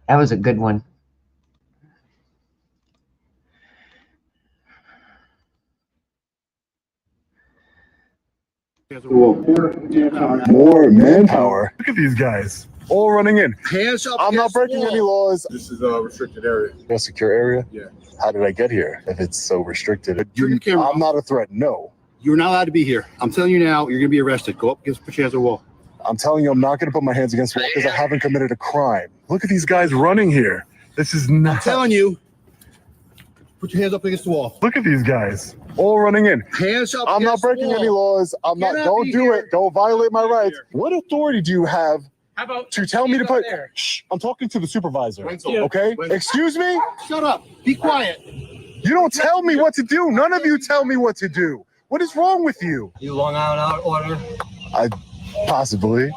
That was a good one. More manpower. Look at these guys, all running in. Hands up. I'm not breaking any laws. This is a restricted area. A secure area? Yeah. How did I get here if it's so restricted? Turn your camera I'm not a threat, no. You're not allowed to be here. I'm telling you now, you're going to be arrested. Go up against, put your hands on the wall. I'm telling you, I'm not going to put my hands against the wall because I haven't committed a crime. Look at these guys running here. This is not. I'm telling you, put your hands up against the wall. Look at these guys, all running in. Hands up. I'm not breaking any laws. I'm not. Don't do it. Don't violate my rights. What authority do you have to tell me to put? Shh, I'm talking to the supervisor. Okay? Excuse me? Shut up. Be quiet. You don't tell me what to do. None of you tell me what to do. What is wrong with you? You Long Island order? I possibly.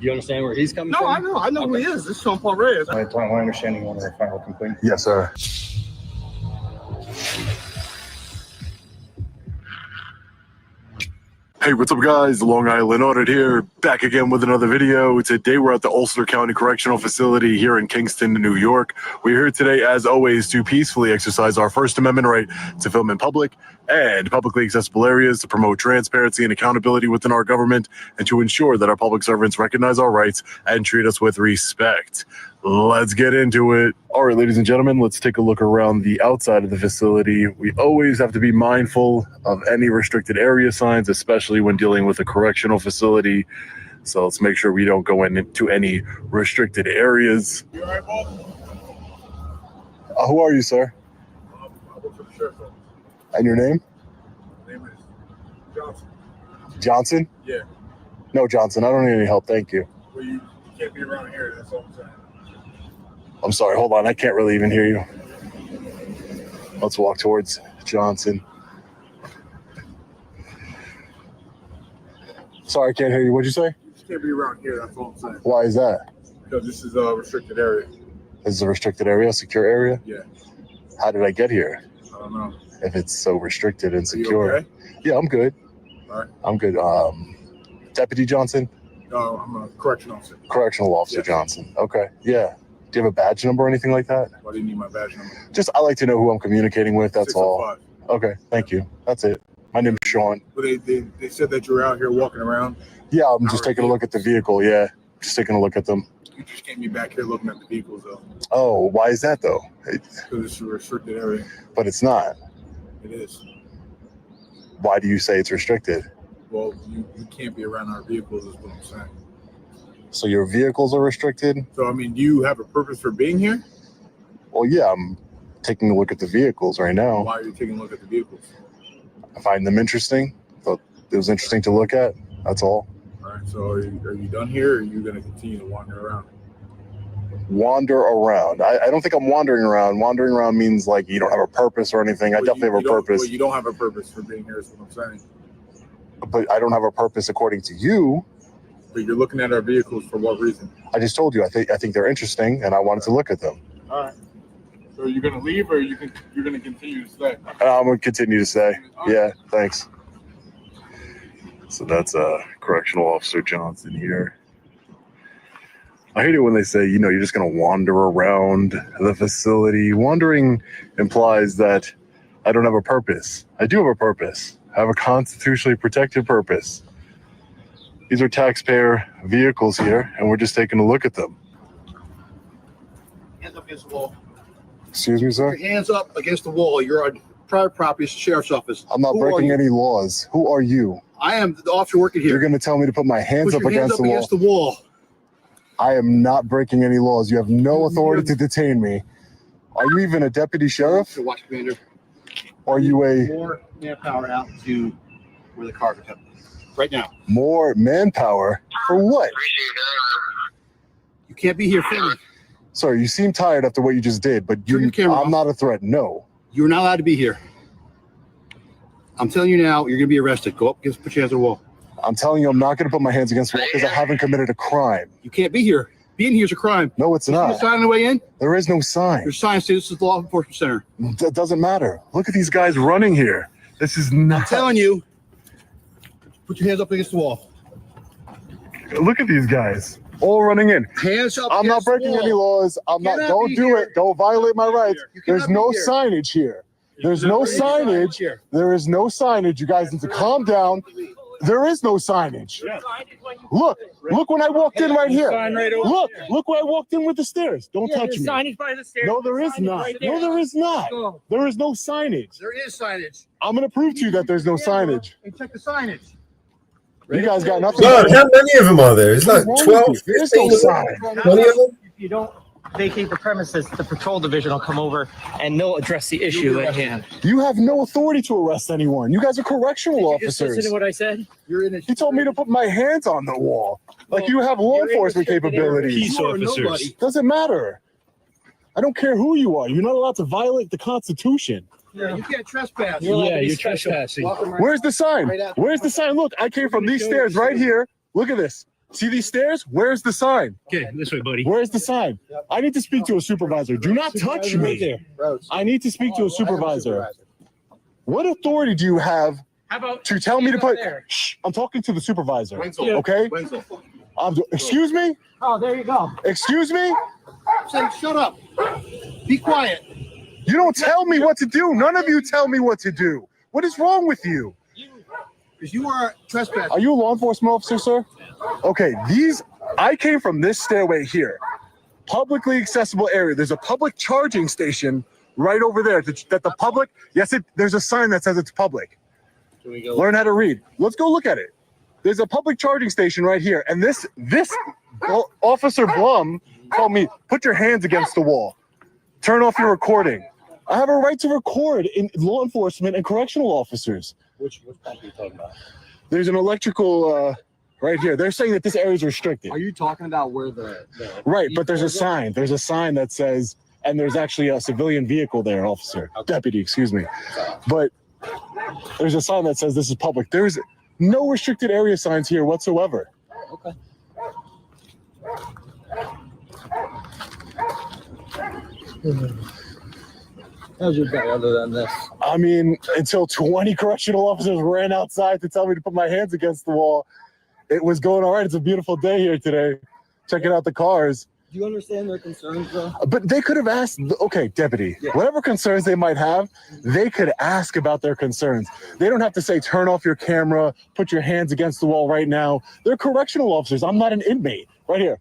You understand where he's coming No, from? I know who he is. This is Sean Paul Reyes. My understanding, one of our final complaints. Yes, sir. Hey, what's up, guys? Long Island Audit here, back again with another video. Today we're at the Ulster County Correctional Facility here in Kingston, New York. We're here today, as always, to peacefully exercise our First Amendment right to film in public and publicly accessible areas, to promote transparency and accountability within our government, and to ensure that our public servants recognize our rights and treat us with respect. Let's get into it. All right, ladies and gentlemen, let's take a look around the outside of the facility. We always have to be mindful of any restricted area signs, especially when dealing with a correctional facility. So let's make sure we don't go into any restricted areas. You all right, Bob? Who are you, sir? I work for the sheriff's office. And your name? My name is Johnson. Johnson? Yeah. No, Johnson, I don't need any help. Thank you. Well, you can't be around here. That's all I'm saying. I'm sorry, hold on. I can't really even hear you. Let's walk towards Johnson. Sorry, I can't hear you. What'd you say? You just can't be around here. That's all I'm saying. Why is that? Because this is a restricted area. This is a restricted area, a secure area? Yeah. How did I get here? I don't know. If it's so restricted and Are you secure. okay? Yeah, I'm good. All right. I'm good. Deputy Johnson? No, I'm a correctional officer. Correctional Officer Yes. Johnson. Okay. Yeah. Do you have a badge number or anything like that? Why do you need my badge number? Just, I like to know who I'm communicating with. That's all. 605. Okay. Thank you. That's it. My name is Sean. But they said that you were out here walking around. Yeah, I'm just taking a look at the vehicle. Yeah. Just taking a look at them. You just can't be back here looking at the vehicles, though. Oh, why is that though? Because it's a restricted area. But it's not. It is. Why do you say it's restricted? Well, you can't be around our vehicles, is what I'm saying. So your vehicles are restricted? So, I mean, do you have a purpose for being here? Well, yeah, I'm taking a look at the vehicles right now. Why are you taking a look at the vehicles? I find them interesting. Thought it was interesting to look at. That's all. All right, so are you done here, or are you going to continue to wander around? Wander around. I don't think I'm wandering around. Wandering around means like you don't have a purpose or anything. I definitely have a purpose. Well, you don't have a purpose for being here is what I'm saying. But I don't have a purpose according to you. But you're looking at our vehicles for what reason? I just told you I think they're interesting and I wanted to look at them. All right. So are you going to leave, or you're going to continue to stay? I'm going to continue to stay. Yeah, thanks. So that's Correctional Officer Johnson here. I hate it when they say, you're just going to wander around the facility. Wandering implies that I don't have a purpose. I do have a purpose. I have a constitutionally protected purpose. These are taxpayer vehicles here, and we're just taking a look at them. Hands up against the wall. Excuse me, sir? Put your hands up against the wall. You're on private property. It's the sheriff's office. I'm not breaking any laws. Who are you? I am the officer working here. You're going to tell me to put my hands Put up your hands against up the wall? against the wall. I am not breaking any laws. You have no authority to detain me. Are you even a deputy sheriff? Watch commander. Are you More manpower out to where the cars are kept. Right now. more manpower? For what? You can't be here filming. Sir, you seem tired after what you just did, but I'm not a threat. No. You're not allowed to be here. I'm telling you now, you're going to be arrested. Go up, put your hands on the wall. I'm telling you, I'm not going to put my hands against the wall because I haven't committed a crime. You can't be here. Being here is a crime. No, it's You see not. the sign on the way in? There is no sign. There's signs saying this is the law enforcement center. That doesn't matter. Look at these guys running here. This is not. I'm telling you, put your hands up against the wall. Look at these guys all running in. Hands up. I'm not against the breaking wall. any laws. I'm not. cannot Don't be do here. it. Don't violate my rights. You There's cannot no be here. signage here. There's no signage. here. There is no signage. You guys need to calm down. There is no signage. Look when I walked in right here. Look where I walked in with the stairs. Don't touch me. by the stairs. No, there is not. No, there is not. There is no signage. There is signage. I'm gonna prove to you that there's no signage. And check the signage. You guys got nothing. God, how many of them are there? It's like What's wrong 12, with you? There's no 15, sign. 20 of them? If you don't vacate the premises, the patrol division will come over and they'll address the issue at hand. You have no authority to arrest anyone. You guys are correctional Just listen officers. to what I said. You're in a He told me to put my hands on the wall. Like you have law enforcement capabilities. Peace officers. Doesn't matter. I don't care who you are. You're not allowed to violate the Constitution. Yeah, you can't trespass. Yeah, you're trespassing. Where's the sign? Where's the sign? Look, I came from these stairs right here. Look at this. See these stairs? Where's the sign? Okay, this way, buddy. Where's the sign? I need to speak to a supervisor. Do not touch me. I need to speak to a supervisor. What authority do you have How about to tell me to put? there? Shh, I'm talking to the supervisor. Wenzel. Okay? Wenzel. Excuse me? Oh, there you go. Excuse me? Say, shut up. Be quiet. You don't tell me what to do. None of you tell me what to do. What is wrong with you? Because you are trespassing. Are you a law enforcement officer, sir? Okay, I came from this stairway here. Publicly accessible area. There's a public charging station right over there that the public, there's a sign that says it's public. Learn how to read. Let's go look at it. There's a public charging station right here. And this Officer Blum told me, put your hands against the wall. Turn off your recording. I have a right to record in law enforcement and correctional officers. Which pump are you talking about? There's an electrical right here. They're saying that this area is restricted. Are you talking about where the Right, but there's a sign. There's a sign that says, and there's actually a civilian vehicle there, officer. Deputy, excuse me. But there's a sign that says this is public. There's no restricted area signs here whatsoever. Okay. How's your day other than this? I mean, until 20 correctional officers ran outside to tell me to put my hands against the wall, it was going all right. It's a beautiful day here today. Checking out the cars. Do you understand their concerns, though? But they could have asked, okay, deputy, whatever concerns they might have, they could ask about their concerns. They don't have to say, turn off your camera, put your hands against the wall right now. They're correctional officers. I'm not an inmate. Right here.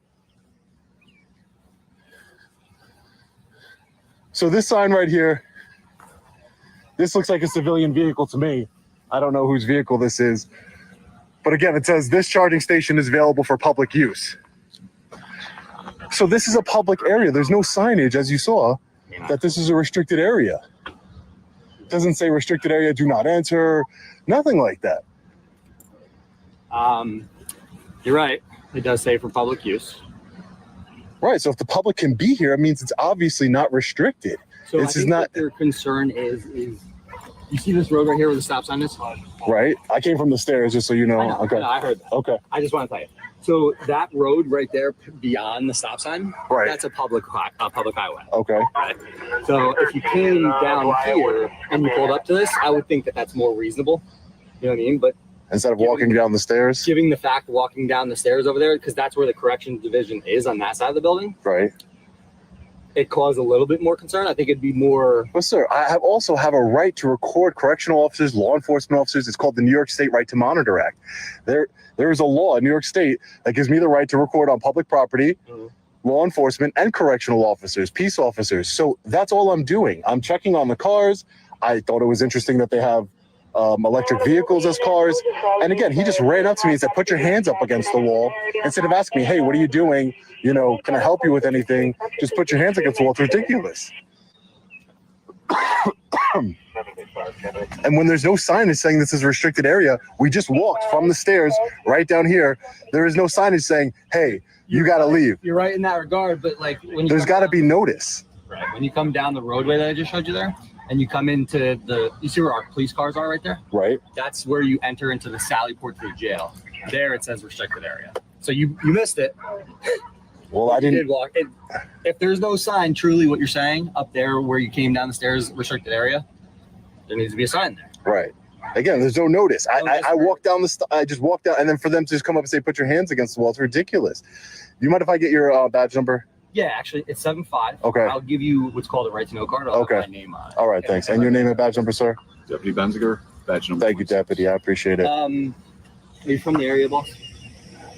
So this sign right here, this looks like a civilian vehicle to me. I don't know whose vehicle this is. But again, it says this charging station is available for public use. So this is a public area. There's no signage, as you saw, that this is a restricted area. It doesn't say restricted area, do not enter, nothing like that. You're right. It does say for public use. Right. So if the public can be here, it means it's obviously not restricted. So This is not what their concern is you see this road right here where the stop sign is? right. I came from the stairs, just so you know. I know, Okay. I heard that. Okay. I just want to tell you. So that road right there beyond the stop sign, Right. that's a public highway. Okay. Right. So if you came down here and you pulled up to this, I would think that that's more reasonable. You know what I mean? But Instead of walking down the stairs. giving the fact walking down the stairs over there, because that's where the corrections division is on that side of the building, Right. it caused a little bit more concern. I think it'd be more. But sir, I also have a right to record correctional officers, law enforcement officers. It's called the New York State Right to Monitor Act. There is a law in New York State that gives me the right to record on public property, law enforcement, and correctional officers, peace officers. So that's all I'm doing. I'm checking on the cars. I thought it was interesting that they have electric vehicles as cars. And again, he just ran up to me and said, put your hands up against the wall. Instead of asking me, hey, what are you doing? You know, can I help you with anything? Just put your hands against the wall. It's ridiculous. And when there's no signage saying this is a restricted area, we just walked from the stairs right down here. There is no signage saying, hey, you got to leave. You're right in that regard, but like when There's got to be notice. Right. When you come down the roadway that I just showed you there, and you come into you see where our police cars are right there? Right. That's where you enter into the Sally Port Food jail. There it says restricted area. So you missed it. Well, I You didn't. did walk. If there's no sign, truly what you're saying up there where you came down the stairs, restricted area, there needs to be a sign there. Right. Again, there's no notice. I walked down I just walked down, and then for them to just come up and say, put your hands against the wall, it's ridiculous. Do you mind if I get your badge number? Yeah, actually, it's 7-5. Okay. I'll give you what's called a right to know card. I'll have my name on it. All right, thanks. And your name and badge number, sir? Deputy Benziger, badge number. Thank you, Deputy. I appreciate it. Are you from the area, boss?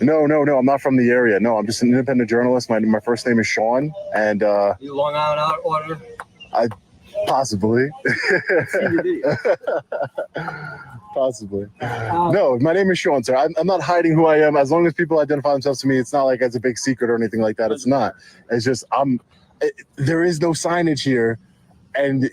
No, I'm not from the area. No, I'm just an independent journalist. My first name is Sean, and You Long Island order? I possibly. Seen your video. Possibly. No, my name is Sean, sir. I'm not hiding who I am. As long as people identify themselves to me, it's not like it's a big secret or anything like that. It's not. It's just there is no signage here, and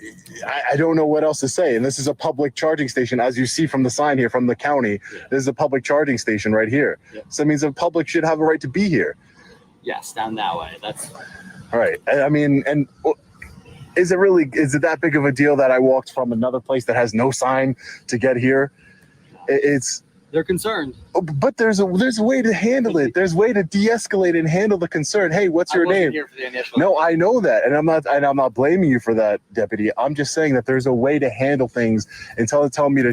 I don't know what else to say. And this is a public charging station, as you see from the sign here from the county. This is a public charging station right here. So that means the public should have a right to be here. Yes, down that way. That's All right. I mean, and is it that big of a deal that I walked from another place that has no sign to get here? they're concerned. But there's a way to handle it. There's a way to de-escalate and handle the concern. Hey, what's your name? Here for the initial. No, I know that, and I'm not blaming you for that, Deputy. I'm just saying that there's a way to handle things instead of telling me to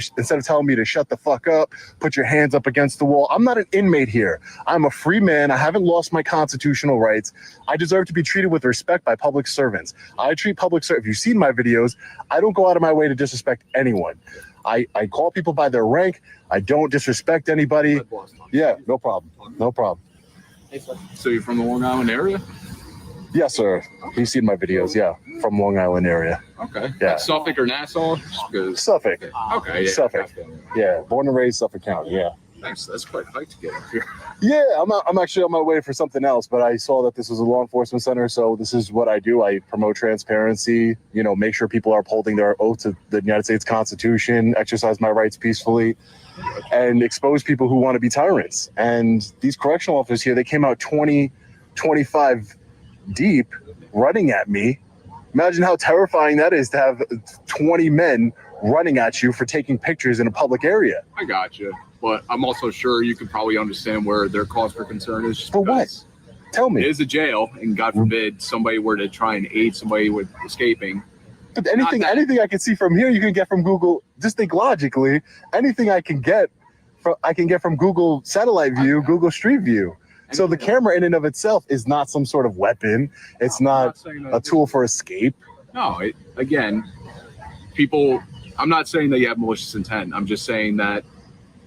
shut the fuck up, put your hands up against the wall. I'm not an inmate here. I'm a free man. I haven't lost my constitutional rights. I deserve to be treated with respect by public servants. I treat public servants. If you've seen my videos, I don't go out of my way to disrespect anyone. I call people by their rank. I don't disrespect anybody. Yeah, no problem. No problem. So you're from the Long Island area? Yes, sir. You've seen my videos, yeah, from Long Island area. Okay. Yeah. Like Suffolk or Nassau? Just because- Suffolk. Okay. Yeah. Suffolk. Yeah, born and raised Suffolk County, yeah. Thanks. That's quite a hike to get up here. Yeah, I'm actually on my way for something else, but I saw that this was a law enforcement center, so this is what I do. I promote transparency, make sure people are upholding their oath to the United States Constitution, exercise my rights peacefully, and expose people who want to be tyrants. And these correctional officers here, they came out 25 deep running at me. Imagine how terrifying that is to have 20 men running at you for taking pictures in a public area. I got you. But I'm also sure you can probably understand where their cause for concern is. For what? Tell me. It is a jail, and God forbid somebody were to try and aid somebody with escaping. But anything I can see from here, you can get from Google. Just think logically. Anything I can get from Google Satellite View, Google Street View. So the camera in and of itself is not some sort of weapon. It's not a tool for escape. No, again, people. I'm not saying that you have malicious intent. I'm just saying that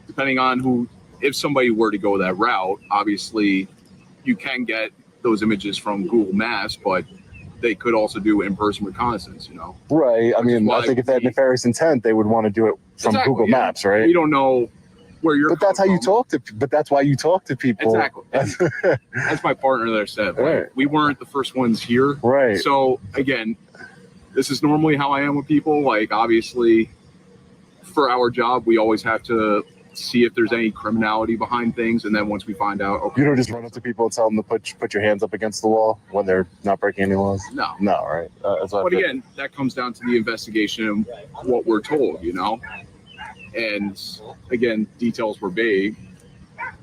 depending on if somebody were to go that route, obviously you can get those images from Google Maps, but they could also do in-person reconnaissance, Which Right. I mean, is why I think if they had nefarious intent, they would want to do it from Exactly, Google yeah. Maps, right? We don't know where you're. But that's how you talk to. But that's why you talk to people. Exactly. As my partner there said, Right. we weren't the first ones here. Right. So again, this is normally how I am with people. Like obviously, for our job, we always have to see if there's any criminality behind things, and then once we find out, okay, You don't just run up to people and tell them to put your hands up against the wall when they're not breaking any laws. no. No, right? That's what I But figured. again, that comes down to the investigation and what we're told, you know. And again, details were vague.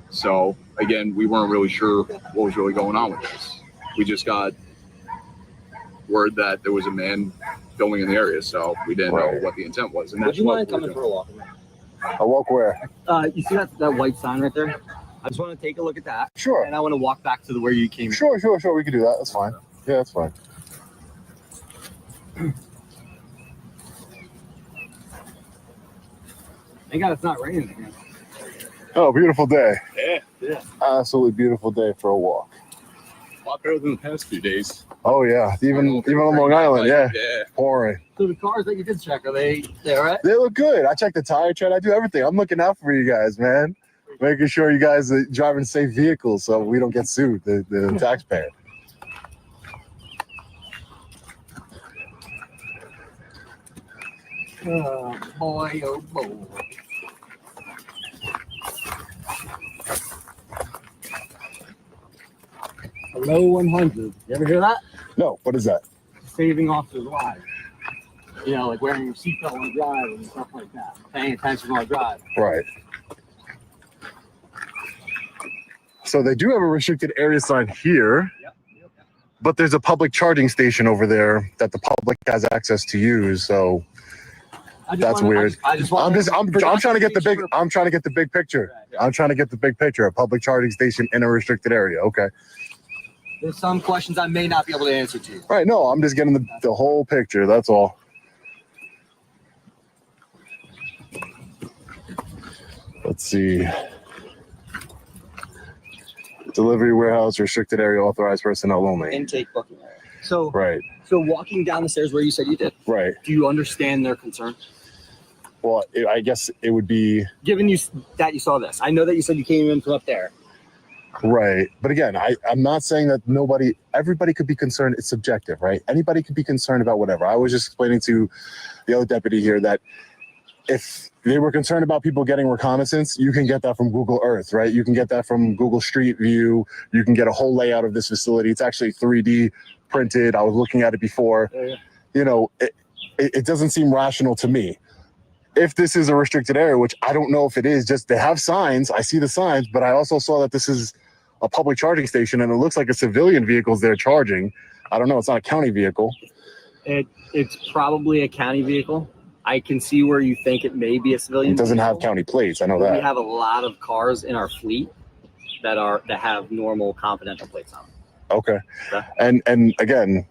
So again, we weren't really sure what was really going on with this. We just got word that there was a man filming in the area, so we didn't know what the intent was. And Would that's you what mind we're coming doing. for a walk? A walk where? You see that white sign right there? I just want to take a look at that. Sure. And I want to walk back to where you came. Sure. We can do that. That's fine. Yeah, that's fine. Thank God it's not raining again. Oh, beautiful day. Yeah. Absolutely beautiful day for a walk. A lot better than the past few days. Oh yeah, even on Long Island, yeah. Pouring. So the cars that you did check, are they all right? They look good. I check the tire tread. I do everything. I'm looking out for you guys, man. Making sure you guys are driving safe vehicles so we don't get sued, the taxpayer. Oh boy, oh boy. Hello 100. You ever hear that? No, what is that? Saving officers' lives. You know, like wearing your seatbelt on the drive and stuff like that. Paying attention on the drive. Right. So they do have a restricted area sign here, but there's a public charging station over there that the public has access to use. So that's weird. I'm trying to get the big. I'm trying to get the big picture. I'm trying to get the big picture. A public charging station in a restricted area. Okay. There's some questions I may not be able to answer to you. Right. No, I'm just getting the whole picture. That's all. Let's see. Delivery warehouse, restricted area, authorized personnel only. Intake booking area. So Right. So walking down the stairs where you said you did. Right. Do you understand their concern? Well, I guess it would be Given you that you saw this, I know that you said you came in from up there. right. But again, I'm not saying that everybody could be concerned. It's subjective, right? Anybody could be concerned about whatever. I was just explaining to the other deputy here that if they were concerned about people getting reconnaissance, you can get that from Google Earth, right? You can get that from Google Street View. You can get a whole layout of this facility. It's actually 3D printed. I was looking at it before. You know, it doesn't seem rational to me. If this is a restricted area, which I don't know if it is, just they have signs. I see the signs, but I also saw that this is a public charging station and it looks like a civilian vehicles they're charging. I don't know. It's not a county vehicle. It's probably a county vehicle. I can see where you think it may be a civilian. It doesn't vehicle. have county plates. I know We that. have a lot of cars in our fleet that have normal confidential plates on them. Okay. And again,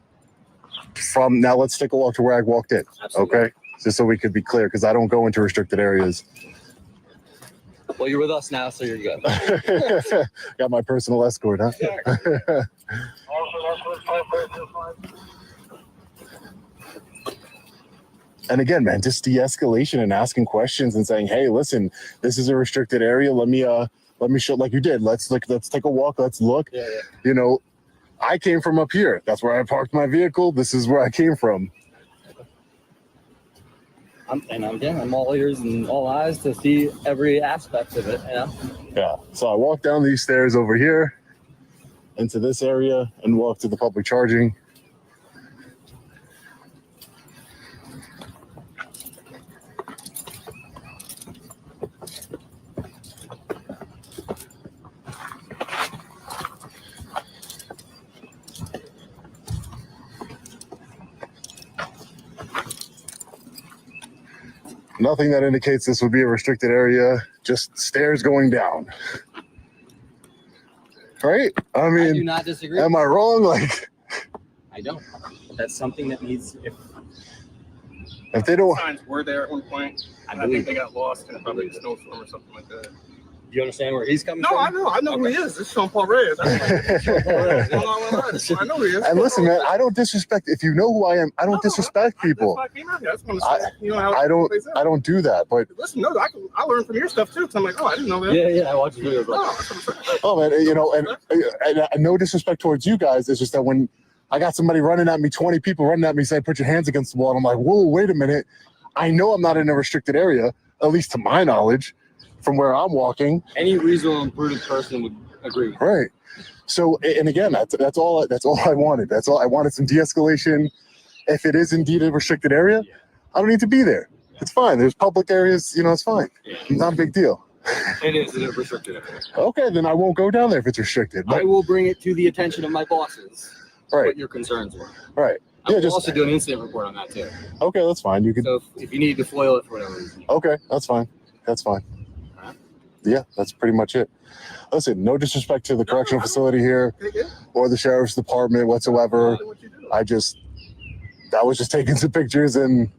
from now, let's take a walk to where I walked in. Absolutely. Okay. Just so we could be clear, because I don't go into restricted areas. Well, you're with us now, so you're good. Got my personal escort, huh? And again, man, just de-escalation and asking questions and saying, "Hey, listen, this is a restricted area. Let me show, like you did. Let's take a walk. Let's look. Yeah. You know, I came from up here. That's where I parked my vehicle. This is where I came from. I'm all ears and all eyes to see every aspect of it. You know. Yeah. So I walked down these stairs over here into this area and walked to the public charging. Nothing that indicates this would be a restricted area, just stairs going down. Right? I mean, I do not disagree. Am I wrong? Like, I don't. That's something that needs. If they don't, Signs were there at one point. I think they got lost in probably a snowstorm or something like that. you understand where he's coming No, from? I know who he is. This is Sean Paul Reyes. I know who he is. And listen, man, I don't disrespect. If you know who I am, I don't disrespect people. I don't do that. But listen, no, I learned from your stuff too. So I'm like, oh, I didn't know that. Yeah, I watched your videos. Oh man, you know, and no disrespect towards you guys. It's just that when I got somebody running at me, 20 people running at me saying, put your hands against the wall. And I'm like, whoa, wait a minute. I know I'm not in a restricted area, at least to my knowledge, from where I'm walking. Any reasonable and prudent person would agree. Right. So, and again, that's all I wanted. That's all I wanted, some de-escalation. If it is indeed a restricted area, I don't need to be there. It's fine. There's public areas, you know, it's fine. It's not a big deal. It is a restricted area. Okay, then I won't go down there if it's restricted. I will bring it to the attention of my bosses. Right. What your concerns were. Right. I will also do an incident report on that too. Okay, that's fine. You can. So if you need to foil it for whatever reason. Okay, that's fine. That's fine. Yeah, that's pretty much it. Listen, no disrespect to the correctional facility here or the sheriff's department whatsoever. I was just taking some pictures and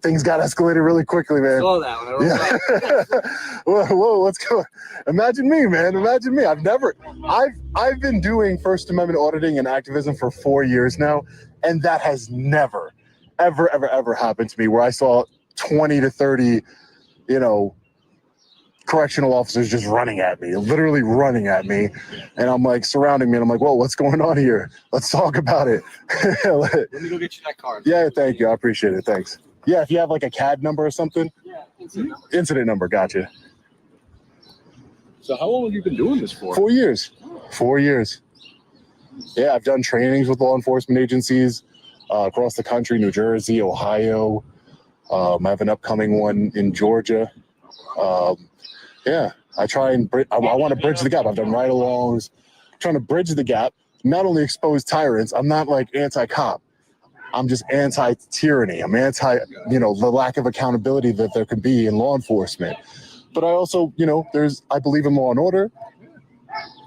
things got escalated really quickly, man. Saw that one. Yeah. Whoa, what's going? Imagine me, man. Imagine me. I've been doing First Amendment auditing and activism for 4 years now, and that has never, ever happened to me where I saw 20 to 30, you know, correctional officers just running at me, literally running at me. And I'm like surrounding me and I'm like, whoa, what's going on here? Let's talk about it. Let me go get you that card. Yeah, thank you. I appreciate it. Thanks. Yeah, if you have like a CAD number or something. Yeah, incident number. Gotcha. So how long have you been doing this for? 4 years. 4 years. Yeah, I've done trainings with law enforcement agencies across the country, New Jersey, Ohio. I have an upcoming one in Georgia. Yeah, I try and I want to bridge the gap. I've done ride-alongs, trying to bridge the gap, not only expose tyrants. I'm not like anti-cop. I'm just anti-tyranny. I'm anti, the lack of accountability that there can be in law enforcement. But I also, I believe in law and order.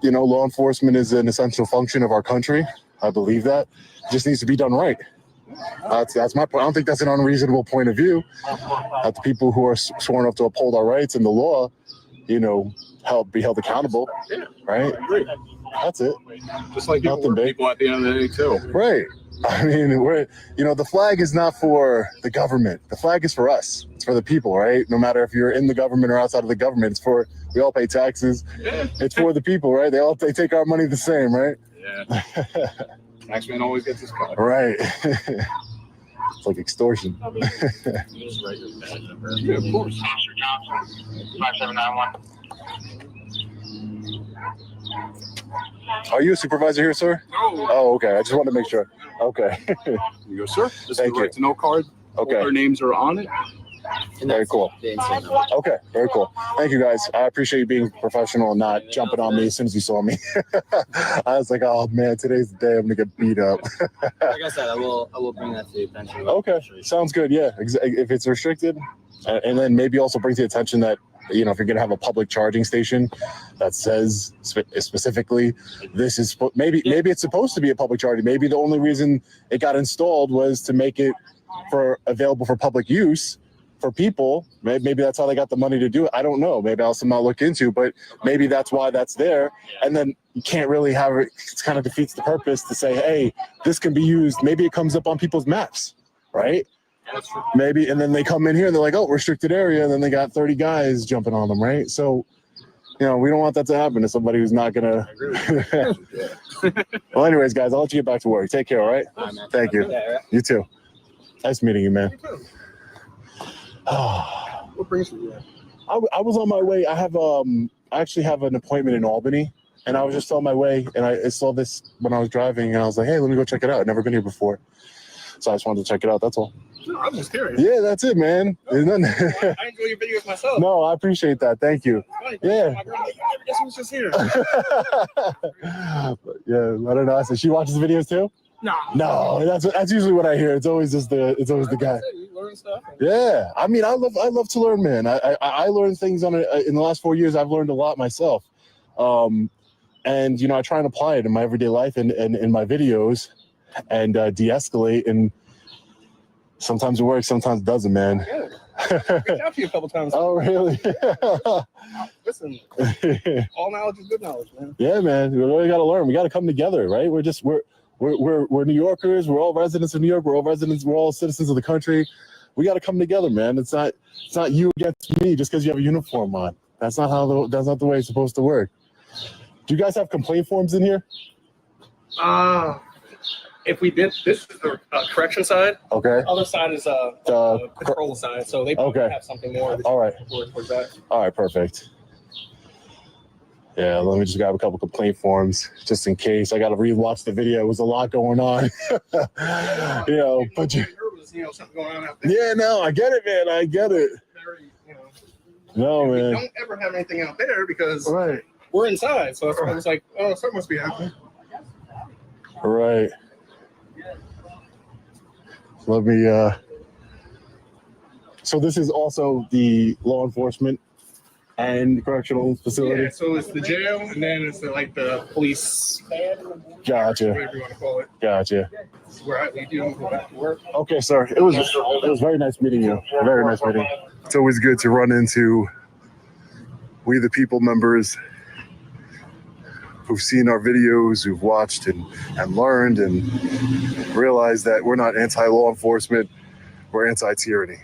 Law enforcement is an essential function of our country. I believe that. It just needs to be done right. That's my point. I don't think that's an unreasonable point of view. That the people who are sworn up to uphold our rights and the law, be held accountable. Right? That's it. Just like people at the end of the day too. Right. I mean, the flag is not for the government. The flag is for us. It's for the people, right? No matter if you're in the government or outside of the government, we all pay taxes. Yeah. It's for the people, right? They take our money the same, right? Yeah. Taxman always gets his cut. Right. It's like extortion. Yeah, of course. 5791. Are you a supervisor here, sir? No. Oh, okay. I just wanted to make sure. Okay. You go, sir. This Thank is the you. right to know card. Okay. All their names are on it. Very cool. Okay, very cool. Thank you, guys. I appreciate you being professional and not jumping on me as soon as you saw me. I was like, oh man, today's the day I'm gonna get beat up. Like I said, I will bring that to the attention. Okay, sounds good. Yeah, if it's restricted, and then maybe also bring to the attention that if you're gonna have a public charging station that says specifically this is maybe it's supposed to be a public charging. Maybe the only reason it got installed was to make it available for public use. For people, maybe that's how they got the money to do it. I don't know. Maybe I'll somehow look into, but maybe that's why that's there. And then you can't really have it. It kind of defeats the purpose to say, hey, this can be used. Maybe it comes up on people's maps, right? Maybe, and then they come in here and they're like, oh, restricted area. And then they got 30 guys jumping on them, right? So, we don't want that to happen to somebody who's not going to. Well, anyways, guys, I'll let you get back to work. Take care, all right? Thank you. You too. Nice meeting you, man. What brings you here? I was on my way. I actually have an appointment in Albany, and I was just on my way, and I saw this when I was driving, and I was like, hey, let me go check it out. I've never been here before, so I just wanted to check it out. That's all. No, I'm just curious. Yeah, that's it, man. There's nothing. I enjoy your videos myself. No, I appreciate that. Thank you. Yeah. My girl, guess who's just here? Yeah, I don't know. I said she watches the videos too. No, that's usually what I hear. It's always the guy. You learn stuff. Yeah, I mean, I love to learn, man. I learned things in the last 4 years. I've learned a lot myself, and I try and apply it in my everyday life and in my videos, and de-escalate. And sometimes it works, sometimes it doesn't, man. reached out to you a couple times. Oh, really? Listen, all knowledge is good knowledge, man. Yeah, man. We really got to learn. We got to come together, right? We're New Yorkers. We're all residents of New York. We're all citizens of the country. We got to come together, man. It's not you against me just because you have a uniform on. That's not the way it's supposed to work. Do you guys have complaint forms in here? If we did, this is the correction side. Okay. Other side is the control side, so they probably have something more. All right. Towards that. All right, perfect. Yeah, let me just grab a couple complaint forms just in case. I got to rewatch the video. It was a lot going on. But something going on out there. yeah, no, I get it, man. I get it. No, We man. don't ever have anything out there because we're inside, so I was like, oh, something must be happening. All right. Let me. So this is also the law enforcement and correctional facility. Yeah, so it's the jail, and then it's the police. Gotcha. Whatever you want to call it. Gotcha. Where I leave you and go back to work. Okay, sir. It was very nice meeting you. Very nice meeting. It's always good to run into We the People members who've seen our videos, who've watched and learned and realized that we're not anti-law enforcement, we're anti-tyranny.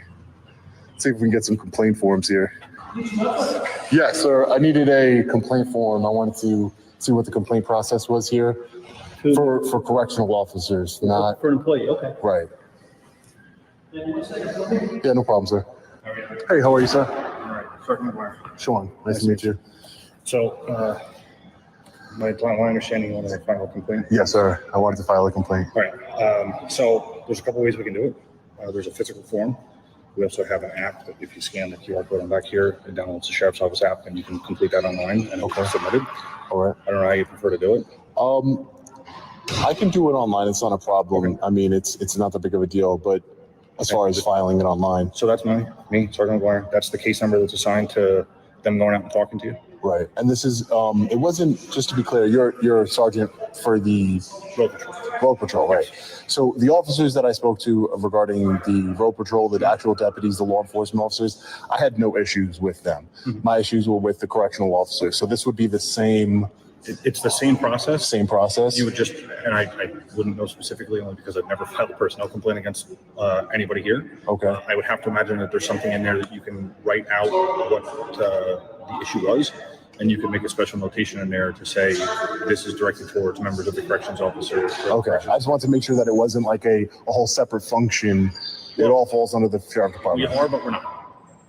Let's see if we can get some complaint forms here. Yeah, sir, I needed a complaint form. I wanted to see what the complaint process was here for correctional officers, not for an employee. Okay. Right. Yeah, no problem, sir. Hey, how are you, sir? All right, Sergeant McGuire. Sean, nice to meet you. So, my understanding on the final complaint. Yes, sir. I wanted to file a complaint. All right. So there's a couple ways we can do it. There's a physical form. We also have an app that if you scan the QR code on back here, it downloads the Sheriff's Office app, and you can complete that online and it's submitted. All right. I don't know how you prefer to do it. I can do it online. It's not a problem. Okay. I mean, it's not that big of a deal, but as far as filing it online. So that's me, Sergeant McGuire. That's the case number that's assigned to them going out and talking to you. Right. And this is, it wasn't, just to be clear, you're a sergeant for the road patrol, right? So the officers that I spoke to regarding the road patrol, the actual deputies, the law enforcement officers, I had no issues with them. Mm-hmm. My issues were with the correctional officers. So this would be the same. It's the same process. Same process. You would just, and I wouldn't know specifically only because I've never filed a personnel complaint against anybody here. Okay. I would have to imagine that there's something in there that you can write out what the issue was, and you can make a special notation in there to say this is directed towards members of the corrections officer. Okay. I just want to make sure that it wasn't like a whole separate function. It all falls under the sheriff department. We are, but we're not.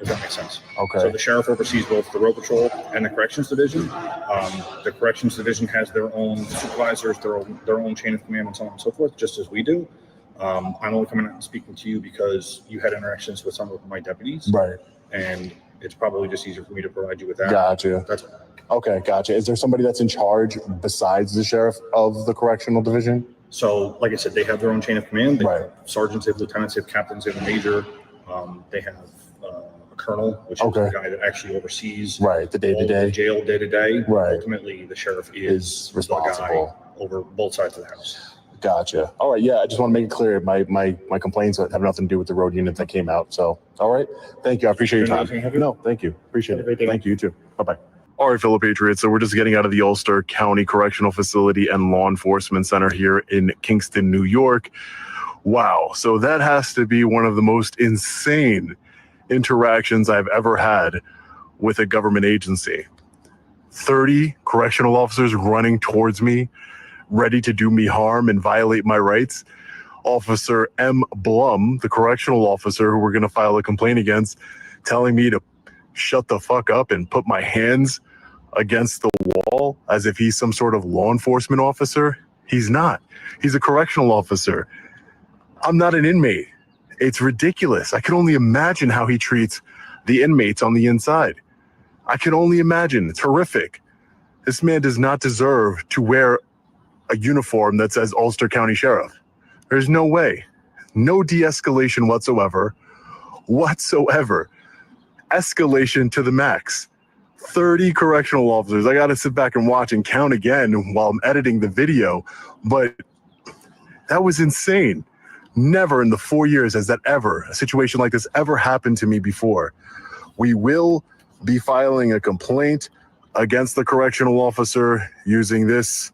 If that makes sense. Okay. So the sheriff oversees both the road patrol and the corrections division. The corrections division has their own supervisors, their own chain of command, and so on and so forth, just as we do. I'm only coming out and speaking to you because you had interactions with some of my deputies. Right. And it's probably just easier for me to provide you with that. Gotcha. That's okay. Gotcha. Is there somebody that's in charge besides the sheriff of the correctional division? So, like I said, they have their own chain of command. They have sergeants, they have lieutenants, they have captains, they have a major. They have a colonel, which is the guy that actually oversees the day-to-day the jail day-to-day. Right. Ultimately, the sheriff is responsible over both sides of the house. Gotcha. All right. Yeah, I just want to make it clear. My complaints have nothing to do with the road unit that came out. So, all right. Thank you. I appreciate your time. No, thank you. Appreciate it. Thank you. You too. Bye-bye. All right, fellow patriots. So we're just getting out of the Ulster County Correctional Facility and Law Enforcement Center here in Kingston, New York. Wow. So that has to be one of the most insane interactions I've ever had with a government agency. 30 correctional officers running towards me, ready to do me harm and violate my rights. Officer M. Blum, the correctional officer who we're going to file a complaint against, telling me to shut the fuck up and put my hands against the wall as if he's some sort of law enforcement officer. He's not. He's a correctional officer. I'm not an inmate. It's ridiculous. I can only imagine how he treats the inmates on the inside. I can only imagine. It's horrific. This man does not deserve to wear a uniform that says Ulster County Sheriff. There's no way. No de-escalation whatsoever. Escalation to the max. 30 correctional officers. I got to sit back and watch and count again while I'm editing the video, but that was insane. Never in the 4 years has a situation like this ever happened to me before. We will be filing a complaint against the correctional officer using this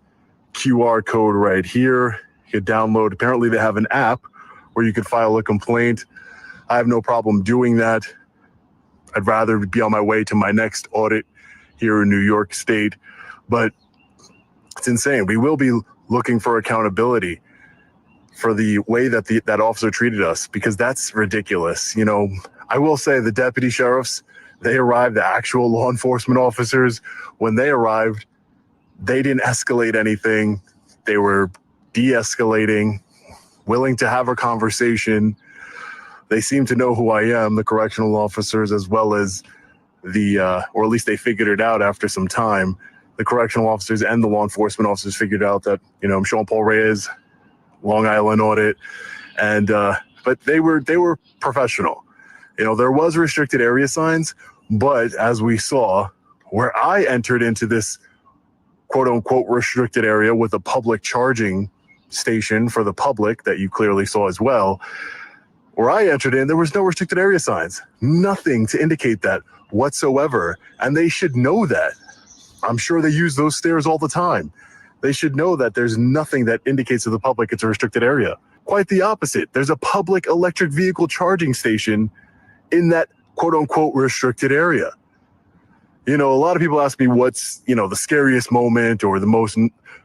QR code right here. You could download, apparently they have an app where you could file a complaint. I have no problem doing that. I'd rather be on my way to my next audit here in New York State, but it's insane. We will be looking for accountability for the way that that officer treated us, because that's ridiculous. You know, I will say the deputy sheriffs, they arrived, the actual law enforcement officers, when they arrived, they didn't escalate anything. They were de-escalating, willing to have a conversation. They seem to know who I am, the correctional officers, as well as or at least they figured it out after some time. The correctional officers and the law enforcement officers figured out that, you know, I'm Sean Paul Reyes, Long Island audit, and but they were professional. You know, there was restricted area signs, but as we saw, where I entered into this quote unquote restricted area with a public charging station for the public that you clearly saw as well, where I entered in, there was no restricted area signs, nothing to indicate that whatsoever. And they should know that. I'm sure they use those stairs all the time. They should know that there's nothing that indicates to the public it's a restricted area. Quite the opposite. There's a public electric vehicle charging station in that quote unquote restricted area. You know, a lot of people ask me what's, you know, the scariest moment or the most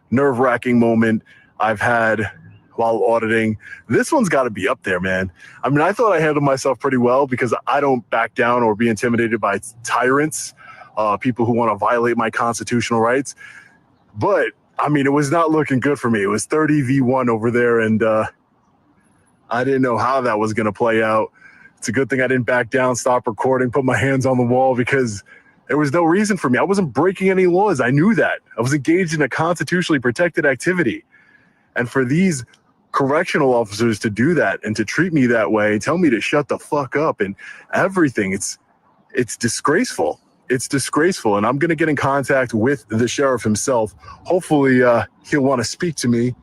nerve-wracking moment I've had while auditing. This one's got to be up there, man. I mean, I thought I handled myself pretty well because I don't back down or be intimidated by tyrants, people who want to violate my constitutional rights. But I mean, it was not looking good for me. It was 30v1 over there, and I didn't know how that was going to play out. It's a good thing I didn't back down, stop recording, put my hands on the wall, because there was no reason for me. I wasn't breaking any laws. I knew that. I was engaged in a constitutionally protected activity. And for these correctional officers to do that and to treat me that way, tell me to shut the fuck up and everything, it's disgraceful. It's disgraceful. And I'm going to get in contact with the sheriff himself. Hopefully he'll want to speak to me,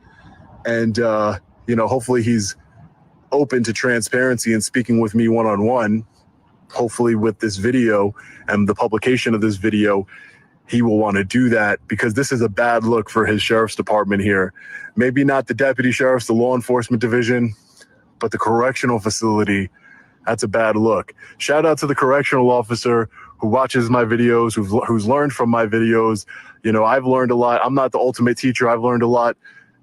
and you know, hopefully he's open to transparency and speaking with me one-on-one. Hopefully with this video and the publication of this video, he will want to do that, because this is a bad look for his sheriff's department here. Maybe not the deputy sheriffs, the law enforcement division, but the correctional facility. That's a bad look. Shout out to the correctional officer who watches my videos, who's learned from my videos. You know, I've learned a lot. I'm not the ultimate teacher. I've learned a lot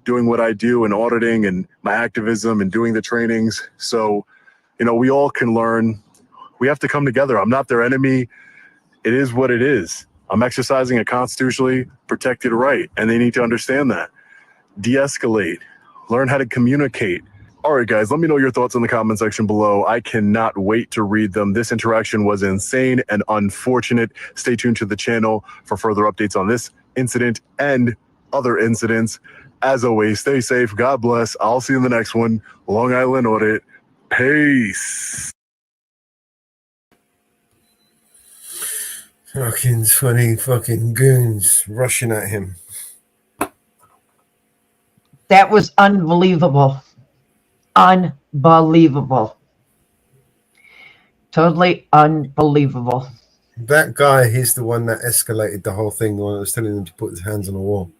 doing what I do and auditing and my activism and doing the trainings. So, you know, we all can learn. We have to come together. I'm not their enemy. It is what it is. I'm exercising a constitutionally protected right, and they need to understand that. De-escalate. Learn how to communicate. All right, guys, let me know your thoughts in the comment section below. I cannot wait to read them. This interaction was insane and unfortunate. Stay tuned to the channel for further updates on this incident and other incidents. As always, stay safe. God bless. I'll see you in the next one. Long Island Audit. Peace. Fucking 20 fucking goons rushing at him. That was unbelievable. Unbelievable. Totally unbelievable. That guy, he's the one that escalated the whole thing when I was telling him to put his hands on the wall.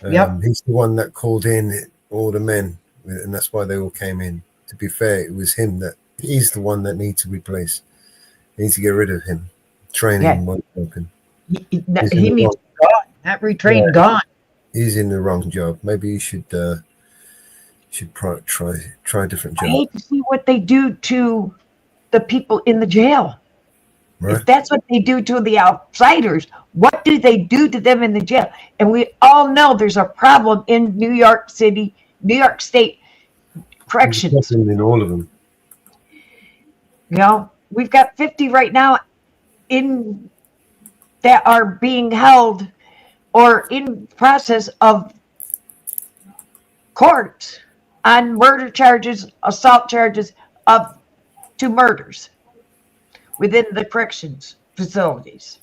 Yep. He's the one that called in all the men, and that's why they all came in. To be fair, it was him he's the one that needs to replace. Needs to get rid of him. Training was broken. He needs gone. That retrain gone. He's in the wrong job. Maybe he should try a different job. I hate to see what they do to the people in the jail. Right. If that's what they do to the outsiders, what do they do to them in the jail? And we all know there's a problem in New York City, New York State corrections. In all of them. You know, we've got 50 right now that are being held or in process of court on murder charges, assault charges of 2 murders within the corrections facilities.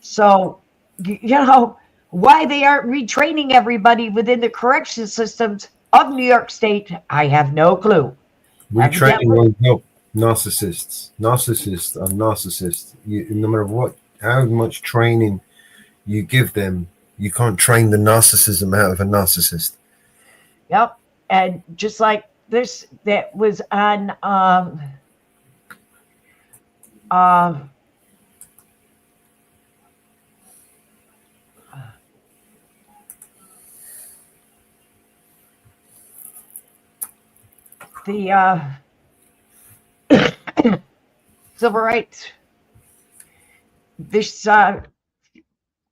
So, you know, why they aren't retraining everybody within the correction systems of New York State, I have no clue. Retraining won't help narcissists. Narcissists are narcissists. No matter what, how much training you give them, you can't train the narcissism out of a narcissist. Yep. And just like this, that was on the civil rights, this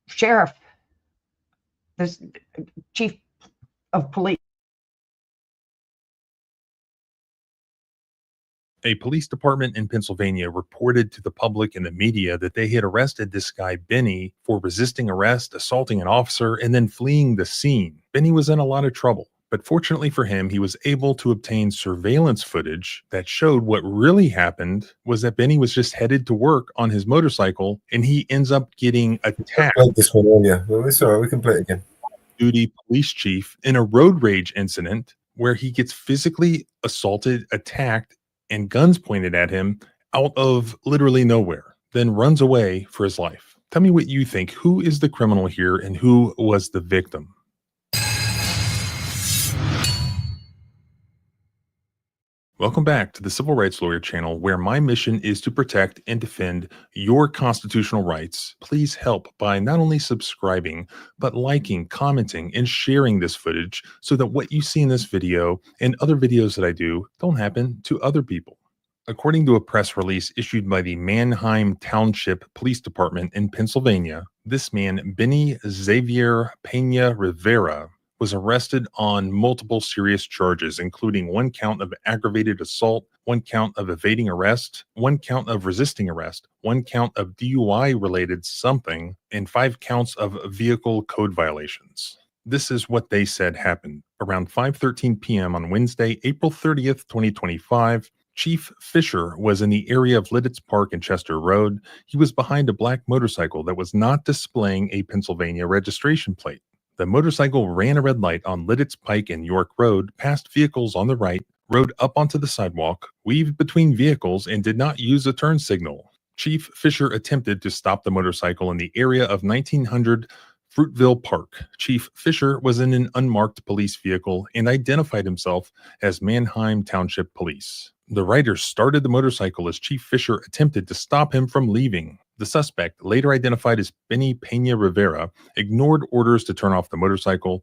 sheriff, this chief of police. A police department in Pennsylvania reported to the public and the media that they had arrested this guy, Benny, for resisting arrest, assaulting an officer, and then fleeing the scene. Benny was in a lot of trouble, but fortunately for him, he was able to obtain surveillance footage that showed what really happened was that Benny was just headed to work on his motorcycle, and he ends up getting attacked. I played this one earlier. Well, it's all right. We can play it again. Duty police chief in a road rage incident where he gets physically assaulted, attacked, and guns pointed at him out of literally nowhere, then runs away for his life. Tell me what you think. Who is the criminal here and who was the victim? Welcome back to the Civil Rights Lawyer channel, where my mission is to protect and defend your constitutional rights. Please help by not only subscribing, but liking, commenting, and sharing this footage so that what you see in this video and other videos that I do don't happen to other people. According to a press release issued by the Manheim Township Police Department in Pennsylvania, this man, Benny Xavier Pena Rivera, was arrested on multiple serious charges, including 1 count of aggravated assault, 1 count of evading arrest, 1 count of resisting arrest, 1 count of DUI-related something, and 5 counts of vehicle code violations. This is what they said happened. Around 5:13 p.m. on Wednesday, April 30th, 2025, Chief Fisher was in the area of Lidditz Park and Chester Road. He was behind a black motorcycle that was not displaying a Pennsylvania registration plate. The motorcycle ran a red light on Lidditz Pike and York Road, passed vehicles on the right, rode up onto the sidewalk, weaved between vehicles, and did not use a turn signal. Chief Fisher attempted to stop the motorcycle in the area of 1900 Fruitville Park. Chief Fisher was in an unmarked police vehicle and identified himself as Manheim Township Police. The rider started the motorcycle as Chief Fisher attempted to stop him from leaving. The suspect, later identified as Benny Pena Rivera, ignored orders to turn off the motorcycle,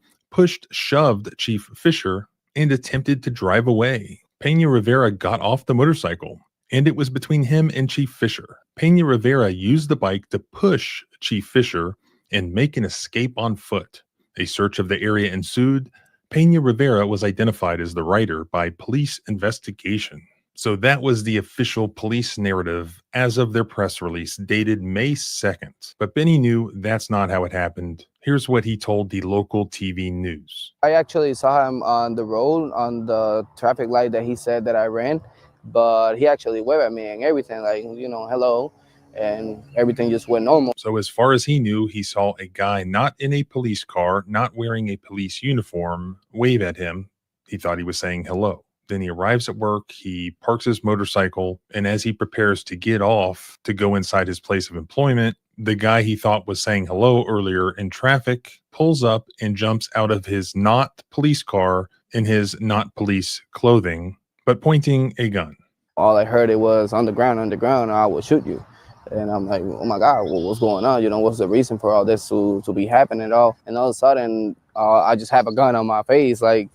shoved Chief Fisher, and attempted to drive away. Pena Rivera got off the motorcycle, and it was between him and Chief Fisher. Pena Rivera used the bike to push Chief Fisher and make an escape on foot. A search of the area ensued. Pena Rivera was identified as the rider by police investigation. So that was the official police narrative as of their press release dated May 2nd. But Benny knew that's not how it happened. Here's what he told the local TV news. I actually saw him on the road, on the traffic light that he said that I ran, but he actually waved at me and everything, like, you know, hello, and everything just went normal. So as far as he knew, he saw a guy not in a police car, not wearing a police uniform, wave at him. He thought he was saying hello. Then he arrives at work, he parks his motorcycle, and as he prepares to get off to go inside his place of employment, the guy he thought was saying hello earlier in traffic pulls up and jumps out of his not police car in his not police clothing, but pointing a gun. All I heard it was underground, I will shoot you. And I'm like, oh my God, what's going on? You know, what's the reason for all this to be happening at all? And all of a sudden, I just have a gun on my face, like,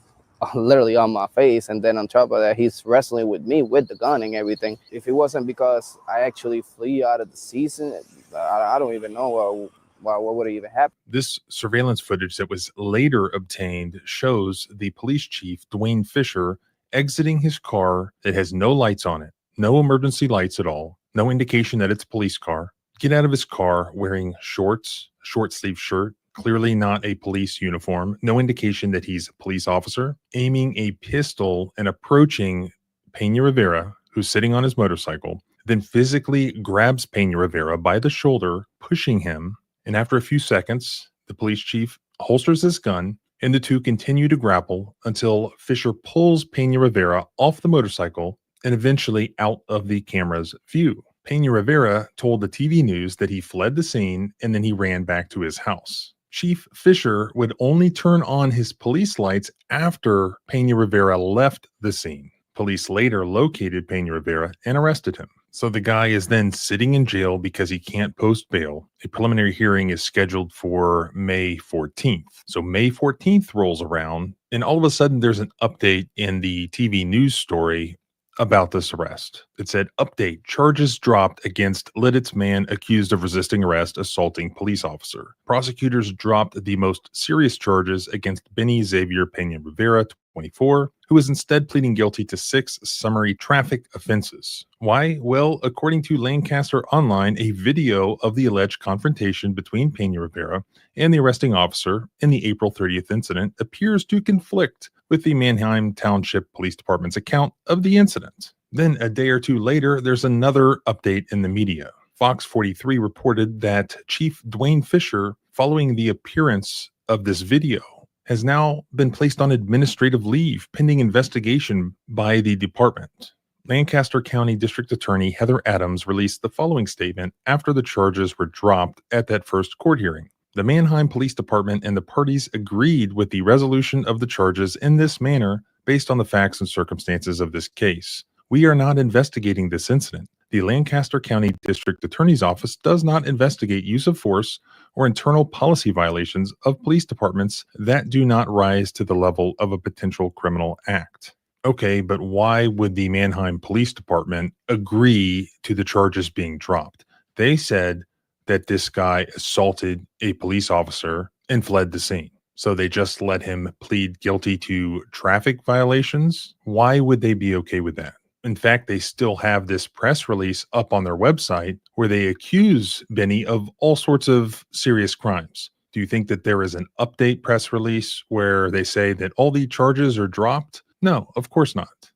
literally on my face, and then on top of that, he's wrestling with me with the gun and everything. If it wasn't because I actually flee out of the season, I don't even know what would even happen. This surveillance footage that was later obtained shows the police chief, Dwayne Fisher, exiting his car that has no lights on it, no emergency lights at all, no indication that it's a police car, get out of his car wearing shorts, short sleeve shirt, clearly not a police uniform, no indication that he's a police officer, aiming a pistol and approaching Pena Rivera, who's sitting on his motorcycle, then physically grabs Pena Rivera by the shoulder, pushing him. And after a few seconds, the police chief holsters his gun and the two continue to grapple until Fisher pulls Pena Rivera off the motorcycle and eventually out of the camera's view. Pena Rivera told the TV news that he fled the scene and then he ran back to his house. Chief Fisher would only turn on his police lights after Pena Rivera left the scene. Police later located Pena Rivera and arrested him. So the guy is then sitting in jail because he can't post bail. A preliminary hearing is scheduled for May 14th. So May 14th rolls around, and all of a sudden there's an update in the TV news story about this arrest. It said, update, charges dropped against Lidditz man accused of resisting arrest, assaulting police officer. Prosecutors dropped the most serious charges against Benny Xavier Pena Rivera, 24, who is instead pleading guilty to 6 summary traffic offenses. Why? Well, according to Lancaster Online, a video of the alleged confrontation between Pena Rivera and the arresting officer in the April 30th incident appears to conflict with the Manheim Township Police Department's account of the incident. Then a day or two later, there's another update in the media. Fox 43 reported that Chief Dwayne Fisher, following the appearance of this video, has now been placed on administrative leave pending investigation by the department. Lancaster County District Attorney Heather Adams released the following statement after the charges were dropped at that first court hearing. The Manheim Police Department and the parties agreed with the resolution of the charges in this manner based on the facts and circumstances of this case. We are not investigating this incident. The Lancaster County District Attorney's Office does not investigate use of force or internal policy violations of police departments that do not rise to the level of a potential criminal act. Okay, but why would the Manheim Police Department agree to the charges being dropped? They said that this guy assaulted a police officer and fled the scene. So they just let him plead guilty to traffic violations? Why would they be okay with that? In fact, they still have this press release up on their website where they accuse Benny of all sorts of serious crimes. Do you think that there is an update press release where they say that all the charges are dropped? No, of course not.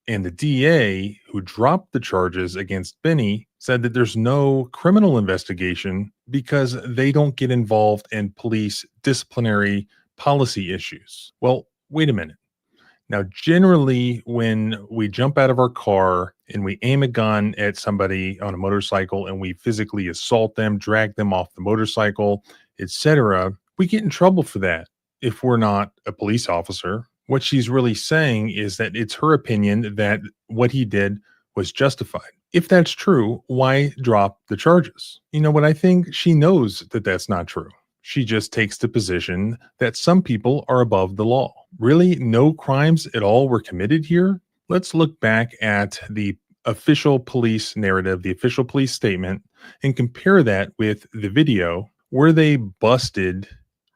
And the DA who dropped the charges against Benny said that there's no criminal investigation because they don't get involved in police disciplinary policy issues. Well, wait a minute. Now, generally, when we jump out of our car and we aim a gun at somebody on a motorcycle and we physically assault them, drag them off the motorcycle, etc., we get in trouble for that if we're not a police officer. What she's really saying is that it's her opinion that what he did was justified. If that's true, why drop the charges? You know what? I think she knows that that's not true. She just takes the position that some people are above the law. Really, no crimes at all were committed here? Let's look back at the official police narrative, the official police statement, and compare that with the video where they busted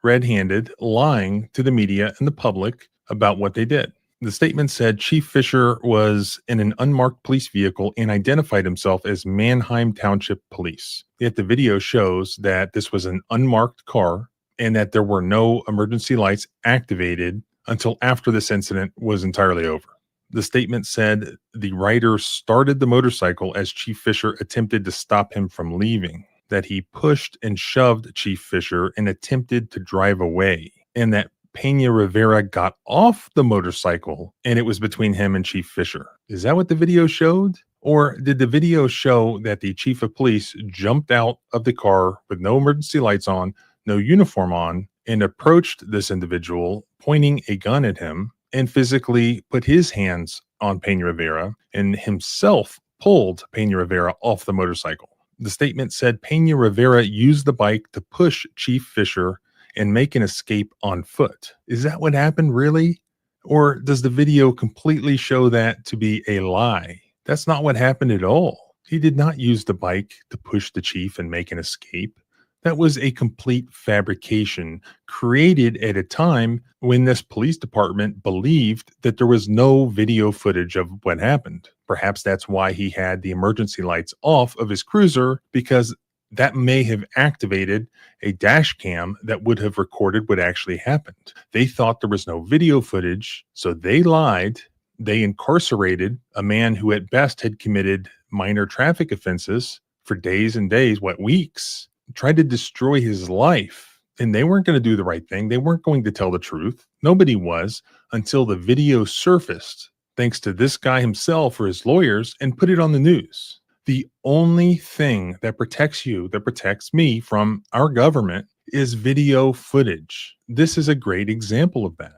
red-handed lying to the media and the public about what they did. The statement said Chief Fisher was in an unmarked police vehicle and identified himself as Manheim Township Police. Yet the video shows that this was an unmarked car and that there were no emergency lights activated until after this incident was entirely over. The statement said the rider started the motorcycle as Chief Fisher attempted to stop him from leaving, that he pushed and shoved Chief Fisher and attempted to drive away, and that Pena Rivera got off the motorcycle and it was between him and Chief Fisher. Is that what the video showed? Or did the video show that the chief of police jumped out of the car with no emergency lights on, no uniform on, and approached this individual, pointing a gun at him, and physically put his hands on Pena Rivera and himself pulled Pena Rivera off the motorcycle? The statement said Pena Rivera used the bike to push Chief Fisher and make an escape on foot. Is that what happened, really? Or does the video completely show that to be a lie? That's not what happened at all. He did not use the bike to push the chief and make an escape. That was a complete fabrication created at a time when this police department believed that there was no video footage of what happened. Perhaps that's why he had the emergency lights off of his cruiser, because that may have activated a dash cam that would have recorded what actually happened. They thought there was no video footage, so they lied. They incarcerated a man who at best had committed minor traffic offenses for days and days, weeks, tried to destroy his life And they weren't going to do the right thing. They weren't going to tell the truth. Nobody was until the video surfaced, thanks to this guy himself or his lawyers, and put it on the news. The only thing that protects you, that protects me from our government, is video footage. This is a great example of that.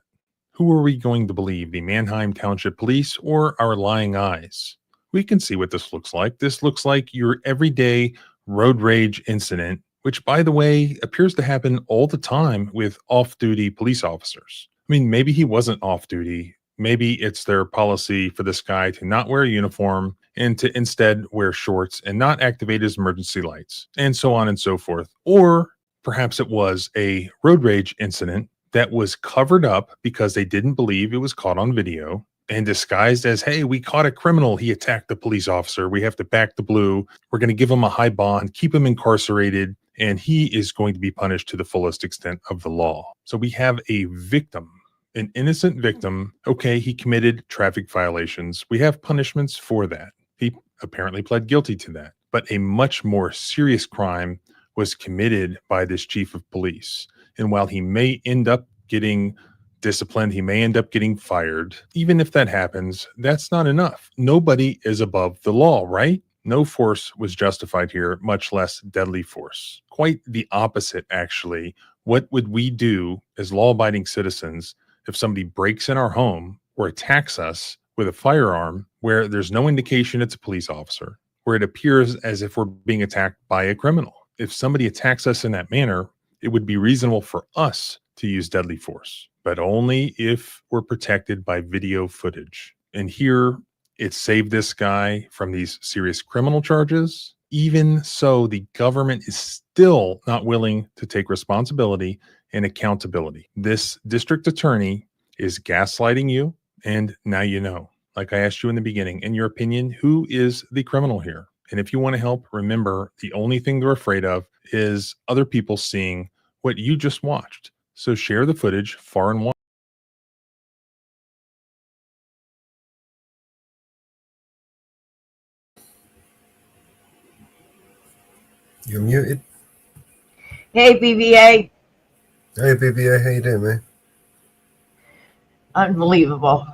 Who are we going to believe, the Manheim Township Police or our lying eyes? We can see what this looks like. This looks like your everyday road rage incident, which, by the way, appears to happen all the time with off-duty police officers. I mean, maybe he wasn't off-duty. Maybe it's their policy for this guy to not wear a uniform and to instead wear shorts and not activate his emergency lights, and so on and so forth. Or perhaps it was a road rage incident that was covered up because they didn't believe it was caught on video and disguised as, hey, we caught a criminal. He attacked the police officer. We have to back the blue. We're going to give him a high bond, keep him incarcerated, and he is going to be punished to the fullest extent of the law. So we have a victim, an innocent victim. Okay, he committed traffic violations. We have punishments for that. He apparently pled guilty to that. But a much more serious crime was committed by this chief of police. And while he may end up getting disciplined, he may end up getting fired. Even if that happens, that's not enough. Nobody is above the law, right? No force was justified here, much less deadly force. Quite the opposite, actually. What would we do as law-abiding citizens if somebody breaks in our home or attacks us with a firearm where there's no indication it's a police officer, where it appears as if we're being attacked by a criminal? If somebody attacks us in that manner, it would be reasonable for us to use deadly force, but only if we're protected by video footage. And here, it saved this guy from these serious criminal charges. Even so, the government is still not willing to take responsibility and accountability. This district attorney is gaslighting you, and now you know. Like I asked you in the beginning, in your opinion, who is the criminal here? And if you want to help, remember, the only thing they're afraid of is other people seeing what you just watched. So share the footage far and wide. You're muted. Hey, BBA. Hey, BBA, how you doing, man? Unbelievable.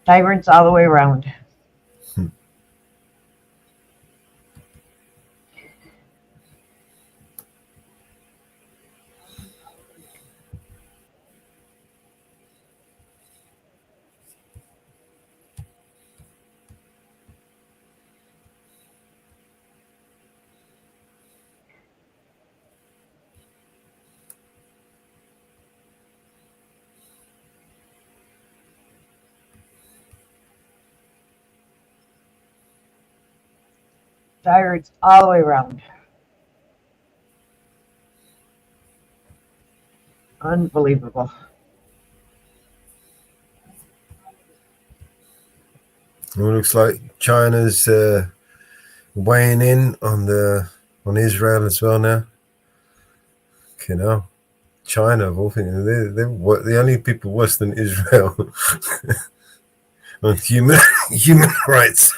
Tyrants all the way around. Tyrants all the way around. Unbelievable. Well, it looks like China's weighing in on Israel as well now. You know, China of all things, they're the only people worse than Israel on human rights.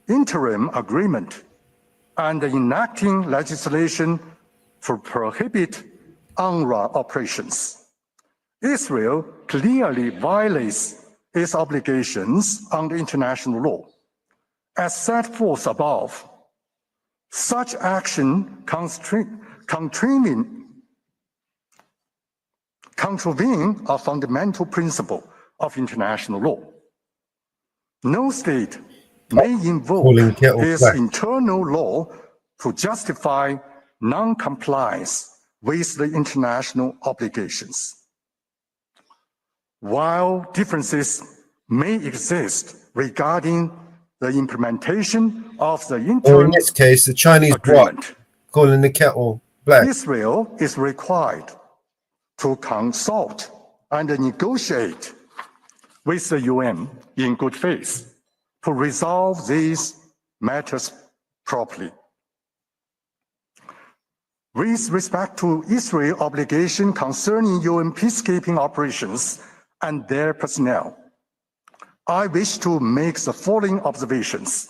Interim agreement and enacting legislation to prohibit UNRWA operations. Israel clearly violates its obligations under international law. As set forth above, such action contravene a fundamental principle of international law. No state may invoke its internal law to justify non-compliance with the international obligations. While differences may exist regarding the implementation of the interim in this case, the Chinese agreement, calling the kettle black. Israel is required to consult and negotiate with the UN in good faith to resolve these matters properly. With respect to Israel's obligation concerning UN peacekeeping operations and their personnel, I wish to make the following observations.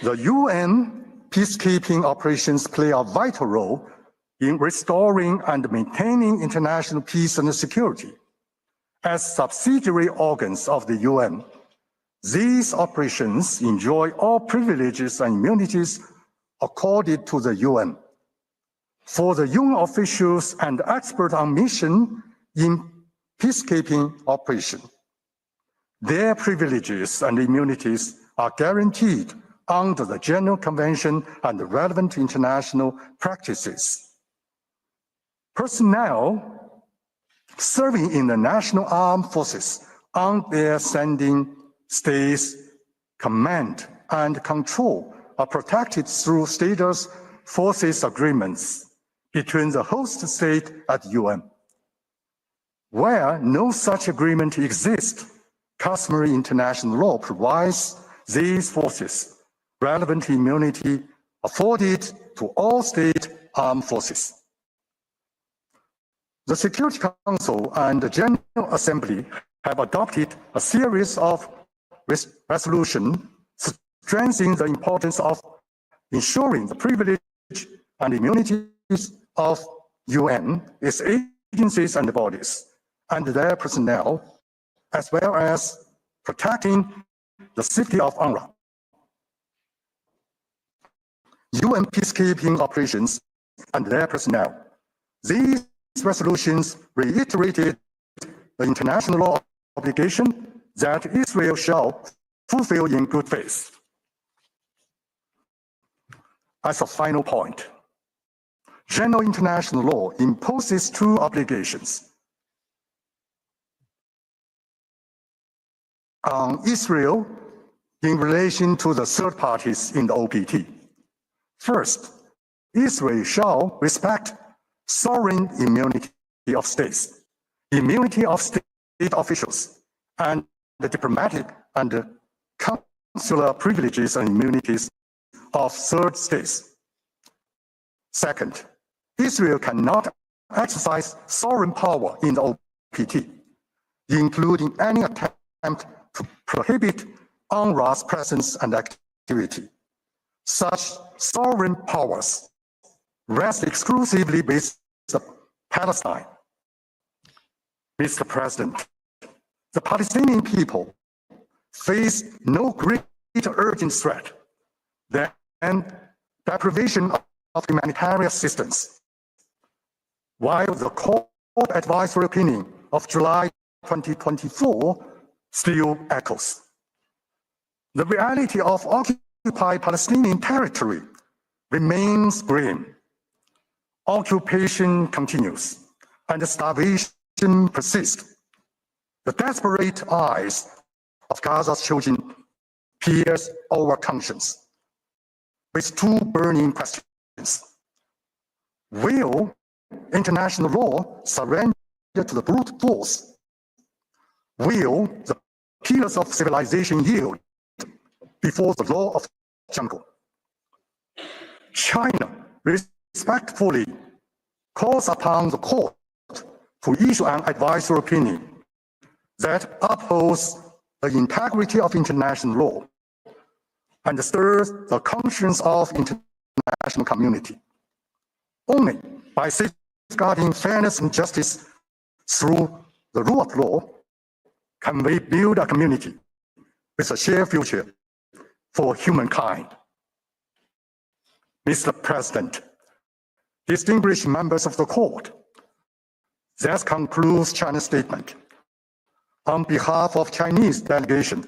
The UN peacekeeping operations play a vital role in restoring and maintaining international peace and security. As subsidiary organs of the UN, these operations enjoy all privileges and immunities accorded to the UN. For the UN officials and experts on mission in peacekeeping operation, their privileges and immunities are guaranteed under the General Convention and the relevant international practices. Personnel serving in the national armed forces under their standing states command and control are protected through status forces agreements between the host state and UN. Where no such agreement exists, customary international law provides these forces relevant immunity afforded to all state armed forces. The Security Council and the General Assembly have adopted a series of resolutions strengthening the importance of ensuring the privilege and immunities of UN, its agencies and bodies, and their personnel, as well as protecting the safety of UNRWA. UN peacekeeping operations and their personnel. These resolutions reiterated the international law obligation that Israel shall fulfill in good faith. As a final point, general international law imposes two obligations on Israel in relation to the third parties in the OPT. First, Israel shall respect sovereign immunity of states, immunity of state officials, and the diplomatic and consular privileges and immunities of third states. Second, Israel cannot exercise sovereign power in the OPT, including any attempt to prohibit UNRWA's presence and activity. Such sovereign powers rest exclusively with Palestine. Mr. President, the Palestinian people face no greater urgent threat than deprivation of humanitarian assistance. While the court advisory opinion of July 2024 still echoes, the reality of occupied Palestinian territory remains grim. Occupation continues and starvation persists. The desperate eyes of Gaza's children pierce our conscience with two burning questions. Will international law surrender to the brute force? Will the pillars of civilization yield before the law of jungle? China respectfully calls upon the court to issue an advisory opinion that upholds the integrity of international law and stirs the conscience of international community. Only by safeguarding fairness and justice through the rule of law can we build a community with a shared future for humankind. Mr. President, distinguished members of the court, that concludes China's statement. On behalf of Chinese delegation,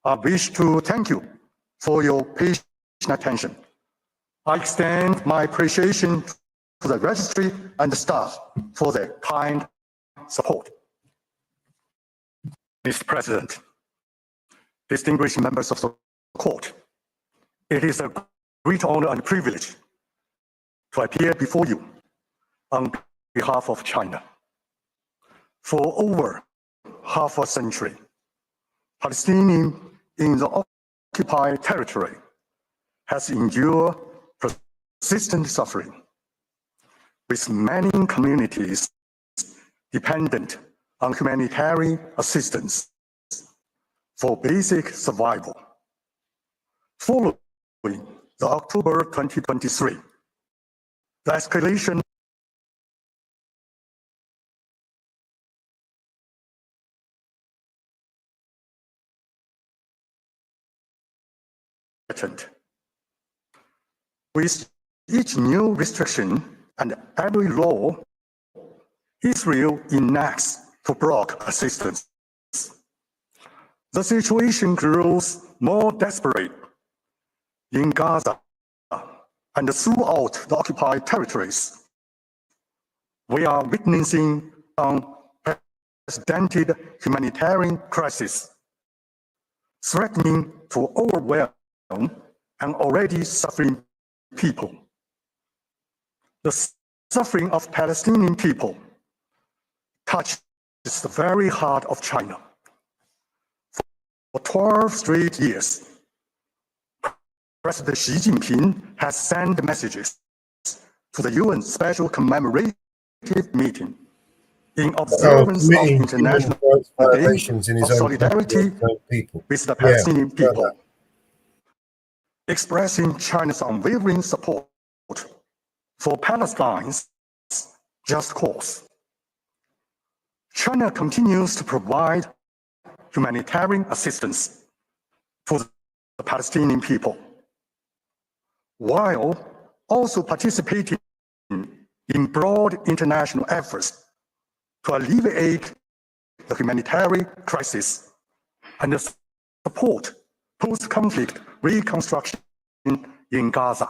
I wish to thank you for your patient attention. I extend my appreciation to the registry and the staff for their kind support. Mr. President, distinguished members of the court, it is a great honor and privilege to appear before you on behalf of China. For over half a century, Palestinians in the occupied territory has endured persistent suffering, with many communities dependent on humanitarian assistance for basic survival. Following the October 2023, the escalation with each new restriction and every law Israel enacts to block assistance. The situation grows more desperate in Gaza and throughout the occupied territories. We are witnessing an unprecedented humanitarian crisis, threatening to overwhelm an already suffering people. The suffering of Palestinian people touches the very heart of China. For 12 straight years, President Xi Jinping has sent messages to the UN Special Commemorative Meeting in observance of International Day of Solidarity with the Palestinian people, expressing China's unwavering support for Palestine's just cause. China continues to provide humanitarian assistance to the Palestinian people, while also participating in broad international efforts to alleviate the humanitarian crisis and support post-conflict reconstruction in Gaza.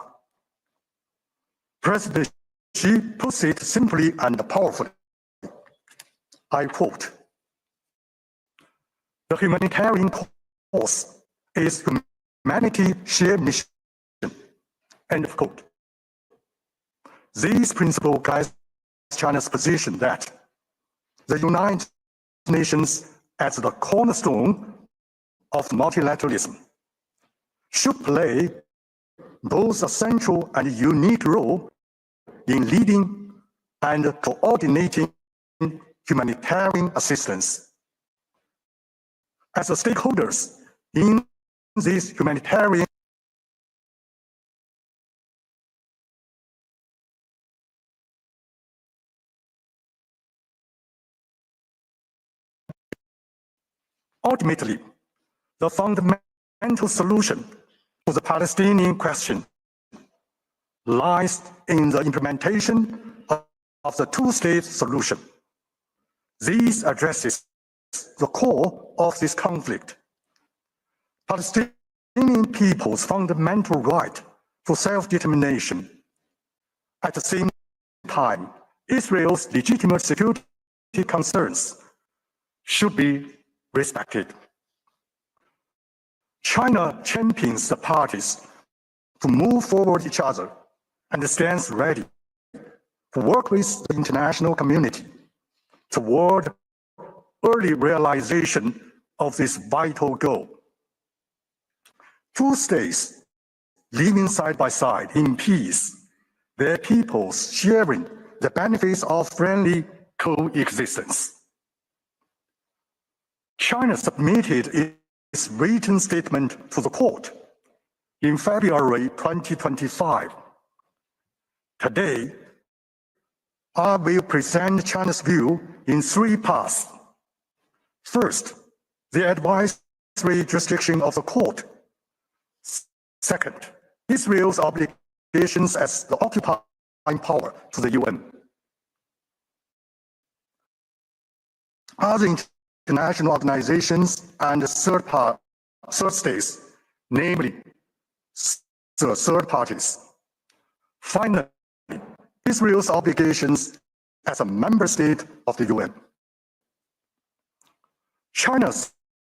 President Xi puts it simply and powerfully. I quote, "The humanitarian cause is humanity's shared mission," end of quote. This principle guides China's position that the United Nations, as the cornerstone of multilateralism, should play both a central and unique role in leading and coordinating humanitarian assistance. As the stakeholders in this humanitarian ultimately, the fundamental solution to the Palestinian question lies in the implementation of the two-state solution. This addresses the core of this conflict: Palestinian people's fundamental right to self-determination. At the same time, Israel's legitimate security concerns should be respected. China champions the parties to move forward each other and stands ready to work with the international community toward early realization of this vital goal. Two states living side by side in peace, their peoples sharing the benefits of friendly coexistence. China submitted its written statement to the court in February 2025. Today, I will present China's view in three parts. First, the advisory jurisdiction of the court. Second, Israel's obligations as the occupying power to the UN. Other international organizations and third states, namely the third parties. Finally, Israel's obligations as a member state of the UN. China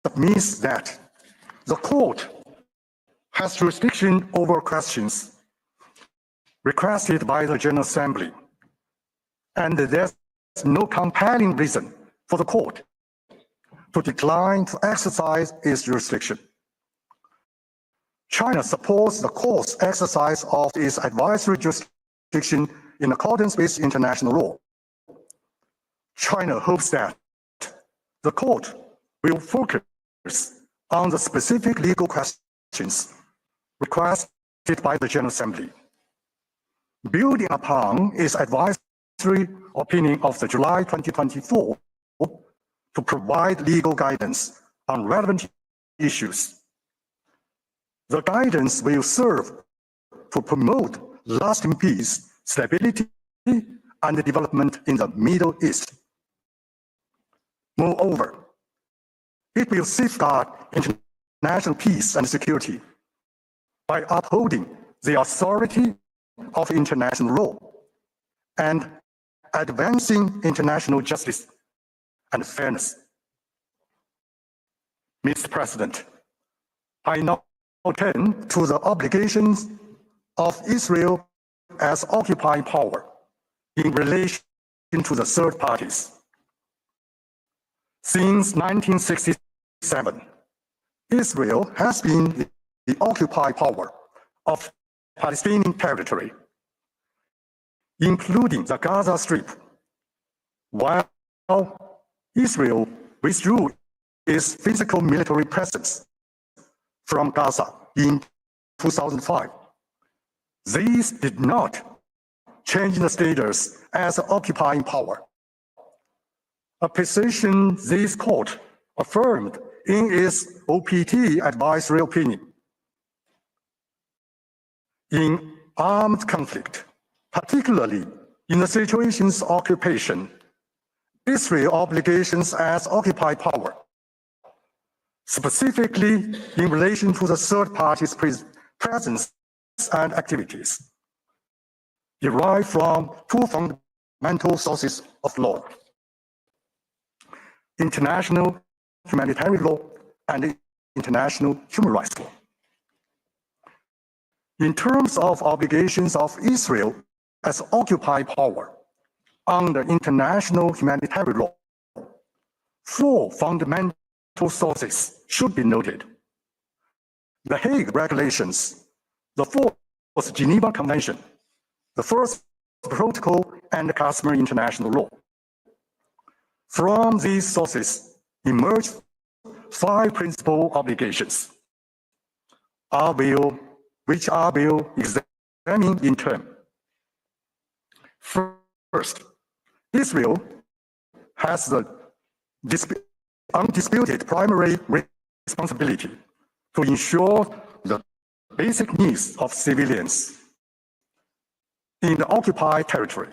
submits that the court has jurisdiction over questions requested by the General Assembly, and there's no compelling reason for the court to decline to exercise its jurisdiction. China supports the court's exercise of its advisory jurisdiction in accordance with international law. China hopes that the court will focus on the specific legal questions requested by the General Assembly, building upon its advisory opinion of the July 2024 to provide legal guidance on relevant issues. The guidance will serve to promote lasting peace, stability, and development in the Middle East. Moreover, it will safeguard international peace and security by upholding the authority of international law and advancing international justice and fairness. Mr. President, I now turn to the obligations of Israel as occupying power in relation to the third parties. Since 1967, Israel has been the occupied power of Palestinian territory, including the Gaza Strip, while Israel withdrew its physical military presence from Gaza in 2005. This did not change the status as occupying power, a position this court affirmed in its OPT advisory opinion. In armed conflict, particularly in the situations of occupation, Israel's obligations as occupied power, specifically in relation to the third party's presence and activities, derive from two fundamental sources of law: international humanitarian law and international human rights law. In terms of obligations of Israel as occupied power under international humanitarian law, four fundamental sources should be noted: the Hague Regulations, the Fourth Geneva Convention, the First Protocol, and the customary international law. From these sources emerge five principal obligations, which I will examine in turn. First, Israel has the undisputed primary responsibility to ensure the basic needs of civilians in the occupied territory.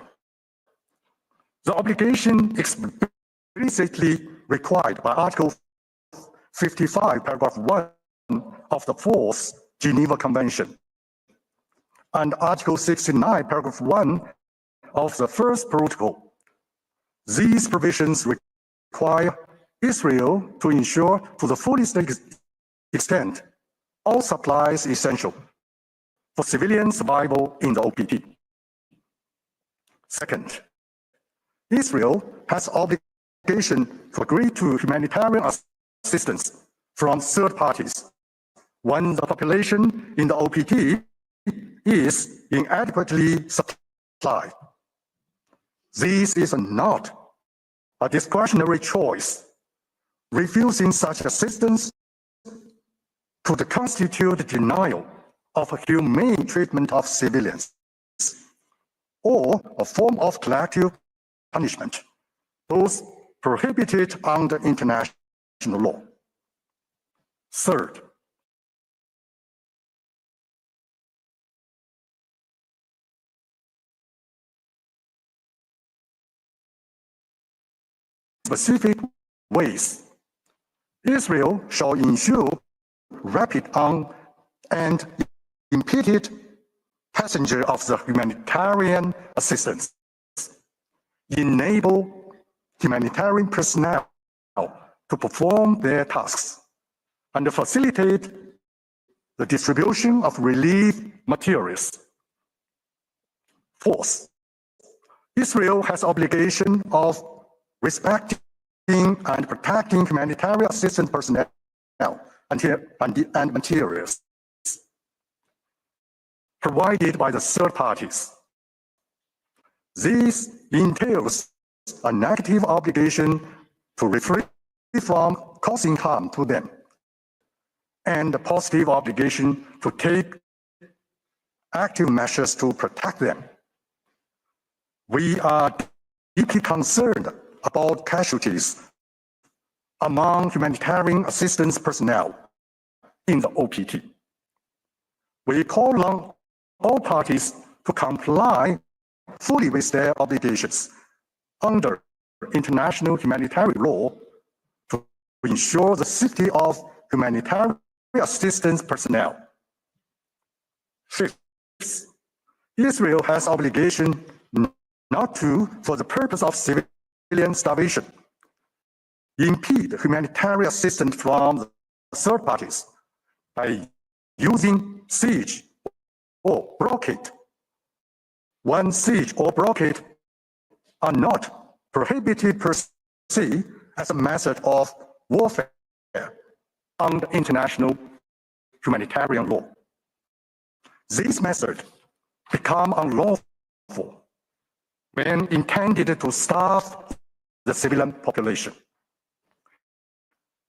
The obligation explicitly required by Article 55, paragraph 1 of the Fourth Geneva Convention and Article 69, paragraph 1 of the First Protocol. These provisions require Israel to ensure to the fullest extent all supplies essential for civilian survival in the OPT. Second, Israel has obligation to agree to humanitarian assistance from third parties when the population in the OPT is inadequately supplied. This is not a discretionary choice. Refusing such assistance could constitute denial of humane treatment of civilians or a form of collective punishment, both prohibited under international law. Third, specific ways, Israel shall ensure rapid and impeded passenger of the humanitarian assistance, enable humanitarian personnel to perform their tasks, and facilitate the distribution of relief materials. Fourth, Israel has obligation of respecting and protecting humanitarian assistance personnel and materials provided by the third parties. This entails a negative obligation to refrain from causing harm to them and the positive obligation to take active measures to protect them. We are deeply concerned about casualties among humanitarian assistance personnel in the OPT. We call on all parties to comply fully with their obligations under international humanitarian law to ensure the safety of humanitarian assistance personnel. Fifth, Israel has obligation not to, for the purpose of civilian starvation, impede humanitarian assistance from third parties by using siege or blockade. When siege or blockade are not prohibited per se as a method of warfare under international humanitarian law. These methods become unlawful when intended to starve the civilian population.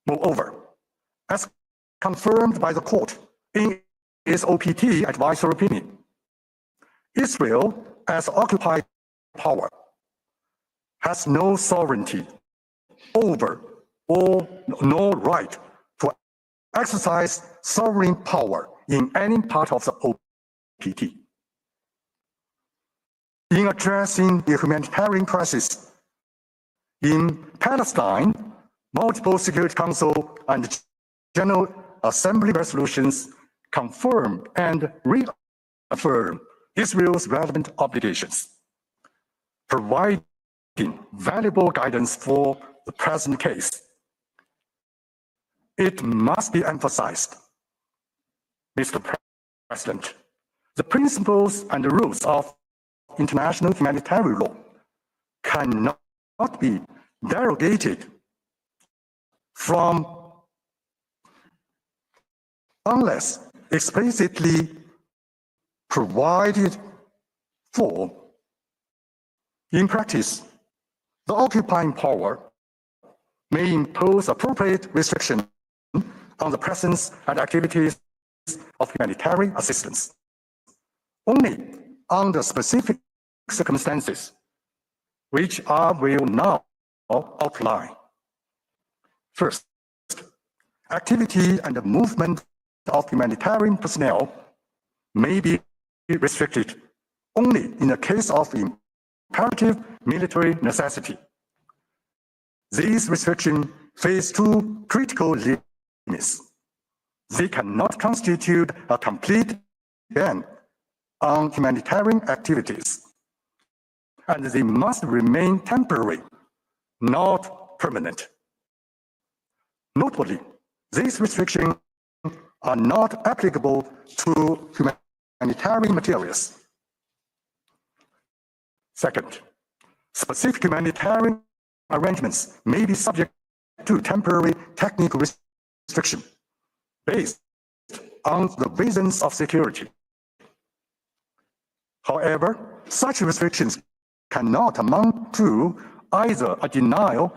Moreover, as confirmed by the court in its OPT advisory opinion, Israel, as occupied power, has no sovereignty over or no right to exercise sovereign power in any part of the OPT. In addressing the humanitarian crisis in Palestine, multiple Security Council and General Assembly resolutions confirm and reaffirm Israel's relevant obligations, providing valuable guidance for the present case. It must be emphasized, Mr. President, the principles and the rules of international humanitarian law cannot be derogated from unless explicitly provided for. In practice, the occupying power may impose appropriate restrictions on the presence and activities of humanitarian assistance only under specific circumstances, which I will now outline. First, activity and movement of humanitarian personnel may be restricted only in the case of imperative military necessity. These restrictions face two critical limits. They cannot constitute a complete ban on humanitarian activities, and they must remain temporary, not permanent. Notably, these restrictions are not applicable to humanitarian materials. Second, specific humanitarian arrangements may be subject to temporary technical restriction based on the reasons of security. However, such restrictions cannot amount to either a denial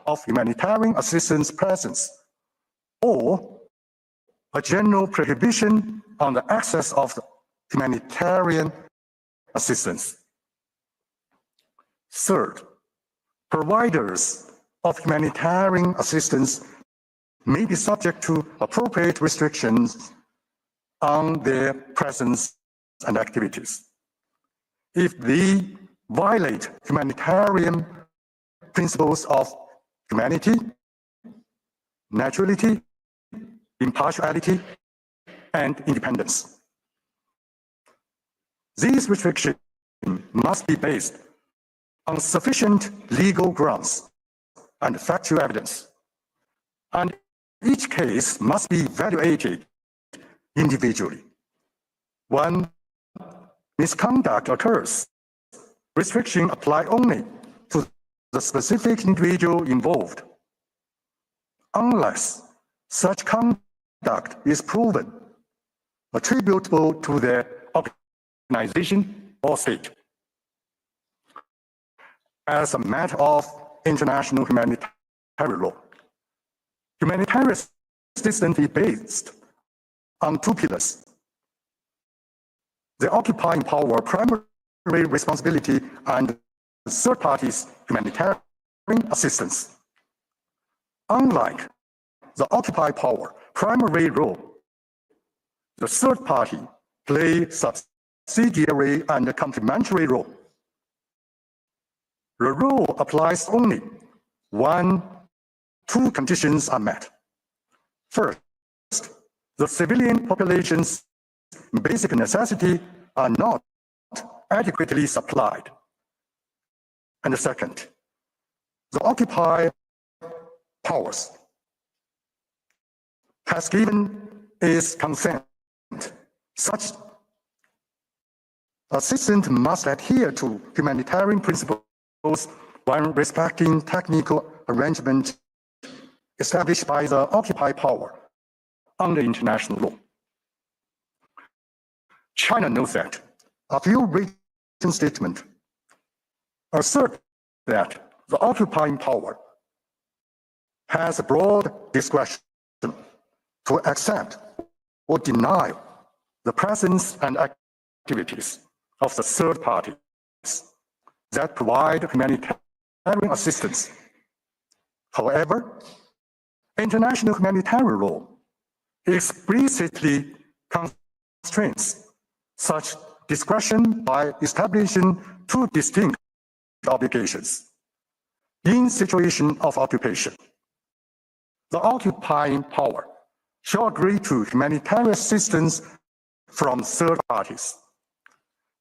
of humanitarian assistance presence or a general prohibition on the access of humanitarian assistance. Third, providers of humanitarian assistance may be subject to appropriate restrictions on their presence and activities. If they violate humanitarian principles of humanity, neutrality, impartiality, and independence. These restrictions must be based on sufficient legal grounds and factual evidence, and each case must be evaluated individually. When misconduct occurs, restrictions apply only to the specific individual involved, unless such conduct is proven attributable to their organization or state. As a matter of international humanitarian law, humanitarian consistently based on two pillars: the occupying power primary responsibility and third parties humanitarian assistance. Unlike the occupying power primary role, the third party play subsidiary and complementary role. The rule applies only when two conditions are met. First, the civilian population's basic necessities are not adequately supplied. And second, the occupied powers has given its consent. Such assistance must adhere to humanitarian principles when respecting technical arrangements established by the occupied power under international law. China knows that. A few recent statements assert that the occupying power has a broad discretion to accept or deny the presence and activities of the third parties that provide humanitarian assistance. However, international humanitarian law explicitly constrains such discretion by establishing two distinct obligations. In situation of occupation, the occupying power shall agree to humanitarian assistance from third parties.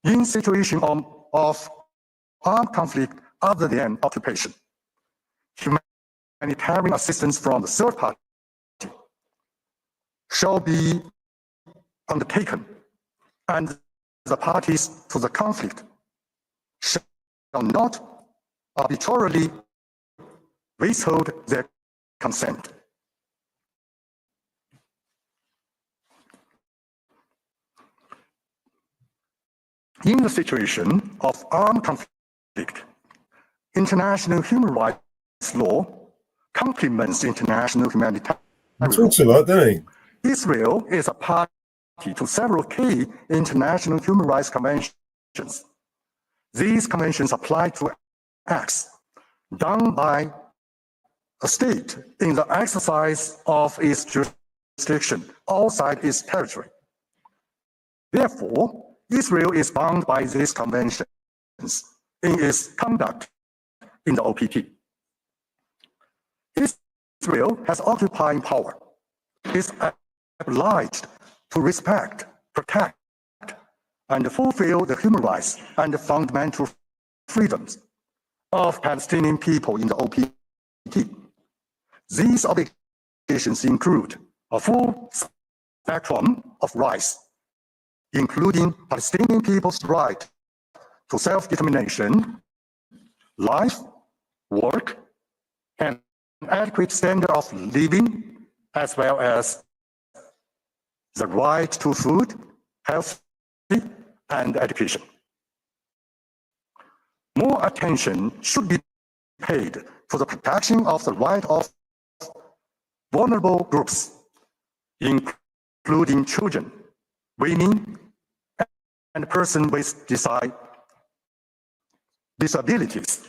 In situation of armed conflict other than occupation, humanitarian assistance from the third party shall be undertaken, and the parties to the conflict shall not arbitrarily withhold their consent. In the situation of armed conflict, international human rights law complements international humanitarian law. Talks a lot, doesn't he? Israel is a party to several key international human rights conventions. These conventions apply to acts done by a state in the exercise of its jurisdiction outside its territory. Therefore, Israel is bound by these conventions in its conduct in the OPT. Israel has occupying power, is obliged to respect, protect, and fulfill the human rights and fundamental freedoms of Palestinian people in the OPT. These obligations include a full spectrum of rights, including Palestinian people's right to self-determination, life, work, and adequate standard of living, as well as the right to food, health, and education. More attention should be paid to the protection of the right of vulnerable groups, including children, women, and persons with disabilities.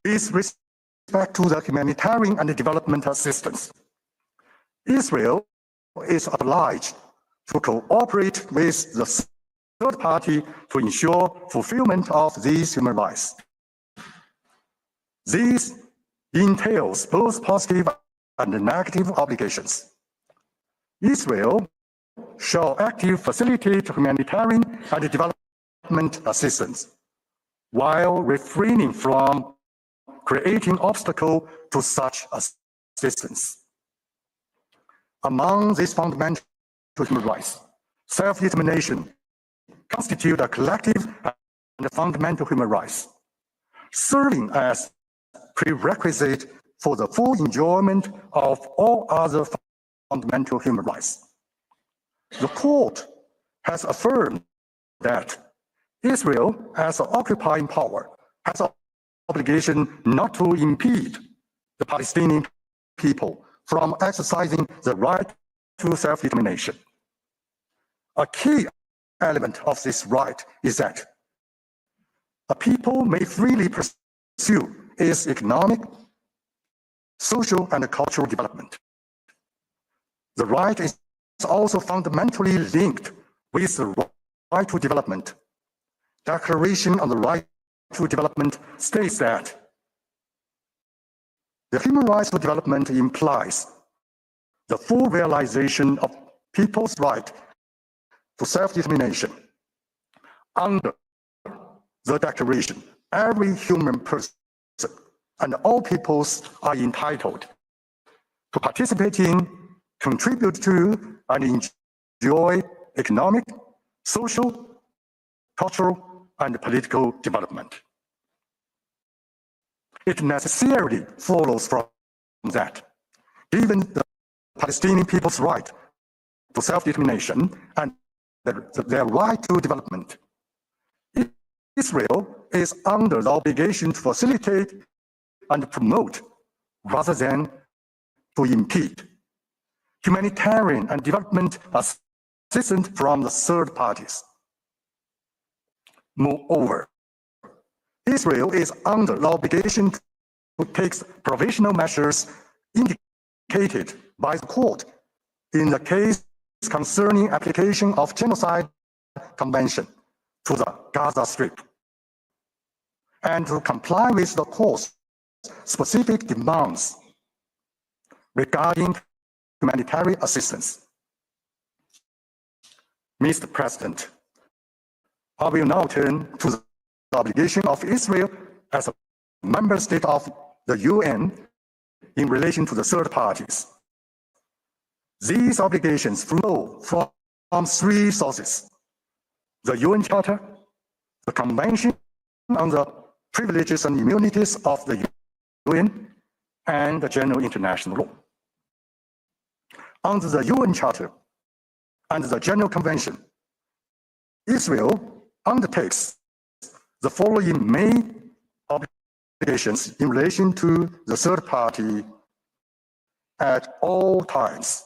With respect to the humanitarian and developmental assistance, Israel is obliged to cooperate with the third party to ensure fulfillment of these human rights. This entails both positive and negative obligations. Israel shall actively facilitate humanitarian and development assistance while refraining from creating obstacles to such assistance. Among these fundamental human rights, self-determination constitutes a collective and fundamental human rights, serving as prerequisite for the full enjoyment of all other fundamental human rights. The court has affirmed that Israel, as an occupying power, has an obligation not to impede the Palestinian people from exercising the right to self-determination. A key element of this right is that a people may freely pursue its economic, social, and cultural development. The right is also fundamentally linked with the right to development. Declaration on the Right to Development states that the human rights to development implies the full realization of people's right to self-determination. Under the Declaration, every human person and all peoples are entitled to participate in, contribute to, and enjoy economic, social, cultural, and political development. It necessarily follows from that, given the Palestinian people's right to self-determination and their right to development, Israel is under the obligation to facilitate and promote, rather than to impede, humanitarian and development assistance from the third parties. Moreover, Israel is under the obligation to take provisional measures indicated by the court in the case concerning application of Genocide Convention to the Gaza Strip, and to comply with the court's specific demands regarding humanitarian assistance. Mr. President, I will now turn to the obligation of Israel as a member state of the UN in relation to the third parties. These obligations flow from three sources: the UN Charter, the Convention on the Privileges and Immunities of the UN, and the General International Law. Under the UN Charter and the General Convention, Israel undertakes the following main obligations in relation to the third party at all times.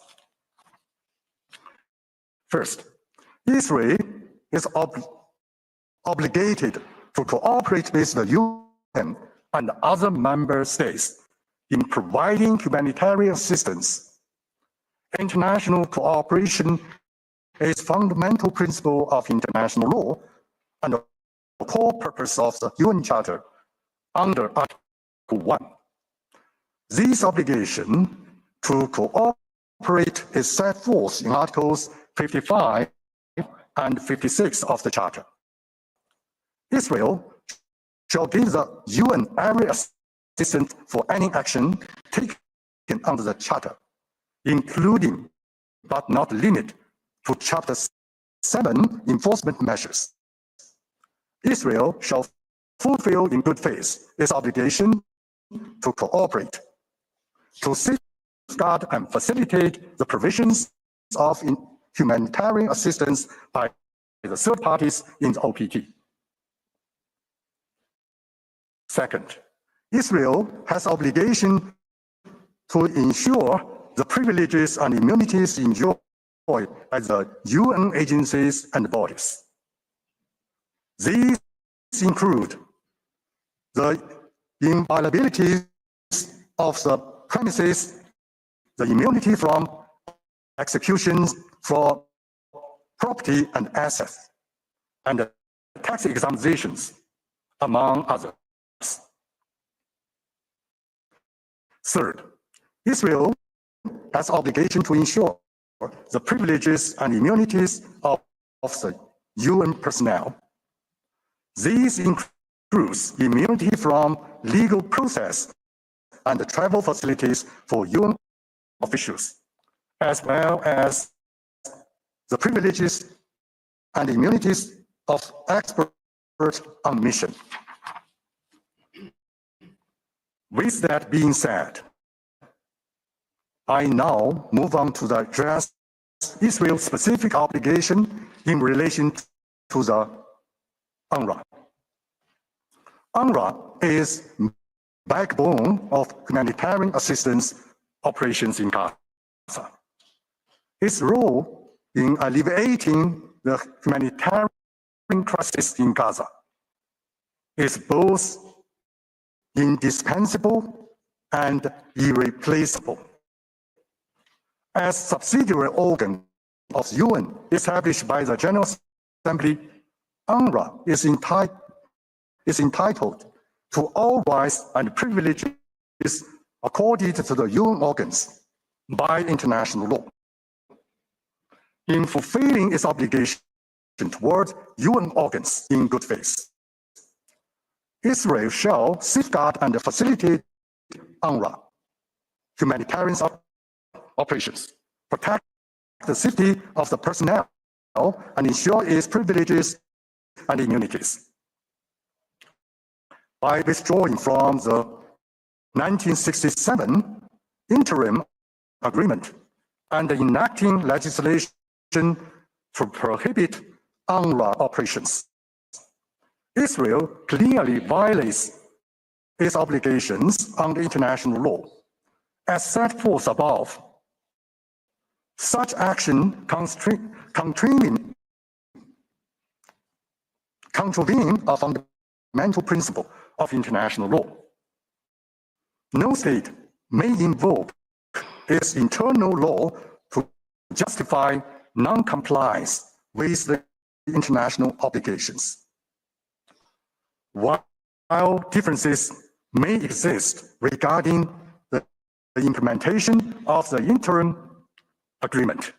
First, Israel is obligated to cooperate with the UN and other member states in providing humanitarian assistance. International cooperation is a fundamental principle of international law and a core purpose of the UN Charter under Article 1. This obligation to cooperate is set forth in Articles 55 and 56 of the Charter. Israel shall give the UN every assistance for any action taken under the Charter, including but not limited to Chapter 7 enforcement measures. Israel shall fulfill in good faith its obligation to cooperate, to safeguard and facilitate the provisions of humanitarian assistance by the third parties in the OPT. Second, Israel has obligation to ensure the privileges and immunities enjoyed by the UN agencies and bodies. These include the inviolability of the premises, the immunity from executions for property and assets, and tax exemptions, among others. Third, Israel has obligation to ensure the privileges and immunities of the UN personnel. These includes immunity from legal process and travel facilities for UN officials, as well as the privileges and immunities of experts on mission. With that being said, I now move on to address Israel's specific obligation in relation to the UNRWA. UNRWA is backbone of humanitarian assistance operations in Gaza. Its role in alleviating the humanitarian crisis in Gaza is both indispensable and irreplaceable. As subsidiary organ of the UN established by the General Assembly, UNRWA is entitled to all rights and privileges accorded to the UN organs by international law. In fulfilling its obligation toward UN organs in good faith, Israel shall safeguard and facilitate UNRWA humanitarian operations, protect the safety of the personnel, and ensure its privileges and immunities. By withdrawing from the 1967 interim agreement and enacting legislation to prohibit UNRWA operations, Israel clearly violates its obligations under international law, as set forth above. Such action contravene a fundamental principle of international law. No state may invoke its internal law to justify non-compliance with the international obligations. While differences may exist regarding the implementation of the interim agreement,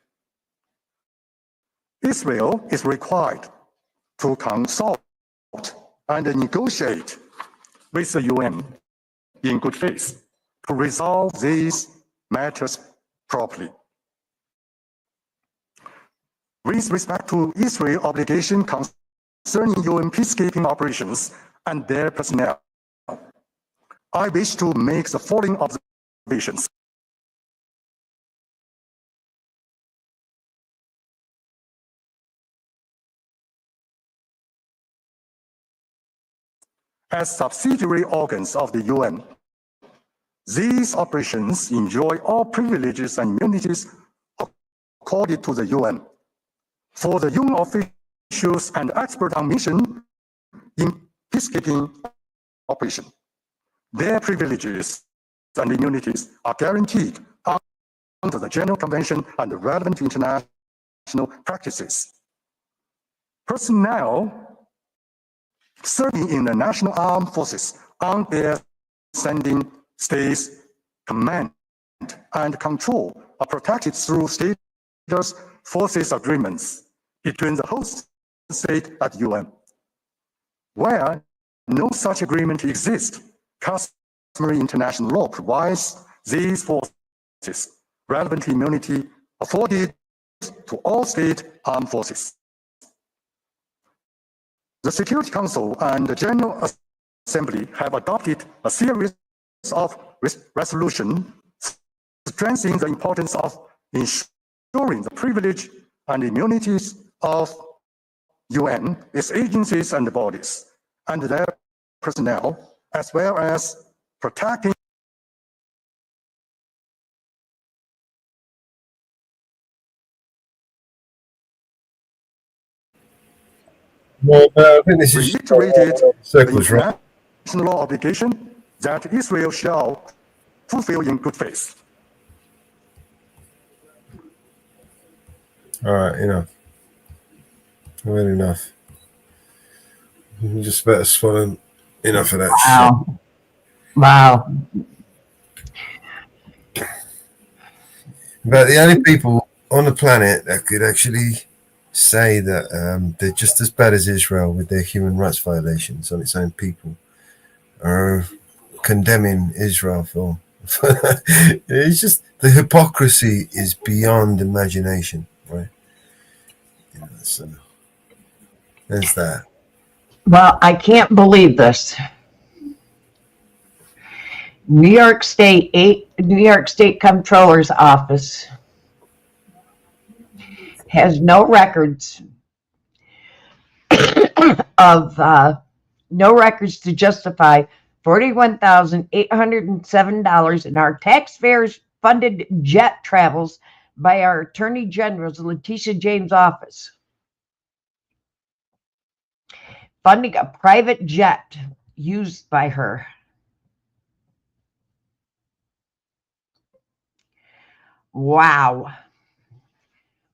Israel is required to consult and negotiate with the UN in good faith to resolve these matters properly. With respect to Israel's obligation concerning UN peacekeeping operations and their personnel, I wish to make the following observations. As subsidiary organs of the UN, these operations enjoy all privileges and immunities accorded to the UN. For the UN officials and experts on mission in peacekeeping operation, their privileges and immunities are guaranteed under the General Convention and the relevant international practices. Personnel serving in the national armed forces on their sending states' command and control are protected through status forces agreements between the host state at UN. Where no such agreement exists, customary international law provides these forces relevant immunity afforded to all state armed forces. The Security Council and the General Assembly have adopted a series of resolutions strengthening the importance of ensuring the privilege and immunities of UN, its agencies and bodies, and their personnel, as well as protecting Well, I think this is reiterated circles, the right? international law obligation that Israel shall fulfill in good faith. All right, enough. Well, enough. You just better swallow enough of that Wow. Wow. But the only people on the planet that could actually say that they're just as bad as Israel with their human rights violations on its own people are condemning Israel for. It's just the hypocrisy is beyond imagination, right? You know, so there's that. Well, I can't believe this. New York State Comptroller's Office has no records of no records to justify $41,807 in our taxpayers' funded jet travels by our Attorney General's Letitia James' office. Funding a private jet used by her. Wow.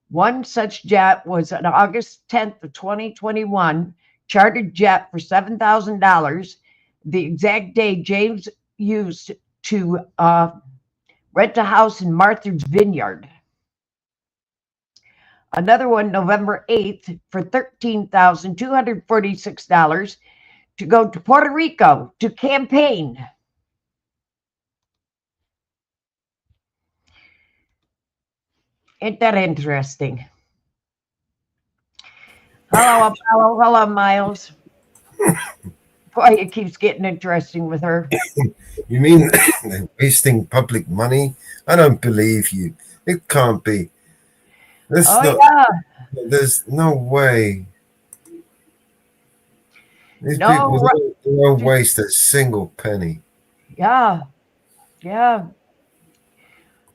One such jet was on August 10th of 2021, chartered jet for $7,000, the exact day James used to rent a house in Martha's Vineyard. Another one, November 8th, for $13,246 to go to Puerto Rico to campaign. Ain't that interesting? Hello, Apollo. Hello, Miles. Boy, it keeps getting interesting with her. You mean they're wasting public money? I don't believe you. It can't be. There's no way. These people don't waste a single penny. Yeah.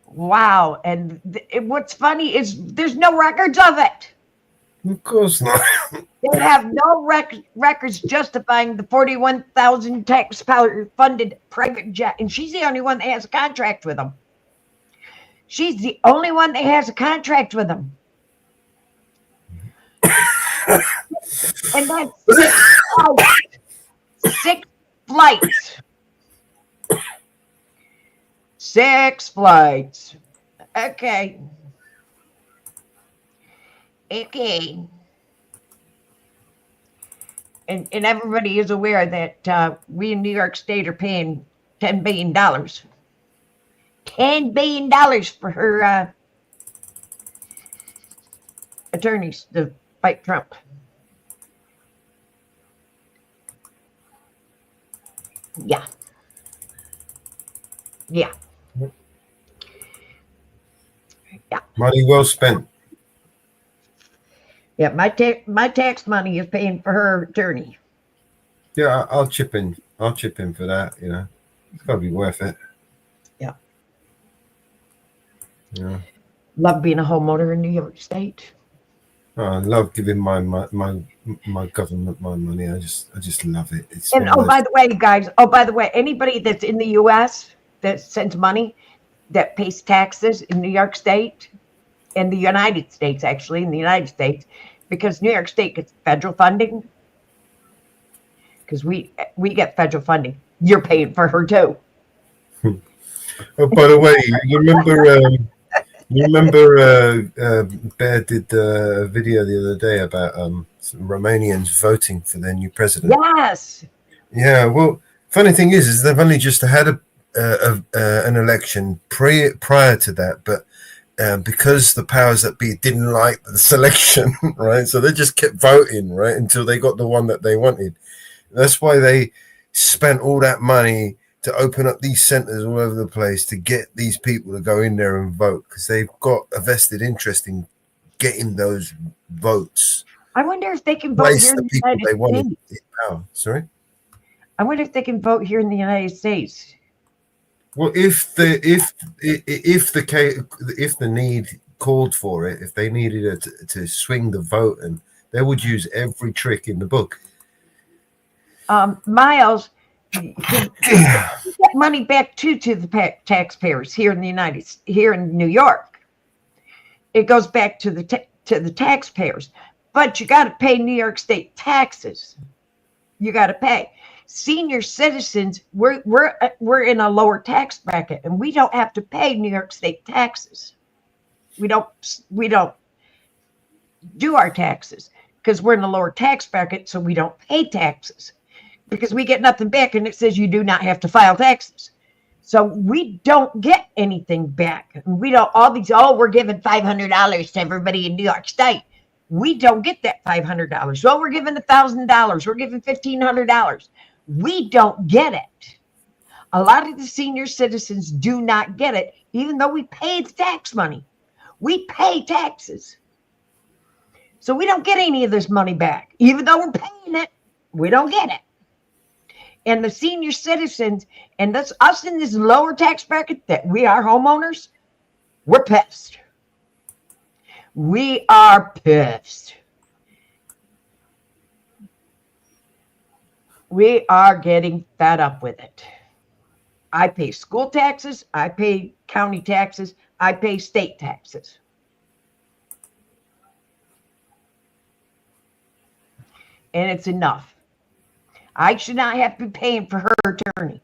Wow. And what's funny is there's no records of it. Of course not. They have no records justifying the 41,000 taxpayer funded private jet. And she's the only one that has a contract with them. She's the only one that has a contract with them. And that's 6 flights. 6 flights. Okay. And everybody is aware that we in New York State are paying $10 billion. $10 billion for her attorneys to fight Trump. Yeah. Money well spent. Yeah, my tax money is paying for her attorney. Yeah, I'll chip in. I'll chip in for that. You know, it's got to be worth it. Yeah. Yeah. Love being a homeowner in New York State. Oh, I love giving my government my money. I just love it. It's and by the way, guys. Oh, by the way, anybody that's in the U.S. that sends money, that pays taxes in New York State, in the United States, actually, in the United States, because New York State gets federal funding. Because we get federal funding. You're paying for her too. Oh, by the way, you remember Bear did a video the other day about some Romanians voting for their new president. Yes. Yeah. Well, funny thing is they've only just had an election prior to that, but because the powers that be didn't like the selection, right? So they just kept voting, right, until they got the one that they wanted. That's why they spent all that money to open up these centers all over the place to get these people to go in there and vote, because they've got a vested interest in getting those votes. I wonder if they can vote here in the United States. Sorry? I wonder if they can vote here in the United States. Well, if the need called for it, if they needed to swing the vote, and they would use every trick in the book. Miles, get money back to the taxpayers here in New York. It goes back to the taxpayers, but you got to pay New York State taxes. You got to pay. Senior citizens, we're in a lower tax bracket, and we don't have to pay New York State taxes. We don't do our taxes because we're in a lower tax bracket, so we don't pay taxes because we get nothing back, and it says you do not have to file taxes. So we don't get anything back. We don't we're giving $500 to everybody in New York State. We don't get that $500. Well, we're giving $1,000. We're giving $1,500. We don't get it. A lot of the senior citizens do not get it, even though we pay the tax money. We pay taxes. So we don't get any of this money back. Even though we're paying it, we don't get it. And the senior citizens and us in this lower tax bracket that we are homeowners, we're pissed. We are pissed. We are getting fed up with it. I pay school taxes, I pay county taxes, I pay state taxes. And it's enough. I should not have to be paying for her attorney.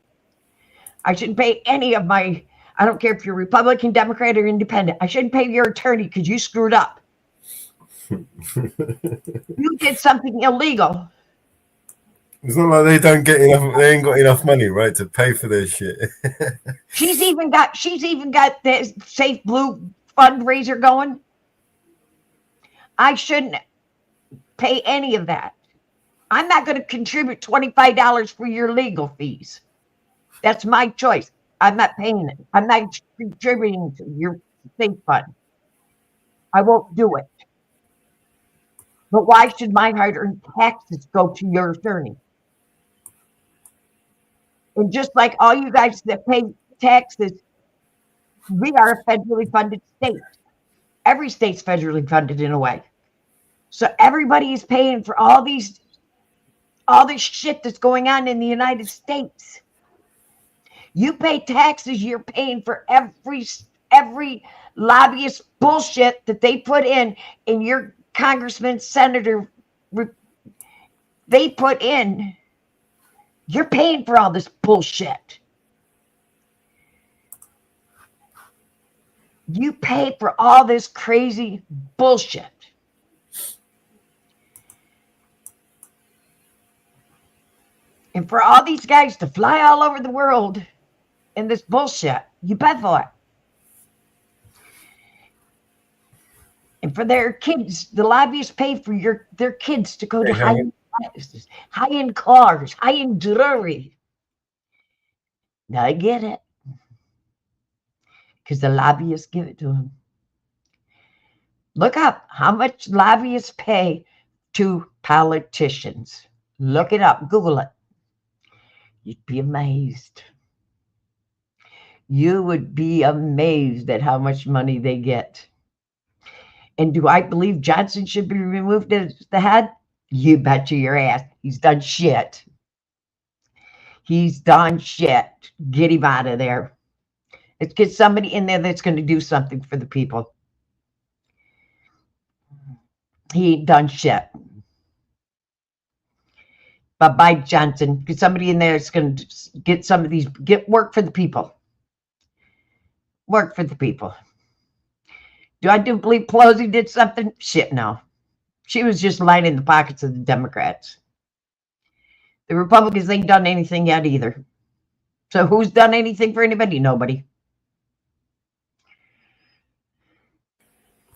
I shouldn't pay any of my, I don't care if you're Republican, Democrat, or Independent. I shouldn't pay your attorney because you screwed up. You did something illegal. It's not like they ain't got enough money, right, to pay for their shit. She's even got the Safe Blue fundraiser going. I shouldn't pay any of that. I'm not going to contribute $25 for your legal fees. That's my choice. I'm not paying it. I'm not contributing to your safe fund. I won't do it. But why should my hard-earned taxes go to your attorney? And just like all you guys that pay taxes, we are a federally funded state. Every state's federally funded in a way. So everybody is paying for all this shit that's going on in the United States. You pay taxes, you're paying for every lobbyist bullshit that they put in your congressman, senator, they put in. You're paying for all this bullshit. You pay for all this crazy bullshit. And for all these guys to fly all over the world in this bullshit, you pay for it. And for their kids, the lobbyists pay for their kids to go to high-end classes, high-end cars, high-end jewelry. Now I get it. Because the lobbyists give it to them. Look up how much lobbyists pay to politicians. Look it up. Google it. You'd be amazed. You would be amazed at how much money they get. And do I believe Johnson should be removed as the head? You betcha your ass. He's done shit. He's done shit. Get him out of there. Let's get somebody in there that's going to do something for the people. He ain't done shit. Bye-bye, Johnson. Get somebody in there that's going to get some of these, get work for the people. Work for the people. Do I do believe Pelosi did something? Shit, no. She was just lining the pockets of the Democrats. The Republicans ain't done anything yet either. So who's done anything for anybody? Nobody.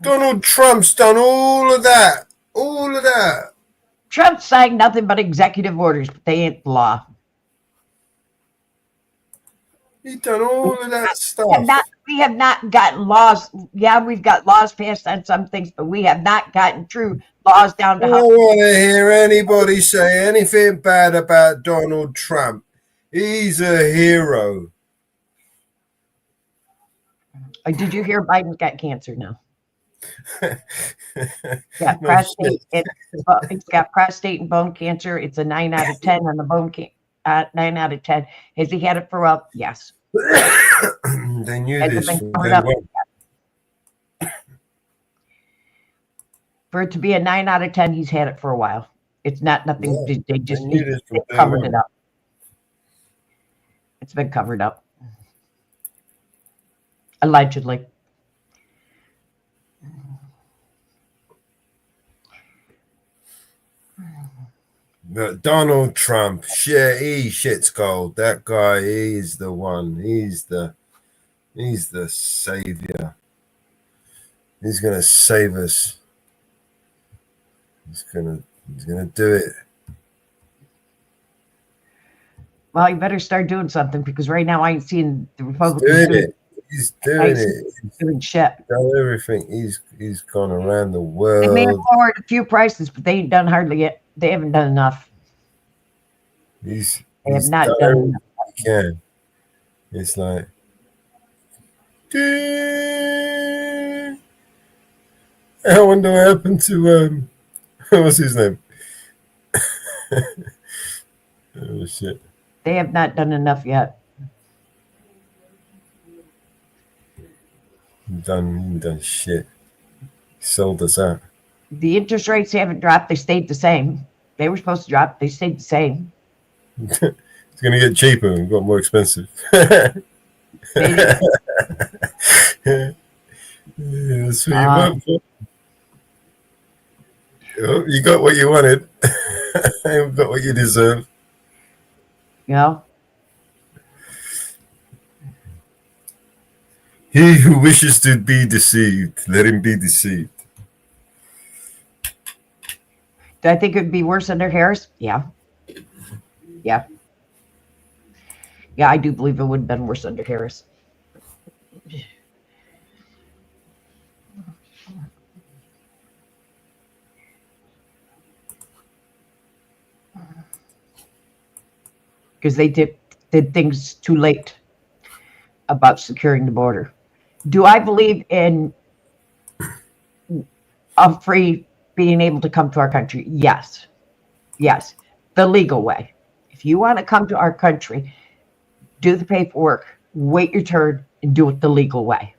Donald Trump's done all of that. All of that. Trump signed nothing but executive orders, but they ain't law. He's done all of that stuff. We have not gotten laws. Yeah, we've got laws passed on some things, but we have not gotten true laws down to. I don't want to hear anybody say anything bad about Donald Trump. He's a hero. Did you hear Biden's got cancer now? Yeah, prostate. It's got prostate and bone cancer. It's a 9 out of 10 on the bone 9 out of 10. Has he had it for a yes? They knew this. For it to be a 9 out of 10, he's had it for a while. It's not nothing. Yeah, they just they covered it up. It's been covered up. Allegedly. But Donald Trump, he shit's gold. That guy, he's the one. He's the savior. He's gonna save us. He's gonna do it. Well, you better start doing something because right now I ain't seeing the Republicans He's doing it. He's doing shit. Done everything. He's gone around the world. They may have lowered a few prices, but they ain't done hardly yet. They haven't done enough. He's They have He's not done done everything enough. he can. It's like, I wonder what happened to what's his name? Oh shit! They have not done enough yet. He done shit. He sold us out. The interest rates haven't dropped. They stayed the same. They were supposed to drop. They stayed the same. It's gonna get cheaper and got more expensive. They didn't. Yeah, that's what you want for. Oh, you got what you wanted. You got what you deserve. You know, He who wishes to be deceived, let him be deceived. do I think it would be worse under Harris? Yeah. Yeah. Yeah, I do believe it would have been worse under Harris. Because they did things too late about securing the border. Do I believe in a free being able to come to our country? Yes. Yes. The legal way. If you want to come to our country, do the paperwork, wait your turn, and do it the legal way.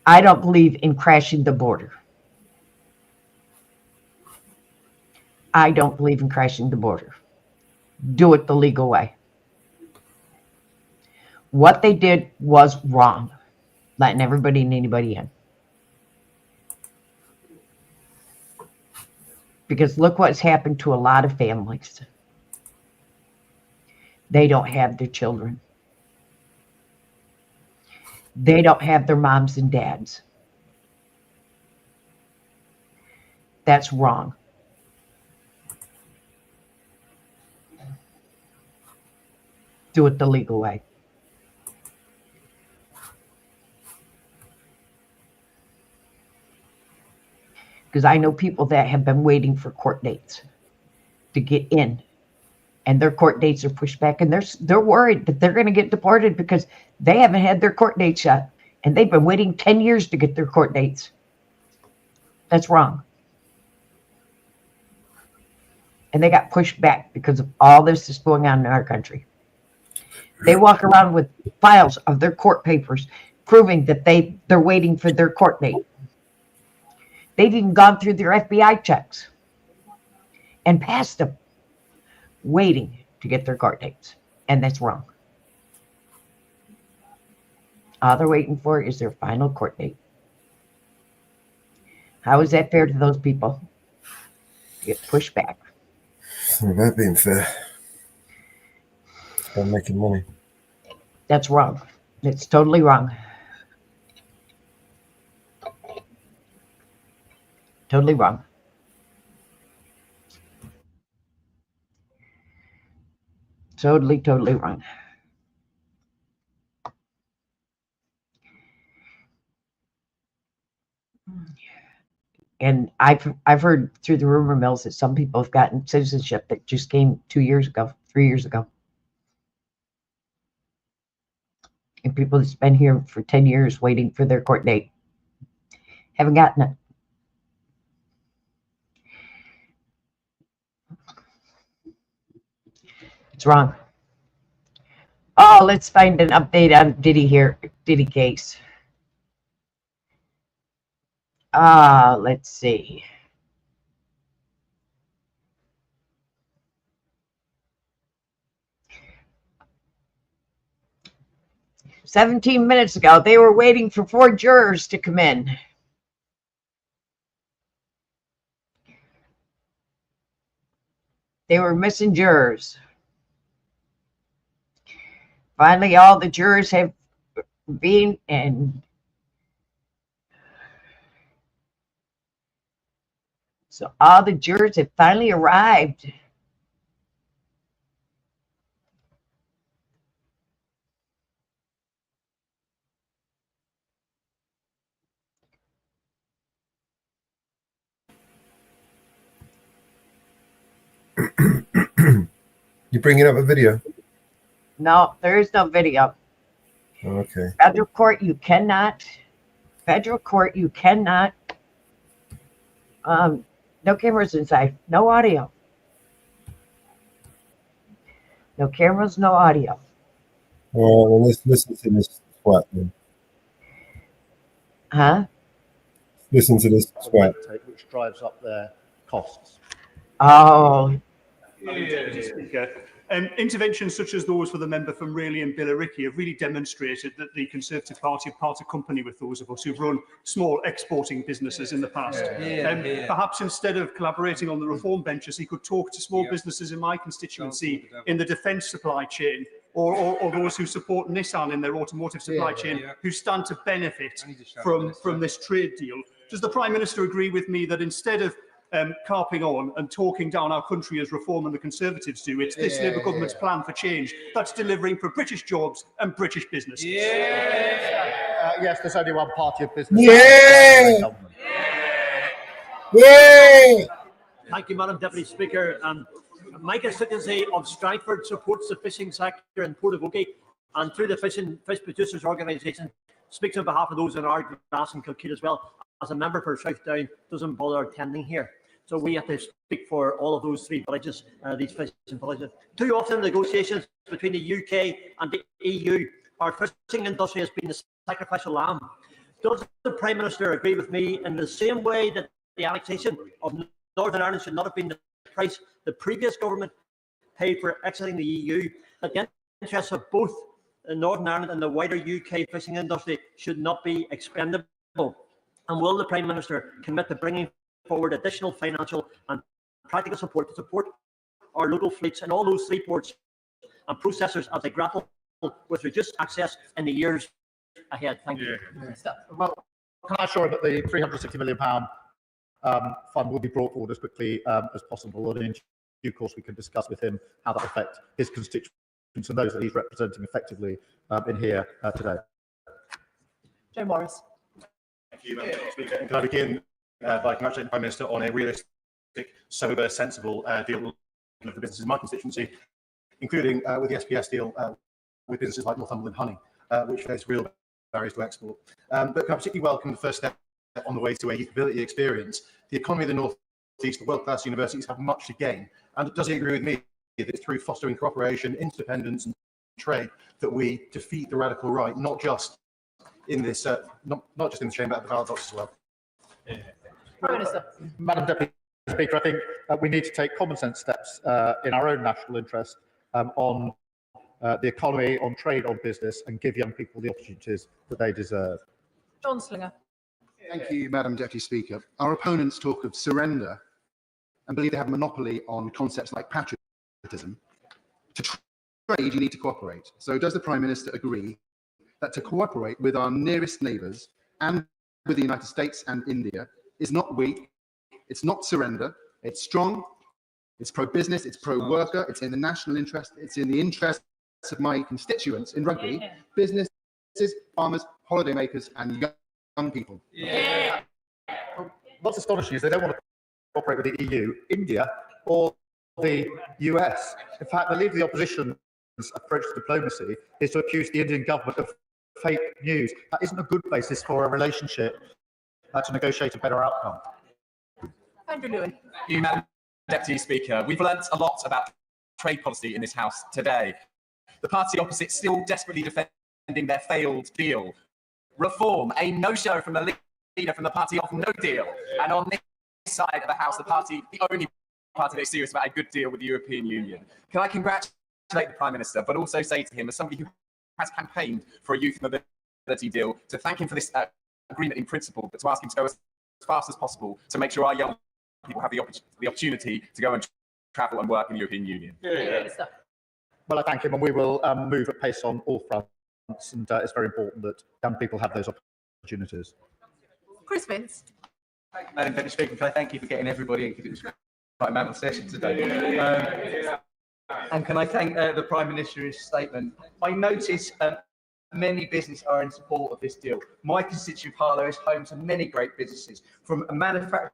I don't believe in crashing the border. I don't believe in crashing the border. Do it the legal way. What they did was wrong, letting everybody and anybody in. Because look what's happened to a lot of families. They don't have their children. They don't have their moms and dads. That's wrong. Do it the legal way. Because I know people that have been waiting for court dates to get in, and their court dates are pushed back, and they're worried that they're going to get deported because they haven't had their court dates yet, and they've been waiting 10 years to get their court dates. That's wrong. And they got pushed back because of all this that's going on in our country. They walk around with files of their court papers proving that they're waiting for their court date. They've even gone through their FBI checks and passed them, waiting to get their court dates. And that's wrong. All they're waiting for is their final court date. How is that fair to those people? Get pushed back. It's not about being fair. It's about making money. That's wrong. It's totally wrong. Totally wrong. Totally wrong. And I've heard through the rumor mills that some people have gotten citizenship that just came 2 years ago, 3 years ago. And people that's been here for 10 years waiting for their court date haven't gotten it. It's wrong. Oh, let's find an update on Diddy here. Diddy case. Let's see. "17 minutes ago, they were waiting for 4 jurors to come in. They were missing jurors. Finally, all the jurors have been, and so all the jurors have finally arrived. You bringing up a video? No, there is no video. Okay. Federal court, you cannot. Federal court, you cannot. No cameras inside. No audio. No cameras, no audio. Well, let's listen to this twat then. Huh? Listen to this twat. Which drives up their costs. Oh. Interventions such as those for the member from Rayleigh and Billericay have really demonstrated that the Conservative Party have parted company with those of us who've run small exporting businesses in the past. Perhaps instead of collaborating on the reform benches, he could talk to small businesses in my constituency in the defence supply chain, or those who support Nissan in their automotive supply chain, who stand to benefit from this trade deal. Does the Prime Minister agree with me that instead of carping on and talking down our country as Reform and the Conservatives do, it's this Labour government's plan for change that's delivering for British jobs and British businesses? Yes, there's only one party of business. Yeah. Thank you, Madam Deputy Speaker. My constituency of Stratford supports the fishing sector in Port of Oakey, and through the fish producers organisation, speaks on behalf of those in Ardglass and Kilkeel as well. As a member for South Down, doesn't bother attending here. So we have to speak for all of those three villages, these fishing villages. Too often negotiations between the UK and the EU, our fishing industry has been the sacrificial lamb. Does the Prime Minister agree with me in the same way that the annexation of Northern Ireland should not have been the price the previous government paid for exiting the EU, that the interests of both Northern Ireland and the wider UK fishing industry should not be expendable? And will the Prime Minister commit to bringing forward additional financial and practical support to support our local fleets in all those three ports and processors as they grapple with reduced access in the years ahead? Thank you. Well, can I assure him that the £360 million fund will be brought forward as quickly as possible, and in due course we can discuss with him how that will affect his constituents and those that he's representing effectively in here today. Joe Morris. Thank you, Madam Speaker. Can I begin by congratulating the Prime Minister on a realistic, sober, sensible deal of the businesses in my constituency, including with the SPS deal with businesses like Northumberland Honey, which face real barriers to export. But can I particularly welcome the first step on the way to a youthability experience? The economy of the North East, the world-class universities have much to gain. And does he agree with me that it's through fostering cooperation, interdependence and trade that we defeat the radical right, not just in this, not just in the chamber, but the ballot box as well? Prime Minister. Madam Deputy Speaker, I think we need to take common sense steps in our own national interest on the economy, on trade, on business, and give young people the opportunities that they deserve. John Slinger. Thank you, Madam Deputy Speaker. Our opponents talk of surrender and believe they have a monopoly on concepts like patriotism. To trade, you need to cooperate. So does the Prime Minister agree that to cooperate with our nearest neighbours and with the United States and India is not weak, it's not surrender, it's strong, it's pro-business, it's pro-worker, it's in the national interest, it's in the interests of my constituents in Rugby, businesses, farmers, holidaymakers and young people. What's astonishing is they don't want to cooperate with the EU, India, or the US. In fact, the leader of the opposition's approach to diplomacy is to accuse the Indian government of fake news. That isn't a good basis for a relationship to negotiate a better outcome. Andrew Lewin. Thank you, Madam Deputy Speaker. We've learnt a lot about trade policy in this House today. The party opposite still desperately defending their failed deal. Reform, a no-show from the leader from the party of no deal. And on this side of the House, the only party that's serious about a good deal with the European Union. Can I congratulate the Prime Minister, but also say to him, as somebody who has campaigned for a youth mobility deal, to thank him for this agreement in principle, but to ask him to go as fast as possible to make sure our young people have the opportunity to go and travel and work in the European Union. Well, I thank him, and we will move at pace on all fronts, and it's very important that young people have those opportunities. Chris Vince. Madam Deputy Speaker, can I thank you for getting everybody in, because it was quite a mammoth session today. And can I thank the Prime Minister for his statement. I notice many businesses are in support of this deal. My constituent Harlow is home to many great businesses, from manufacturing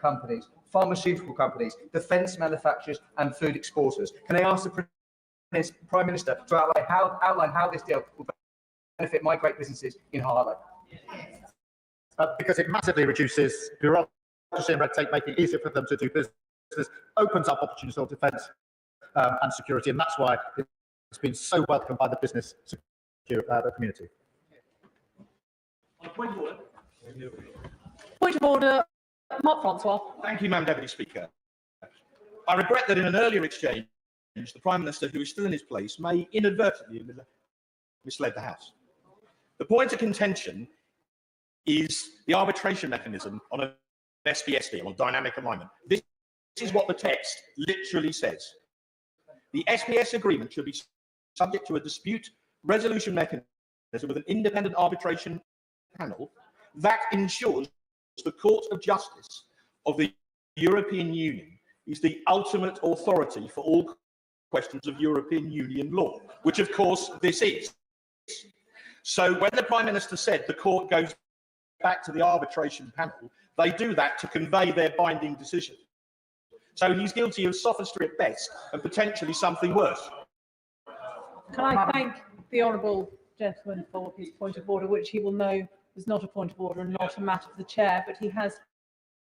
companies pharmaceutical companies, defence manufacturers and food exporters. Can I ask the Prime Minister to outline how this deal will benefit my great businesses in Harlow? Because it massively reduces bureaucracy and red tape, making it easier for them to do business, opens up opportunities for defence and security, and that's why it's been so welcomed by the business community. Point of order, Mark Francois. Thank you, Madam Deputy Speaker. I regret that in an earlier exchange, the Prime Minister, who is still in his place, may inadvertently have misled the House. The point of contention is the arbitration mechanism on an SPS deal, on dynamic alignment. This is what the text literally says. The SPS agreement should be subject to a dispute resolution mechanism with an independent arbitration panel that ensures the Court of Justice of the European Union is the ultimate authority for all questions of European Union law, which of course this is. So when the Prime Minister said the court goes back to the arbitration panel, they do that to convey their binding decision. So he's guilty of sophistry at best and potentially something worse. Can I thank the honourable gentleman for his point of order, which he will know is not a point of order and not a matter for the chair, but he has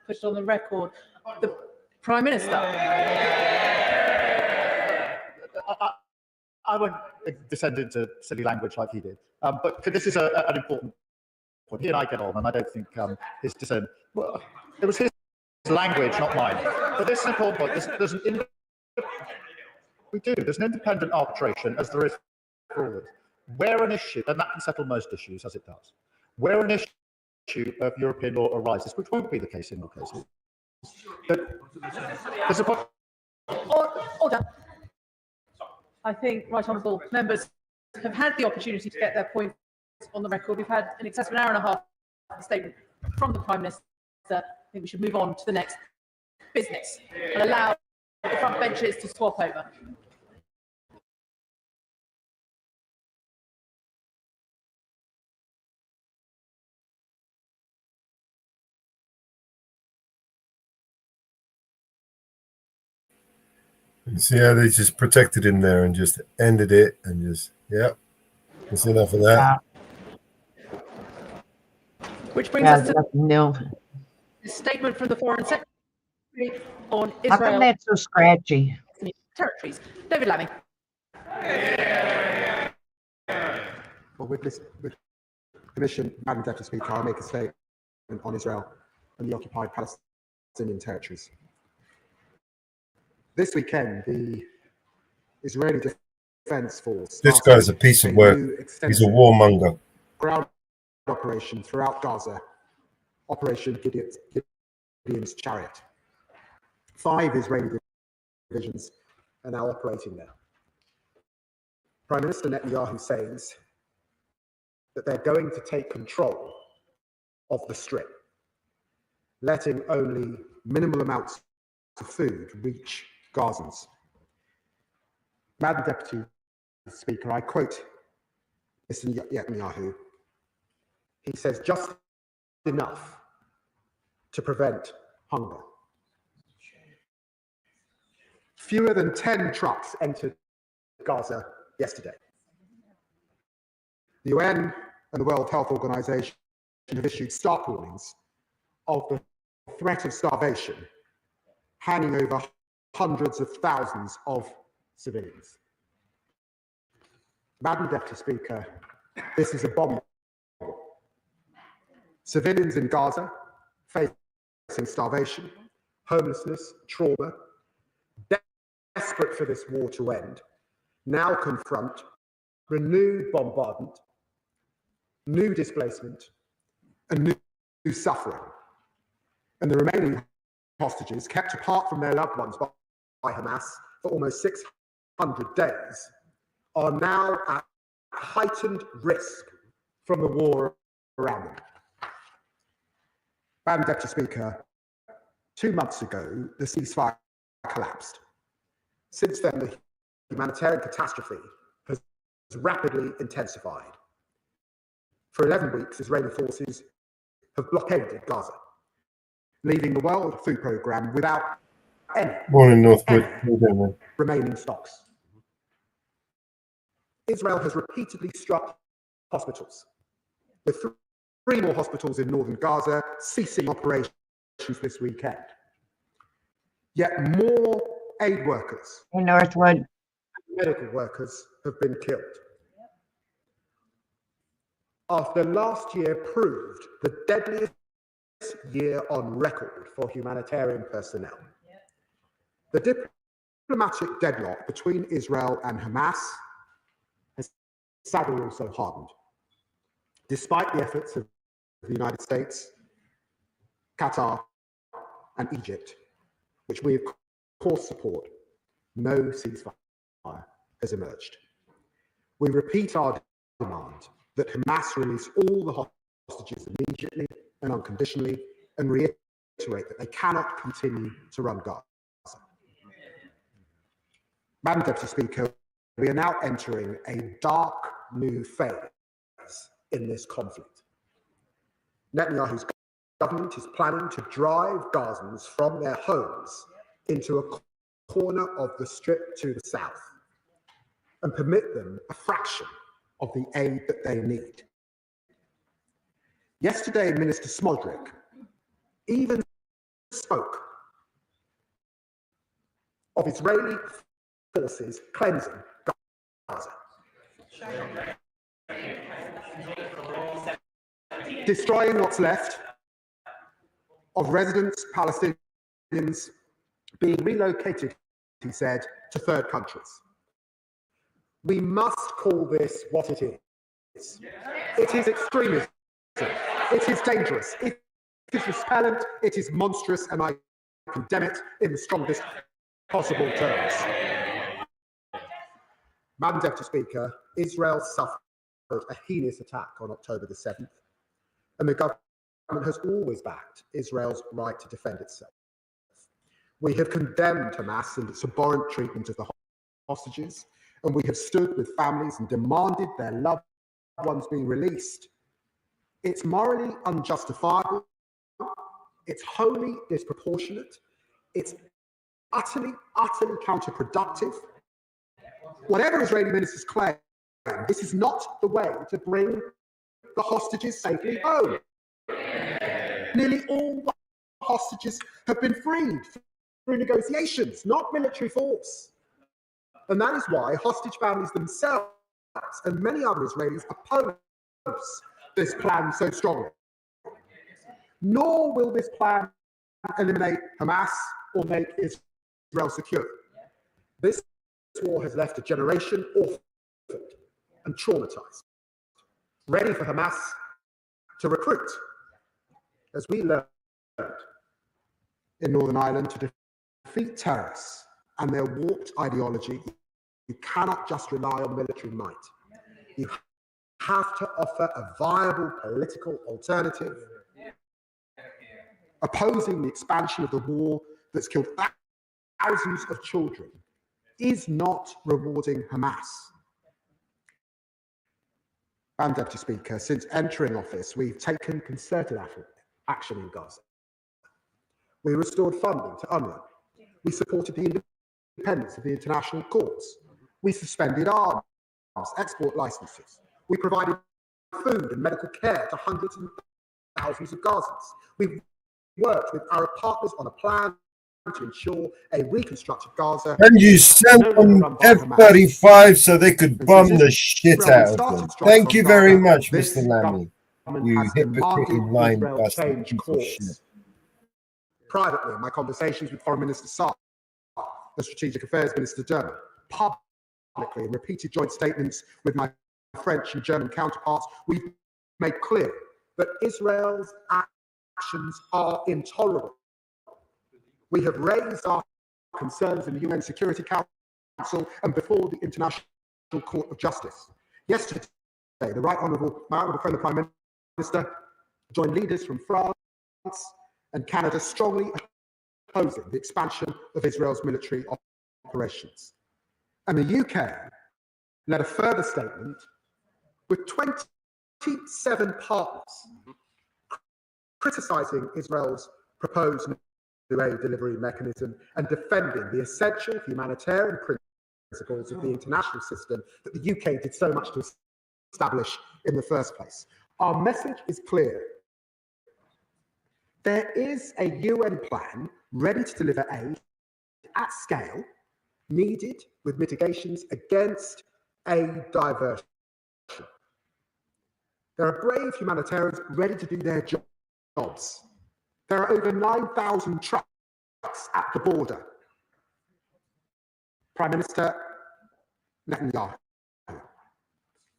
put it on the record. The Prime Minister. I won't descend into silly language like he did, but this is an important point. He and I get on, and I don't think his dissent. Well, it was his language, not mine. But this is an important point. There's an independent arbitration, as there is for all this. Where an issue, and that can settle most issues, as it does. Where an issue of European law arises, which won't be the case in all cases, there's a point. Order. I think right honourable members have had the opportunity to get their points on the record. We've had in excess of an hour and a half statement from the Prime Minister. I think we should move on to the next business and allow the front benches to swap over. You see how they just protected him there and just ended it and just, yeah, that's enough of that. Which brings us to no. a statement from the Foreign Secretary on How come Israel that's so scratchy? territories. David Lammy. Well, with permission, Madam Deputy Speaker, I'll make a statement on Israel and the occupied Palestinian territories. This weekend, the Israeli Defense Force. This guy's a piece of work. He's a warmonger. Ground operation throughout Gaza, Operation Gideon's Chariot. 5 Israeli divisions are now operating there. Prime Minister Netanyahu says that they're going to take control of the Strip, letting only minimal amounts of food reach Gazans. Madam Deputy Speaker, I quote Mr. Netanyahu. He says, just enough to prevent hunger. Fewer than 10 trucks entered Gaza yesterday. The UN and the World Health Organization have issued stark warnings of the threat of starvation hanging over hundreds of thousands of civilians. Madam Deputy Speaker, this is a bomb. Civilians in Gaza facing starvation, homelessness, trauma, desperate for this war to end, now confront renewed bombardment, new displacement, and new suffering. And the remaining hostages, kept apart from their loved ones by Hamas for almost 600 days, are now at heightened risk from the war around them. Madam Deputy Speaker, 2 months ago, the ceasefire collapsed. Since then, the humanitarian catastrophe has rapidly intensified. For 11 weeks, Israeli forces have blockaded Gaza. leaving the World Food Programme without any Morning, Northwood. How you doing, man? remaining stocks. Israel has repeatedly struck hospitals, with 3 more hospitals in northern Gaza ceasing operations this weekend. Yet more aid workers In Northwood. and medical workers have been killed. After last year proved the deadliest year on record for humanitarian personnel, the diplomatic deadlock between Israel and Hamas has sadly also hardened. Despite the efforts of the United States, Qatar, and Egypt, which we of course support, no ceasefire has emerged. We repeat our demand that Hamas release all the hostages immediately and unconditionally, and reiterate that they cannot continue to run Gaza. Madam Deputy Speaker, we are now entering a dark new phase in this conflict. Netanyahu's government is planning to drive Gazans from their homes into a corner of the Strip to the south and permit them a fraction of the aid that they need. Yesterday, Minister Smodrick even spoke of Israeli forces cleansing Gaza, destroying what's left of residents, Palestinians, being relocated, he said, to third countries. We must call this what it is. It is extremism. It is dangerous. It is repellent. It is monstrous, and I condemn it in the strongest possible terms. Madam Deputy Speaker, Israel suffered a heinous attack on October the 7th, and the government has always backed Israel's right to defend itself. We have condemned Hamas and its abhorrent treatment of the hostages, and we have stood with families and demanded their loved ones being released. It's morally unjustifiable, it's wholly disproportionate, it's utterly counterproductive. Whatever Israeli ministers claim, this is not the way to bring the hostages safely home. Nearly all the hostages have been freed through negotiations, not military force. And that is why hostage families themselves and many other Israelis oppose this plan so strongly. Nor will this plan eliminate Hamas or make Israel secure. This war has left a generation orphaned and traumatized, ready for Hamas to recruit, as we learned in Northern Ireland, to defeat terrorists and their warped ideology. You cannot just rely on military might. You have to offer a viable political alternative. Opposing the expansion of the war that's killed thousands of children is not rewarding Hamas. Madam Deputy Speaker, since entering office, we've taken concerted action in Gaza. We restored funding to UNRWA. We supported the independence of the international courts. We suspended arms export licenses. We provided food and medical care to hundreds and thousands of Gazans. We worked with Arab partners on a plan to ensure a reconstructed Gaza. And you sent them F-35 so they could bomb the shit out of them. Thank you very much, Mr. Lammy. You hypocrite lying bastard piece of shit. Privately, in my conversations with Foreign Minister Saab, the Strategic Affairs Minister Dermot, publicly in repeated joint statements with my French and German counterparts, we've made clear that Israel's actions are intolerable. We have raised our concerns in the UN Security Council and before the International Court of Justice. Yesterday, the my honourable friend, the Prime Minister, joined leaders from France and Canada strongly opposing the expansion of Israel's military operations. And the UK led a further statement with 27 partners criticising Israel's proposed new aid delivery mechanism, and defending the essential humanitarian principles of the international system that the UK did so much to establish in the first place. Our message is clear. There is a UN plan ready to deliver aid at scale, needed with mitigations against aid diversion. There are brave humanitarians ready to do their jobs. There are over 9,000 trucks at the border. Prime Minister Netanyahu,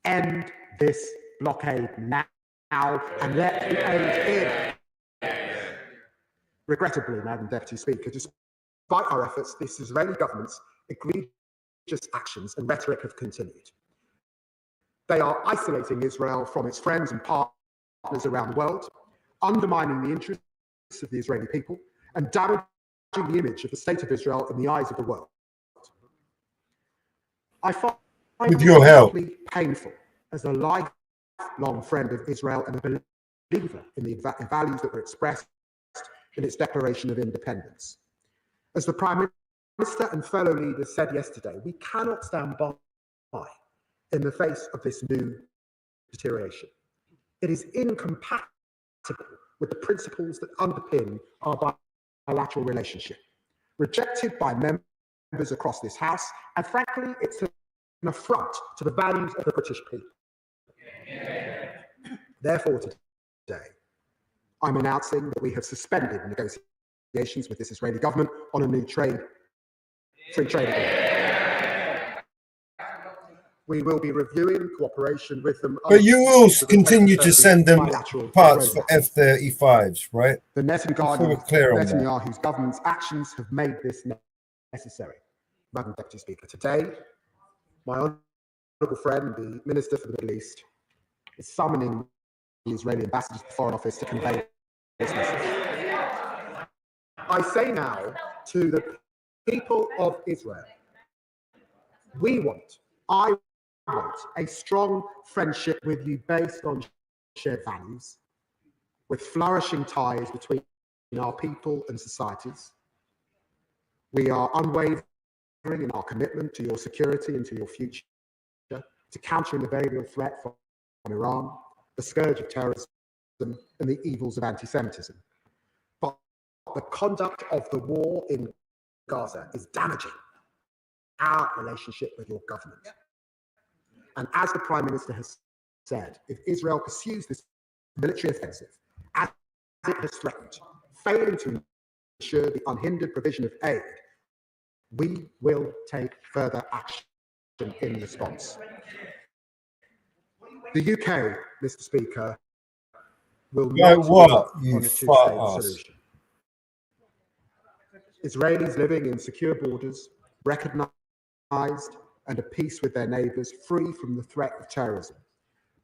end this blockade now and let the aid in. Regrettably, Madam Deputy Speaker, despite our efforts, this Israeli government's egregious actions and rhetoric have continued. They are isolating Israel from its friends and partners around the world, undermining the interests of the Israeli people, and damaging the image of the state of Israel in the eyes of the world. I find with your help, deeply painful as a lifelong friend of Israel and a believer in the values that were expressed in its Declaration of Independence. As the Prime Minister and fellow leaders said yesterday, we cannot stand by in the face of this new deterioration. It is incompatible with the principles that underpin our bilateral relationship, rejected by members across this House, and frankly, it's an affront to the values of the British people. Therefore, today, I'm announcing that we have suspended negotiations with this Israeli government on a new free trade agreement. We will be reviewing cooperation with them. But you will continue to send them parts for F-35s, right? The Netanyahu's government's actions have made this necessary. Madam Deputy Speaker, today, my honourable friend, the Minister for the Middle East, is summoning the Israeli ambassador to the Foreign Office to convey this message. I say now to the people of Israel, I want a strong friendship with you based on shared values, with flourishing ties between our people and societies. We are unwavering in our commitment to your security and to your future, to countering the very real threat from Iran, the scourge of terrorism, and the evils of anti-Semitism. But the conduct of the war in Gaza is damaging our relationship with your government. And as the Prime Minister has said, if Israel pursues this military offensive, as it has threatened, failing to ensure the unhindered provision of aid, we will take further action in response. The UK, Mr. Speaker, will not what, give you on a two-state fat-ass? solution. Israelis living in secure borders, recognised and at peace with their neighbours, free from the threat of terrorism.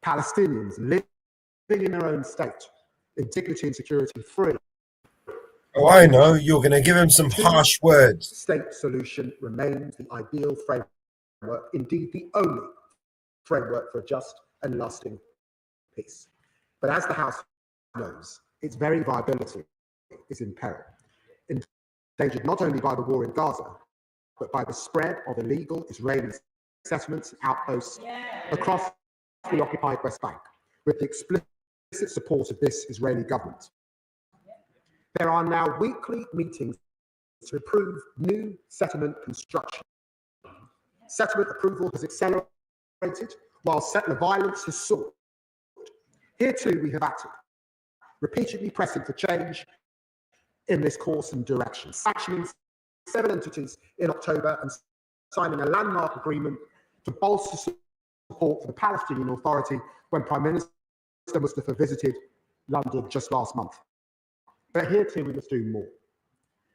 Palestinians living in their own state, in dignity and security, free. Oh, I know. You're going to give him some harsh words. State solution remains the ideal framework, indeed the only framework for a just and lasting peace. But as the House knows, its very viability is in peril, endangered not only by the war in Gaza, but by the spread of illegal Israeli settlements and outposts across the occupied West Bank, with the explicit support of this Israeli government. There are now weekly meetings to approve new settlement construction. Settlement approval has accelerated, while settler violence has soared. Here too we have acted, repeatedly pressing for change in this course and direction, sanctioning 7 entities in October and signing a landmark agreement to bolster support for the Palestinian Authority when Prime Minister Mustafa visited London just last month. But here too we must do more.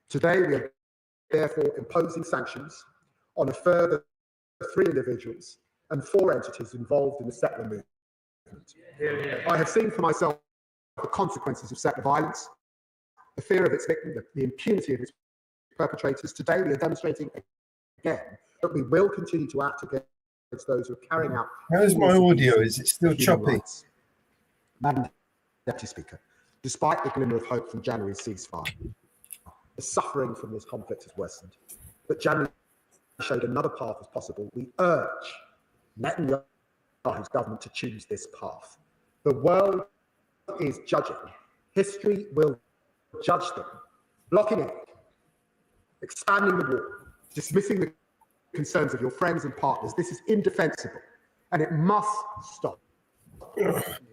Today we are therefore imposing sanctions on a further 3 individuals and 4 entities involved in the settler movement. I have seen for myself the consequences of settler violence, the fear of its victim, the impunity of its perpetrators. Today we are demonstrating again that we will continue to act against those who are carrying out. How's my audio? Is it still choppy? Madam Deputy Speaker, Despite the glimmer of hope from January's ceasefire, the suffering from this conflict has worsened. But January showed another path was possible. We urge Netanyahu's government to choose this path. The world is judging. History will judge them. Blocking it, expanding the war, dismissing the concerns of your friends and partners. This is indefensible, and it must stop.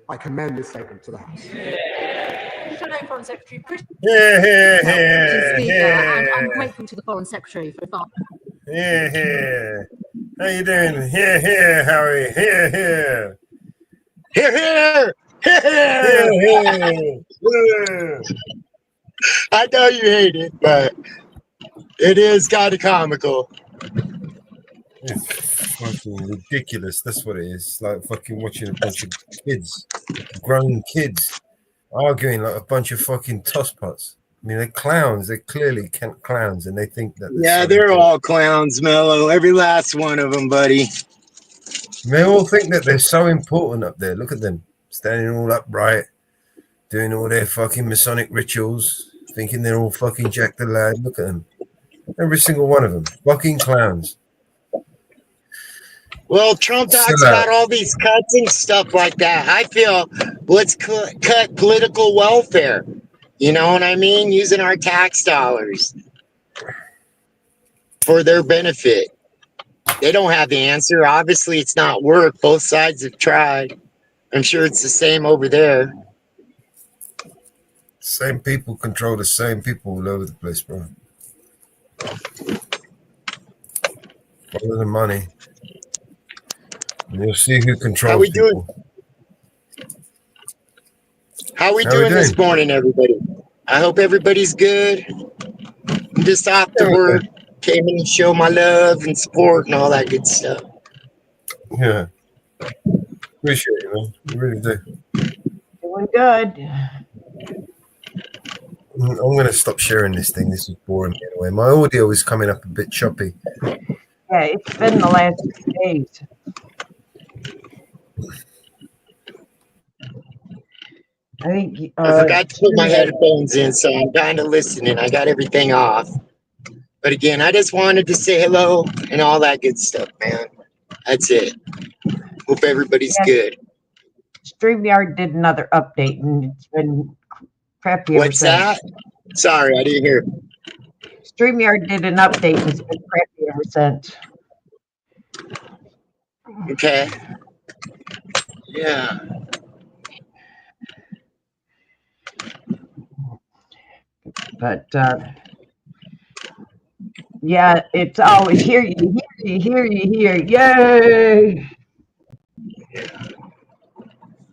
I commend this statement to the House. Shadow Foreign Secretary, Speaker, and I'm grateful to the Foreign Secretary for that. How you doing? Here, Harry. Here. Here. I know you hate it, but it is kind of comical. It's fucking ridiculous. That's what it is. It's like fucking watching a bunch of kids, grown kids, arguing like a bunch of fucking tosspots. I mean, they're clowns. They're clearly clowns, and they think that. Yeah, they're all clowns, Mello. Every last one of them, buddy. They all think that they're so important up there. Look at them, standing all upright, doing all their fucking Masonic rituals, thinking they're all fucking Jack the Lad. Look at them. Every single one of them. Fucking clowns. Well, Trump talks about all these cuts and stuff like that. I feel let's cut political welfare. You know what I mean? Using our tax dollars for their benefit. They don't have the answer. Obviously, it's not worked. Both sides have tried. I'm sure it's the same over there. Same people control the same people all over the place, bro. Follow the money. And you'll see who controls How we people. doing? How we doing this morning, everybody? I hope everybody's good. I'm just off to work. Came in to show my love and support and all that good stuff. Yeah. Appreciate it, man. I really do. Doing good. I'm going to stop sharing this thing. This is boring me anyway. My audio is coming up a bit choppy. Yeah, it's been the last 6 days. I think I forgot to put my headphones in, so I'm kind of listening. I got everything off. But again, I just wanted to say hello and all that good stuff, man. That's it. Hope everybody's good. StreamYard did another update, and it's been crappy ever What's since. that? Sorry, I didn't hear. StreamYard did an update, and it's been crappy ever since. Okay. Yeah. But yeah, it's always hear you, yay!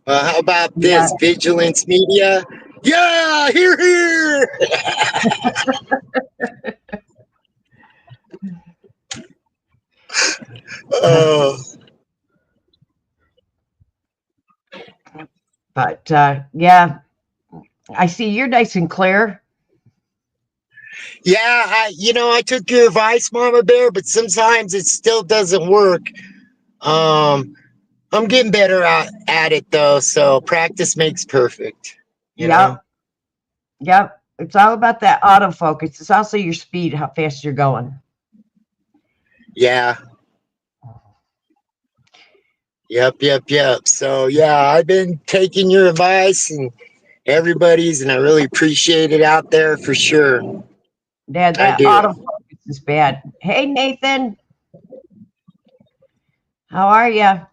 How about this? Vigilance Media? Yeah, here. Oh. But yeah, I see you're nice and clear. Yeah, I took your advice, Mama Bear, but sometimes it still doesn't work. I'm getting better at it though, so practice makes perfect. You know? Yep. It's all about that autofocus. It's also your speed, how fast you're going. Yeah. Yep. So yeah, I've been taking your advice and everybody's, and I really appreciate it out there for sure. Yeah, that autofocus is bad. Hey, Nathan. How are you? Yeah.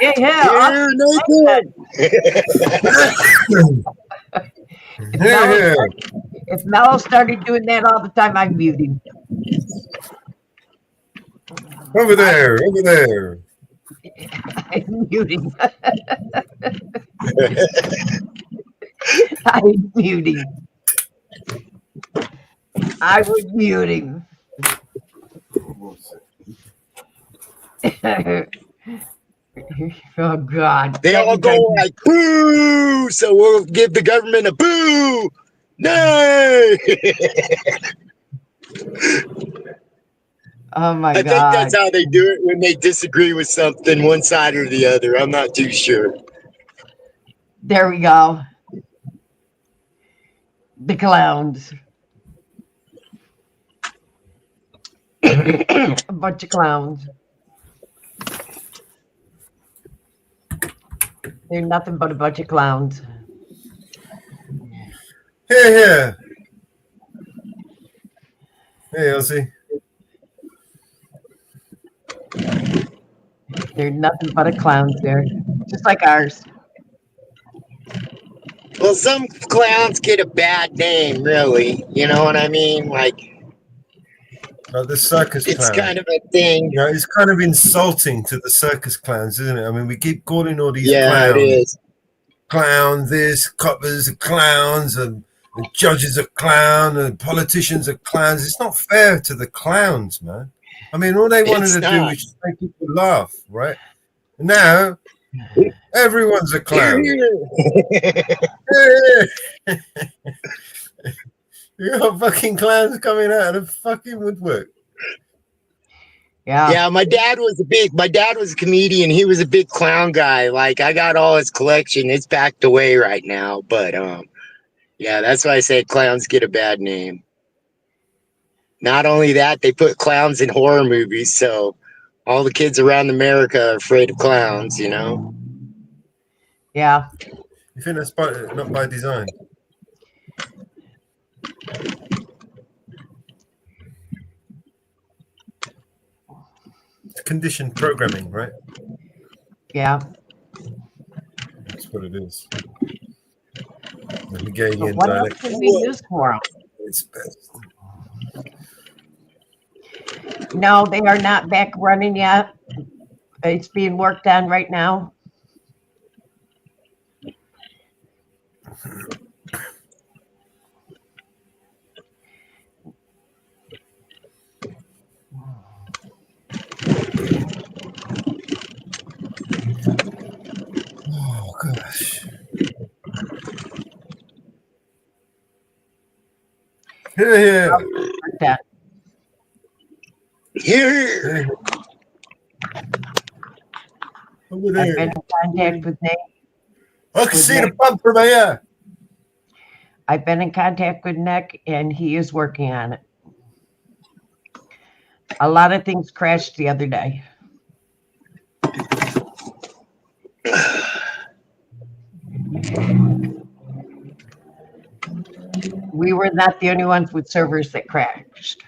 Yeah. If Mello started doing that all the time, I'd mute him. Over there. I'm muting. I'm muting. I would mute him. Oh God! They all go like boo, so we'll give the government a boo. No. Oh my I think God. that's how they do it when they disagree with something, one side or the other. I'm not too sure. There we go. The clowns. A bunch of clowns. They're nothing but a bunch of clowns. Here. Hey, Elsie. They're nothing but a clowns there, just like ours. Well, some clowns get a bad name, really. You know what I mean? Like, The circus it's clown. kind of a thing. You know, it's kind of insulting to the circus clowns, isn't it? I mean, we keep calling all these Yeah, clowns. it is. Clowns, this, coppers are clowns, and the judges are clowns, and politicians are clowns. It's not fair to the clowns, man. I mean, all they wanted It's to do not. was just make people laugh, right? Now, everyone's a clown. You got fucking clowns coming out of the fucking woodwork. Yeah. My dad was a comedian. He was a big clown guy. Like, I got all his collection. It's packed away right now. But yeah, that's why I say clowns get a bad name. Not only that, they put clowns in horror movies, so all the kids around America are afraid of clowns, you know? Yeah. You think that's not by design? It's conditioned programming, right? Yeah. That's what it is. The Hegelian What else dialect. can we use for them? It's best. No, they are not back running yet. It's being worked on right now. Oh gosh. Here. Here. Over I've there. been in contact with Nick. I can see the pump from here. I've been in contact with Nick, and he is working on it. A lot of things crashed the other day. We were not the only ones with servers that crashed.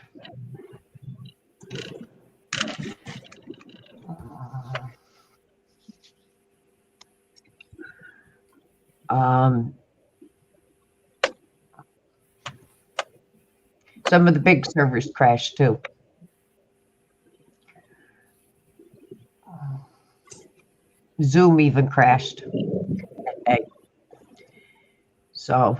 Some of the big servers crashed too. Zoom even crashed. Okay. So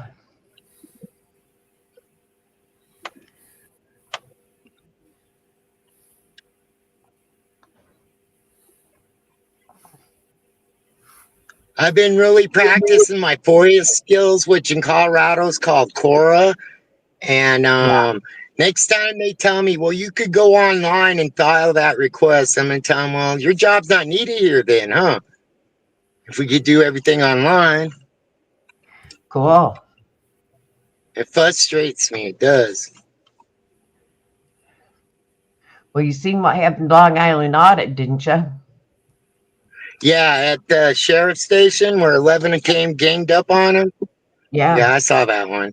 I've been really practicing my FOIA skills, which in Colorado is called Cora. And next time they tell me, well, you could go online and file that request, I'm going to tell them, well, your job's not needed here then, huh? If we could do everything online. Cool. It frustrates me. It does. Well, you seen what happened Long Island audit, didn't you? Yeah, at the sheriff's station where 11 came ganged up on him. Yeah. Yeah, I saw that one.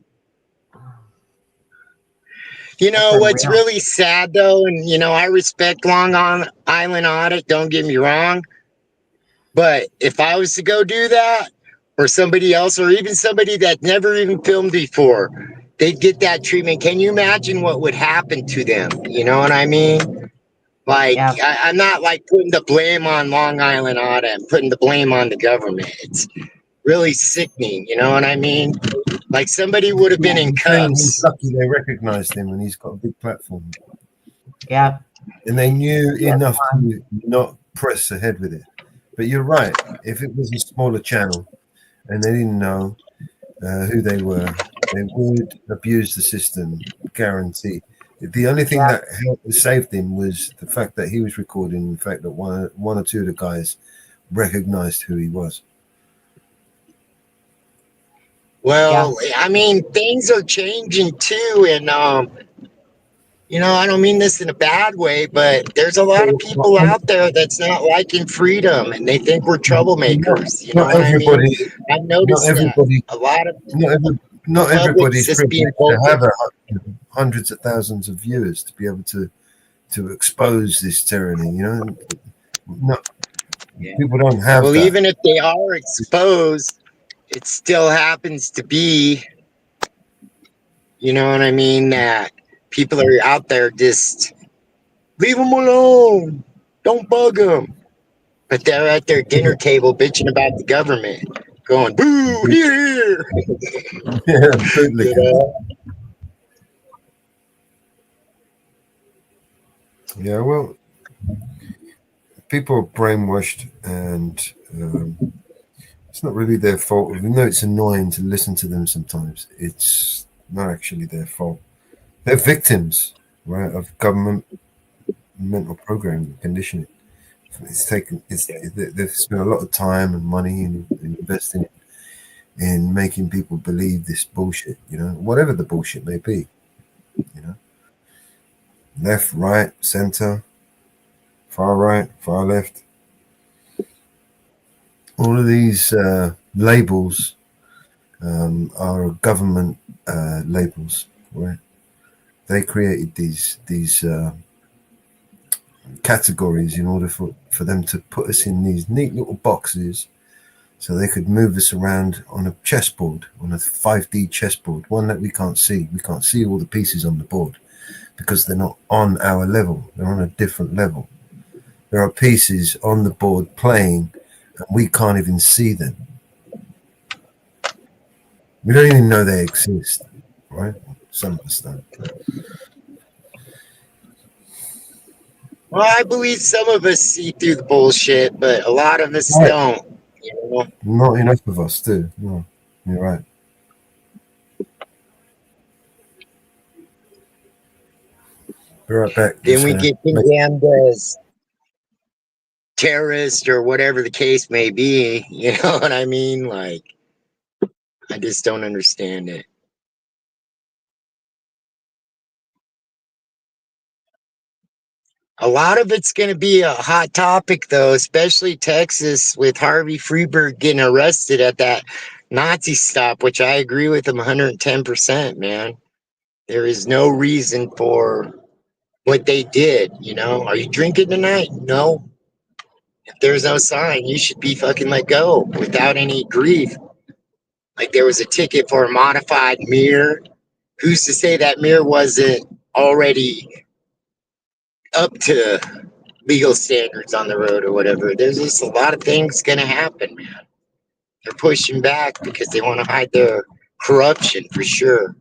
You know, what's really sad, though, and, you know, I respect Long Island audit, don't get me wrong. But if I was to go do that, or somebody else, or even somebody that never even filmed before, they'd get that treatment. Can you imagine what would happen to them? You know what I mean? Like, I'm not like putting the blame on Long Island audit. I'm putting the blame on the government. It's really sickening. You know what I mean? Like somebody would have been in cuffs. He's lucky they recognized him and he's got a big platform. Yeah. And they knew enough to not press ahead with it. But you're right. If it was a smaller channel and they didn't know who they were, they would abuse the system, guarantee. The only thing that saved him was the fact that he was recording. The fact that one or two of the guys recognized who he was. Well, I mean, things are changing too, and you know, I don't mean this in a bad way, but there's a lot of people out there that's not liking freedom, and they think we're troublemakers. You know Not what I mean? everybody. I've noticed Not everybody. that a lot of Not everybody's just being privileged to have vocal. hundreds of thousands of viewers to be able to expose this tyranny. You know, not people don't have Well, that. even if they are exposed, it still happens to be, you know what I mean, that people are out there just leave them alone, don't bug them. But they're at their dinner table bitching about the government, going, boo, here. Yeah, absolutely. You know? Yeah, well, people are brainwashed, and it's not really their fault. Even though it's annoying to listen to them sometimes, it's not actually their fault. They're victims, right, of government mental programming, conditioning. They've spent a lot of time and money in investing in making people believe this bullshit, you know, whatever the bullshit may be, you know, left, right, center, far right, far left. All of these labels are government labels, right? They created these categories in order for them to put us in these neat little boxes so they could move us around on a chessboard, on a 5D chessboard, one that we can't see. We can't see all the pieces on the board because they're not on our level. They're on a different level. There are pieces on the board playing and we can't even see them. We don't even know they exist, right? Some of us don't. Well, I believe some of us see through the bullshit, but a lot of us Right. don't. You know? Not enough of us do. No, you're right. Be right back. Then Just we gonna get condemned as terrorists or whatever the case may be. You know what I mean? Like, I just don't understand it. A lot of it's going to be a hot topic, though, especially Texas with Harvey Freeberg getting arrested at that Nazi stop, which I agree with him 110%, man. There is no reason for what they did, you know? Are you drinking tonight? No. If there's no sign, you should be fucking let go without any grief. Like there was a ticket for a modified mirror. Who's to say that mirror wasn't already up to legal standards on the road or whatever? There's just a lot of things gonna happen, man. They're pushing back because they want to hide their corruption for sure.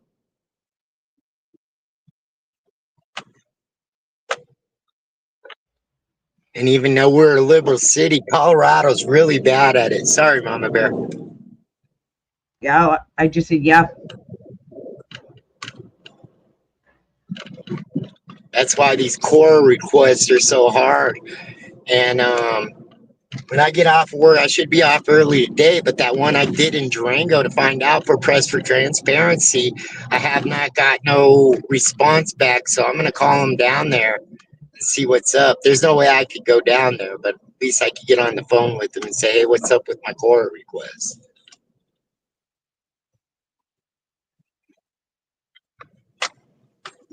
And even though we're a liberal city, Colorado's really bad at it. Sorry, Mama Bear. Yeah, I just said, yeah. That's why these core requests are so hard. And when I get off work, I should be off early today, but that one I did in Durango to find out for Press for Transparency, I have not got no response back. So I'm going to call them down there and see what's up. There's no way I could go down there, but at least I could get on the phone with them and say, hey, what's up with my core request?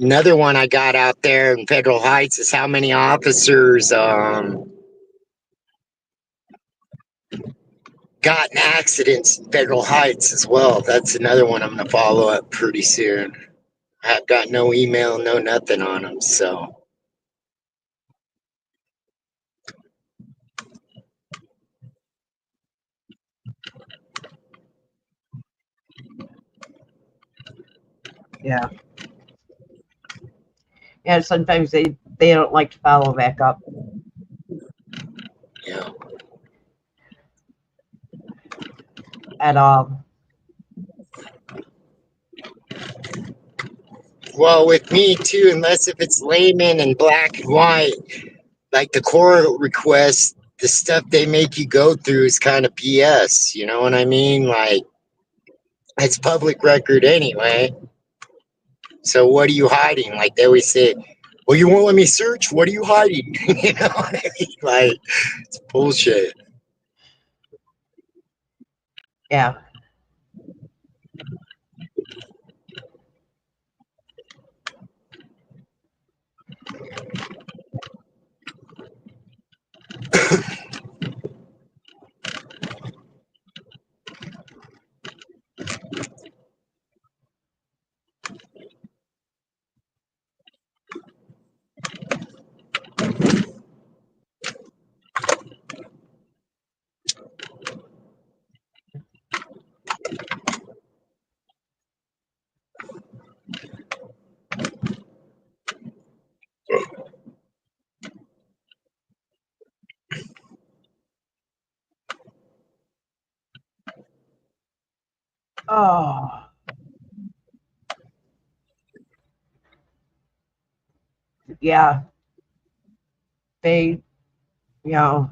Another one I got out there in Federal Heights is how many officers got in accidents in Federal Heights as well. That's another one I'm going to follow up pretty soon. I've got no email, no nothing on them, so. Yeah. Yeah, sometimes they don't like to follow back up. Yeah. At all. Well, with me too, unless if it's layman and black and white, like the court requests, the stuff they make you go through is kind of BS. You know what I mean? Like, it's public record anyway. So what are you hiding? Like they always say, well, you won't let me search? What are you hiding? You know what I mean? Like, it's bullshit. Yeah. Oh. Yeah. They, you know,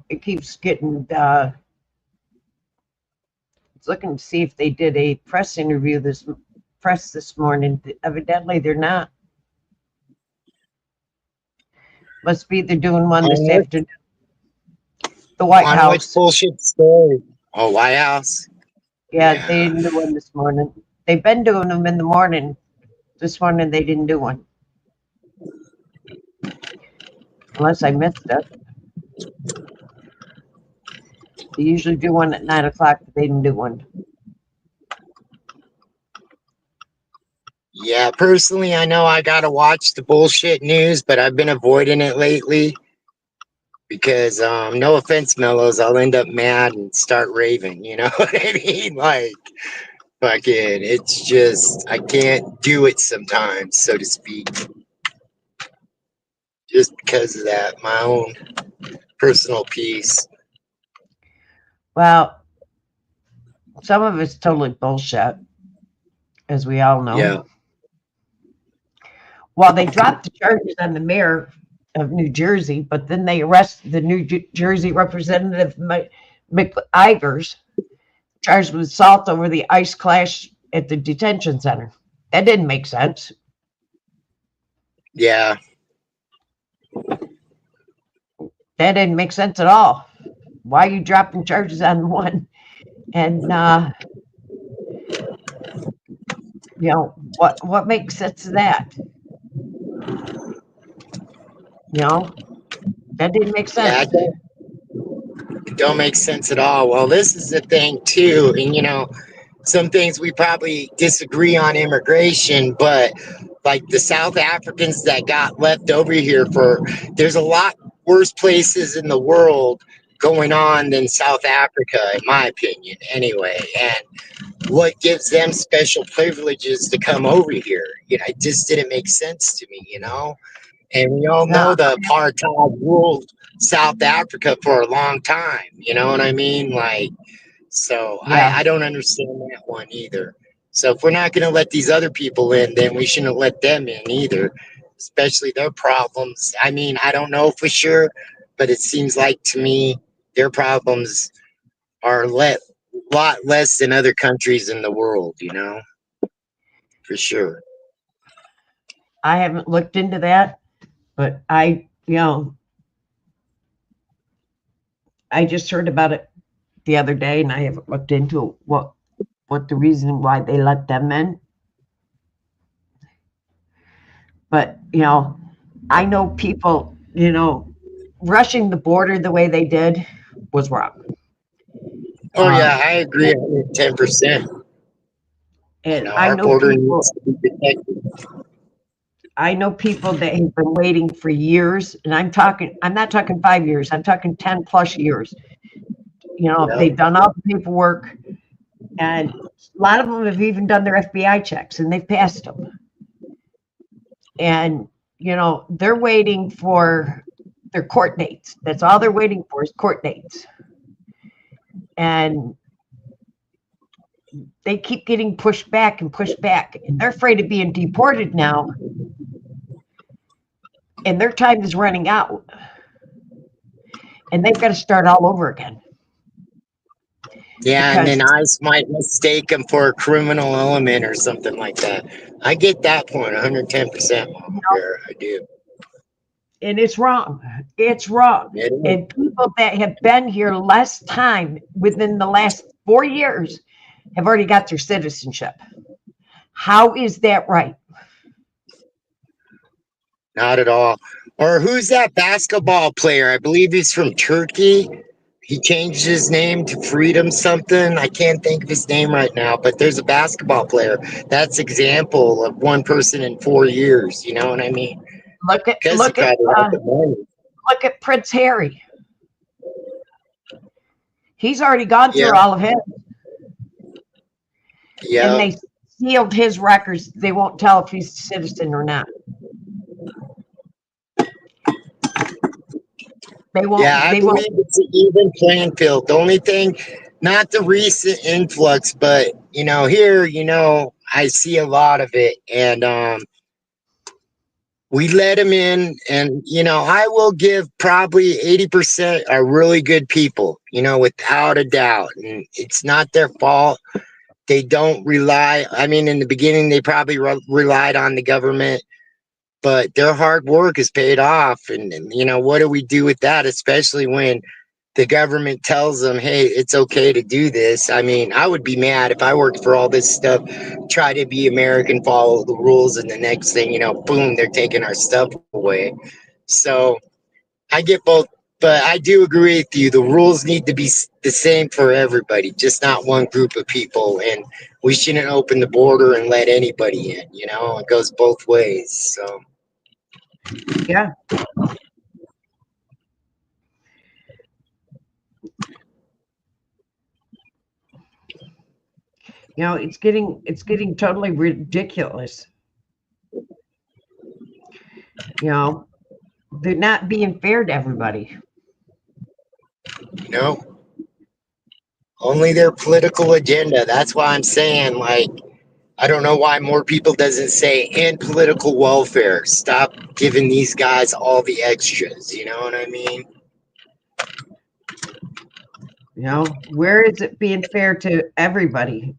it keeps getting, it's looking to see if they did a press interview this morning. Evidently they're not. Must be they're doing one this afternoon. The White On House. which bullshit story? Oh, White House. Yeah, they didn't do one this morning. They've been doing them in the morning. This morning they didn't do one. Unless I missed it. They usually do one at 9 o'clock, but they didn't do one. Yeah, personally, I know I gotta watch the bullshit news, but I've been avoiding it lately because, no offense, Mellows, I'll end up mad and start raving. You know what I mean? Like, fucking, it's just I can't do it sometimes, so to speak, just because of that, my own personal peace. Well, some of it's totally bullshit, as we all know. Yeah. Well, they dropped the charges on the mayor of New Jersey, but then they arrested the New Jersey representative, McIvers, charged with assault over the ICE clash at the detention center. That didn't make sense. Yeah. That didn't make sense at all. Why are you dropping charges on one? And, you know, what makes sense of that? You know, that didn't make sense. Yeah, it don't make sense at all. Well, this is the thing too, and you know, some things we probably disagree on immigration, but like the South Africans that got left over here there's a lot worse places in the world going on than South Africa, in my opinion, anyway. And what gives them special privileges to come over here? You know, it just didn't make sense to me, you know? And we all know the apartheid ruled South Africa for a long time. You know what I mean? Like, so Yeah. I don't understand that one either. So if we're not going to let these other people in, then we shouldn't let them in either, especially their problems. I mean, I don't know for sure, but it seems like to me their problems are a lot less than other countries in the world, you know, for sure. I haven't looked into that. But I just heard about it the other day, and I haven't looked into what the reason why they let them in. But, you know, I know people, you know, rushing the border the way they did was wrong. Oh, yeah, I agree 10%. And You know, I our know border people. needs to be protected. I know people that have been waiting for years, and I'm not talking 5 years, I'm talking 10 plus years. You know, they've done all the paperwork, and a lot of them have even done their FBI checks, and they've passed them. And, you know, they're waiting for their court dates. That's all they're waiting for is court dates. And they keep getting pushed back and pushed back. And they're afraid of being deported now. And their time is running out. And they've got to start all over again. Yeah, and then ICE might mistake them for a criminal element or something like that. I get that point 110%. Mama Bear, I do. And it's wrong. It's wrong. And people that have been here less time within the last 4 years have already got their citizenship. How is that right? Not at all. Or who's that basketball player? I believe he's from Turkey. He changed his name to Freedom something. I can't think of his name right now, but there's a basketball player. That's example of one person in 4 years. You know what I mean? Look at Prince Harry. He's already gone through all of his. Yeah. And they sealed his records. They won't tell if he's a citizen or not. They won't. Yeah, I believe it's an even playing field. The only thing, not the recent influx, but here, I see a lot of it, and we let them in, and I will give probably 80% are really good people, without a doubt, and it's not their fault. They don't rely. I mean, in the beginning, they probably relied on the government. But their hard work is paid off. And what do we do with that? Especially when the government tells them, hey, it's okay to do this. I mean, I would be mad if I worked for all this stuff, try to be American, follow the rules, and the next thing, boom, they're taking our stuff away. So I get both, but I do agree with you. The rules need to be the same for everybody, just not one group of people. And we shouldn't open the border and let anybody in, it goes both ways. So. Yeah. It's getting totally ridiculous. They're not being fair to everybody. Only their political agenda. That's why I'm saying, I don't know why more people doesn't say and political welfare. Stop giving these guys all the extras. You know what I mean? Where is it being fair to everybody?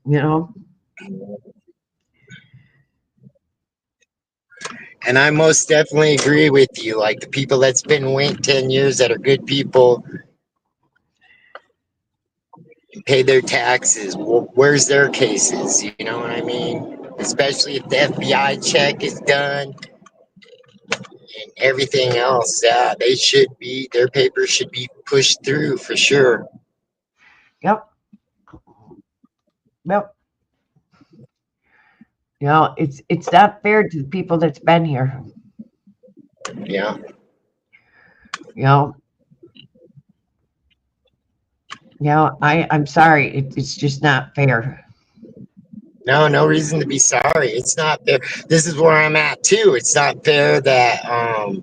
And I most definitely agree with you. Like the people that's been waiting 10 years that are good people, pay their taxes. Where's their cases? You know what I mean? Especially if the FBI check is done and everything else. Yeah, their papers should be pushed through for sure. Yep. It's not fair to the people that's been here. Yeah. I'm sorry. It's just not fair. No reason to be sorry. It's not fair. This is where I'm at too. It's not fair that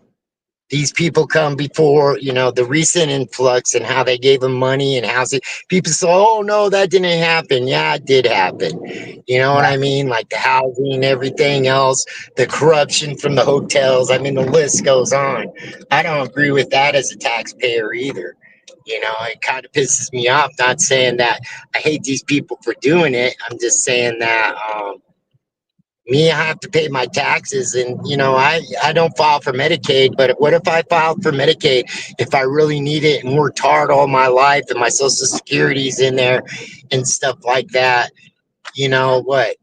these people come before, the recent influx and how they gave them money and housing. People say, oh no, that didn't happen. Yeah, it did happen. You know what I mean? Like the housing and everything else, the corruption from the hotels. I mean, the list goes on. I don't agree with that as a taxpayer either. It kind of pisses me off. Not saying that I hate these people for doing it. I'm just saying that I have to pay my taxes, and I don't file for Medicaid. But what if I filed for Medicaid if I really need it and worked hard all my life and my Social Security's in there and stuff like that? What?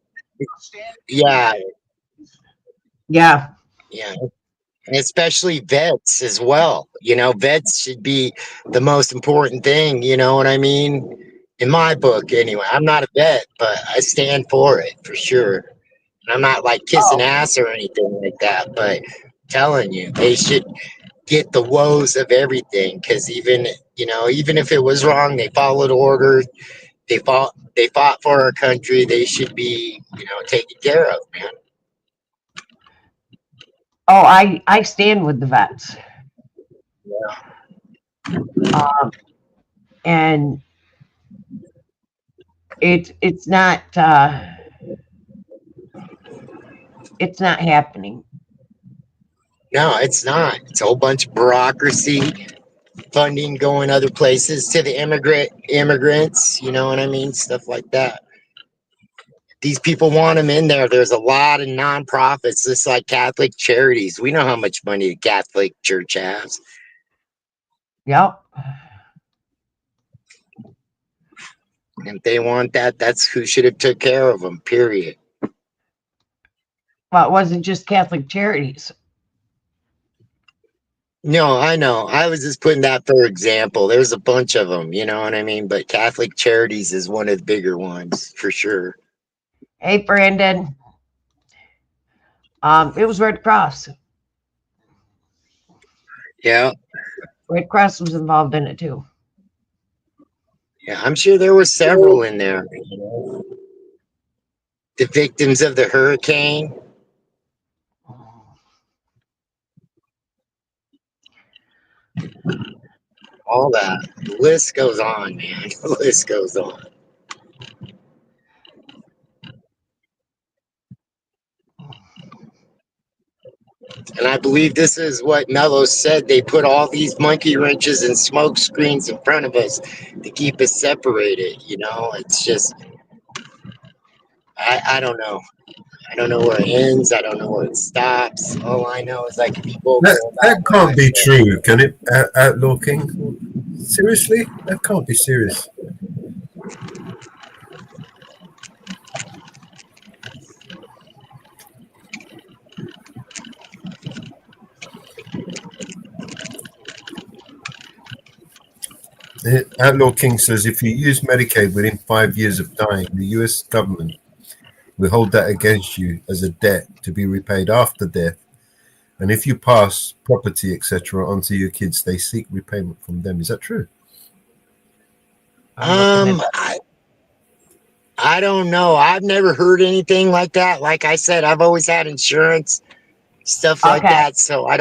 Yeah. And especially vets as well. Vets should be the most important thing. You know what I mean? In my book, anyway. I'm not a vet, but I stand for it for sure. I'm not like kissing ass or anything like that, but I'm telling you, they should get the woes of everything. Because even if it was wrong, they followed order. They fought for our country. They should be, taken care of, man. Oh, I stand with the vets. And It's not happening. No, it's not. It's a whole bunch of bureaucracy, funding going other places to the immigrants. You know what I mean? Stuff like that. These people want them in there. There's a lot of nonprofits, just like Catholic Charities. We know how much money the Catholic Church has. Yep. And if they want that, that's who should have took care of them, period. Well, it wasn't just Catholic Charities. No, I know. I was just putting that for example. There's a bunch of them, you know what I mean? But Catholic Charities is one of the bigger ones, for sure. Hey, Brandon. It was Red Cross. Yeah. Red Cross was involved in it too. Yeah, I'm sure there were several in there. The victims of the hurricane. All that. The list goes on, man. The list goes on. And I believe this is what Mello said. They put all these monkey wrenches and smoke screens in front of us to keep us separated. You know, it's just, I don't know. I don't know where it ends. I don't know where it stops. All I know is I can be vocal. That can't be true, can it, Outlaw King? Seriously? That can't be serious. Outlaw King says if you use Medicaid within 5 years of dying, the US government will hold that against you as a debt to be repaid after death. And if you pass property, etc., onto your kids, they seek repayment from them. Is that true? I don't know. I've never heard anything like that. Like I said, I've always had insurance, stuff like that. So I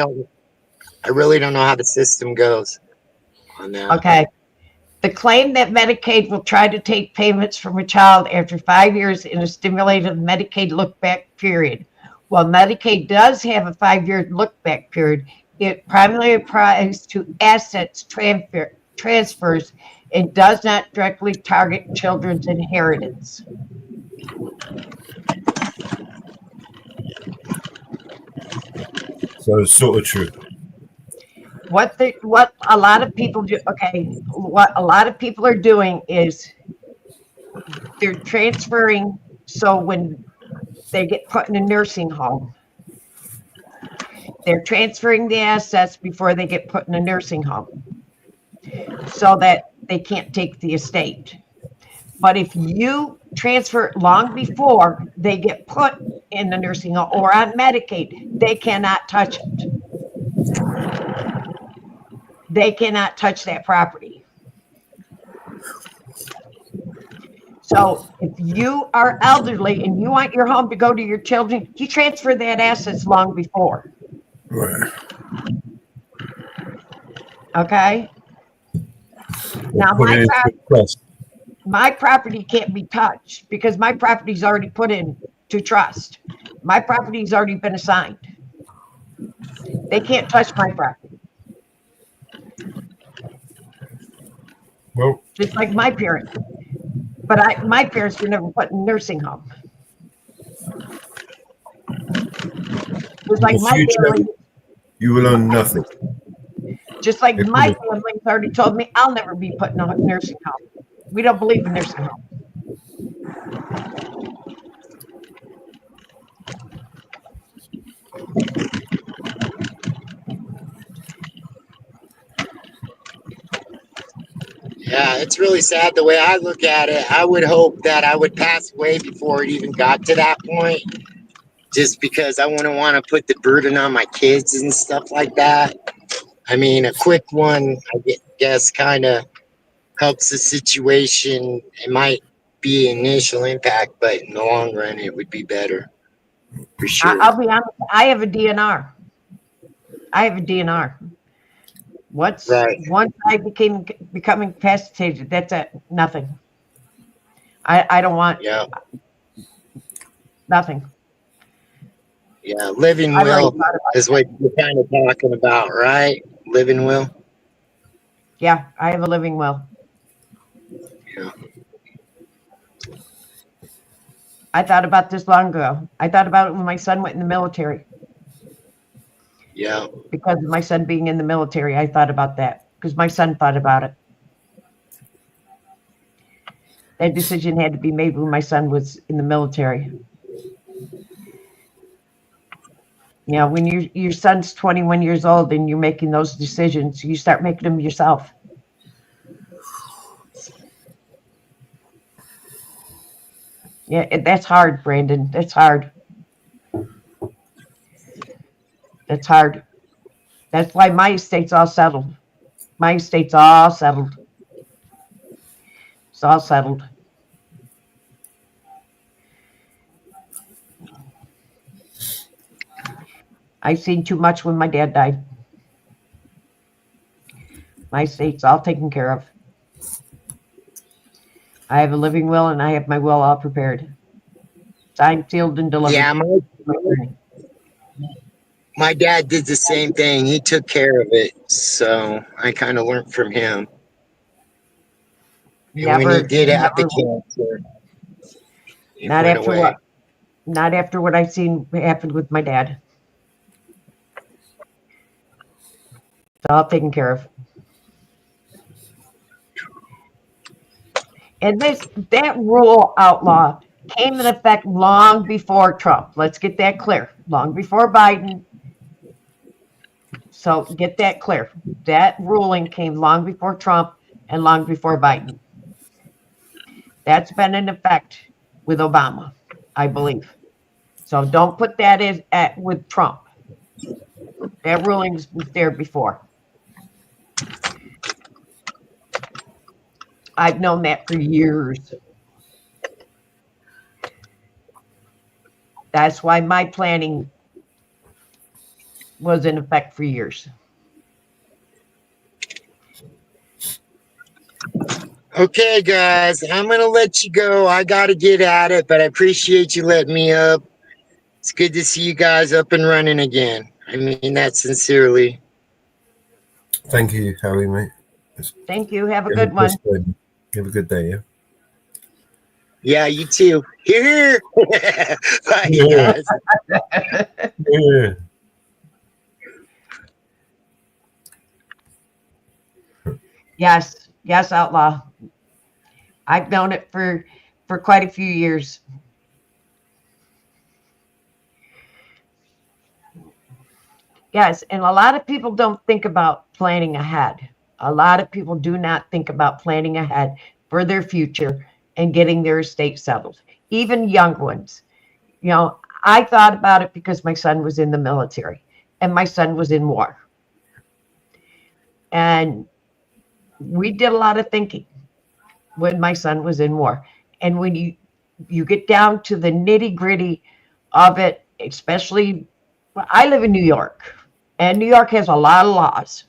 really don't know how the system goes on that. Okay. The claim that Medicaid will try to take payments from a child after 5 years in a stimulated Medicaid look-back period. While Medicaid does have a 5-year look-back period, it primarily applies to assets transfers and does not directly target children's inheritance. So it's sort of true. What a lot of people do, what a lot of people are doing is they're transferring, so when they get put in a nursing home, they're transferring the assets before they get put in a nursing home so that they can't take the estate. But if you transfer long before they get put in the nursing home or on Medicaid, they cannot touch it. They cannot touch that property. So if you are elderly and you want your home to go to your children, you transfer that assets long before. Right. Okay? Now my property can't be touched because my property's already put in to trust. My property's already been assigned. They can't touch my property. Well, just like my parents. But my parents were never put in a nursing home. Just like my family, you will own nothing. Just like my family's already told me, I'll never be put in a nursing home. We don't believe in nursing homes. Yeah, it's really sad the way I look at it. I would hope that I would pass away before it even got to that point, just because I wouldn't want to put the burden on my kids and stuff like that. I mean, a quick one, I guess, kind of helps the situation. It might be an initial impact, but in the long run, it would be better. For sure. I'll be honest, I have a DNR. Once I become incapacitated, that's it, nothing. I don't want Yeah. nothing. Yeah. Living I've already will thought about is what you're kind of talking about, right? Living will. Yeah, I have a living will. Yeah. I thought about this long ago. I thought about it when my son went in the military. Yeah. Because of my son being in the military, I thought about that. Because my son thought about it. That decision had to be made when my son was in the military. You know, when your son's 21 years old and you're making those decisions, you start making them yourself. Yeah, that's hard, Brandon. That's hard. That's hard. That's why my estate's all settled. My estate's all settled. It's all settled. I've seen too much when my dad died. My estate's all taken care of. I have a living will and I have my will all prepared. Signed, sealed, and delivered. Yeah, my dad did the same thing. He took care of it, so I kind of learned from him. And when he did have the cancer, it Not went after away. what? Not after what I've seen happened with my dad. It's all taken care of. And that rule, outlaw, came into effect long before Trump. Let's get that clear. Long before Biden. So get that clear. That ruling came long before Trump and long before Biden. That's been in effect with Obama, I believe. So don't put that in with Trump. That ruling was there before. I've known that for years. That's why my planning was in effect for years. Okay, guys, I'm going to let you go. I got to get at it, but I appreciate you letting me up. It's good to see you guys up and running again. I mean that sincerely. Thank you, Howie, mate. Thank you. Have a good one. Have a good day, yeah? Yeah, you too. Here. Bye, Yeah. guys. Yeah. Yes, outlaw. I've known it for quite a few years. Yes, and a lot of people don't think about planning ahead. A lot of people do not think about planning ahead for their future and getting their estate settled. Even young ones. You know, I thought about it because my son was in the military and my son was in war. And we did a lot of thinking when my son was in war. And when you get down to the nitty-gritty of it, especially, I live in New York, and New York has a lot of laws.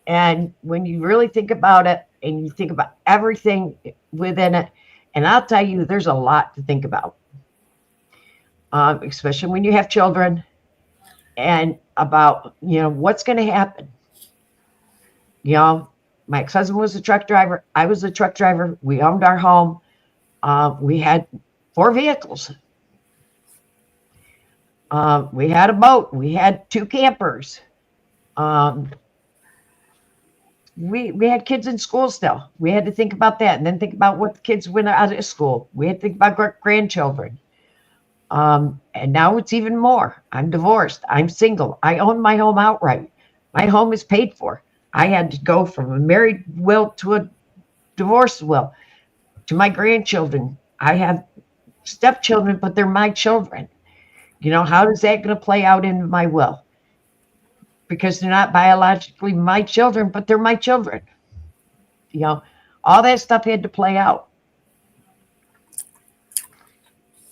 And when you really think about it, and you think about everything within it, and I'll tell you, there's a lot to think about, especially when you have children, and about, you know, what's going to happen. You know, my ex-husband was a truck driver. I was a truck driver. We owned our home. We had 4 vehicles. We had a boat. We had 2 campers. We had kids in school still. We had to think about that, and then think about what the kids went out of school. We had to think about grandchildren. And now it's even more. I'm divorced. I'm single. I own my home outright. My home is paid for. I had to go from a married will to a divorced will. To my grandchildren, I have stepchildren, but they're my children. You know, how is that going to play out in my will? Because they're not biologically my children, but they're my children. You know, all that stuff had to play out.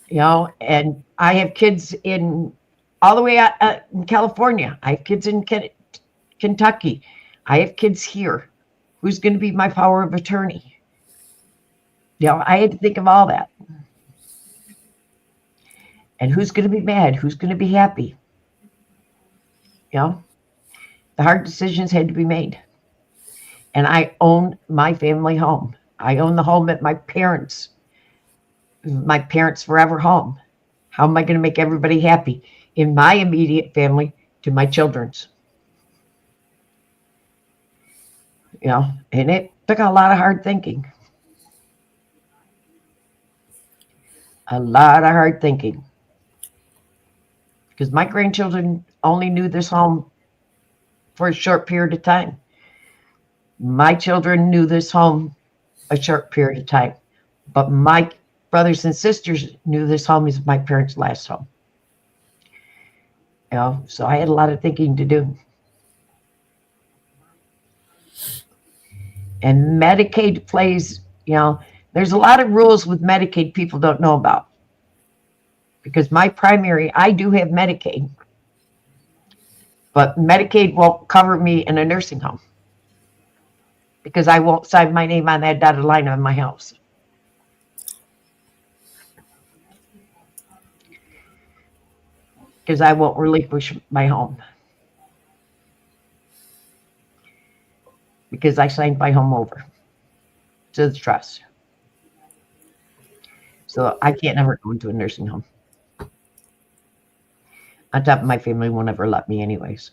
You know, and I have kids in all the way out in California. I have kids in Kentucky. I have kids here. Who's going to be my power of attorney? You know, I had to think of all that. And who's going to be mad? Who's going to be happy? You know, the hard decisions had to be made. And I own my family home. I own the home at my parents' forever home. How am I going to make everybody happy in my immediate family to my children's? You know, and it took a lot of hard thinking. A lot of hard thinking. Because my grandchildren only knew this home for a short period of time. My children knew this home a short period of time. But my brothers and sisters knew this home is my parents' last home. You know, so I had a lot of thinking to do. And Medicaid plays, you know, there's a lot of rules with Medicaid people don't know about. Because my primary, I do have Medicaid. But Medicaid won't cover me in a nursing home. Because I won't sign my name on that dotted line on my house. Because I won't relinquish my home. Because I signed my home over to the trust. So I can't ever go into a nursing home. On top of my family won't ever let me anyways.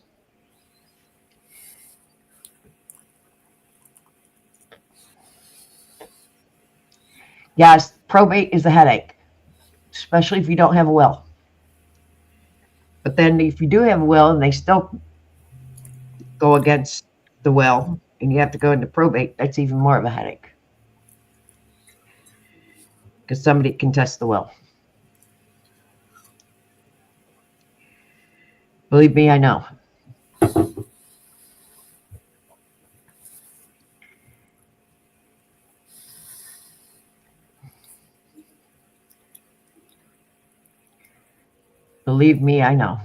Yes, probate is a headache, especially if you don't have a will. But then if you do have a will and they still go against the will and you have to go into probate, that's even more of a headache. Because somebody can test the will. Believe me, I know. Believe me, I know.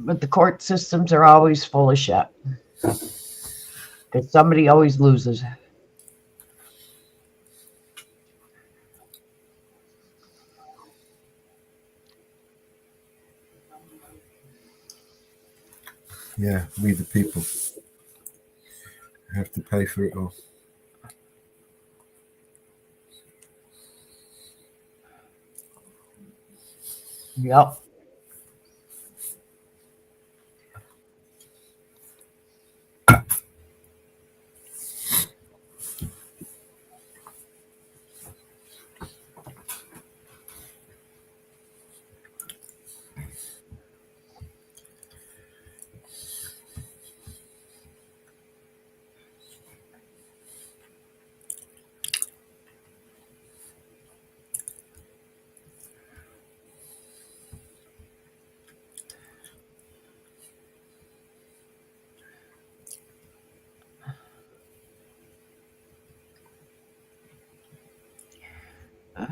But the court systems are always full of shit. Because somebody always loses. Yeah, we the people have to pay for it all. Yep.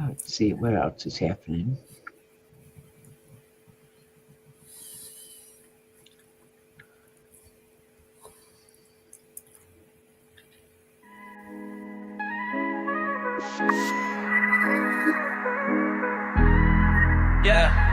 Let's see what else is happening. Yeah.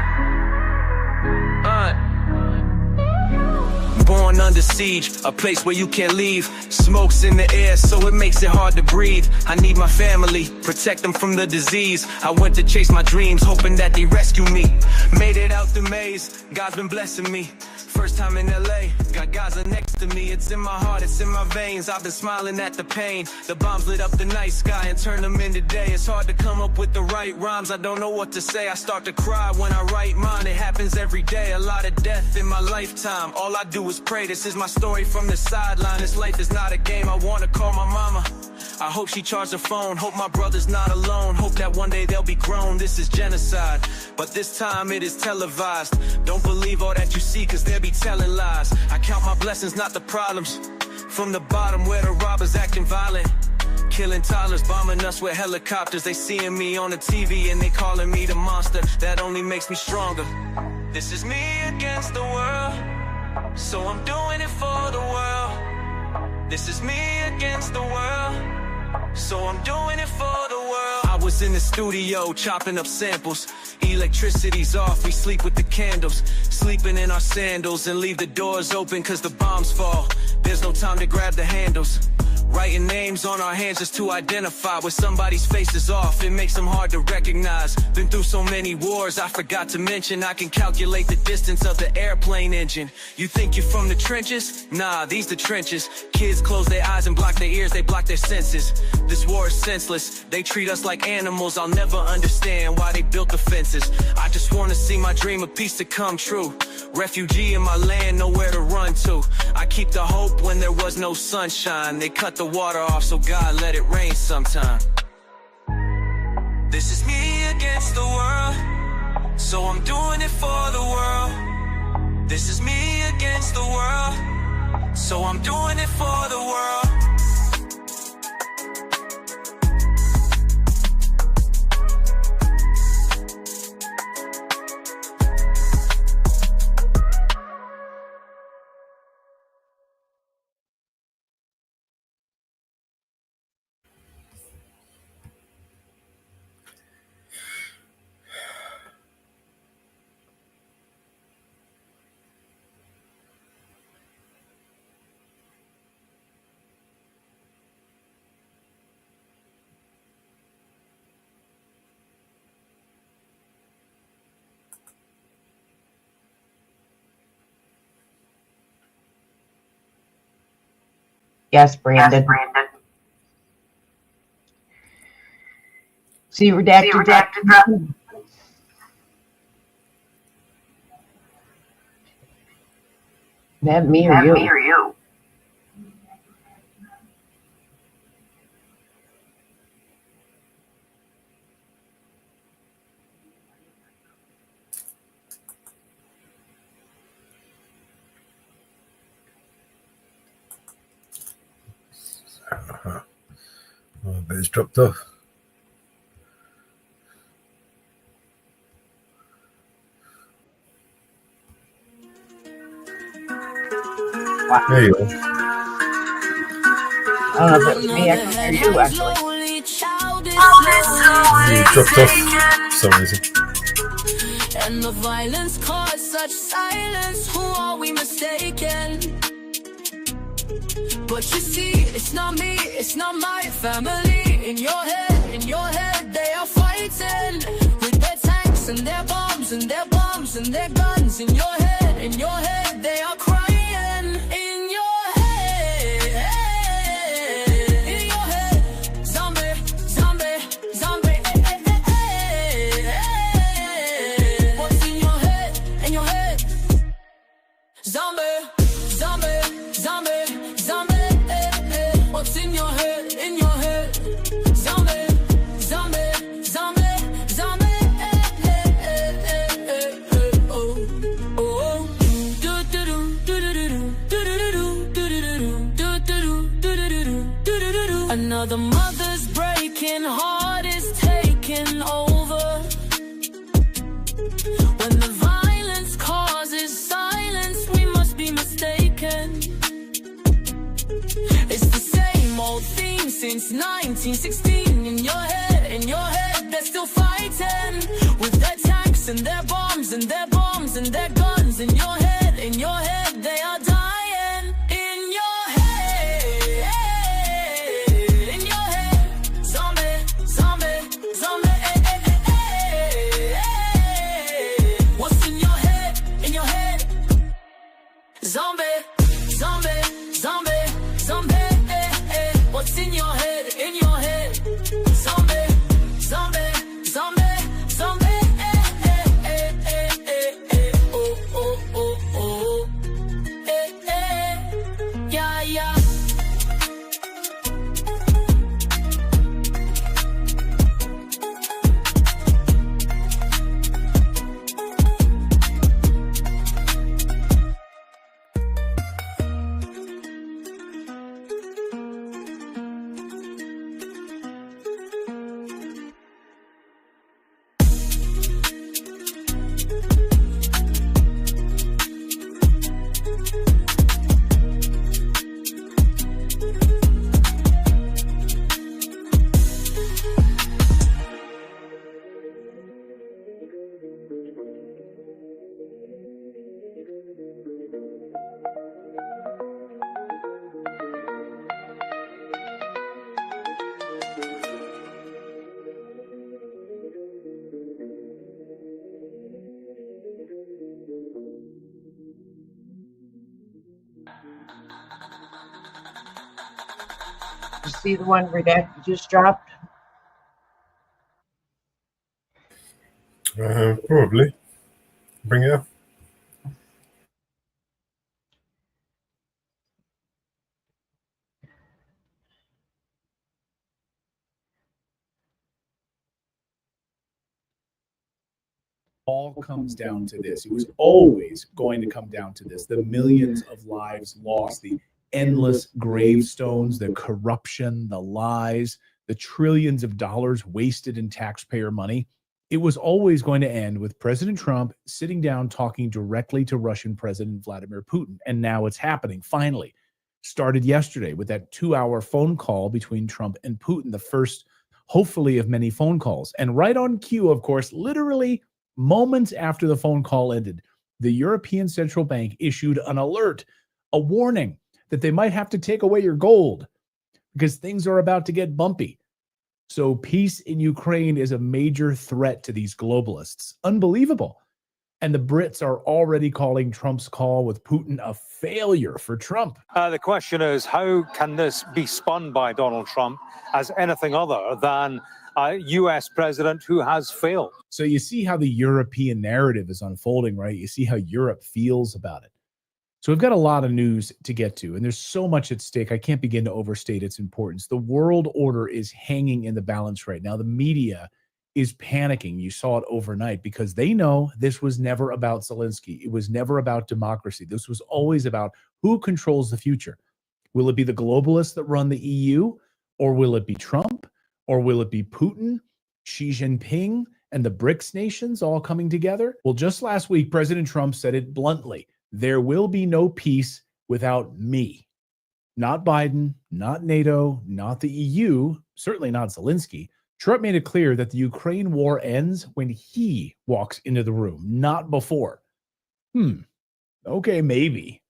Born under siege, a place where you can't leave. Smoke's in the air, so it makes it hard to breathe. I need my family, protect them from the disease. I went to chase my dreams, hoping that they rescue me. Made it out the maze, God's been blessing me. First time in LA, got Gaza next to me. It's in my heart, it's in my veins. I've been smiling at the pain. The bombs lit up the night sky and turned them into day. It's hard to come up with the right rhymes. I don't know what to say. I start to cry when I write mine. It happens every day. A lot of death in my lifetime. All I do is pray. This is my story from the sideline. This life is not a game. I wanna call my mama. I hope she charged her phone. Hope my brother's not alone. Hope that one day they'll be grown. This is genocide, but this time it is televised. Don't believe all that you see, cause they'll be telling lies. I count my blessings, not the problems. From the bottom where the robbers acting violent, killing toddlers, bombing us with helicopters. They seeing me on the TV and they calling me the monster. That only makes me stronger. This is me against the world, so I'm doing it for the world. This is me against the world, so I'm doing it for the world. I was in the studio chopping up samples. Electricity's off, we sleep with the candles. Sleeping in our sandals and leave the doors open cause the bombs fall. There's no time to grab the handles. Writing names on our hands just to identify where somebody's face is off. It makes them hard to recognize. Been through so many wars, I forgot to mention I can calculate the distance of the airplane engine. You think you're from the trenches? Nah, these the trenches. Kids close their eyes and block their ears, they block their senses. This war is senseless, they treat us like animals. I'll never understand why they built the fences. I just wanna see my dream of peace to come true. Refugee in my land, nowhere to run to. I keep the hope when there was no sunshine. They cut the water off, so God let it rain sometime. This is me against the world, so I'm doing it for the world. This is me against the world, so I'm doing it for the world. Yes, Brandon. See redacted. That me or you? Oh, but it's dropped off. There you go. I don't know if it was me, I can hear you actually. It dropped off for some reason. And the violence caused such silence. Who are we mistaken? But you see, it's not me, it's not my family. In your head, they are fighting with their tanks and their bombs and their bombs and their guns. In your head, they are crying. In your head, zombie, zombie, zombie. What's in your head? In your head, zombie, zombie, zombie, zombie. What's in your head? In your head, zombie, zombie, zombie, zombie. Oh, oh, do do do do do do. Another mother's breaking heart is taking over. When the violence causes silence, we must be mistaken. It's the same old theme since 1916. In your head, they're still fighting with their tanks and their bombs and their bombs and their guns. In your head, they are dying. In your head, zombie, zombie, zombie. What's in your head? In your head, your head, in your head. Zombie, zombie, zombie, zombie. Oh, oh, oh, oh. Yeah, yeah. You see the one Redacted just dropped? Probably. Bring it up. All comes down to this. It was always going to come down to this. The millions of lives lost, the endless gravestones, the corruption, the lies, the trillions of dollars wasted in taxpayer money. It was always going to end with President Trump sitting down talking directly to Russian President Vladimir Putin. And now it's happening, finally. Started yesterday with that 2-hour phone call between Trump and Putin, the first, hopefully, of many phone calls. And right on cue, of course, literally moments after the phone call ended, the European Central Bank issued an alert, a warning that they might have to take away your gold because things are about to get bumpy. So peace in Ukraine is a major threat to these globalists. Unbelievable. And the Brits are already calling Trump's call with Putin a failure for Trump. The question is, how can this be spun by Donald Trump as anything other than a U.S. president who has failed? So you see how the European narrative is unfolding, right? You see how Europe feels about it. So we've got a lot of news to get to, and there's so much at stake. I can't begin to overstate its importance. The world order is hanging in the balance right now. The media is panicking. You saw it overnight because they know this was never about Zelensky. It was never about democracy. This was always about who controls the future. Will it be the globalists that run the EU, or will it be Trump, or will it be Putin, Xi Jinping, and the BRICS nations all coming together? Well, just last week, President Trump said it bluntly. There will be no peace without me. Not Biden, not NATO, not the EU, certainly not Zelensky. Trump made it clear that the Ukraine war ends when he walks into the room, not before. Okay, maybe.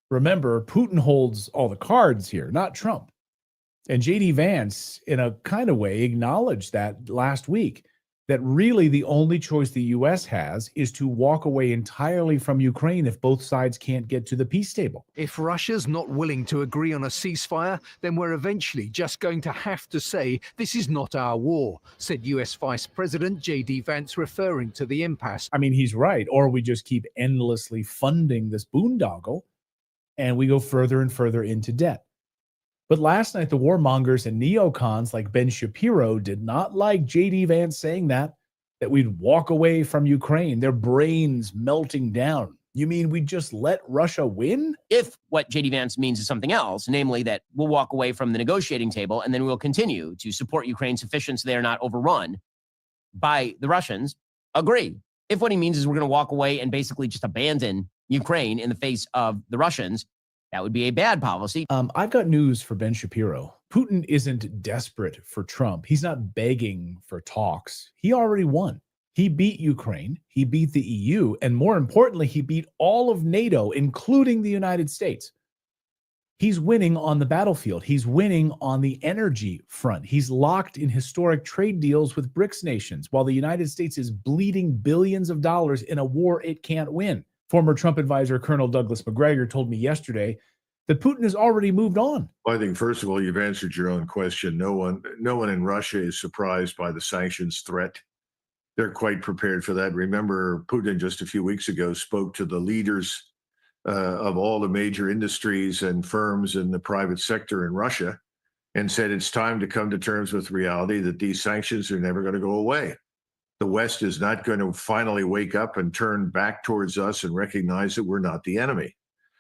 Remember, Putin holds all the cards here, not Trump. And J.D. Vance, in a kind of way, acknowledged that last week, that really the only choice the U.S. has is to walk away entirely from Ukraine if both sides can't get to the peace table. If Russia's not willing to agree on a ceasefire, then we're eventually just going to have to say this is not our war, said U.S. Vice President J.D. Vance, referring to the impasse. I mean, he's right. Or we just keep endlessly funding this boondoggle and we go further and further into debt. But last night, the warmongers and neocons like Ben Shapiro did not like J.D. Vance saying that we'd walk away from Ukraine, their brains melting down. You mean we just let Russia win? If what J.D. Vance means is something else, namely that we'll walk away from the negotiating table and then we'll continue to support Ukraine sufficient so they are not overrun by the Russians, agree. If what he means is we're going to walk away and basically just abandon Ukraine in the face of the Russians, that would be a bad policy. I've got news for Ben Shapiro. Putin isn't desperate for Trump. He's not begging for talks. He already won. He beat Ukraine. He beat the EU. And more importantly, he beat all of NATO, including the United States. He's winning on the battlefield. He's winning on the energy front. He's locked in historic trade deals with BRICS nations, while the United States is bleeding billions of dollars in a war it can't win. Former Trump advisor Colonel Douglas Macgregor told me yesterday that Putin has already moved on. Well, I think, first of all, you've answered your own question. No one in Russia is surprised by the sanctions threat. They're quite prepared for that. Remember, Putin just a few weeks ago spoke to the leaders of all the major industries and firms in the private sector in Russia and said it's time to come to terms with reality that these sanctions are never going to go away. The West is not going to finally wake up and turn back towards us and recognize that we're not the enemy.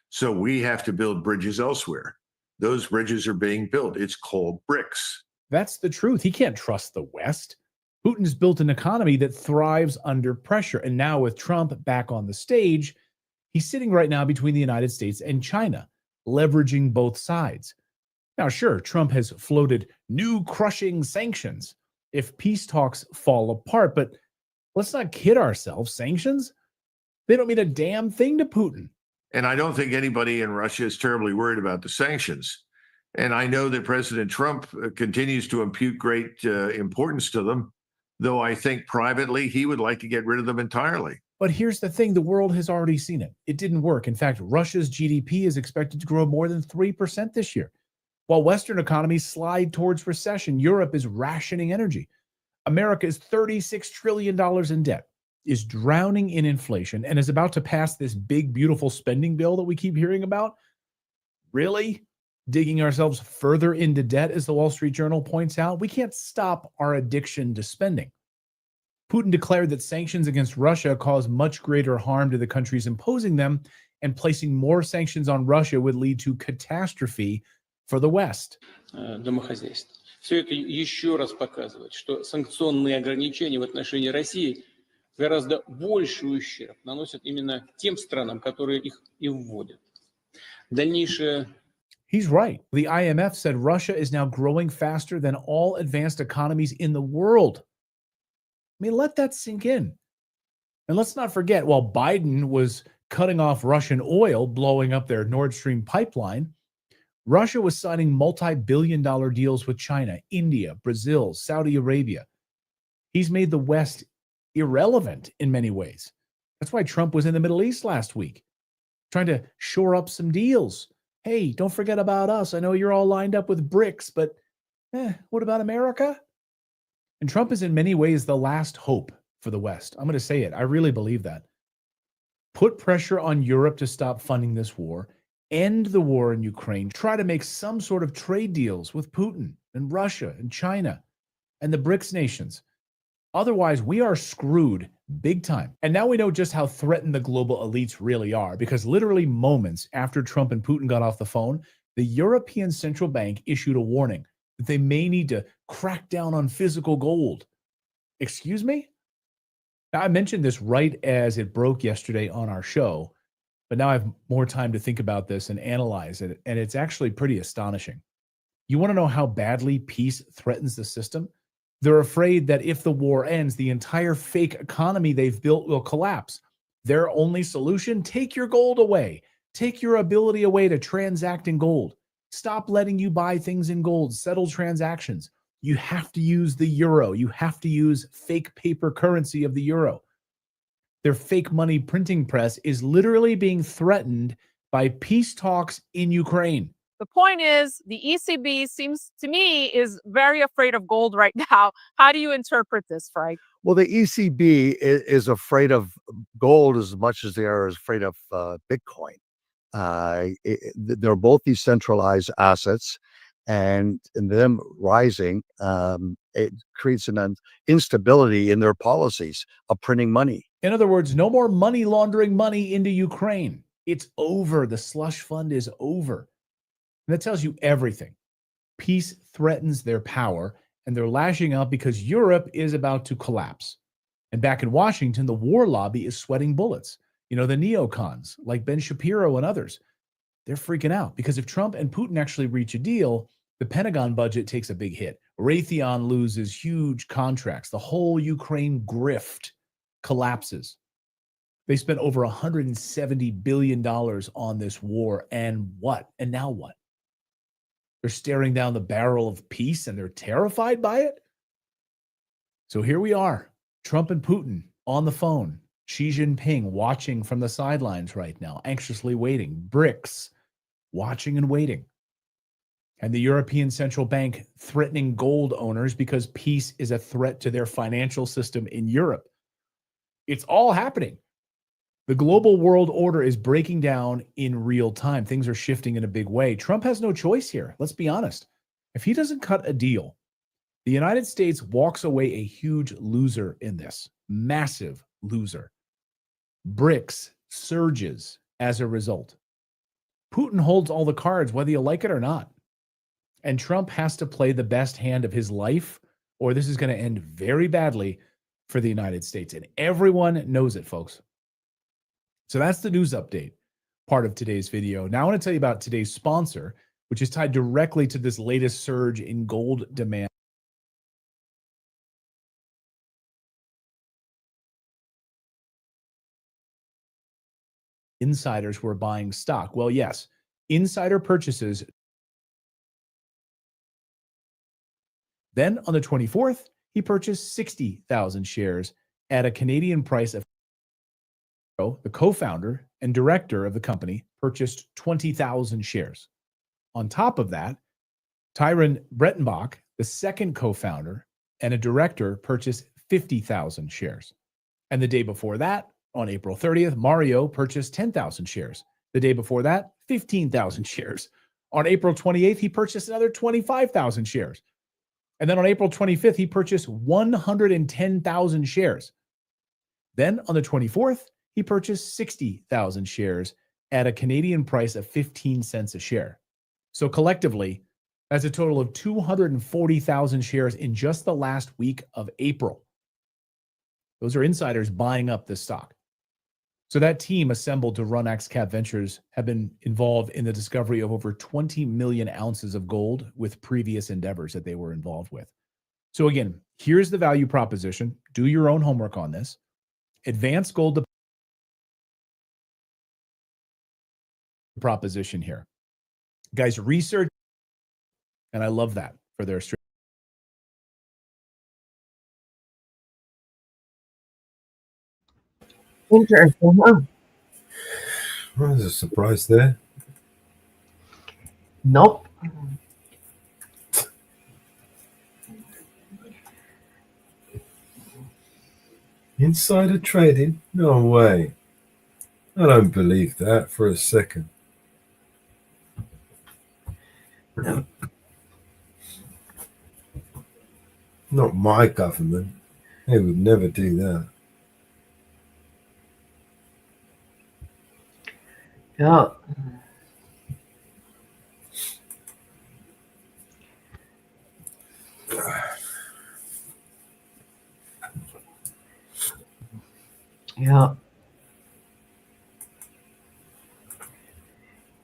So we have to build bridges elsewhere. Those bridges are being built. It's called BRICS. That's the truth. He can't trust the West. Putin's built an economy that thrives under pressure. And now with Trump back on the stage, he's sitting right now between the United States and China, leveraging both sides. Now, sure, Trump has floated new crushing sanctions if peace talks fall apart, but let's not kid ourselves. Sanctions? They don't mean a damn thing to Putin. And I don't think anybody in Russia is terribly worried about the sanctions. And I know that President Trump continues to impute great importance to them, though I think privately he would like to get rid of them entirely. But here's the thing, the world has already seen it. It didn't work. In fact, Russia's GDP is expected to grow more than 3% this year. While Western economies slide towards recession, Europe is rationing energy. America is $36 trillion in debt, is drowning in inflation, and is about to pass this big, beautiful spending bill that we keep hearing about. Really? Digging ourselves further into debt, as the Wall Street Journal points out? We can't stop our addiction to spending. Putin declared that sanctions against Russia cause much greater harm to the countries imposing them, and placing more sanctions on Russia would lead to catastrophe for the West. Домохозяйств. Все это еще раз показывает, что санкционные ограничения в отношении России гораздо больший ущерб наносят именно тем странам, которые их и вводят. Дальнейшее. He's right. The IMF said Russia is now growing faster than all advanced economies in the world. I mean, let that sink in. And let's not forget, while Biden was cutting off Russian oil, blowing up their Nord Stream pipeline, Russia was signing multi-billion-dollar deals with China, India, Brazil, Saudi Arabia. He's made the West irrelevant in many ways. That's why Trump was in the Middle East last week, trying to shore up some deals. Hey, don't forget about us. I know you're all lined up with BRICS, but what about America? And Trump is in many ways the last hope for the West. I'm going to say it. I really believe that. Put pressure on Europe to stop funding this war, end the war in Ukraine, try to make some sort of trade deals with Putin and Russia and China and the BRICS nations. Otherwise, we are screwed big time. And now we know just how threatened the global elites really are, because literally moments after Trump and Putin got off the phone, the European Central Bank issued a warning that they may need to crack down on physical gold. Excuse me? Now, I mentioned this right as it broke yesterday on our show, but now I have more time to think about this and analyze it, and it's actually pretty astonishing. You want to know how badly peace threatens the system? They're afraid that if the war ends, the entire fake economy they've built will collapse. Their only solution? Take your gold away. Take your ability away to transact in gold. Stop letting you buy things in gold. Settle transactions. You have to use the euro. You have to use fake paper currency of the euro. Their fake money printing press is literally being threatened by peace talks in Ukraine. The point is, the ECB seems to me is very afraid of gold right now. How do you interpret this, Frank? Well, the ECB is afraid of gold as much as they are afraid of Bitcoin. They're both decentralized assets, and them rising, it creates an instability in their policies of printing money. In other words, no more money laundering money into Ukraine. It's over. The slush fund is over. And that tells you everything. Peace threatens their power, and they're lashing out because Europe is about to collapse. And back in Washington, the war lobby is sweating bullets. You know, the neocons like Ben Shapiro and others, they're freaking out because if Trump and Putin actually reach a deal, the Pentagon budget takes a big hit. Raytheon loses huge contracts. The whole Ukraine grift collapses. They spent over $170 billion on this war. And what? And now what? They're staring down the barrel of peace and they're terrified by it. So here we are, Trump and Putin on the phone. Xi Jinping watching from the sidelines right now, anxiously waiting. BRICS. watching and waiting. And the European Central Bank threatening gold owners because peace is a threat to their financial system in Europe. It's all happening. The global world order is breaking down in real time. Things are shifting in a big way. Trump has no choice here. Let's be honest. If he doesn't cut a deal, the United States walks away a huge loser in this. Massive loser. BRICS surges as a result. Putin holds all the cards, whether you like it or not. And Trump has to play the best hand of his life, or this is going to end very badly for the United States. And everyone knows it, folks. So that's the news update part of today's video. Now I want to tell you about today's sponsor, which is tied directly to this latest surge in gold demand. Insiders were buying stock. Well, yes, insider purchases. Then on the 24th, he purchased 60,000 shares at a Canadian price of the co-founder and director of the company purchased 20,000 shares. On top of that, Tyron Brettenbach, the second co-founder and a director, purchased 50,000 shares. And the day before that, on April 30th, Mario purchased 10,000 shares. The day before that, 15,000 shares. On April 28th, he purchased another 25,000 shares. And then on April 25th, he purchased 110,000 shares. Then on the 24th, he purchased 60,000 shares at a Canadian price of 15 cents a share. So collectively, that's a total of 240,000 shares in just the last week of April. Those are insiders buying up this stock. So that team assembled to run XCap Ventures have been involved in the discovery of over 20 million ounces of gold with previous endeavors that they were involved with. So again, here's the value proposition. Do your own homework on this. Advanced gold proposition here. Guys, research, and I love that for their strategy. Interesting, huh? Well, there's a surprise there. Nope. Insider trading? No way. I don't believe that for a second. No. Not my government. They would never do that. Yeah. Yeah.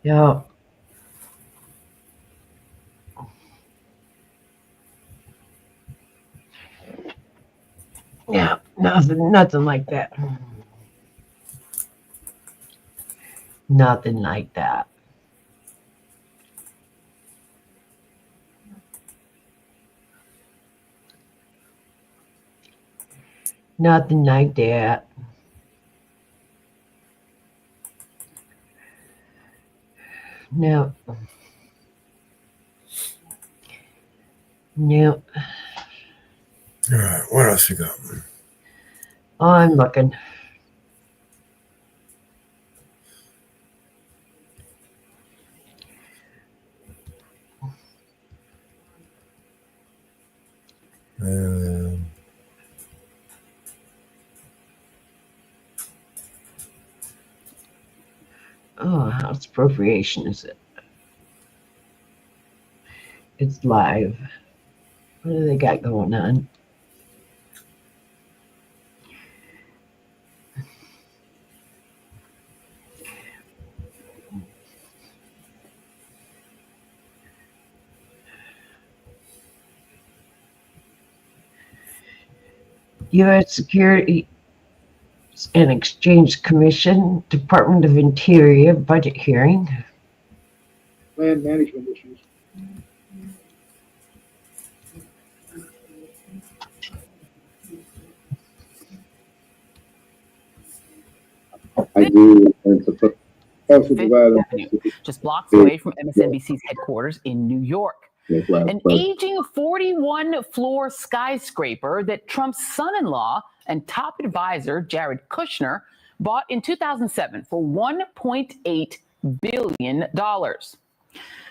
Yeah. Yeah, nothing like that. Nothing like that. Nothing like that. No. No. All right, what else you got? I'm looking. Oh, House appropriation is it? It's live. What do they got going on? U.S. Security and Exchange Commission, Department of Interior budget hearing. Land management issues. I do want to put Fifth Avenue, just blocks away from MSNBC's headquarters in New York. An aging 41-floor skyscraper that Trump's son-in-law and top advisor, Jared Kushner, bought in 2007 for $1.8 billion.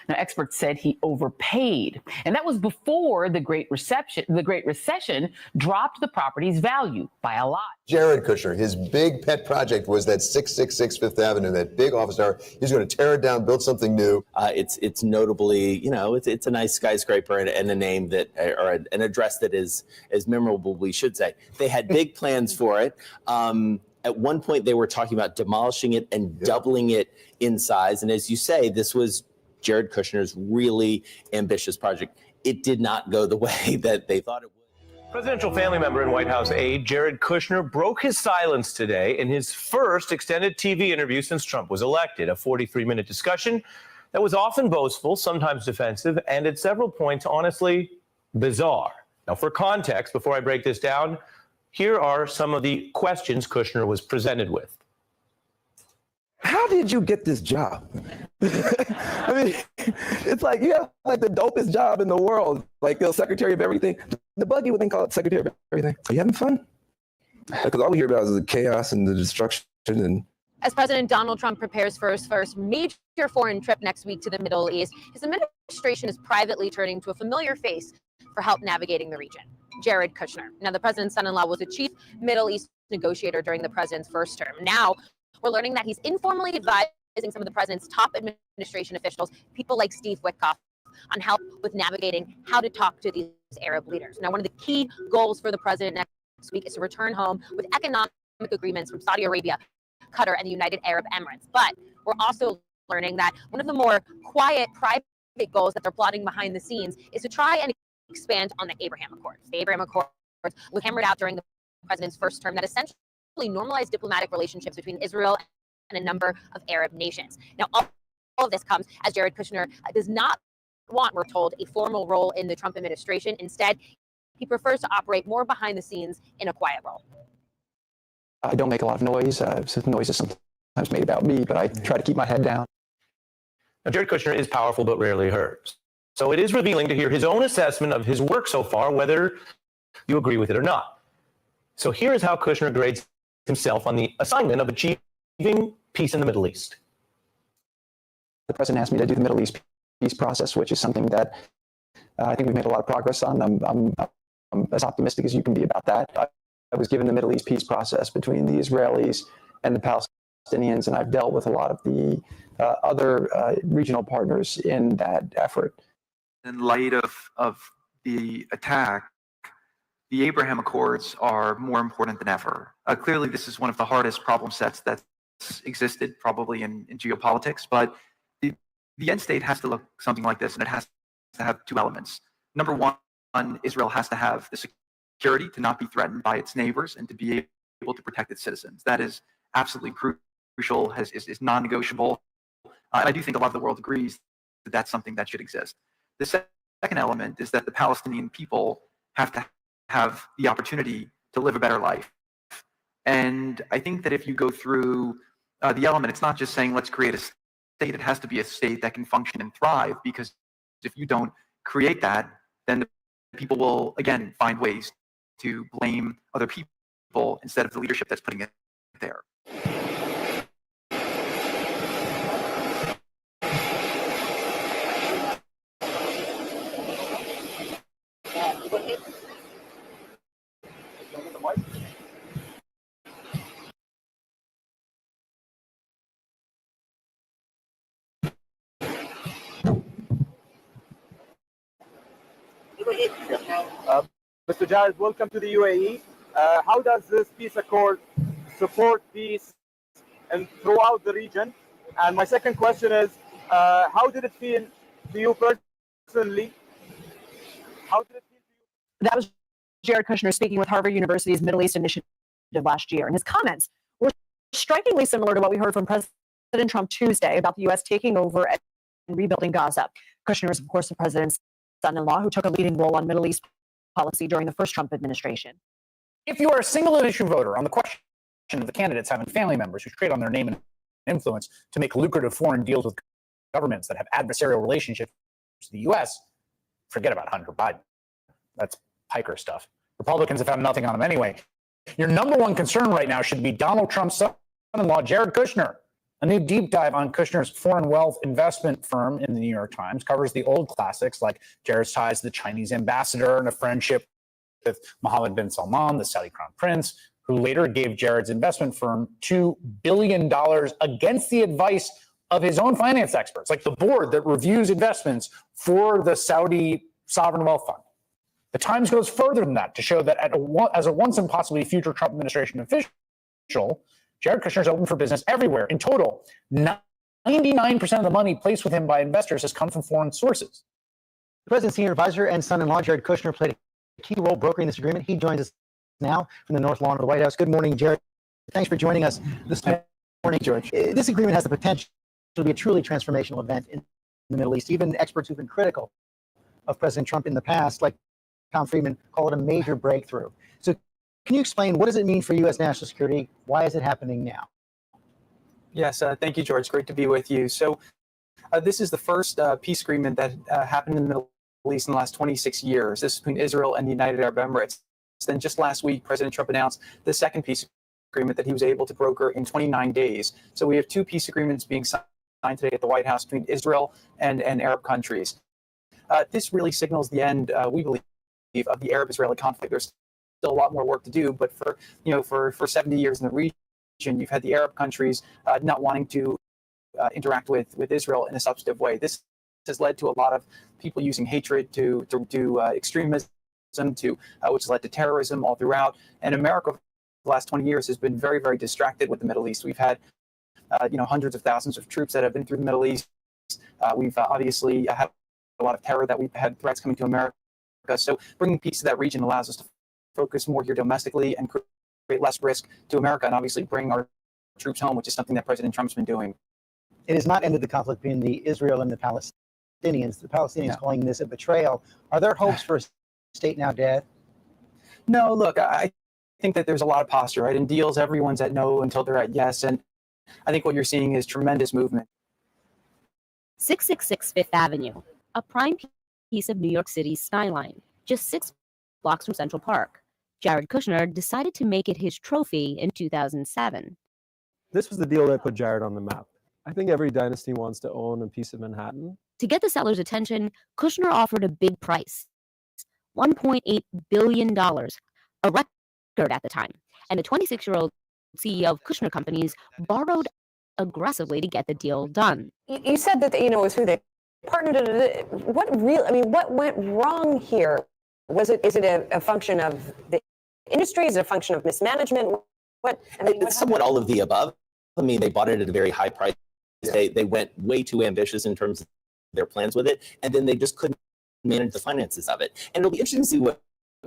Now, experts said he overpaid, and that was before the Great Recession dropped the property's value by a lot. Jared Kushner, his big pet project was that 666 Fifth Avenue, that big office tower. He's going to tear it down, build something new. It's notably, it's a nice skyscraper and a name that, or an address that is as memorable, we should say. They had big plans for it. At one point, they were talking about demolishing it and doubling it in size. And as you say, this was Jared Kushner's really ambitious project. It did not go the way that they thought it would. Presidential family member and White House aide Jared Kushner broke his silence today in his first extended TV interview since Trump was elected, a 43-minute discussion that was often boastful, sometimes defensive, and at several points, honestly, bizarre. Now, for context, before I break this down, here are some of the questions Kushner was presented with. How did you get this job? I mean, it's like you have like the dopest job in the world, like the secretary of everything. The buggy would then call it secretary of everything. Are you having fun? Because all we hear about is the chaos and the destruction. And as President Donald Trump prepares for his first major foreign trip next week to the Middle East, his administration is privately turning to a familiar face for help navigating the region, Jared Kushner. Now, the president's son-in-law was the chief Middle East negotiator during the president's first term. Now, we're learning that he's informally advising some of the president's top administration officials, people like Steve Witkoff, on help with navigating how to talk to these Arab leaders. Now, one of the key goals for the president next week is to return home with economic agreements from Saudi Arabia, Qatar, and the United Arab Emirates. But we're also learning that one of the more quiet, private goals that they're plotting behind the scenes is to try and expand on the Abraham Accords. The Abraham Accords were hammered out during the president's first term that essentially normalized diplomatic relationships between Israel and a number of Arab nations. Now, all of this comes as Jared Kushner does not want, we're told, a formal role in the Trump administration. Instead, he prefers to operate more behind the scenes in a quiet role. I don't make a lot of noise. Noise is sometimes made about me, but I try to keep my head down. Now, Jared Kushner is powerful but rarely heard. So it is revealing to hear his own assessment of his work so far, whether you agree with it or not. So here is how Kushner grades himself on the assignment of achieving peace in the Middle East. The president asked me to do the Middle East peace process, which is something that I think we've made a lot of progress on. I'm as optimistic as you can be about that. I was given the Middle East peace process between the Israelis and the Palestinians, and I've dealt with a lot of the other regional partners in that effort. In light of the attack, the Abraham Accords are more important than ever. Clearly, this is one of the hardest problem sets that's existed probably in geopolitics, but the end state has to look something like this, and it has to have two elements. Number one, Israel has to have the security to not be threatened by its neighbors and to be able to protect its citizens. That is absolutely crucial, is non-negotiable. And I do think a lot of the world agrees that that's something that should exist. The second element is that the Palestinian people have to have the opportunity to live a better life. And I think that if you go through the element, it's not just saying let's create a state. It has to be a state that can function and thrive, because if you don't create that, then the people will, again, find ways to blame other people instead of the leadership that's putting it there. Mr. Jared, welcome to the UAE. How does this peace accord support peace and throughout the region? And my second question is, how did it feel to you personally? How did it feel to you? That was Jared Kushner speaking with Harvard University's Middle East Initiative last year. And his comments were strikingly similar to what we heard from President Trump Tuesday about the U.S. taking over and rebuilding Gaza. Kushner is, of course, the president's son-in-law who took a leading role on Middle East policy during the first Trump administration. If you are a single issue voter on the question of the candidates having family members who trade on their name and influence to make lucrative foreign deals with governments that have adversarial relationships to the U.S., forget about Hunter Biden. That's piker stuff. Republicans have found nothing on him anyway. Your number one concern right now should be Donald Trump's son-in-law, Jared Kushner. A new deep dive on Kushner's foreign wealth investment firm in the New York Times covers the old classics like Jared's ties to the Chinese ambassador and a friendship with Mohammed bin Salman, the Saudi crown prince, who later gave Jared's investment firm $2 billion against the advice of his own finance experts, like the board that reviews investments for the Saudi sovereign wealth fund. The Times goes further than that to show that as a once and possibly future Trump administration official, Jared Kushner is open for business everywhere. In total, 99% of the money placed with him by investors has come from foreign sources. The president's senior advisor and son-in-law, Jared Kushner, played a key role brokering this agreement. He joins us now from the North Lawn of the White House. Good morning, Jared. Thanks for joining us this morning, George. This agreement has the potential to be a truly transformational event in the Middle East. Even experts who've been critical of President Trump in the past, like Tom Friedman, call it a major breakthrough. So can you explain, what does it mean for U.S. national security? Why is it happening now? Yes, thank you, George. Great to be with you. So this is the first peace agreement that happened in the Middle East in the last 26 years. This is between Israel and the United Arab Emirates. Then just last week, President Trump announced the second peace agreement that he was able to broker in 29 days. So we have two peace agreements being signed today at the White House between Israel and Arab countries. This really signals the end, we believe, of the Arab-Israeli conflict. There's still a lot more work to do, but for 70 years in the region, you've had the Arab countries not wanting to interact with Israel in a substantive way. This has led to a lot of people using hatred to extremism, which has led to terrorism all throughout. And America, for the last 20 years, has been very, very distracted with the Middle East. We've had hundreds of thousands of troops that have been through the Middle East. We've obviously had a lot of terror, that we've had threats coming to America. So bringing peace to that region allows us to focus more here domestically and create less risk to America, and obviously bring our troops home, which is something that President Trump's been doing. It has not ended the conflict between the Israel and the Palestinians. The Palestinians calling this a betrayal. Are there hopes for a state now, Dad? No, look, I think that there's a lot of posture, right? In deals, everyone's at no until they're at yes. And I think what you're seeing is tremendous movement. 666 Fifth Avenue, a prime piece of New York City's skyline, just 6 blocks from Central Park. Jared Kushner decided to make it his trophy in 2007. This was the deal that put Jared on the map. I think every dynasty wants to own a piece of Manhattan. To get the seller's attention, Kushner offered a big price, $1.8 billion, a record at the time. And the 26-year-old CEO of Kushner Companies borrowed aggressively to get the deal done. You said that it was who they partnered. What went wrong here? Is it a function of the industry? Is it a function of mismanagement? It's somewhat all of the above. I mean, they bought it at a very high price. Yeah. They went way too ambitious in terms of their plans with it, and then they just couldn't manage the finances of it. And it'll be interesting to see what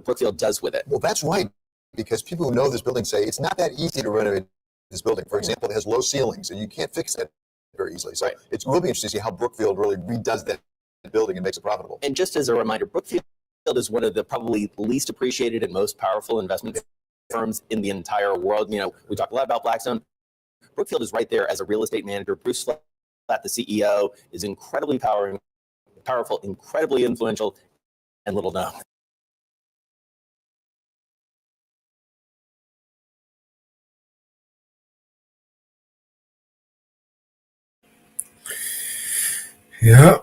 Brookfield does with it. Well, that's right, because people who know this building say it's not that easy to renovate this building. For example, it has low ceilings, and you can't fix that very easily. So it's really interesting to see how Brookfield really redoes that building and makes it profitable. And just as a reminder, Brookfield is one of the probably least appreciated and most powerful investment firms in the entire world. We talk a lot about Blackstone. Brookfield is right there as a real estate manager. Bruce Flatt, the CEO, is incredibly powerful, incredibly influential, and little known. Yeah.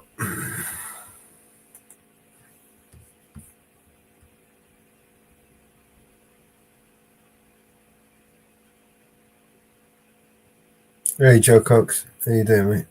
Hey, Joe Cox. How you doing, mate?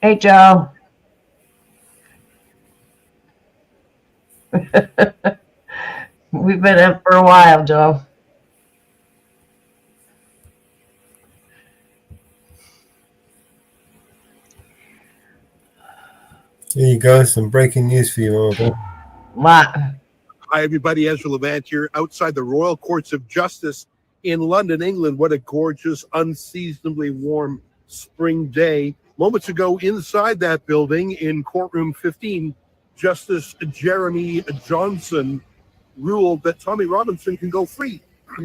Hey, Joe. We've been up for a while, Joe. Here you go. Some breaking news for you, Albert. What? Hi, everybody. Ezra Levant here outside the Royal Courts of Justice in London, England. What a gorgeous, unseasonably warm spring day. Moments ago, inside that building in courtroom 15, Justice Jeremy Johnson ruled that Tommy Robinson can go free.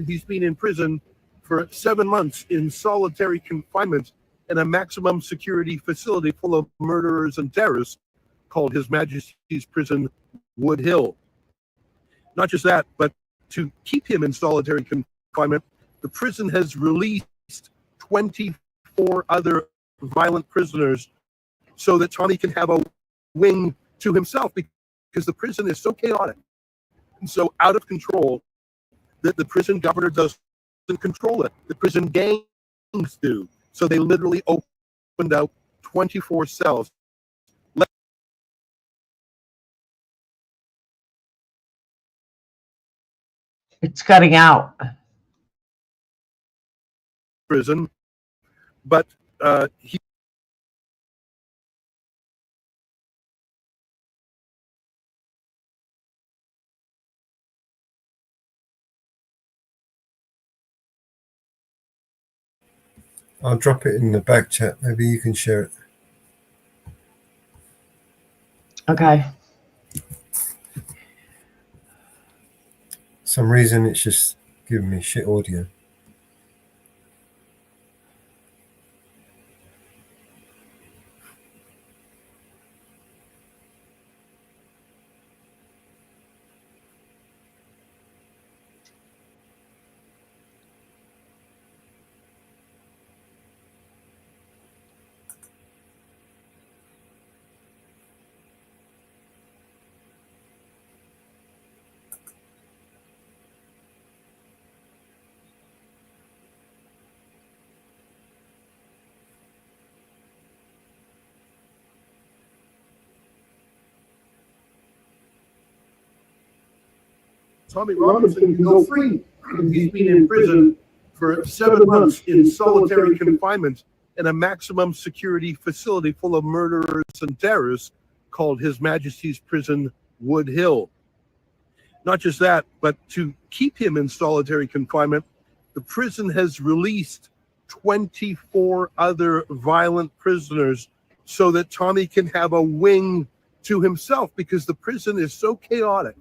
He's been in prison for 7 months in solitary confinement in a maximum security facility full of murderers and terrorists called His Majesty's Prison Wood Hill. Not just that, but to keep him in solitary confinement, the prison has released 24 other violent prisoners so that Tommy can have a wing to himself, because the prison is so chaotic and so out of control that the prison governor doesn't control it. The prison gangs do. So they literally opened out 24 cells. It's cutting out. Prison, but he. I'll drop it in the back chat. Maybe you can share it. Okay. Some reason it's just giving me shit audio. Tommy Robinson can go free. He's been in prison for 7 months in solitary confinement in a maximum security facility full of murderers and terrorists called His Majesty's Prison Wood Hill. Not just that, but to keep him in solitary confinement, the prison has released 24 other violent prisoners so that Tommy can have a wing to himself, because the prison is so chaotic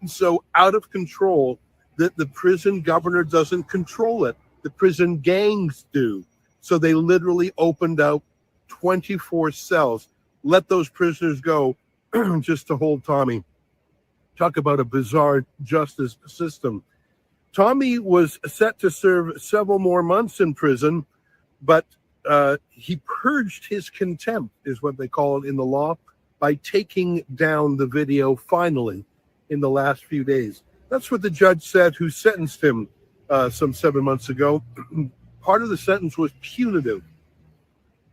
and so out of control that the prison governor doesn't control it. The prison gangs do. So they literally opened out 24 cells, let those prisoners go just to hold Tommy. Talk about a bizarre justice system. Tommy was set to serve several more months in prison, but he purged his contempt, is what they call it in the law, by taking down the video finally in the last few days. That's what the judge said who sentenced him some 7 months ago. Part of the sentence was punitive.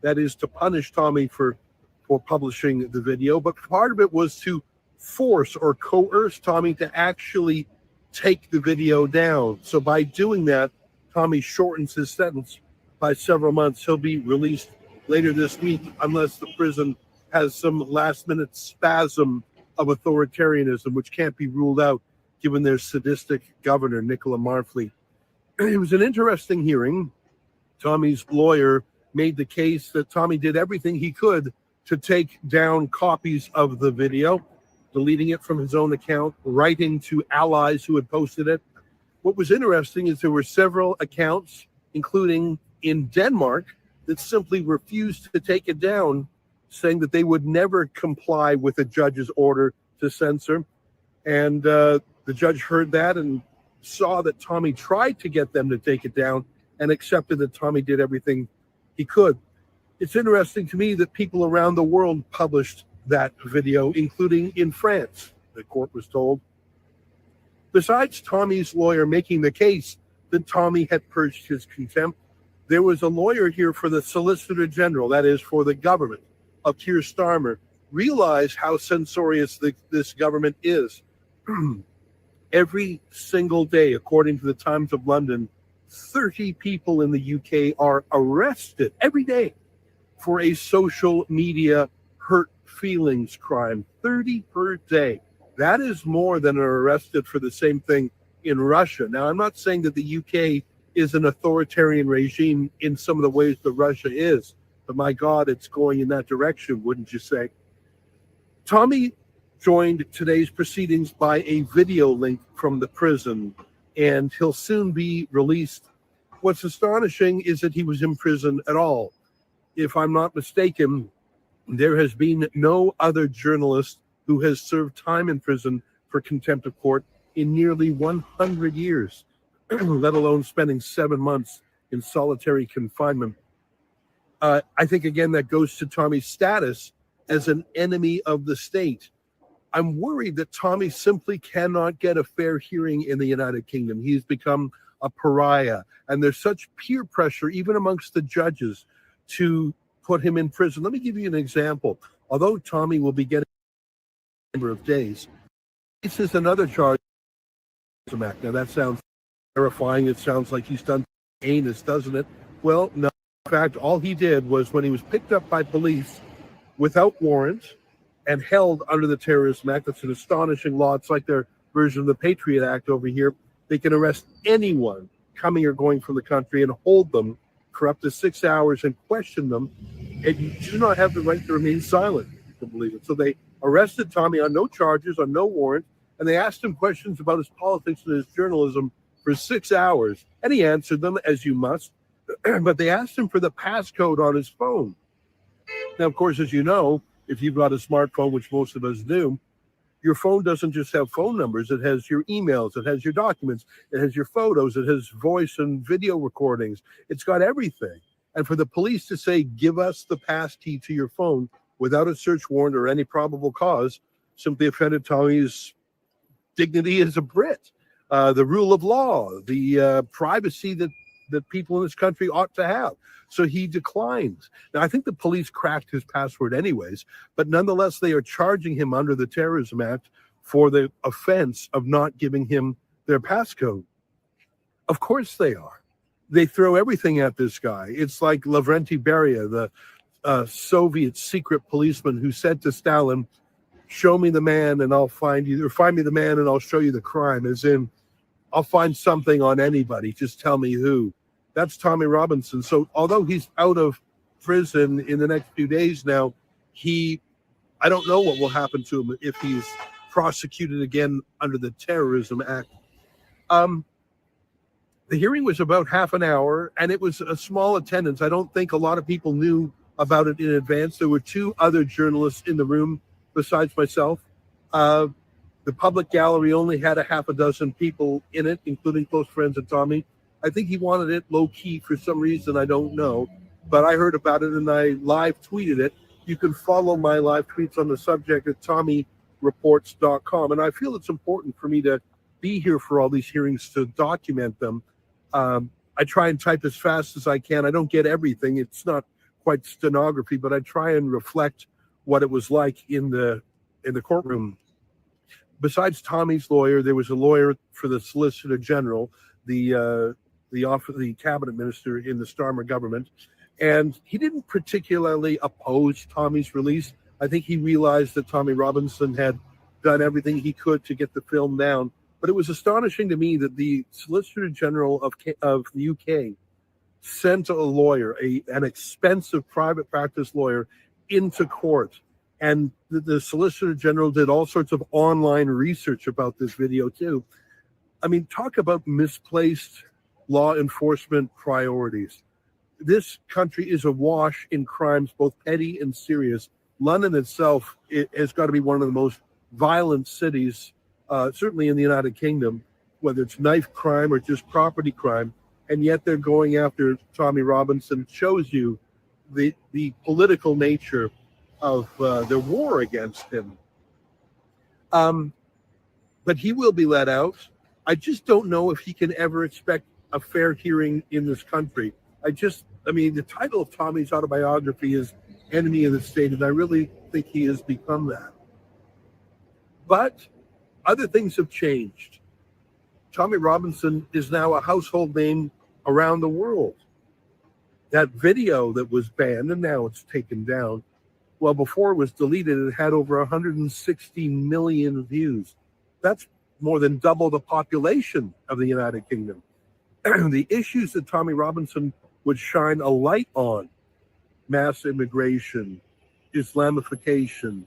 That is, to punish Tommy for publishing the video, but part of it was to force or coerce Tommy to actually take the video down. So by doing that, Tommy shortens his sentence by several months. He'll be released later this week unless the prison has some last-minute spasm of authoritarianism, which can't be ruled out given their sadistic governor, Nicola Marfley. It was an interesting hearing. Tommy's lawyer made the case that Tommy did everything he could to take down copies of the video, deleting it from his own account, writing to allies who had posted it. What was interesting is there were several accounts, including in Denmark, that simply refused to take it down, saying that they would never comply with a judge's order to censor. And the judge heard that and saw that Tommy tried to get them to take it down and accepted that Tommy did everything he could. It's interesting to me that people around the world published that video, including in France, the court was told. Besides Tommy's lawyer making the case that Tommy had purged his contempt, there was a lawyer here for the Solicitor General, that is for the government, of Keir Starmer. Realize how censorious this government is. Every single day, according to the Times of London, 30 people in the UK are arrested every day for a social media hurt feelings crime. 30 per day. That is more than are arrested for the same thing in Russia. Now, I'm not saying that the UK is an authoritarian regime in some of the ways that Russia is, but my God, it's going in that direction, wouldn't you say? Tommy joined today's proceedings by a video link from the prison, and he'll soon be released. What's astonishing is that he was in prison at all. If I'm not mistaken, there has been no other journalist who has served time in prison for contempt of court in nearly 100 years, let alone spending 7 months in solitary confinement. I think, again, that goes to Tommy's status as an enemy of the state. I'm worried that Tommy simply cannot get a fair hearing in the United Kingdom. He's become a pariah, and there's such peer pressure, even amongst the judges, to put him in prison. Let me give you an example. Although Tommy will be getting a number of days, this is another charge. Now, that sounds terrifying. It sounds like he's done heinous, doesn't it? Well, no. In fact, all he did was, when he was picked up by police without warrant and held under the Terrorism Act, that's an astonishing law. It's like their version of the Patriot Act over here. They can arrest anyone coming or going from the country and hold them for up to 6 hours and question them, and you do not have the right to remain silent, to believe it. So they arrested Tommy on no charges, on no warrant, and they asked him questions about his politics and his journalism for 6 hours, and he answered them, as you must, but they asked him for the passcode on his phone. Now, of course, as you know, if you've got a smartphone, which most of us do, your phone doesn't just have phone numbers. It has your emails, it has your documents, it has your photos, it has voice and video recordings. It's got everything. And for the police to say, give us the pass key to your phone without a search warrant or any probable cause, simply offended Tommy's dignity as a Brit, the rule of law, the privacy that people in this country ought to have. So he declines. Now, I think the police cracked his password anyways, but nonetheless, they are charging him under the Terrorism Act for the offense of not giving him their passcode. Of course they are. They throw everything at this guy. It's like Lavrenti Beria, the Soviet secret policeman who said to Stalin, show me the man and I'll find you, or find me the man and I'll show you the crime, as in, I'll find something on anybody, just tell me who. That's Tommy Robinson. So although he's out of prison in the next few days now, I don't know what will happen to him if he's prosecuted again under the Terrorism Act. The hearing was about half an hour, and it was a small attendance. I don't think a lot of people knew about it in advance. There were 2 other journalists in the room besides myself. The public gallery only had a half a dozen people in it, including close friends of Tommy. I think he wanted it low key for some reason, I don't know, but I heard about it and I live tweeted it. You can follow my live tweets on the subject at TommyReports.com. And I feel it's important for me to be here for all these hearings to document them. I try and type as fast as I can. I don't get everything. It's not quite stenography, but I try and reflect what it was like in the courtroom. Besides Tommy's lawyer, there was a lawyer for the Solicitor General, the cabinet minister in the Starmer government, and he didn't particularly oppose Tommy's release. I think he realized that Tommy Robinson had done everything he could to get the film down. But it was astonishing to me that the Solicitor General of the UK sent a lawyer, an expensive private practice lawyer, into court. And the Solicitor General did all sorts of online research about this video too. I mean, talk about misplaced law enforcement priorities. This country is awash in crimes, both petty and serious. London itself has got to be one of the most violent cities, certainly in the United Kingdom, whether it's knife crime or just property crime. And yet they're going after Tommy Robinson. It shows you the political nature of the war against him. But he will be let out. I just don't know if he can ever expect a fair hearing in this country. The title of Tommy's autobiography is Enemy of the State, and I really think he has become that. But other things have changed. Tommy Robinson is now a household name around the world. That video that was banned, and now it's taken down, Well, before it was deleted, it had over 160 million views. That's more than double the population of the United Kingdom. The issues that Tommy Robinson would shine a light on, mass immigration, Islamification,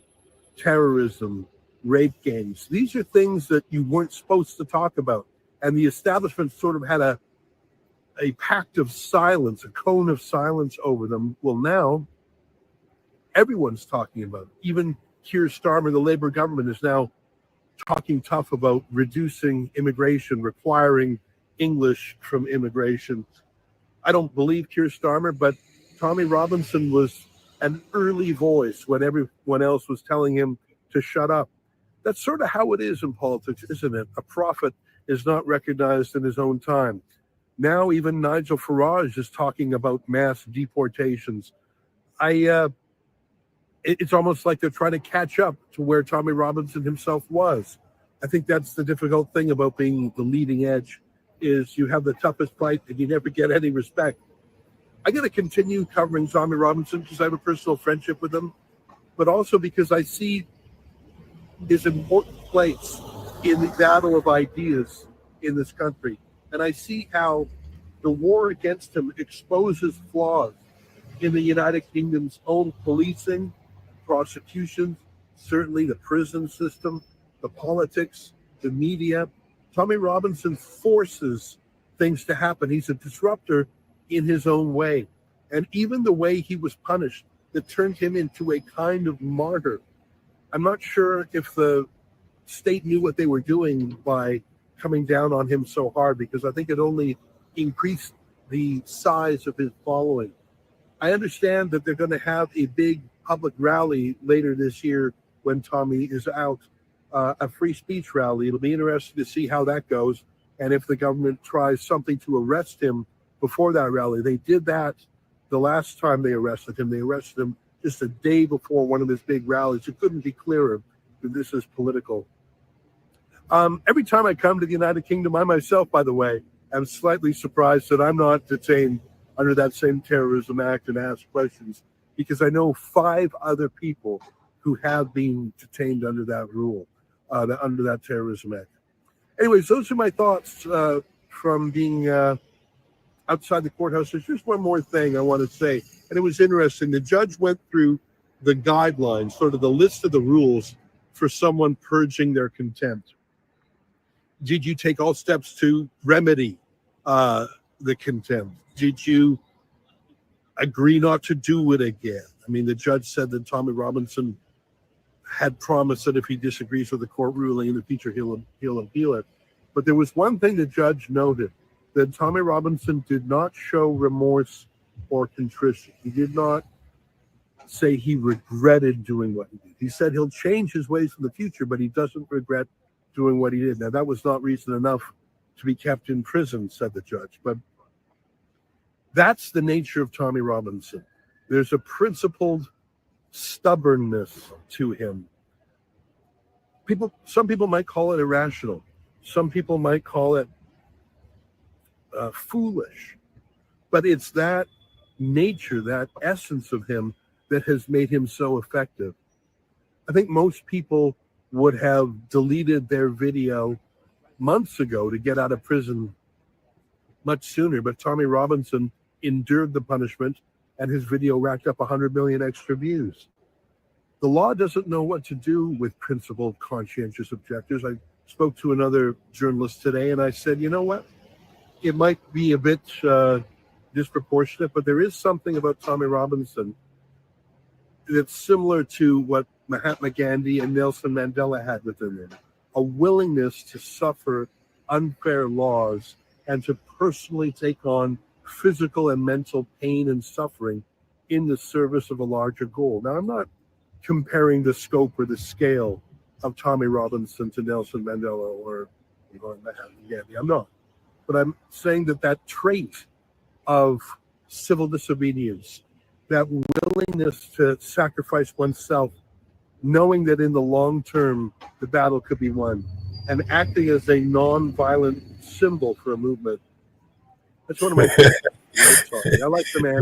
terrorism, rape gangs, these are things that you weren't supposed to talk about. And the establishment sort of had a pact of silence, a cone of silence over them. Well, now everyone's talking about it. Even Keir Starmer, the Labour government, is now talking tough about reducing immigration, requiring English from immigration. I don't believe Keir Starmer, but Tommy Robinson was an early voice when everyone else was telling him to shut up. That's sort of how it is in politics, isn't it? A prophet is not recognized in his own time. Now even Nigel Farage is talking about mass deportations. It's almost like they're trying to catch up to where Tommy Robinson himself was. I think that's the difficult thing about being the leading edge, is you have the toughest fight and you never get any respect. I got to continue covering Tommy Robinson because I have a personal friendship with him, but also because I see his important place in the battle of ideas in this country. And I see how the war against him exposes flaws in the United Kingdom's own policing, prosecutions, certainly the prison system, the politics, the media. Tommy Robinson forces things to happen. He's a disruptor in his own way. And even the way he was punished, that turned him into a kind of martyr. I'm not sure if the state knew what they were doing by coming down on him so hard, because I think it only increased the size of his following. I understand that they're going to have a big public rally later this year when Tommy is out, a free speech rally. It'll be interesting to see how that goes, and if the government tries something to arrest him before that rally. They did that the last time they arrested him. They arrested him just a day before one of his big rallies. It couldn't be clearer that this is political. Every time I come to the United Kingdom, I myself, by the way, am slightly surprised that I'm not detained under that same terrorism act and asked questions, because I know 5 other people who have been detained under that rule, under that terrorism act. Anyways, those are my thoughts from being outside the courthouse. There's just one more thing I want to say, and it was interesting. The judge went through the guidelines, sort of the list of the rules for someone purging their contempt. Did you take all steps to remedy the contempt? Did you agree not to do it again? I mean, the judge said that Tommy Robinson had promised that if he disagrees with the court ruling in the future, he'll appeal it. But there was one thing the judge noted, that Tommy Robinson did not show remorse or contrition. He did not say he regretted doing what he did. He said he'll change his ways in the future, but he doesn't regret doing what he did. Now, that was not reason enough to be kept in prison, said the judge. But that's the nature of Tommy Robinson. There's a principled stubbornness to him. Some people might call it irrational. Some people might call it foolish. But it's that nature, that essence of him that has made him so effective. I think most people would have deleted their video months ago to get out of prison much sooner, but Tommy Robinson endured the punishment and his video racked up 100 million extra views. The law doesn't know what to do with principled, conscientious objectors. I spoke to another journalist today and I said, you know what? It might be a bit disproportionate, but there is something about Tommy Robinson that's similar to what Mahatma Gandhi and Nelson Mandela had within them, a willingness to suffer unfair laws and to personally take on physical and mental pain and suffering in the service of a larger goal. Now, I'm not comparing the scope or the scale of Tommy Robinson to Nelson Mandela or Mahatma Gandhi. I'm not. But I'm saying that that trait of civil disobedience, that willingness to sacrifice oneself, knowing that in the long term the battle could be won, and acting as a non-violent symbol for a movement. That's one of my favorite. I like the man.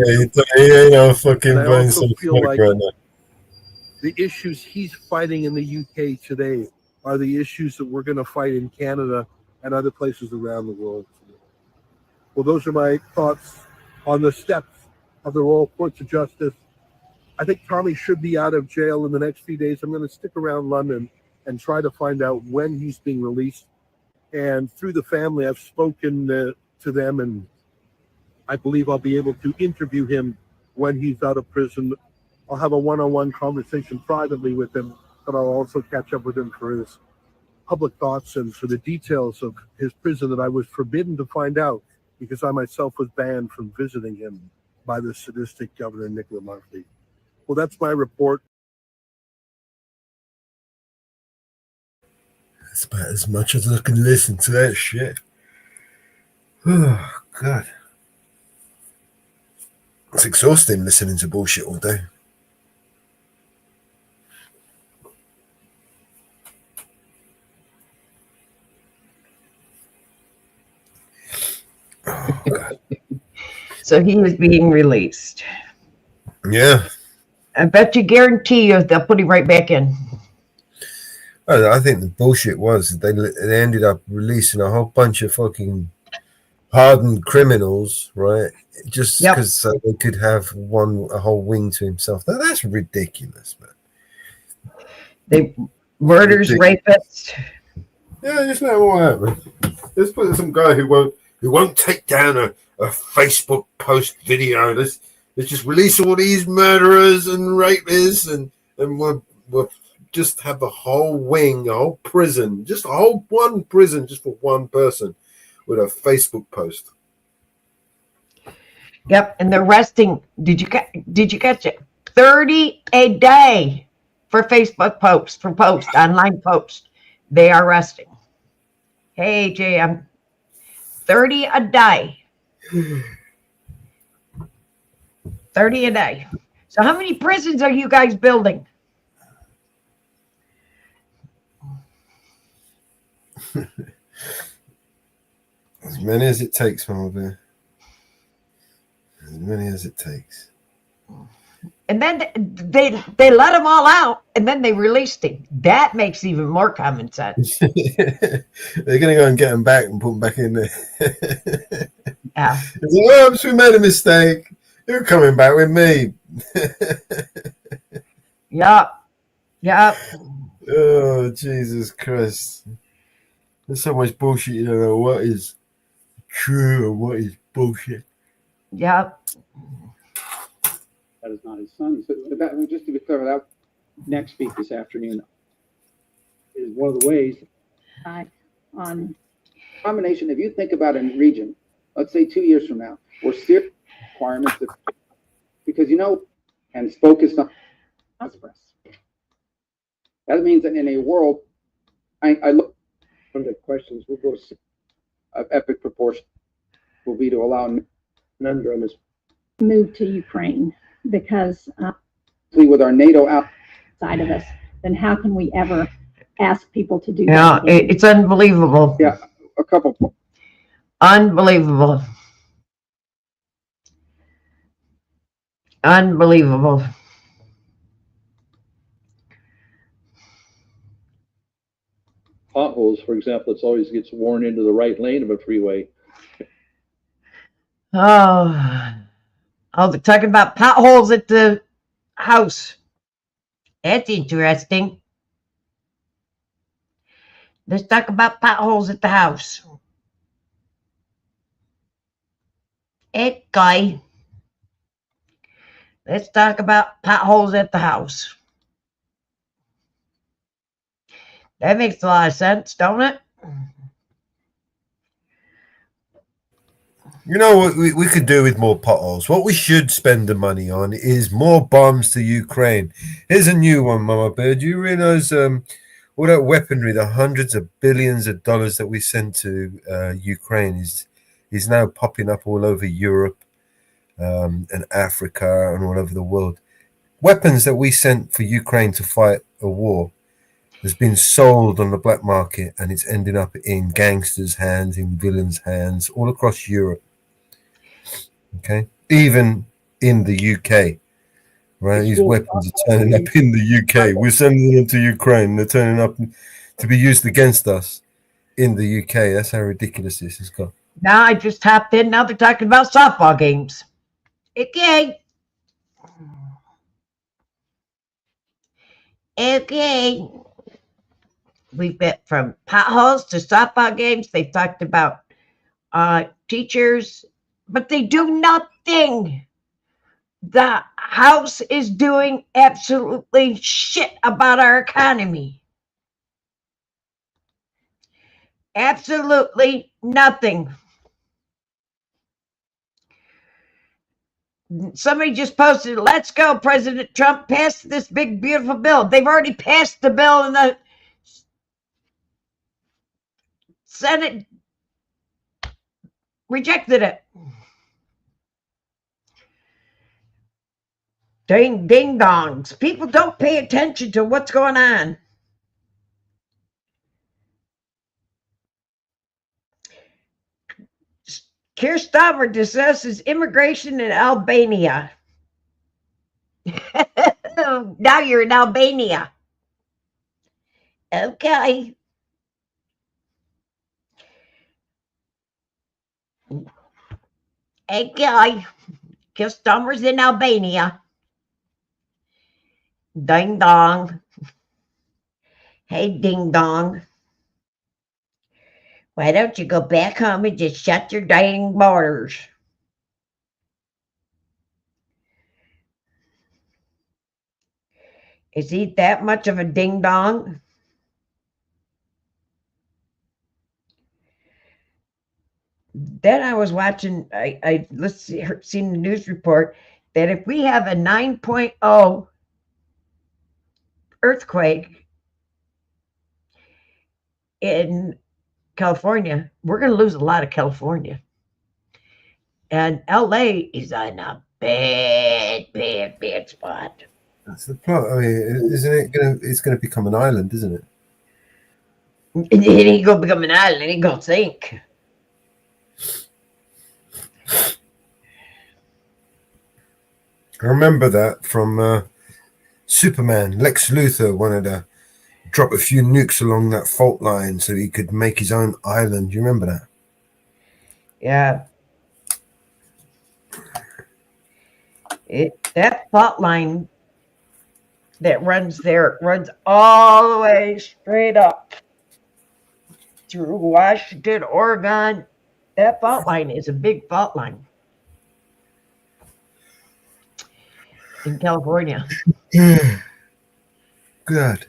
Yeah, you know, fucking I burn also some feel smoke like right now. the issues he's fighting in the UK today are the issues that we're going to fight in Canada and other places around the world. Well, those are my thoughts on the steps of the Royal Courts of Justice. I think Tommy should be out of jail in the next few days. I'm going to stick around London and try to find out when he's being released. And through the family, I've spoken to them, and I believe I'll be able to interview him when he's out of prison. I'll have a one-on-one conversation privately with him, but I'll also catch up with him for his public thoughts and for the details of his prison that I was forbidden to find out because I myself was banned from visiting him by the sadistic Governor Nicola Murphy. Well, that's my report. That's about as much as I can listen to that shit. Oh, God. It's exhausting listening to bullshit all day. Oh, God. So he was being released. Yeah. I bet you guarantee you they'll put him right back in. I think the bullshit was they ended up releasing a whole bunch of fucking hardened criminals, right? Just because they could have a whole wing to himself. That's ridiculous, man. They murders, rapists. Yeah, just let it all happen. Let's put some guy who won't take down a Facebook post video. Let's just release all these murderers and rapists, and we'll just have a whole wing, a whole prison, just one prison just for one person with a Facebook post. Yep, and they're arresting. Did you catch it? 30 a day for Facebook posts, online posts. They are arresting. Hey, JM, 30 a day. 30 a day. So how many prisons are you guys building? As many as it takes, Marvin. As many as it takes. And then they let them all out, and then they released him. That makes even more common sense. They're going to go and get him back and put him back in there. Yeah. Oops, we made a mistake. You're coming back with me. Yep. Oh, Jesus Christ. There's so much bullshit you don't know what is true and what is bullshit. Yep. That is not his son. So that, just to be clear, that next speak this afternoon is one of the ways. On combination, if you think about a region, let's say 2 years from now, where serious requirements, because and it's focused on express. That means that in a world, I look from the questions. We'll go to epic proportion. Will be to allow conundrum is move to Ukraine because with our NATO outside of us, then how can we ever ask people to do Yeah, that? it's unbelievable. Yeah, a couple. Unbelievable. Unbelievable. Potholes, for example, it's always gets worn into the right lane of a freeway. Oh, they're talking about potholes at the house. That's interesting. Let's talk about potholes at the house. Hey, guy. Let's talk about potholes at the house. That makes a lot of sense, don't it? You know what we could do with more potholes? What we should spend the money on is more bombs to Ukraine. Here's a new one, Mama Bear. Do you realize all that weaponry, the hundreds of billions of dollars that we sent to Ukraine is now popping up all over Europe and Africa and all over the world. Weapons that we sent for Ukraine to fight a war has been sold on the black market, and it's ending up in gangsters' hands, in villains' hands, all across Europe. Okay, even in the UK, right? These weapons are turning up in the UK. We're sending them to Ukraine. They're turning up to be used against us in the UK. That's how ridiculous this has got. Now I just tapped in. Now they're talking about softball games. Okay. Okay. We've been from potholes to softball games. They've talked about teachers, but they do nothing. The House is doing absolutely shit about our economy. Absolutely nothing. Somebody just posted, let's go, President Trump, pass this big, beautiful bill. They've already passed the bill and the Senate rejected it. Ding dongs. People don't pay attention to what's going on. Keir Starmer discusses immigration in Albania. Now you're in Albania. Okay. Okay. Keir Starmer's in Albania. Ding dong. Hey, ding dong. Why don't you go back home and just shut your dang borders? Is he that much of a ding dong? Then I was watching, seen the news report that if we have a 9.0 earthquake in California, we're going to lose a lot of California. And LA is in a bad spot. That's the plot. I mean, isn't it going to? It's going to become an island, isn't it? It ain't going to become an island. It ain't going to sink. I remember that from Superman. Lex Luthor wanted to drop a few nukes along that fault line so he could make his own island. Do you remember that? Yeah. That fault line that runs there runs all the way straight up through Washington, Oregon. That fault line is a big fault line in California. Good.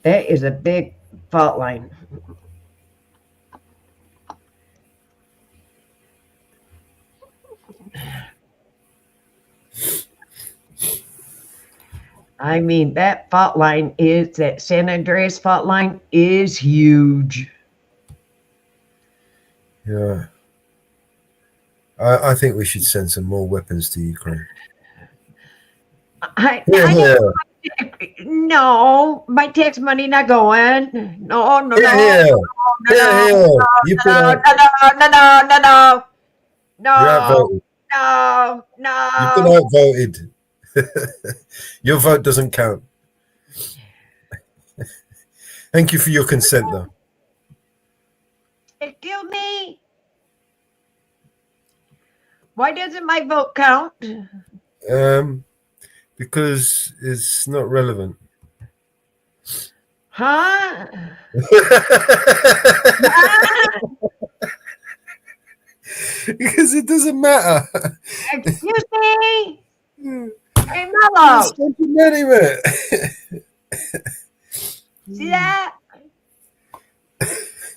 That is a big fault line. I mean, that fault line is, that San Andreas fault line is huge. Yeah. I think we should send some more weapons to Ukraine. No, my tax money not going. No. No. You You've been outvoted. Your vote doesn't count. Thank you for your consent, though. Excuse me. Why doesn't my vote count? Because it's not relevant. Huh? Because it doesn't matter. Excuse me. Hey, Mello. See that?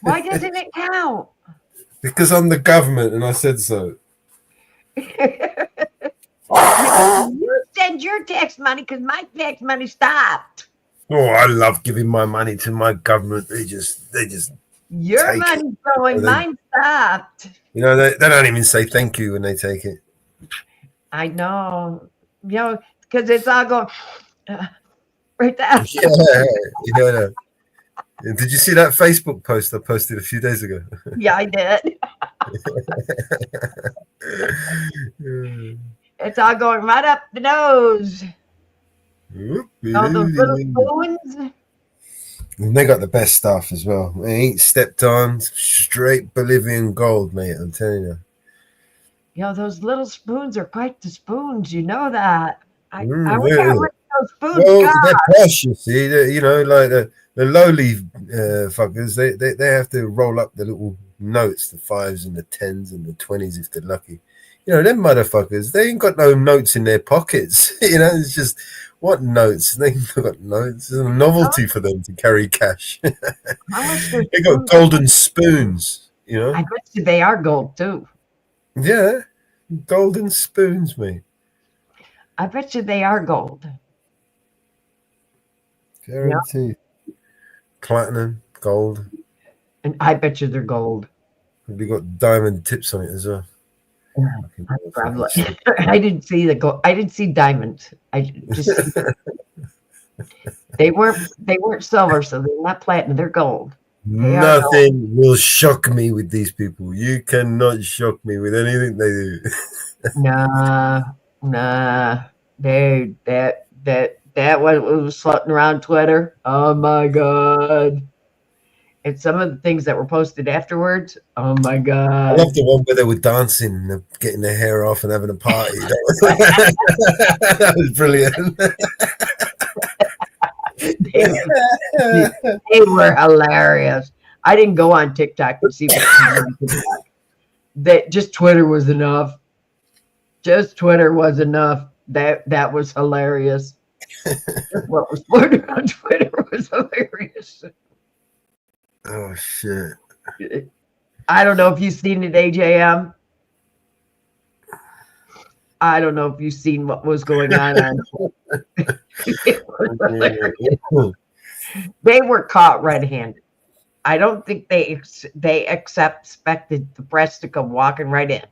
Why doesn't it count? Because I'm the government and I said so. You send your tax money because my tax money stopped. Oh, I love giving my money to my government. They just Your take money's it. going, mine stopped. You know, they don't even say thank you when they take it. I know. You know, because it's all going right there. Yeah. Did you see that Facebook post I posted a few days ago? Yeah, I did. It's all going right up the nose. All those little spoons. And they got the best stuff as well. They ain't stepped on. Straight Bolivian gold, mate. I'm telling you. You know, those little spoons are quite the spoons. You know that. I wish I Yeah. would those spoons. Well, God. they're posh, you see. You know, like the lowly fuckers, they have to roll up the little notes, the 5s and the 10s and the 20s if they're lucky. You know, them motherfuckers, they ain't got no notes in their pockets. You know, it's just, what notes? They ain't got notes. It's a novelty for them to carry cash. They got golden spoons, you know? I bet you they are gold too. Yeah, golden spoons, mate. I bet you they are gold. Guaranteed. Platinum, gold. And I bet you they're gold. Probably got diamond tips on it as well. Probably. I didn't see the gold. I didn't see diamonds. I just they weren't silver, so they're not platinum. They're gold. Nothing will shock me with these people. You cannot shock me with anything they do. Nah. That was floating around Twitter. Oh my God. And some of the things that were posted afterwards. Oh my I God. love the one where they were dancing and getting their hair off and having a party. That was brilliant. They were hilarious. I didn't go on TikTok to see what that just Twitter was enough. Just Twitter was enough. That was hilarious. What was floating on Twitter was hilarious. Oh shit. I don't know if you've seen it, AJM. I don't know if you've seen what was going on. It was hilarious. They were caught red-handed. I don't think they expected the press to come walking right in.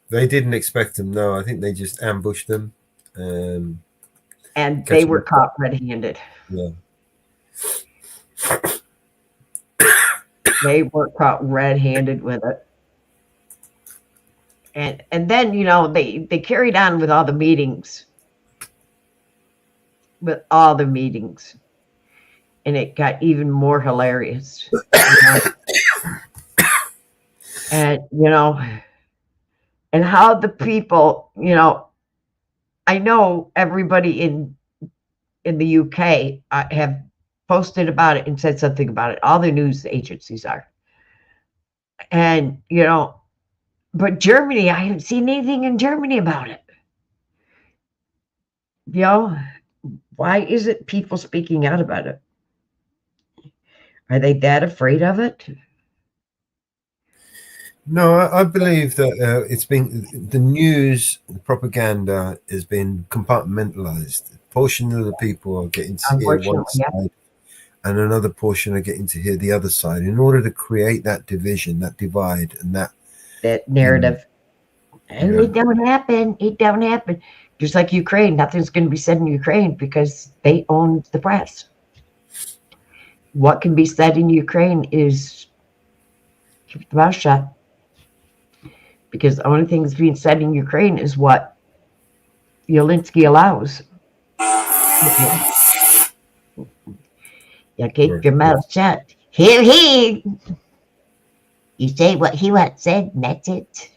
They didn't expect them. No, I think they just ambushed them. And they were caught red-handed. Yeah. They were caught red-handed with it. And then, you know, they carried on with all the meetings. With all the meetings. And it got even more hilarious. You know? And, you know, and how the people, you know, I know everybody in the UK have posted about it and said something about it. All the news agencies are. And, you know, but Germany, I haven't seen anything in Germany about it. You know, why isn't people speaking out about it? Are they that afraid of it? No, I believe that it's been the news, the propaganda has been compartmentalized. A portion of the people are getting to hear one side, and another portion are getting to hear the other side. In order to create that division, that divide, and that narrative. It don't happen. It don't happen. Just like Ukraine, nothing's going to be said in Ukraine because they own the press. What can be said in Ukraine is keep the mouth shut. Because the only thing that's being said in Ukraine is what Zelensky allows. You keep your mouth shut. He. You say what he wants said, and that's it.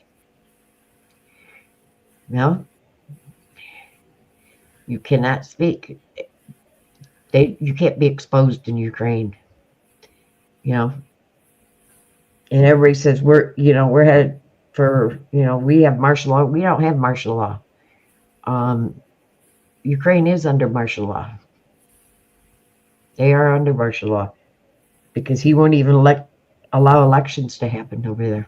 No. You cannot speak. You can't be exposed in Ukraine. You know. And everybody says we're headed for, we have martial law. We don't have martial law. Ukraine is under martial law. They are under martial law because he won't even allow elections to happen over there.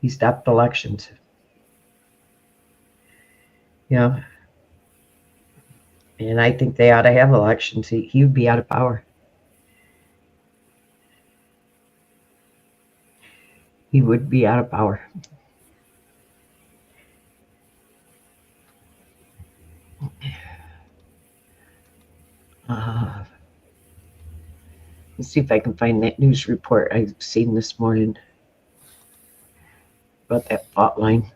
He stopped elections. And I think they ought to have elections. He would be out of power. He would be out of power. Let's see if I can find that news report I've seen this morning about that fault line.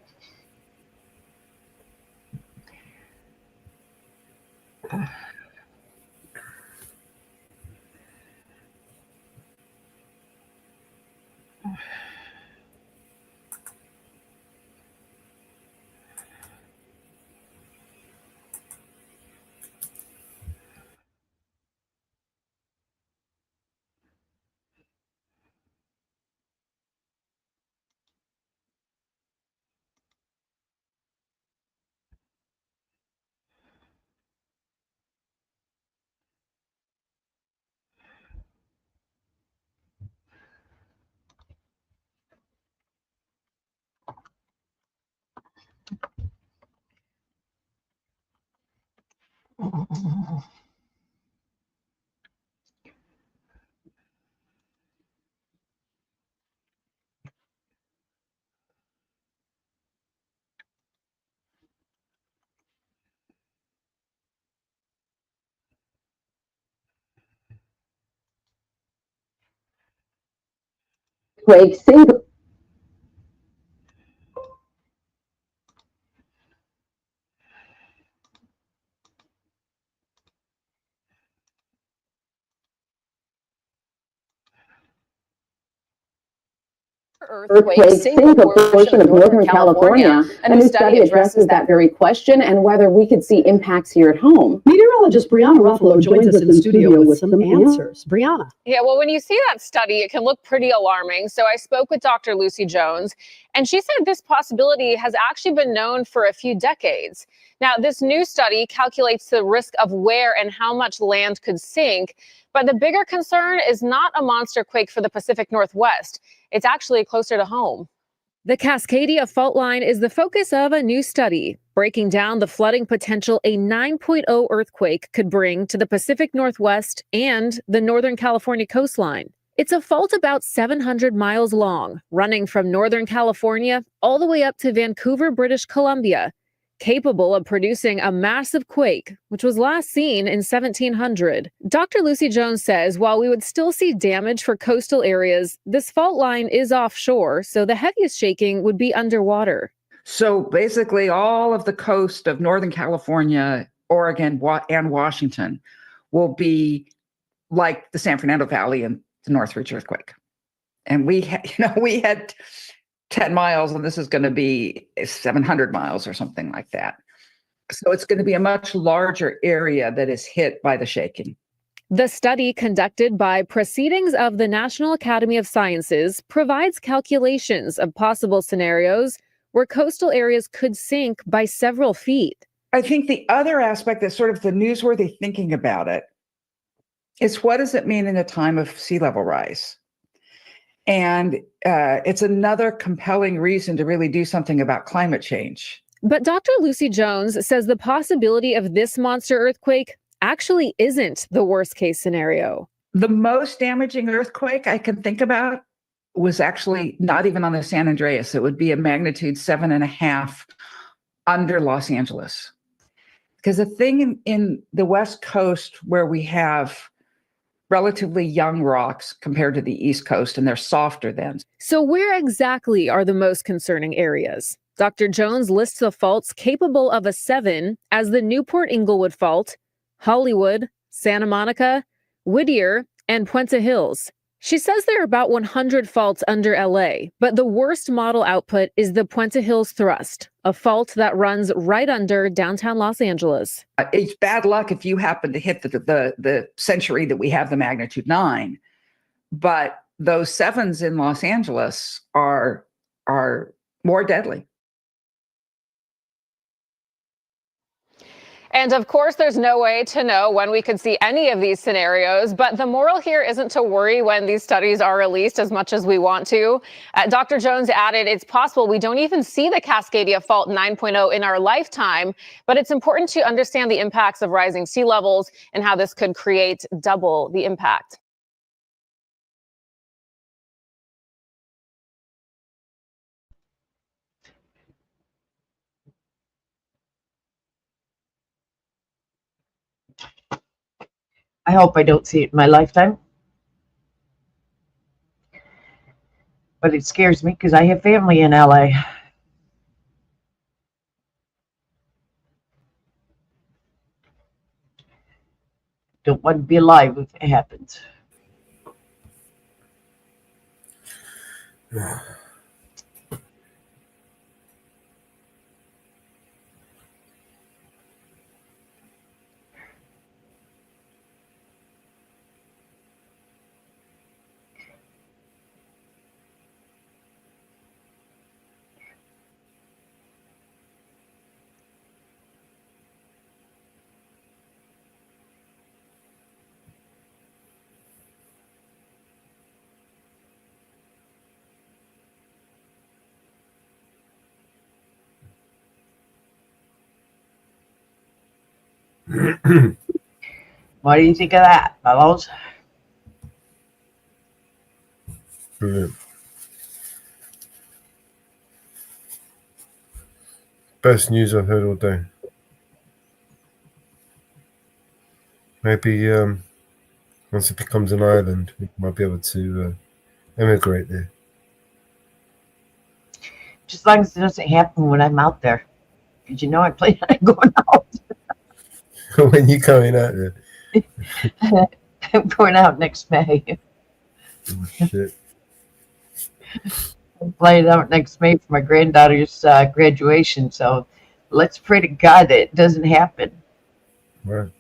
Earthquake Singapore. Earthquake Singapore portion of Northern California. A new study addresses that very question and whether we could see impacts here at home. Meteorologist Brianna Ruffalo joins us in studio with some answers. Brianna. Yeah, well, when you see that study, it can look pretty alarming. So I spoke with Dr. Lucy Jones, and she said this possibility has actually been known for a few decades. Now, this new study calculates the risk of where and how much land could sink. But the bigger concern is not a monster quake for the Pacific Northwest. It's actually closer to home. The Cascadia fault line is the focus of a new study, breaking down the flooding potential a 9.0 earthquake could bring to the Pacific Northwest and the Northern California coastline. It's a fault about 700 miles long, running from Northern California all the way up to Vancouver, British Columbia, capable of producing a massive quake, which was last seen in 1700. Dr. Lucy Jones says while we would still see damage for coastal areas, this fault line is offshore, so the heaviest shaking would be underwater. So basically all of the coast of Northern California, Oregon, and Washington will be like the San Fernando Valley and the Northridge earthquake. And we had 10 miles, and this is going to be 700 miles or something like that. So it's going to be a much larger area that is hit by the shaking. The study, conducted by Proceedings of the National Academy of Sciences, provides calculations of possible scenarios where coastal areas could sink by several feet. I think the other aspect that's sort of the newsworthy thinking about it is, what does it mean in a time of sea level rise? And it's another compelling reason to really do something about climate change. But Dr. Lucy Jones says the possibility of this monster earthquake actually isn't the worst case scenario. The most damaging earthquake I can think about was actually not even on the San Andreas. It would be a magnitude 7.5 under Los Angeles. Because the thing in the West Coast where we have relatively young rocks compared to the East Coast, and they're softer then. So where exactly are the most concerning areas? Dr. Jones lists the faults capable of a 7 as the Newport Inglewood Fault, Hollywood, Santa Monica, Whittier, and Puente Hills. She says there are about 100 faults under LA, but the worst model output is the Puente Hills Thrust, a fault that runs right under downtown Los Angeles. It's bad luck if you happen to hit the century that we have the magnitude 9, but those 7s in Los Angeles are more deadly. And of course, there's no way to know when we could see any of these scenarios, but the moral here isn't to worry when these studies are released as much as we want to. Dr. Jones added, it's possible we don't even see the Cascadia Fault 9.0 in our lifetime, but it's important to understand the impacts of rising sea levels and how this could create double the impact. I hope I don't see it in my lifetime. but it scares me because I have family in LA. Don't want to be alive if it happens. What do you think of that, fellows? Brilliant. Best news I've heard all day. Maybe once it becomes an island, we might be able to emigrate there. Just as long as it doesn't happen when I'm out there. Because you know I plan on going out. When you coming out there? I'm going out next May. Oh, shit. I'm flying out next May for my granddaughter's graduation. So let's pray to God that it doesn't happen. Right.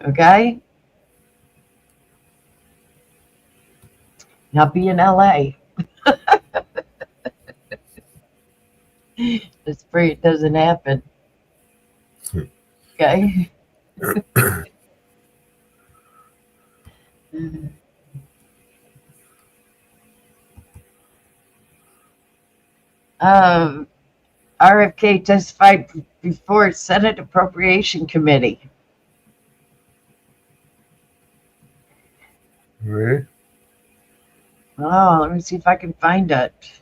Okay? And I'll be in LA. Let's pray it doesn't happen. Okay? RFK testified before Senate Appropriation Committee. Really? Oh, let me see if I can find it.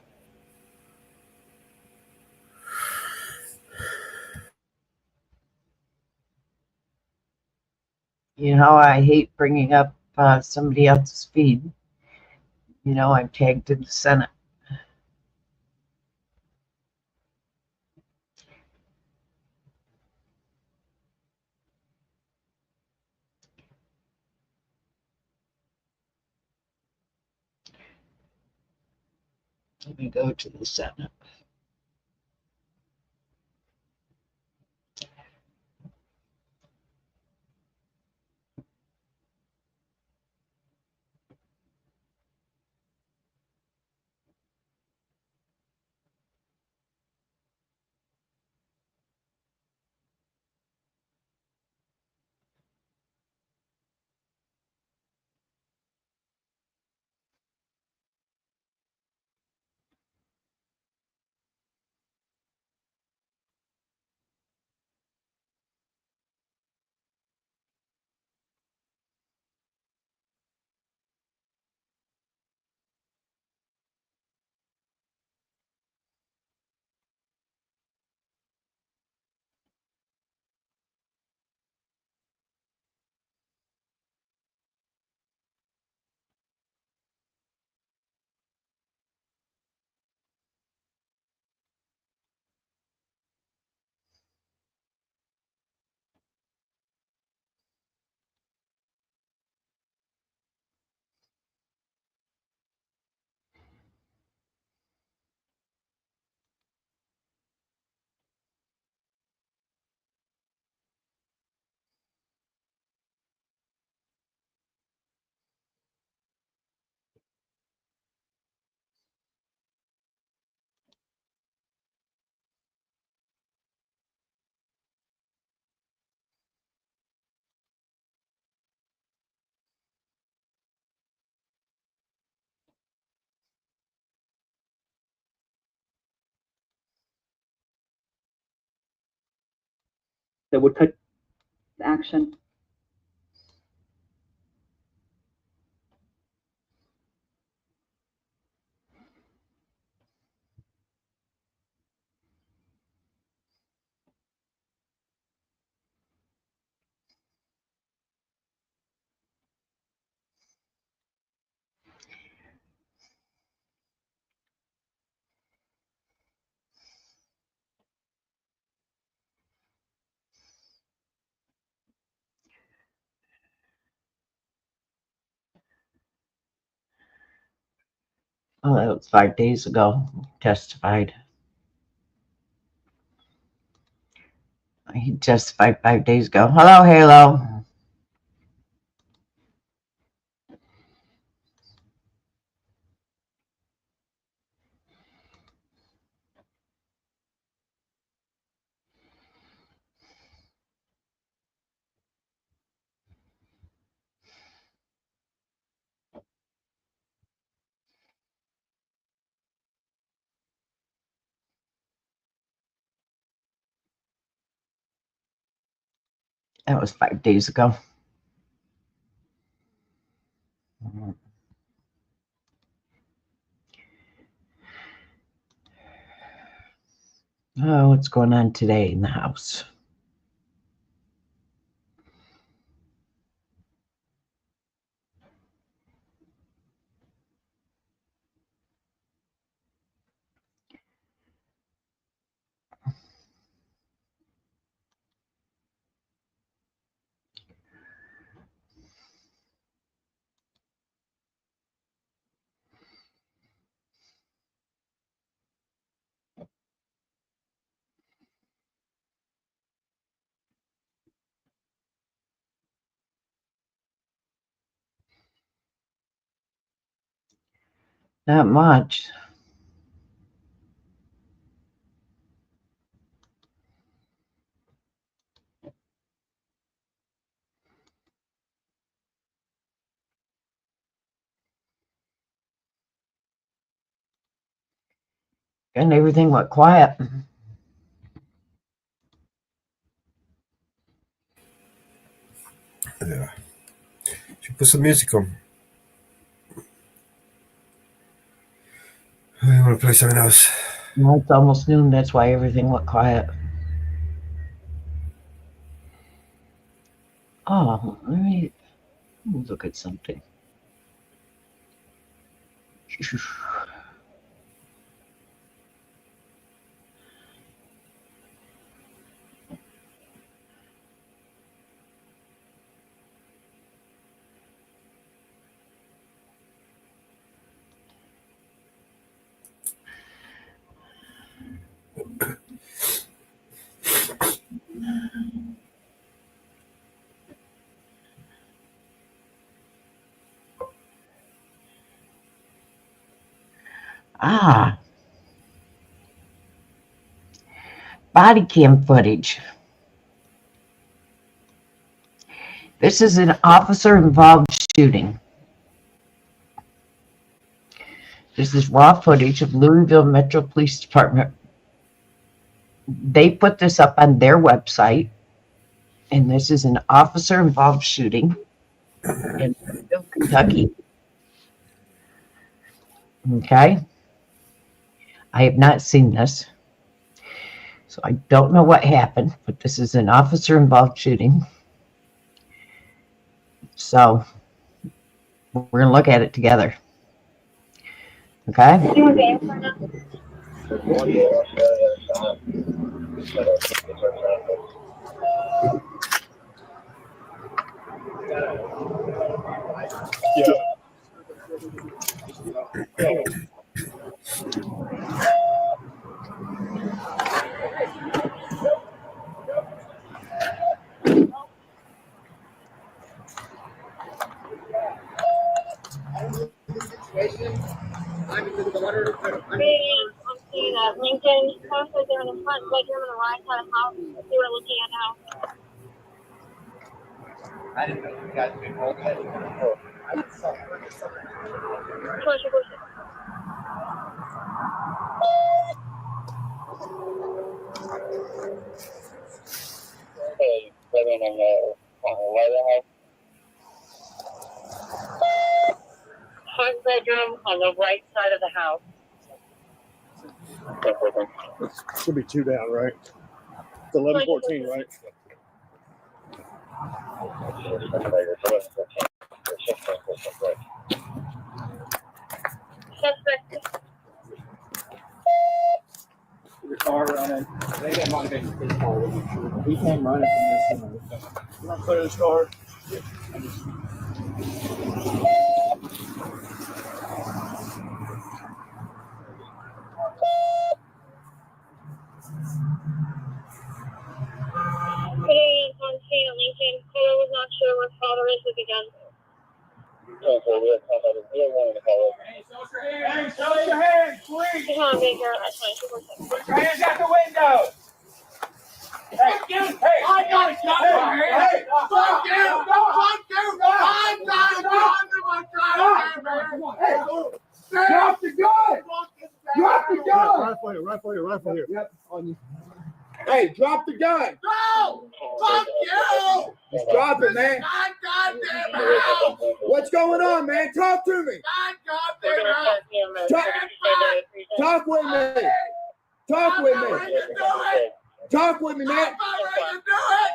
You know, I hate bringing up somebody else's feed. You know, I'm tagged in the Senate. Let me go to the Senate. That would take action. Oh, that was 5 days ago. Testified. He testified 5 days ago. Hello, Halo. That was 5 days ago. Oh, what's going on today in the house? Not much. And everything went quiet. Yeah. Should put some music on. I want to play something else. No, it's almost noon. That's why everything went quiet. Oh, let me look at something. Ah, body cam footage. This is an officer-involved shooting. This is raw footage of Louisville Metro Police Department. They put this up on their website, and this is an officer-involved shooting in Louisville, Kentucky. Okay. I have not seen this, so I don't know what happened, but this is an officer-involved shooting. So we're going to look at it together. Okay? I'm seeing Lincoln. Houses are in the front bedroom on the right side of the house. They were looking at the house. I didn't know you guys could hold that. Hey, living in the White House. Front bedroom on the right side of the house. Should be 2 down, right? It's 11-14, right? Suspect. The car running. They didn't want to get his car. He came running from this one. You want to clear this car? Putting on scene at Lincoln. Caller was not sure what father is with the gun. Hey, show your hands, please. He's on Baker at 2247. Put your hands out the window. Hey, I got it. Hey, fuck you. Drop the gun. Drop the gun. Right for you. Yep, on you. Hey, drop the gun. No! Fuck you! Just drop it, man. Goddamn house! What's going on, man? Talk to me. Goddamn house! Talk with me. Talk with me. Talk with me, man.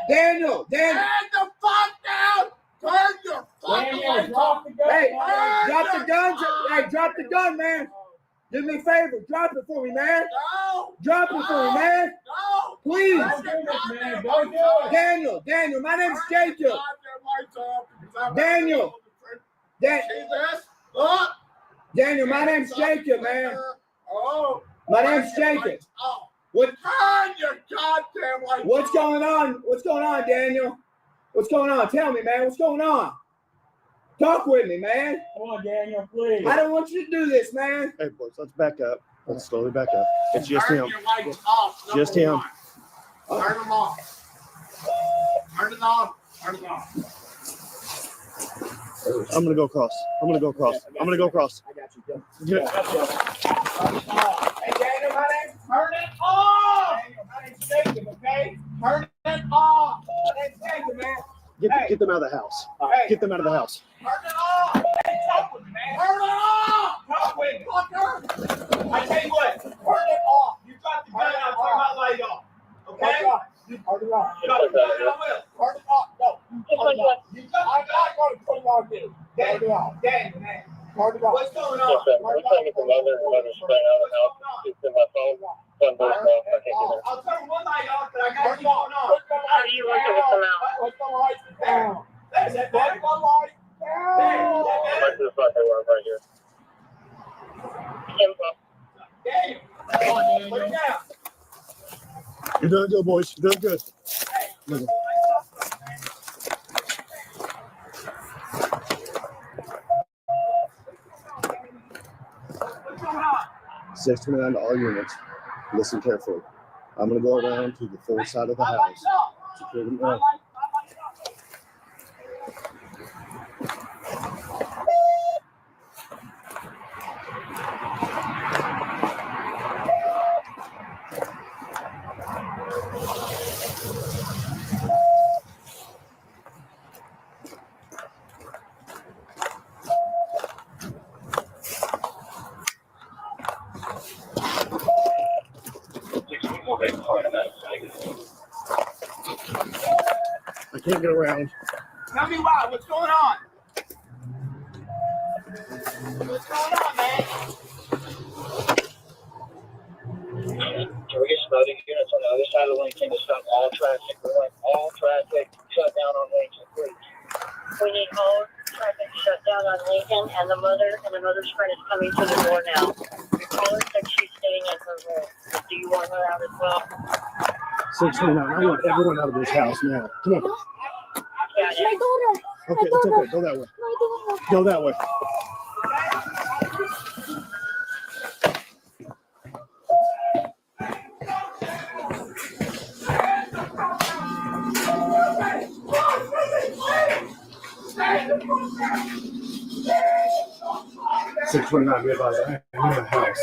Daniel. Stand the fuck down! Turn your fucking lights off! Hey, drop the gun. Hey, drop the gun, man. Do me a favor. Drop it for me, man. No! Drop it for me, man. No! Please. Don't do this, man. Don't do it. Daniel, my name's Jacob. Daniel. Daniel, my name's Jacob, man. Oh. My name's Jacob. What? Turn your goddamn lights What's going on? What's going on, Daniel? What's going on? Tell me, man. What's going on? Talk with me, man. Come on, Daniel, please. I don't want you to do this, man. Hey, boys, let's back up. Let's slowly back up. It's just Turn him. your lights off. Just him. Turn them off. Turn it off. Turn it off. I'm gonna go across. I got you. Yeah. Hey, Daniel, my name's turn it off. Daniel, my name's Jacob, okay? Turn it off. My name's Jacob, man. Get them out of the house. Hey. Get them out of the house. Turn it off. Hey, talk with me, man. Turn it off. Talk with me. Fucker. I tell you what, turn it off. You got the gun, I'll turn my light off. Okay? Turn it off. You got the gun, I will. Turn it off. No. Turn it off. I'm not going to turn it off, dude. Daniel, man. Turn it off. What's going on? Yes, sir. We're trying to get the mother spread out of the house. It's in my phone. I'll turn one light off, but I got you going on. How do you want to come out? Put the lights down. That's it, man. Put the lights down. Right to the front, right here. Daniel. Put it down. You're doing good, boys. You're doing good. Listen. 629 to all units. Listen carefully. I'm going to go around to the full side of the house. Secure them up. I can't get around. Tell me why. What's going on? What's going on, man? Can we get some other units on the other side of Lincoln to stop all traffic? We want all traffic shut down on Lincoln, please. We need all traffic shut down on Lincoln, and the mother's friend is coming to the door now. Your caller said she's staying in her room. Do you want her out as well? 629. I want everyone out of this house now. Come on. Yeah, Okay, it's okay. Go that way. Go that way. $629. Be advised, I am in the house.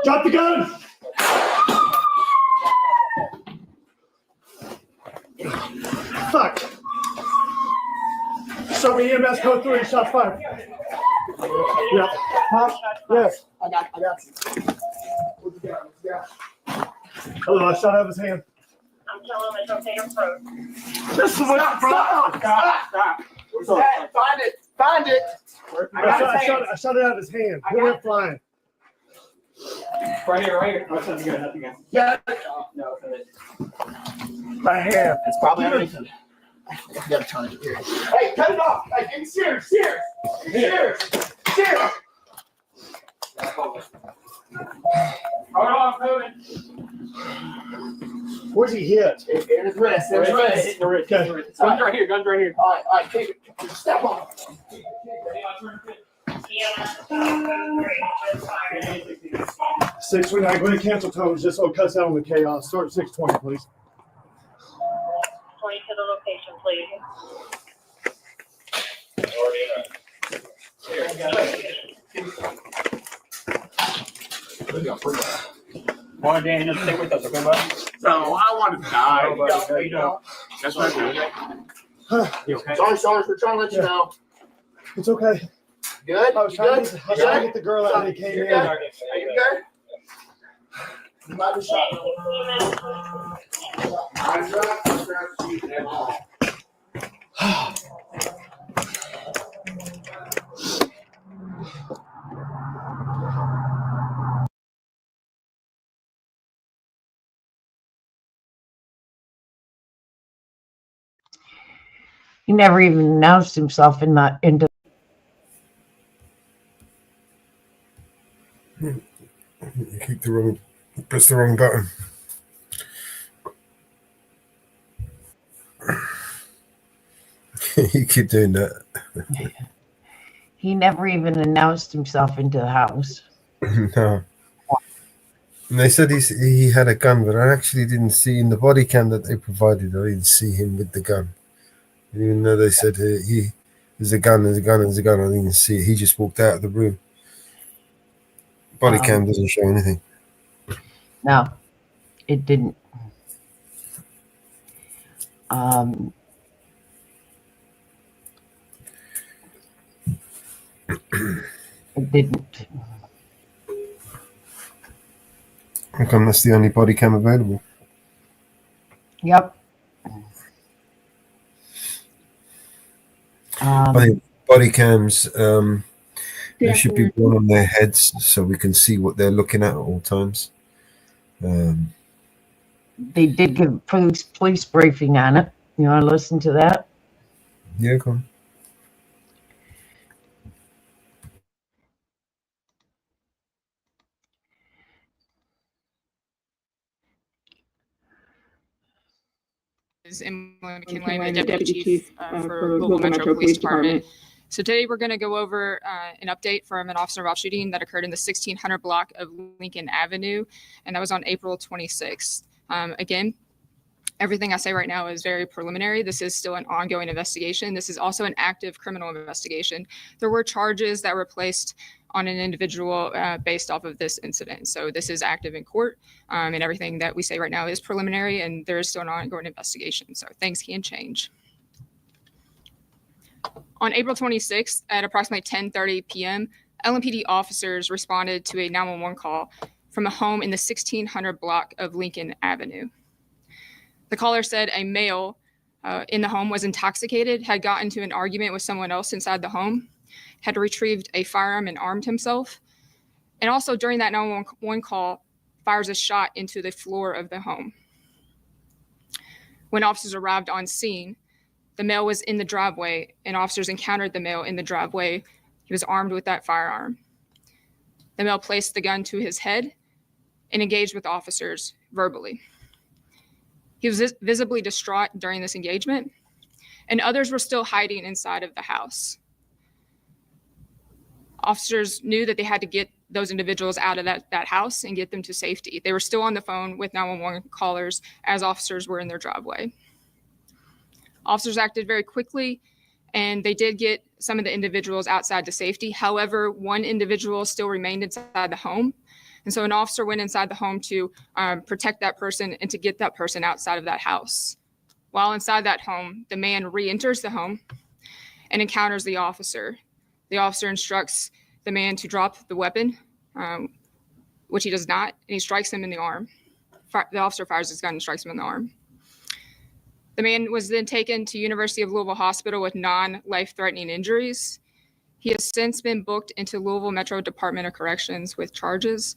Drop the gun! Fuck! Show me EMS code 3, shot fired. Yeah. Huh? Yes. I got you. Hello, I shot out of his hand. I'm telling him it's okay to approach. This is what Stop. Find it. Find it. I shot it out of his hand. It went flying. Right here. Oh, nothing good. Yeah. No, My hair. it's probably underneath it. You gotta turn it here. Hey, cut it off. Hey, get serious. Hold on, moving. Where's he hit? In his wrist. Hitting the wrist. Okay. Guns right here. All right, keep it. Step on it. 6, we're not going to cancel tones, just so it cuts out on the chaos. Start at 6:20, please. 20 to the location, please. Morning, Daniel. Stay with us, okay, bud? So, I want to die. That's what I do. You okay? Sorry, we're trying to let you know. It's okay. Good? I was trying to get the girl out and he came in. Are you good? You might be shot. He never even announced himself into. You press the wrong button. You keep doing that. He never even announced himself into the house. No. And they said he had a gun, but I actually didn't see in the body cam that they provided. I didn't see him with the gun. Even though they said there's a gun, I didn't see it. He just walked out of the room. Body cam doesn't show anything. No, it didn't. It didn't. How come that's the only body cam available? Yep. I think body cams, there should be one on their heads so we can see what they're looking at all times. They did give police briefing on it. You want to listen to that? Yeah, go on. Is Emily McKinley, the Deputy Chief for Louisville Metro Police Department. So today we're going to go over an update from an officer-involved shooting that occurred in the 1600 block of Lincoln Avenue, and that was on April 26th. Again, everything I say right now is very preliminary. This is still an ongoing investigation. This is also an active criminal investigation. There were charges that were placed on an individual based off of this incident. So this is active in court, and everything that we say right now is preliminary, and there is still an ongoing investigation. So things can change. On April 26th at approximately 10:30 p.m., LMPD officers responded to a 911 call from a home in the 1600 block of Lincoln Avenue. The caller said a male in the home was intoxicated, had gotten into an argument with someone else inside the home, had retrieved a firearm and armed himself. And also during that 911 call, fires a shot into the floor of the home. When officers arrived on scene, the male was in the driveway, and officers encountered the male in the driveway. He was armed with that firearm. The male placed the gun to his head and engaged with officers verbally. He was visibly distraught during this engagement, and others were still hiding inside of the house. Officers knew that they had to get those individuals out of that house and get them to safety. They were still on the phone with 911 callers as officers were in their driveway. Officers acted very quickly, and they did get some of the individuals outside to safety. However, one individual still remained inside the home. And so an officer went inside the home to protect that person and to get that person outside of that house. While inside that home, the man re-enters the home and encounters the officer. The officer instructs the man to drop the weapon, which he does not, and he strikes him in the arm. The officer fires his gun and strikes him in the arm. The man was then taken to University of Louisville Hospital with non-life-threatening injuries. He has since been booked into Louisville Metro Department of Corrections with charges.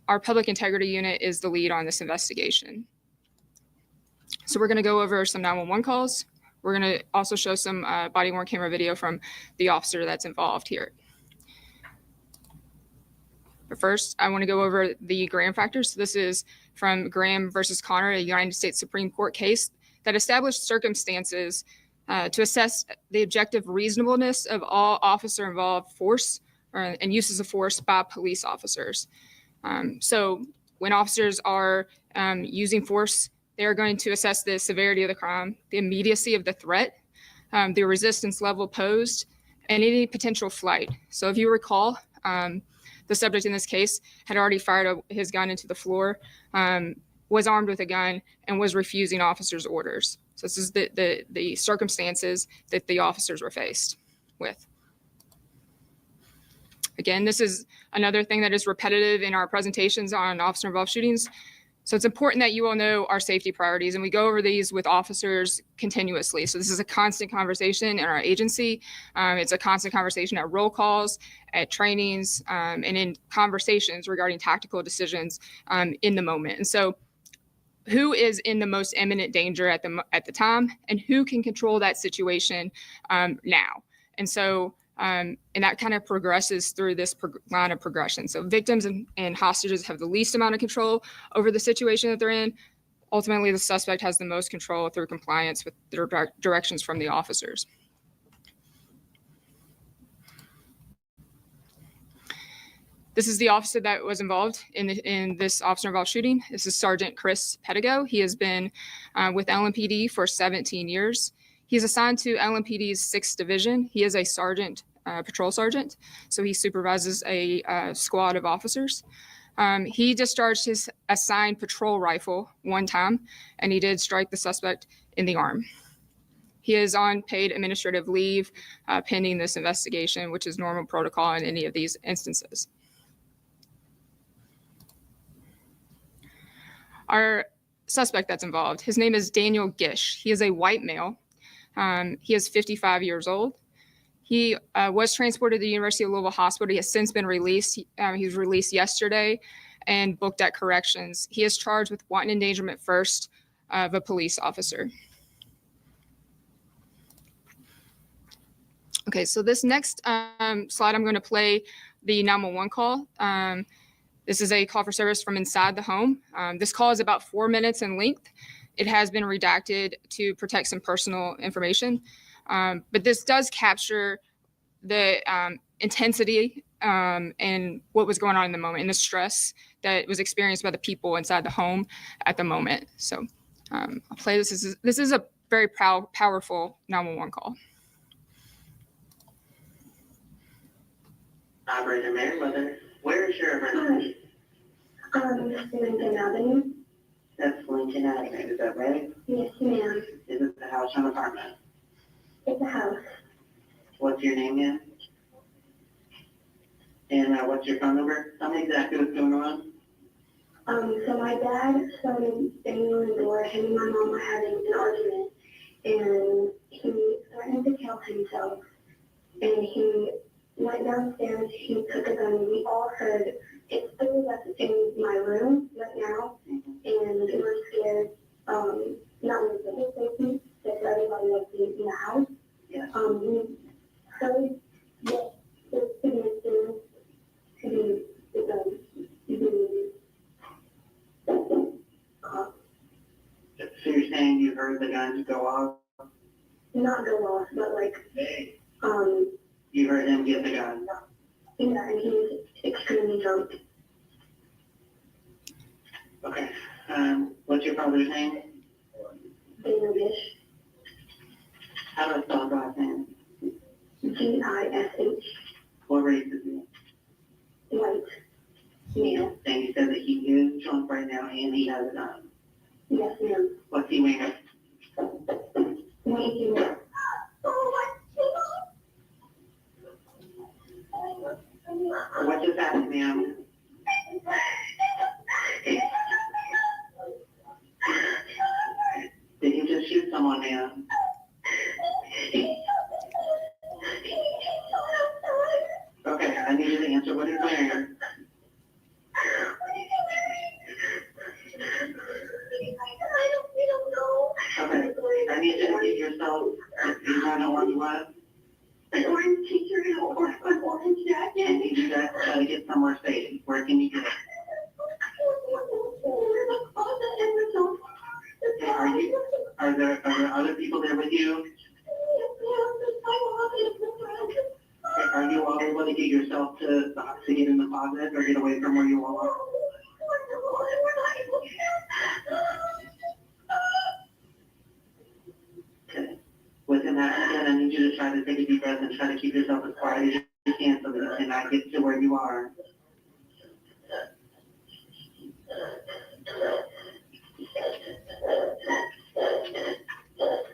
our public integrity unit is the lead on this investigation. So we're going to go over some 911 calls. We're going to also show some body-worn camera video from the officer that's involved here. But first, I want to go over the Graham factors. So this is from Graham versus Connor, a United States Supreme Court case that established circumstances to assess the objective reasonableness of all officer-involved force and uses of force by police officers. So when officers are using force, they are going to assess the severity of the crime, the immediacy of the threat, the resistance level posed, and any potential flight. So if you recall, the subject in this case had already fired his gun into the floor, was armed with a gun, and was refusing officers' orders. So this is the circumstances that the officers were faced with. Again, this is another thing that is repetitive in our presentations on officer-involved shootings. So it's important that you all know our safety priorities, and we go over these with officers continuously. So this is a constant conversation in our agency. It's a constant conversation at roll calls, at trainings, and in conversations regarding tactical decisions in the moment. And so who is in the most imminent danger at the time, and who can control that situation now? And so and that kind of progresses through this line of progression. So victims and hostages have the least amount of control over the situation that they're in. Ultimately, the suspect has the most control through compliance with the directions from the officers. This is the officer that was involved in this officer-involved shooting. This is Sergeant Chris Pedigo. He has been with LMPD for 17 years. He's assigned to LMPD's 6th Division. He is a sergeant, patrol sergeant, so he supervises a squad of officers. He discharged his assigned patrol rifle one time, and he did strike the suspect in the arm. He is on paid administrative leave pending this investigation, which is normal protocol in any of these instances. Our suspect that's involved, his name is Daniel Gish. He is a white male. He is 55 years old. He was transported to the University of Louisville Hospital. He has since been released. He was released yesterday and booked at corrections. He is charged with wanton endangerment first of a police officer. Okay, so this next slide, I'm going to play the 911 call. This is a call for service from inside the home. This call is about 4 minutes in length. It has been redacted to protect some personal information, but this does capture the intensity and what was going on in the moment and the stress that was experienced by the people inside the home at the moment. So I'll play this. This is a very powerful 911 call. Operator Merriweather, where is your emergency? Lincoln Avenue. That's Lincoln Avenue, is that right? Yes, ma'am. Is it the house or apartment? It's a house. What's your name, ma'am? And what's your phone number? Tell me exactly what's going on. So my dad started banging on the door. Him and my mom were having an argument, and he threatened to kill himself. And he went downstairs. He took a gun. We all heard it. It was in my room right now, and we were scared. Not with the whole safety, that everybody was in the house. Yeah. We heard that this significant to be So you're saying you heard the guns go off? not go off, but like, You heard him get the gun? yeah, and he was extremely drunk. Okay. What's your father's name? Daniel Gish, How do I spell his last name? Gish. What race is he? White, male. And you said that he is drunk right now and he has a gun. Yes, ma'am. What's he wearing? Thank you. What just happened, ma'am? Did you just shoot someone, ma'am? Okay, I need you to answer what he's wearing. from where you are? Okay. Within that, again, I need you to try to take a deep breath and try to keep yourself as quiet as you can so that you cannot get to where you are.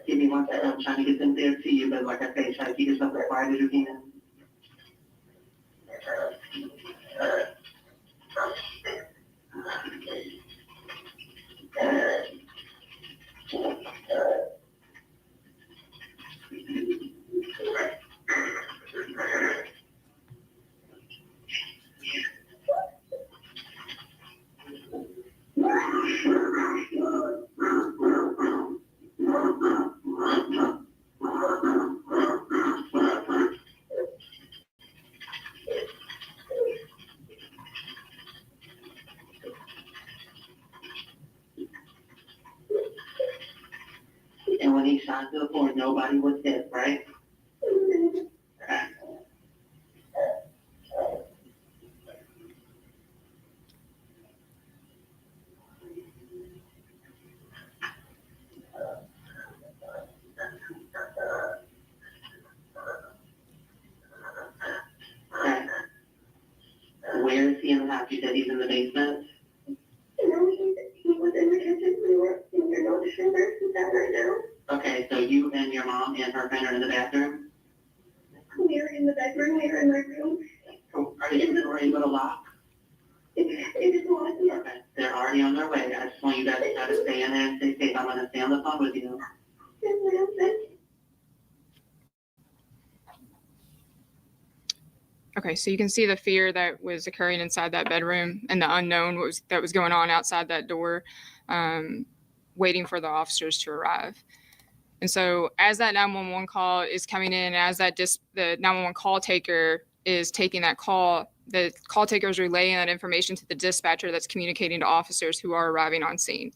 Give me 1 second. I'm trying to get them there to you, but like I say, try to keep yourself as quiet as you can. And when he shot to the floor, nobody was hit, right? Okay. Okay. Where is he in the house? You said he's in the basement? No, he was in the kitchen. We were in your notice center. He's out right now. Okay, so you and your mom and her friend are in the bathroom? We are in the bedroom. We are in my room. Oh, are you able to lock? It is locked. Yes. Okay, they're already on their way. I just want you guys to try to stay in there and stay safe. I'm gonna stay on the phone with you. Yes, ma'am. Thank you. Okay, so you can see the fear that was occurring inside that bedroom and the unknown that was going on outside that door, waiting for the officers to arrive. And so as that 911 call is coming in, as that the 911 call taker is taking that call, the call taker is relaying that information to the dispatcher that's communicating to officers who are arriving on scene.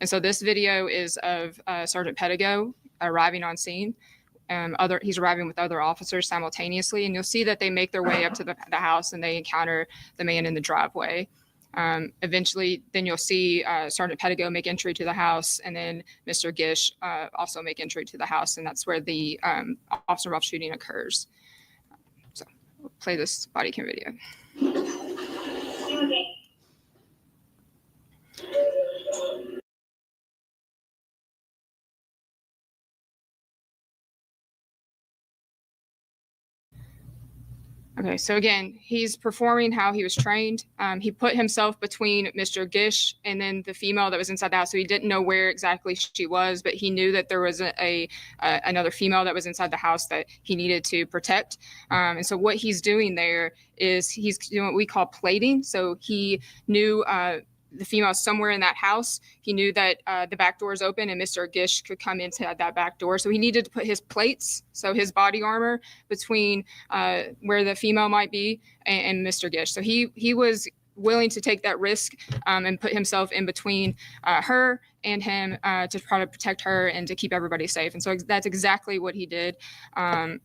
And so this video is of Sergeant Pedigo arriving on scene. He's arriving with other officers simultaneously, and you'll see that they make their way up to the house and they encounter the man in the driveway. Eventually, then you'll see Sergeant Pedigo make entry to the house, and then Mr. Gish also make entry to the house, and that's where the officer-involved shooting occurs. So we'll play this body cam video. Okay, so again, he's performing how he was trained. He put himself between Mr. Gish and then the female that was inside the house. So he didn't know where exactly she was, but he knew that there was another female that was inside the house that he needed to protect. And so what he's doing there is he's doing what we call plating. So he knew the female somewhere in that house. He knew that the back door is open and Mr. Gish could come into that back door. So he needed to put his plates, so his body armor, between where the female might be and Mr. Gish. So he was willing to take that risk and put himself in between her and him to try to protect her and to keep everybody safe. And so that's exactly what he did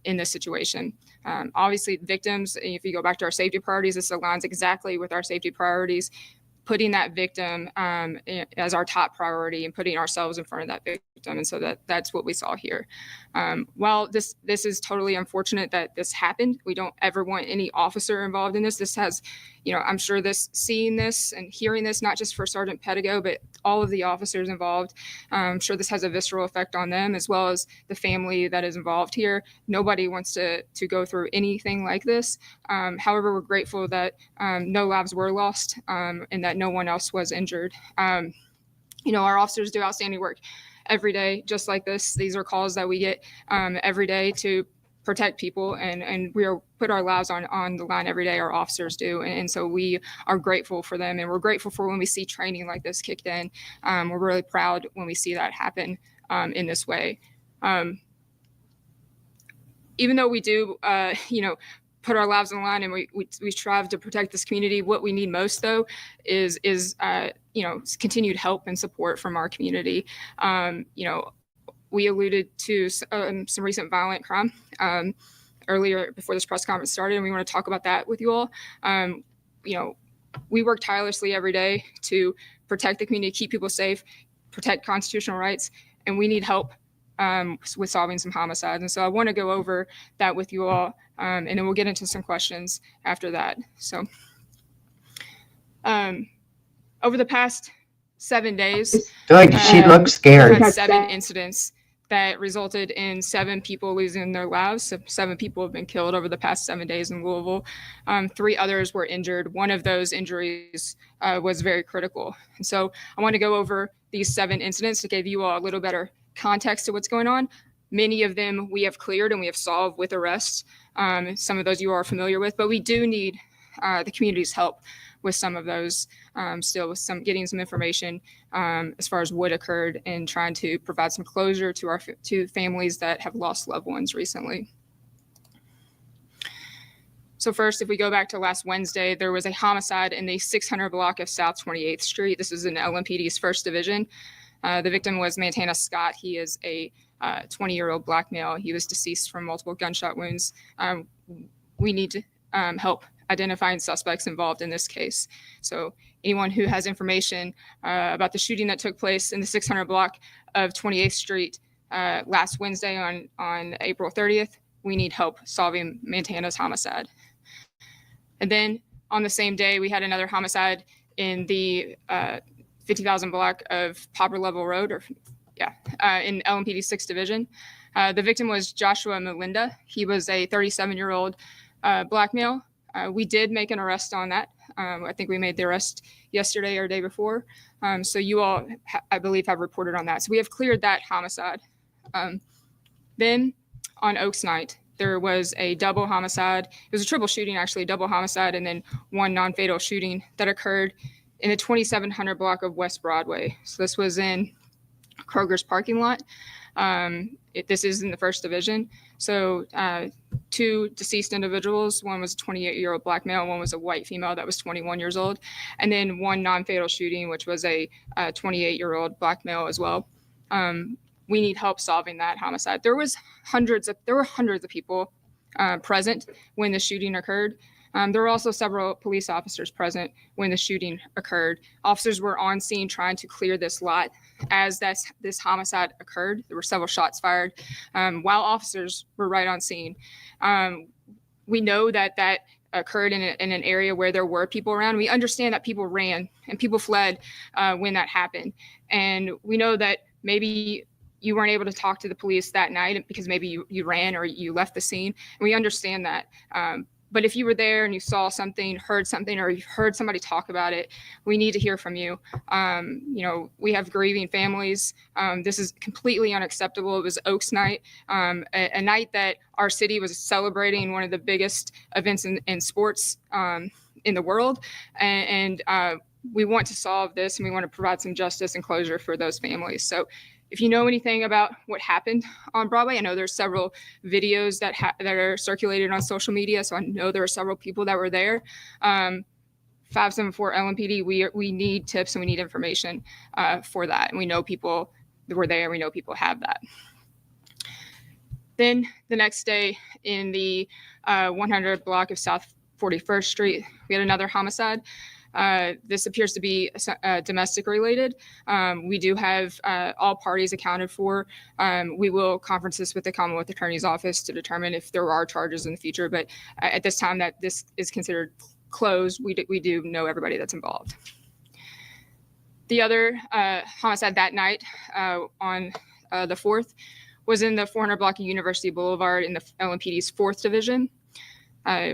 in this situation. Obviously, victims, if you go back to our safety priorities, this aligns exactly with our safety priorities, putting that victim as our top priority and putting ourselves in front of that victim. And so that's what we saw here. While this is totally unfortunate that this happened, we don't ever want any officer involved in this. This has, I'm sure seeing this and hearing this, not just for Sergeant Pedigo, but all of the officers involved, I'm sure this has a visceral effect on them as well as the family that is involved here. Nobody wants to go through anything like this. However, we're grateful that no lives were lost and that no one else was injured. Our officers do outstanding work every day, just like this. These are calls that we get every day to protect people, and we put our lives on the line every day. Our officers do, and so we are grateful for them, and we're grateful for when we see training like this kicked in. We're really proud when we see that happen in this way. Even though we do, put our lives on the line and we strive to protect this community, what we need most though is continued help and support from our community. We alluded to some recent violent crime earlier before this press conference started, and we want to talk about that with you all. We work tirelessly every day to protect the community, keep people safe, protect constitutional rights, and we need help with solving some homicides. And so I want to go over that with you all, and then we'll get into some questions after that. So over the past 7 days, Good. She looks scared. we had 7 incidents that resulted in 7 people losing their lives. So 7 people have been killed over the past 7 days in Louisville. 3 others were injured. One of those injuries was very critical. And so I want to go over these 7 incidents to give you all a little better context to what's going on. Many of them we have cleared and we have solved with arrests. Some of those you are familiar with, but we do need the community's help with some of those, still with getting some information as far as what occurred and trying to provide some closure to families that have lost loved ones recently. So first, if we go back to last Wednesday, there was a homicide in the 600 block of South 28th Street. This is in LMPD's 1st Division. The victim was Montana Scott. He is a 20-year-old black male. He was deceased from multiple gunshot wounds. We need to help identifying suspects involved in this case. So anyone who has information about the shooting that took place in the 600 block of 28th Street last Wednesday on April 30th, we need help solving Montana's homicide. And then on the same day, we had another homicide in the 50,000 block of Popper Level Road, in LMPD 6th Division. The victim was Joshua Melinda. He was a 37-year-old black male. We did make an arrest on that. I think we made the arrest yesterday or day before. So you all, I believe, have reported on that. So we have cleared that homicide. Then on Oaks Night, there was a double homicide. It was a triple shooting, actually, double homicide, and then one non-fatal shooting that occurred in the 2700 block of West Broadway. So this was in Kroger's parking lot. This is in the 1st Division. So 2 deceased individuals. One was a 28-year-old black male. One was a white female that was 21 years old. And then one non-fatal shooting, which was a 28-year-old black male as well. We need help solving that homicide. There were hundreds of people present when the shooting occurred. There were also several police officers present when the shooting occurred. Officers were on scene trying to clear this lot as this homicide occurred. There were several shots fired while officers were right on scene. We know that occurred in an area where there were people around. We understand that people ran and people fled when that happened. And we know that maybe you weren't able to talk to the police that night because maybe you ran or you left the scene. And we understand that. But if you were there and you saw something, heard something, or you heard somebody talk about it, we need to hear from you. We have grieving families. This is completely unacceptable. It was Oaks Night, a night that our city was celebrating one of the biggest events in sports in the world. And we want to solve this, and we want to provide some justice and closure for those families. So if you know anything about what happened on Broadway, I know there's several videos that are circulated on social media, so I know there are several people that were there. 574 LMPD, we need tips and we need information for that, and we know people that were there. We know people have that. Then the next day in the 100 block of South 41st Street, we had another homicide. This appears to be domestic related. We do have all parties accounted for. We will conference this with the Commonwealth Attorney's Office to determine if there are charges in the future. But at this time that this is considered closed, we do know everybody that's involved. The other homicide that night on the 4th was in the 400 block of University Boulevard in the LMPD's 4th Division.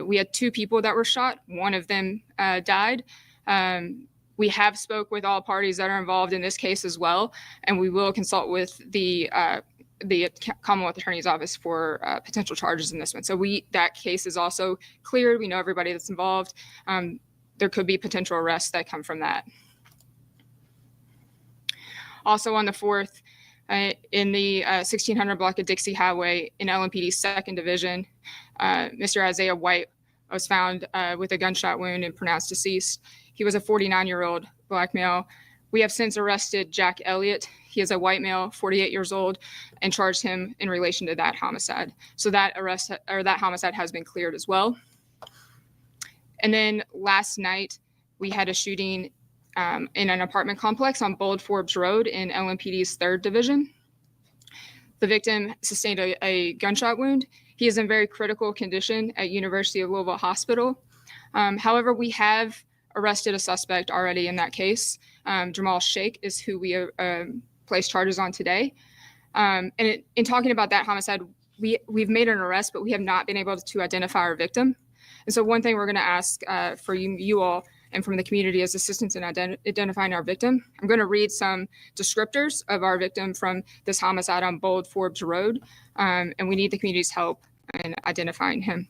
We had 2 people that were shot. One of them died. We have spoke with all parties that are involved in this case as well, and we will consult with the Commonwealth Attorney's Office for potential charges in this one. So that case is also cleared. We know everybody that's involved. There could be potential arrests that come from that. Also on the 4th, in the 1600 block of Dixie Highway in LMPD's 2nd Division, Mr. Isaiah White was found with a gunshot wound and pronounced deceased. He was a 49-year-old black male. We have since arrested Jack Elliott. He is a white male, 48 years old, and charged him in relation to that homicide. So that homicide has been cleared as well. And then last night, we had a shooting in an apartment complex on Bold Forbes Road in LMPD's 3rd Division. The victim sustained a gunshot wound. He is in very critical condition at University of Louisville Hospital. However, we have arrested a suspect already in that case. Jamal Sheikh is who we placed charges on today. And in talking about that homicide, we've made an arrest, but we have not been able to identify our victim. And so one thing we're going to ask for you all and from the community is assistance in identifying our victim. I'm going to read some descriptors of our victim from this homicide on Bold Forbes Road, and we need the community's help in identifying him.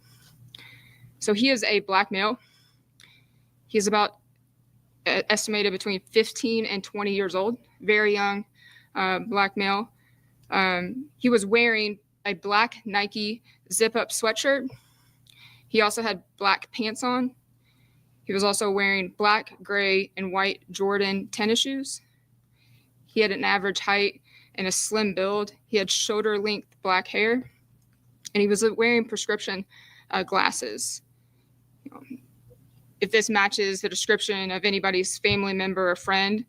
So he is a Black male. He's about estimated between 15 and 20 years old, very young Black male. He was wearing a black Nike zip-up sweatshirt. He also had black pants on. He was also wearing black, gray, and white Jordan tennis shoes. He had an average height and a slim build. He had shoulder-length black hair, and he was wearing prescription glasses. If this matches the description of anybody's family member or friend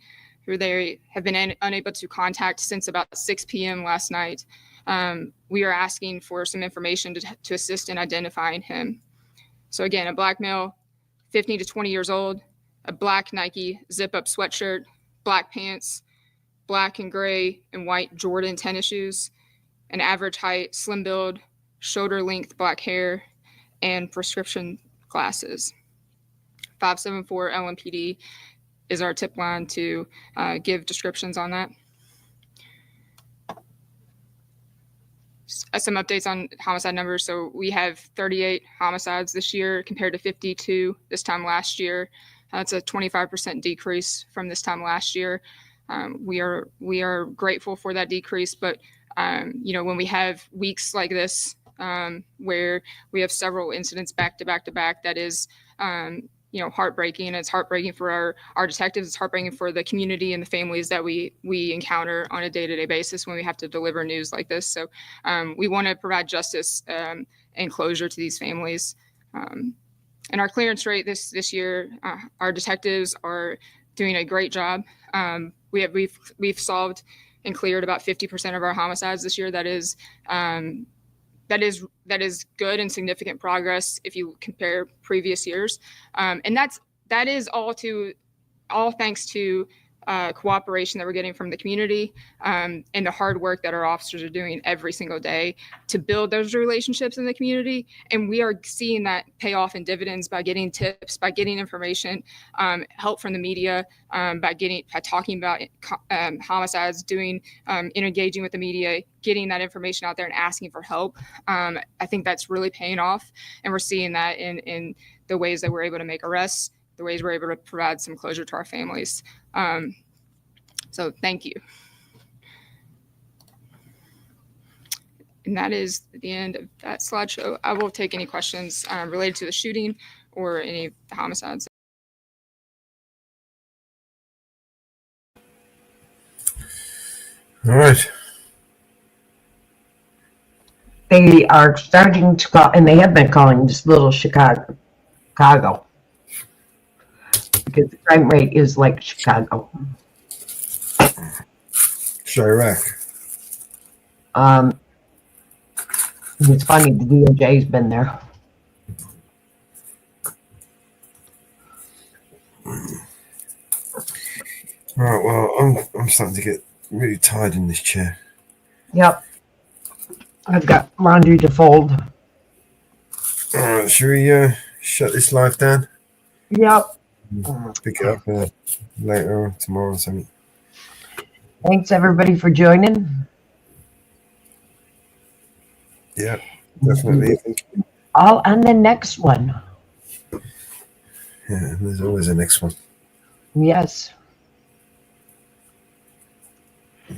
who they have been unable to contact since about 6 p.m. last night, we are asking for some information to assist in identifying him. So again, a Black male, 15 to 20 years old, a black Nike zip-up sweatshirt, black pants, black and gray and white Jordan tennis shoes, an average height, slim build, shoulder-length black hair, and prescription glasses. 574 LMPD is our tip line to give descriptions on that. Some updates on homicide numbers. So we have 38 homicides this year compared to 52 this time last year. That's a 25% decrease from this time last year. We are grateful for that decrease, but when we have weeks like this where we have several incidents back to back to back, that is heartbreaking. And it's heartbreaking for our detectives. It's heartbreaking for the community and the families that we encounter on a day-to-day basis when we have to deliver news like this. So we want to provide justice and closure to these families. And our clearance rate this year, our detectives are doing a great job. We've solved and cleared about 50% of our homicides this year. That is good and significant progress if you compare previous years, and that is all thanks to cooperation that we're getting from the community and the hard work that our officers are doing every single day to build those relationships in the community. And we are seeing that pay off in dividends by getting tips, by getting information, help from the media, by talking about homicides, engaging with the media, getting that information out there and asking for help. I think that's really paying off. And we're seeing that in the ways that we're able to make arrests, the ways we're able to provide some closure to our families. So thank you. And that is the end of that slideshow. I will take any questions related to the shooting or any of the homicides. All right. They are starting to call, and they have been calling this little Chicago. Because the crime rate is like Chicago. Chirac. It's funny, the DOJ's been there. All right, well, I'm starting to get really tired in this chair. Yep. I've got laundry to fold. All right, should we shut this live down? Yep. Pick it up later or tomorrow or something. Thanks everybody for joining. Yeah, definitely. Thank you. All on the next one. Yeah, there's always a next one. Yes.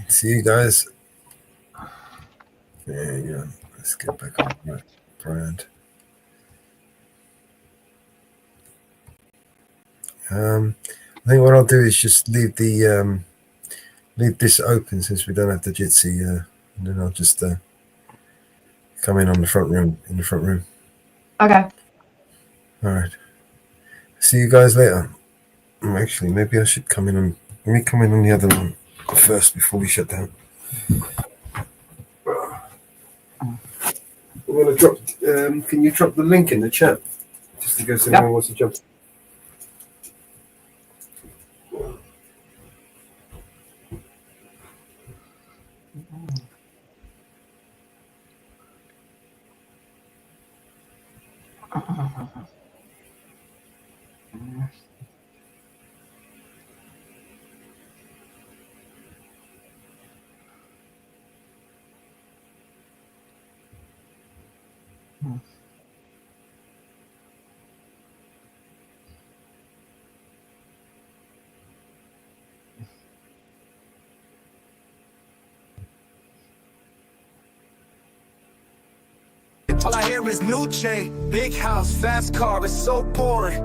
See you guys. There you go. Let's get back on my brand. I think what I'll do is just leave this open since we don't have the Jitsi, and then I'll just come in the front room. Okay. All right. See you guys later. Actually, maybe I should come in on. Let me come in on the other one first before we shut down. I'm gonna drop. Can you drop the link in the chat, just in case anyone wants to jump? All I hear is new chain, big house, fast car, it's so boring.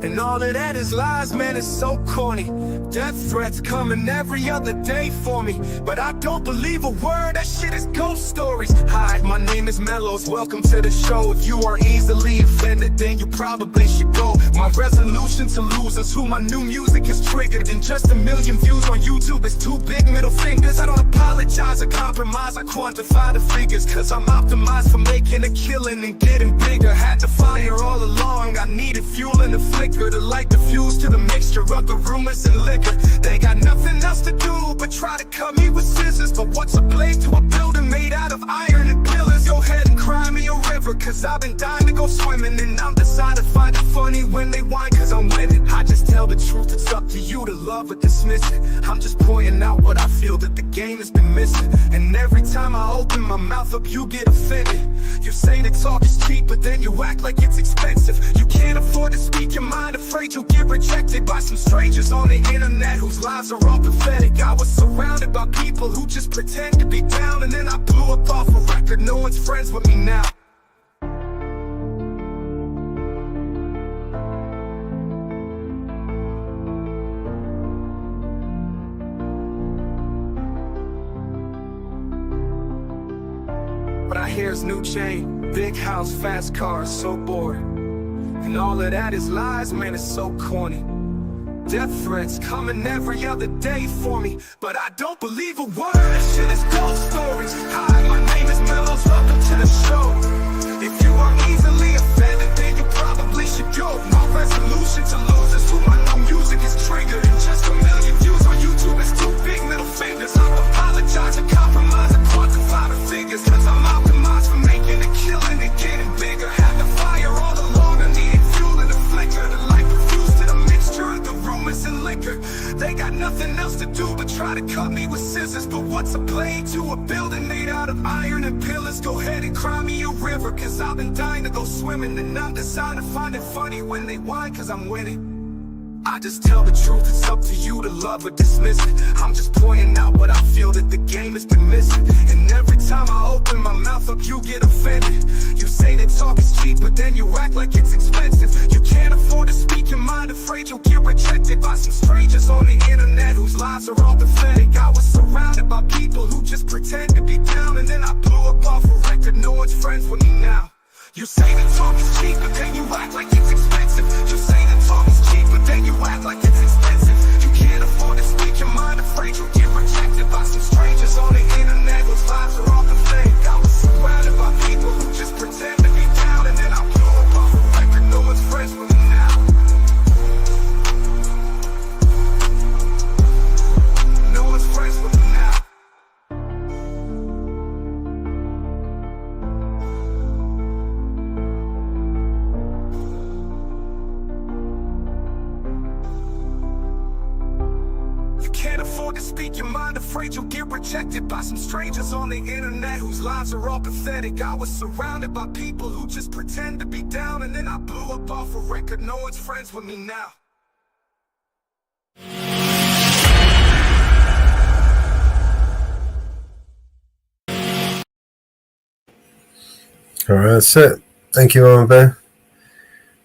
And all of that is lies, man, it's so corny. Death threats coming every other day for me, but I don't believe a word, that shit is ghost stories. Hi, my name is Mellows, welcome to the show. If you are easily offended, then you probably should go. My resolution to lose is who my new music is triggered. And just 1 million views on YouTube is 2 big middle fingers. I don't apologize or compromise, I quantify the figures, cause I'm optimized for making a killing and getting bigger. Had to fire all along, I needed fuel and a flicker to light the fuse to the mixture of the rumors and liquor. They got nothing else to do but try to cut me with scissors. But what's a blade to a building made out of iron and pillars? Go ahead and cry me a river, cause I've been dying to go swimming. And I'm decided to find it funny when they whine, cause I'm winning. I just tell the truth, it's up to you to love or dismiss it. I'm just pointing out what I feel that the game has been missing. And every time I open my mouth up, you get offended. You say that talk is cheap, but then you act like it's expensive. You can't afford to speak your mind, afraid you'll get rejected by some strangers on the internet whose lives are all pathetic. I was surrounded by people who just pretend to be down, and then I blew up off a record. No one's friends with me now. But I hear it's new chain, big house, fast cars, so bored. And all of that is lies, man, it's so corny. Death threats coming every other day for me, but I don't believe a word, that shit is ghost stories. Hi, my name is Mellows, welcome to the show. If you are easily offended, then you probably should go. My resolution to lose is who my new music is triggered. And just 1 million views on YouTube is 2 big middle fingers. I apologize or compromise or quantify the figures, cause I'm optimized for making a killing and getting bigger. Had to fire all along, I needed fuel and a flicker to light the fuse to the mixture of the rumors and liquor. They got nothing else to do but try to cut me with scissors. But what's a blade to a building made out of iron and pillars? Go ahead and cry me a river, cause I've been dying to go swimming. And I'm deciding to find it funny when they whine, cause I'm winning. I just tell the truth, it's up to you to love or dismiss it. I'm just pointing out what I feel that the game has been missing. And every time I open my mouth up, you get offended. You say that talk is cheap, but then you act like it's expensive. You can't afford to speak your mind, afraid you'll get rejected by some strangers on the internet whose lives are all pathetic. I was surrounded by people who just pretend to be down, and then I blew up off a record. No one's friends with me now. You say that talk is cheap, but then you act like it's expensive. You say that talk is cheap, but then you act like it's expensive. You can't afford to speak your mind, afraid you'll get rejected by some strangers on the internet whose lives are all pathetic. I was surrounded by people who just pretend to be down, and then I blew up off a record. No one's friends with me now. No one's friends with me now. Can't afford to speak your mind, afraid you'll get rejected by some strangers on the internet whose lives are all pathetic. I was surrounded by people who just pretend to be down, and then I blew up off a record. No one's friends with me now. All right, that's it. Thank you, Armor Bear.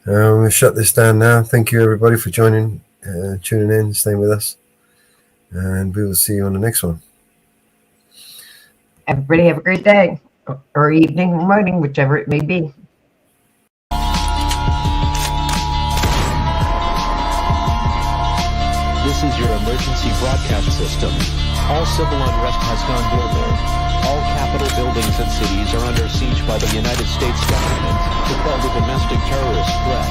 We'll shut this down now. Thank you, everybody, for joining, tuning in, staying with us. And we will see you on the next one. Everybody have a great day, or evening, or morning, whichever it may be. This is your emergency broadcast system. All civil unrest has gone global. All capital buildings and cities are under siege by the United States government to quell the domestic terrorist threat.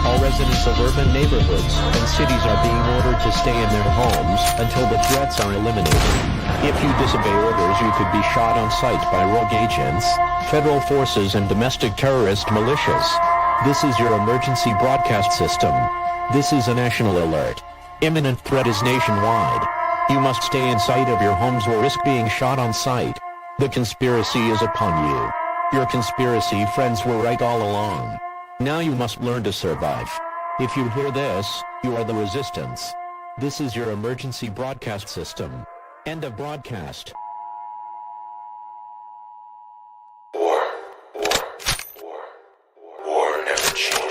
All residents of urban neighborhoods and cities are being ordered to stay in their homes until the threats are eliminated. If you disobey orders, you could be shot on sight by rogue agents, federal forces, and domestic terrorist militias. This is your emergency broadcast system. This is a national alert. Imminent threat is nationwide. You must stay in sight of your homes or risk being shot on sight. The conspiracy is upon you. Your conspiracy friends were right all along. Now you must learn to survive. If you hear this, you are the resistance. This is your emergency broadcast system. End of broadcast. War never changes.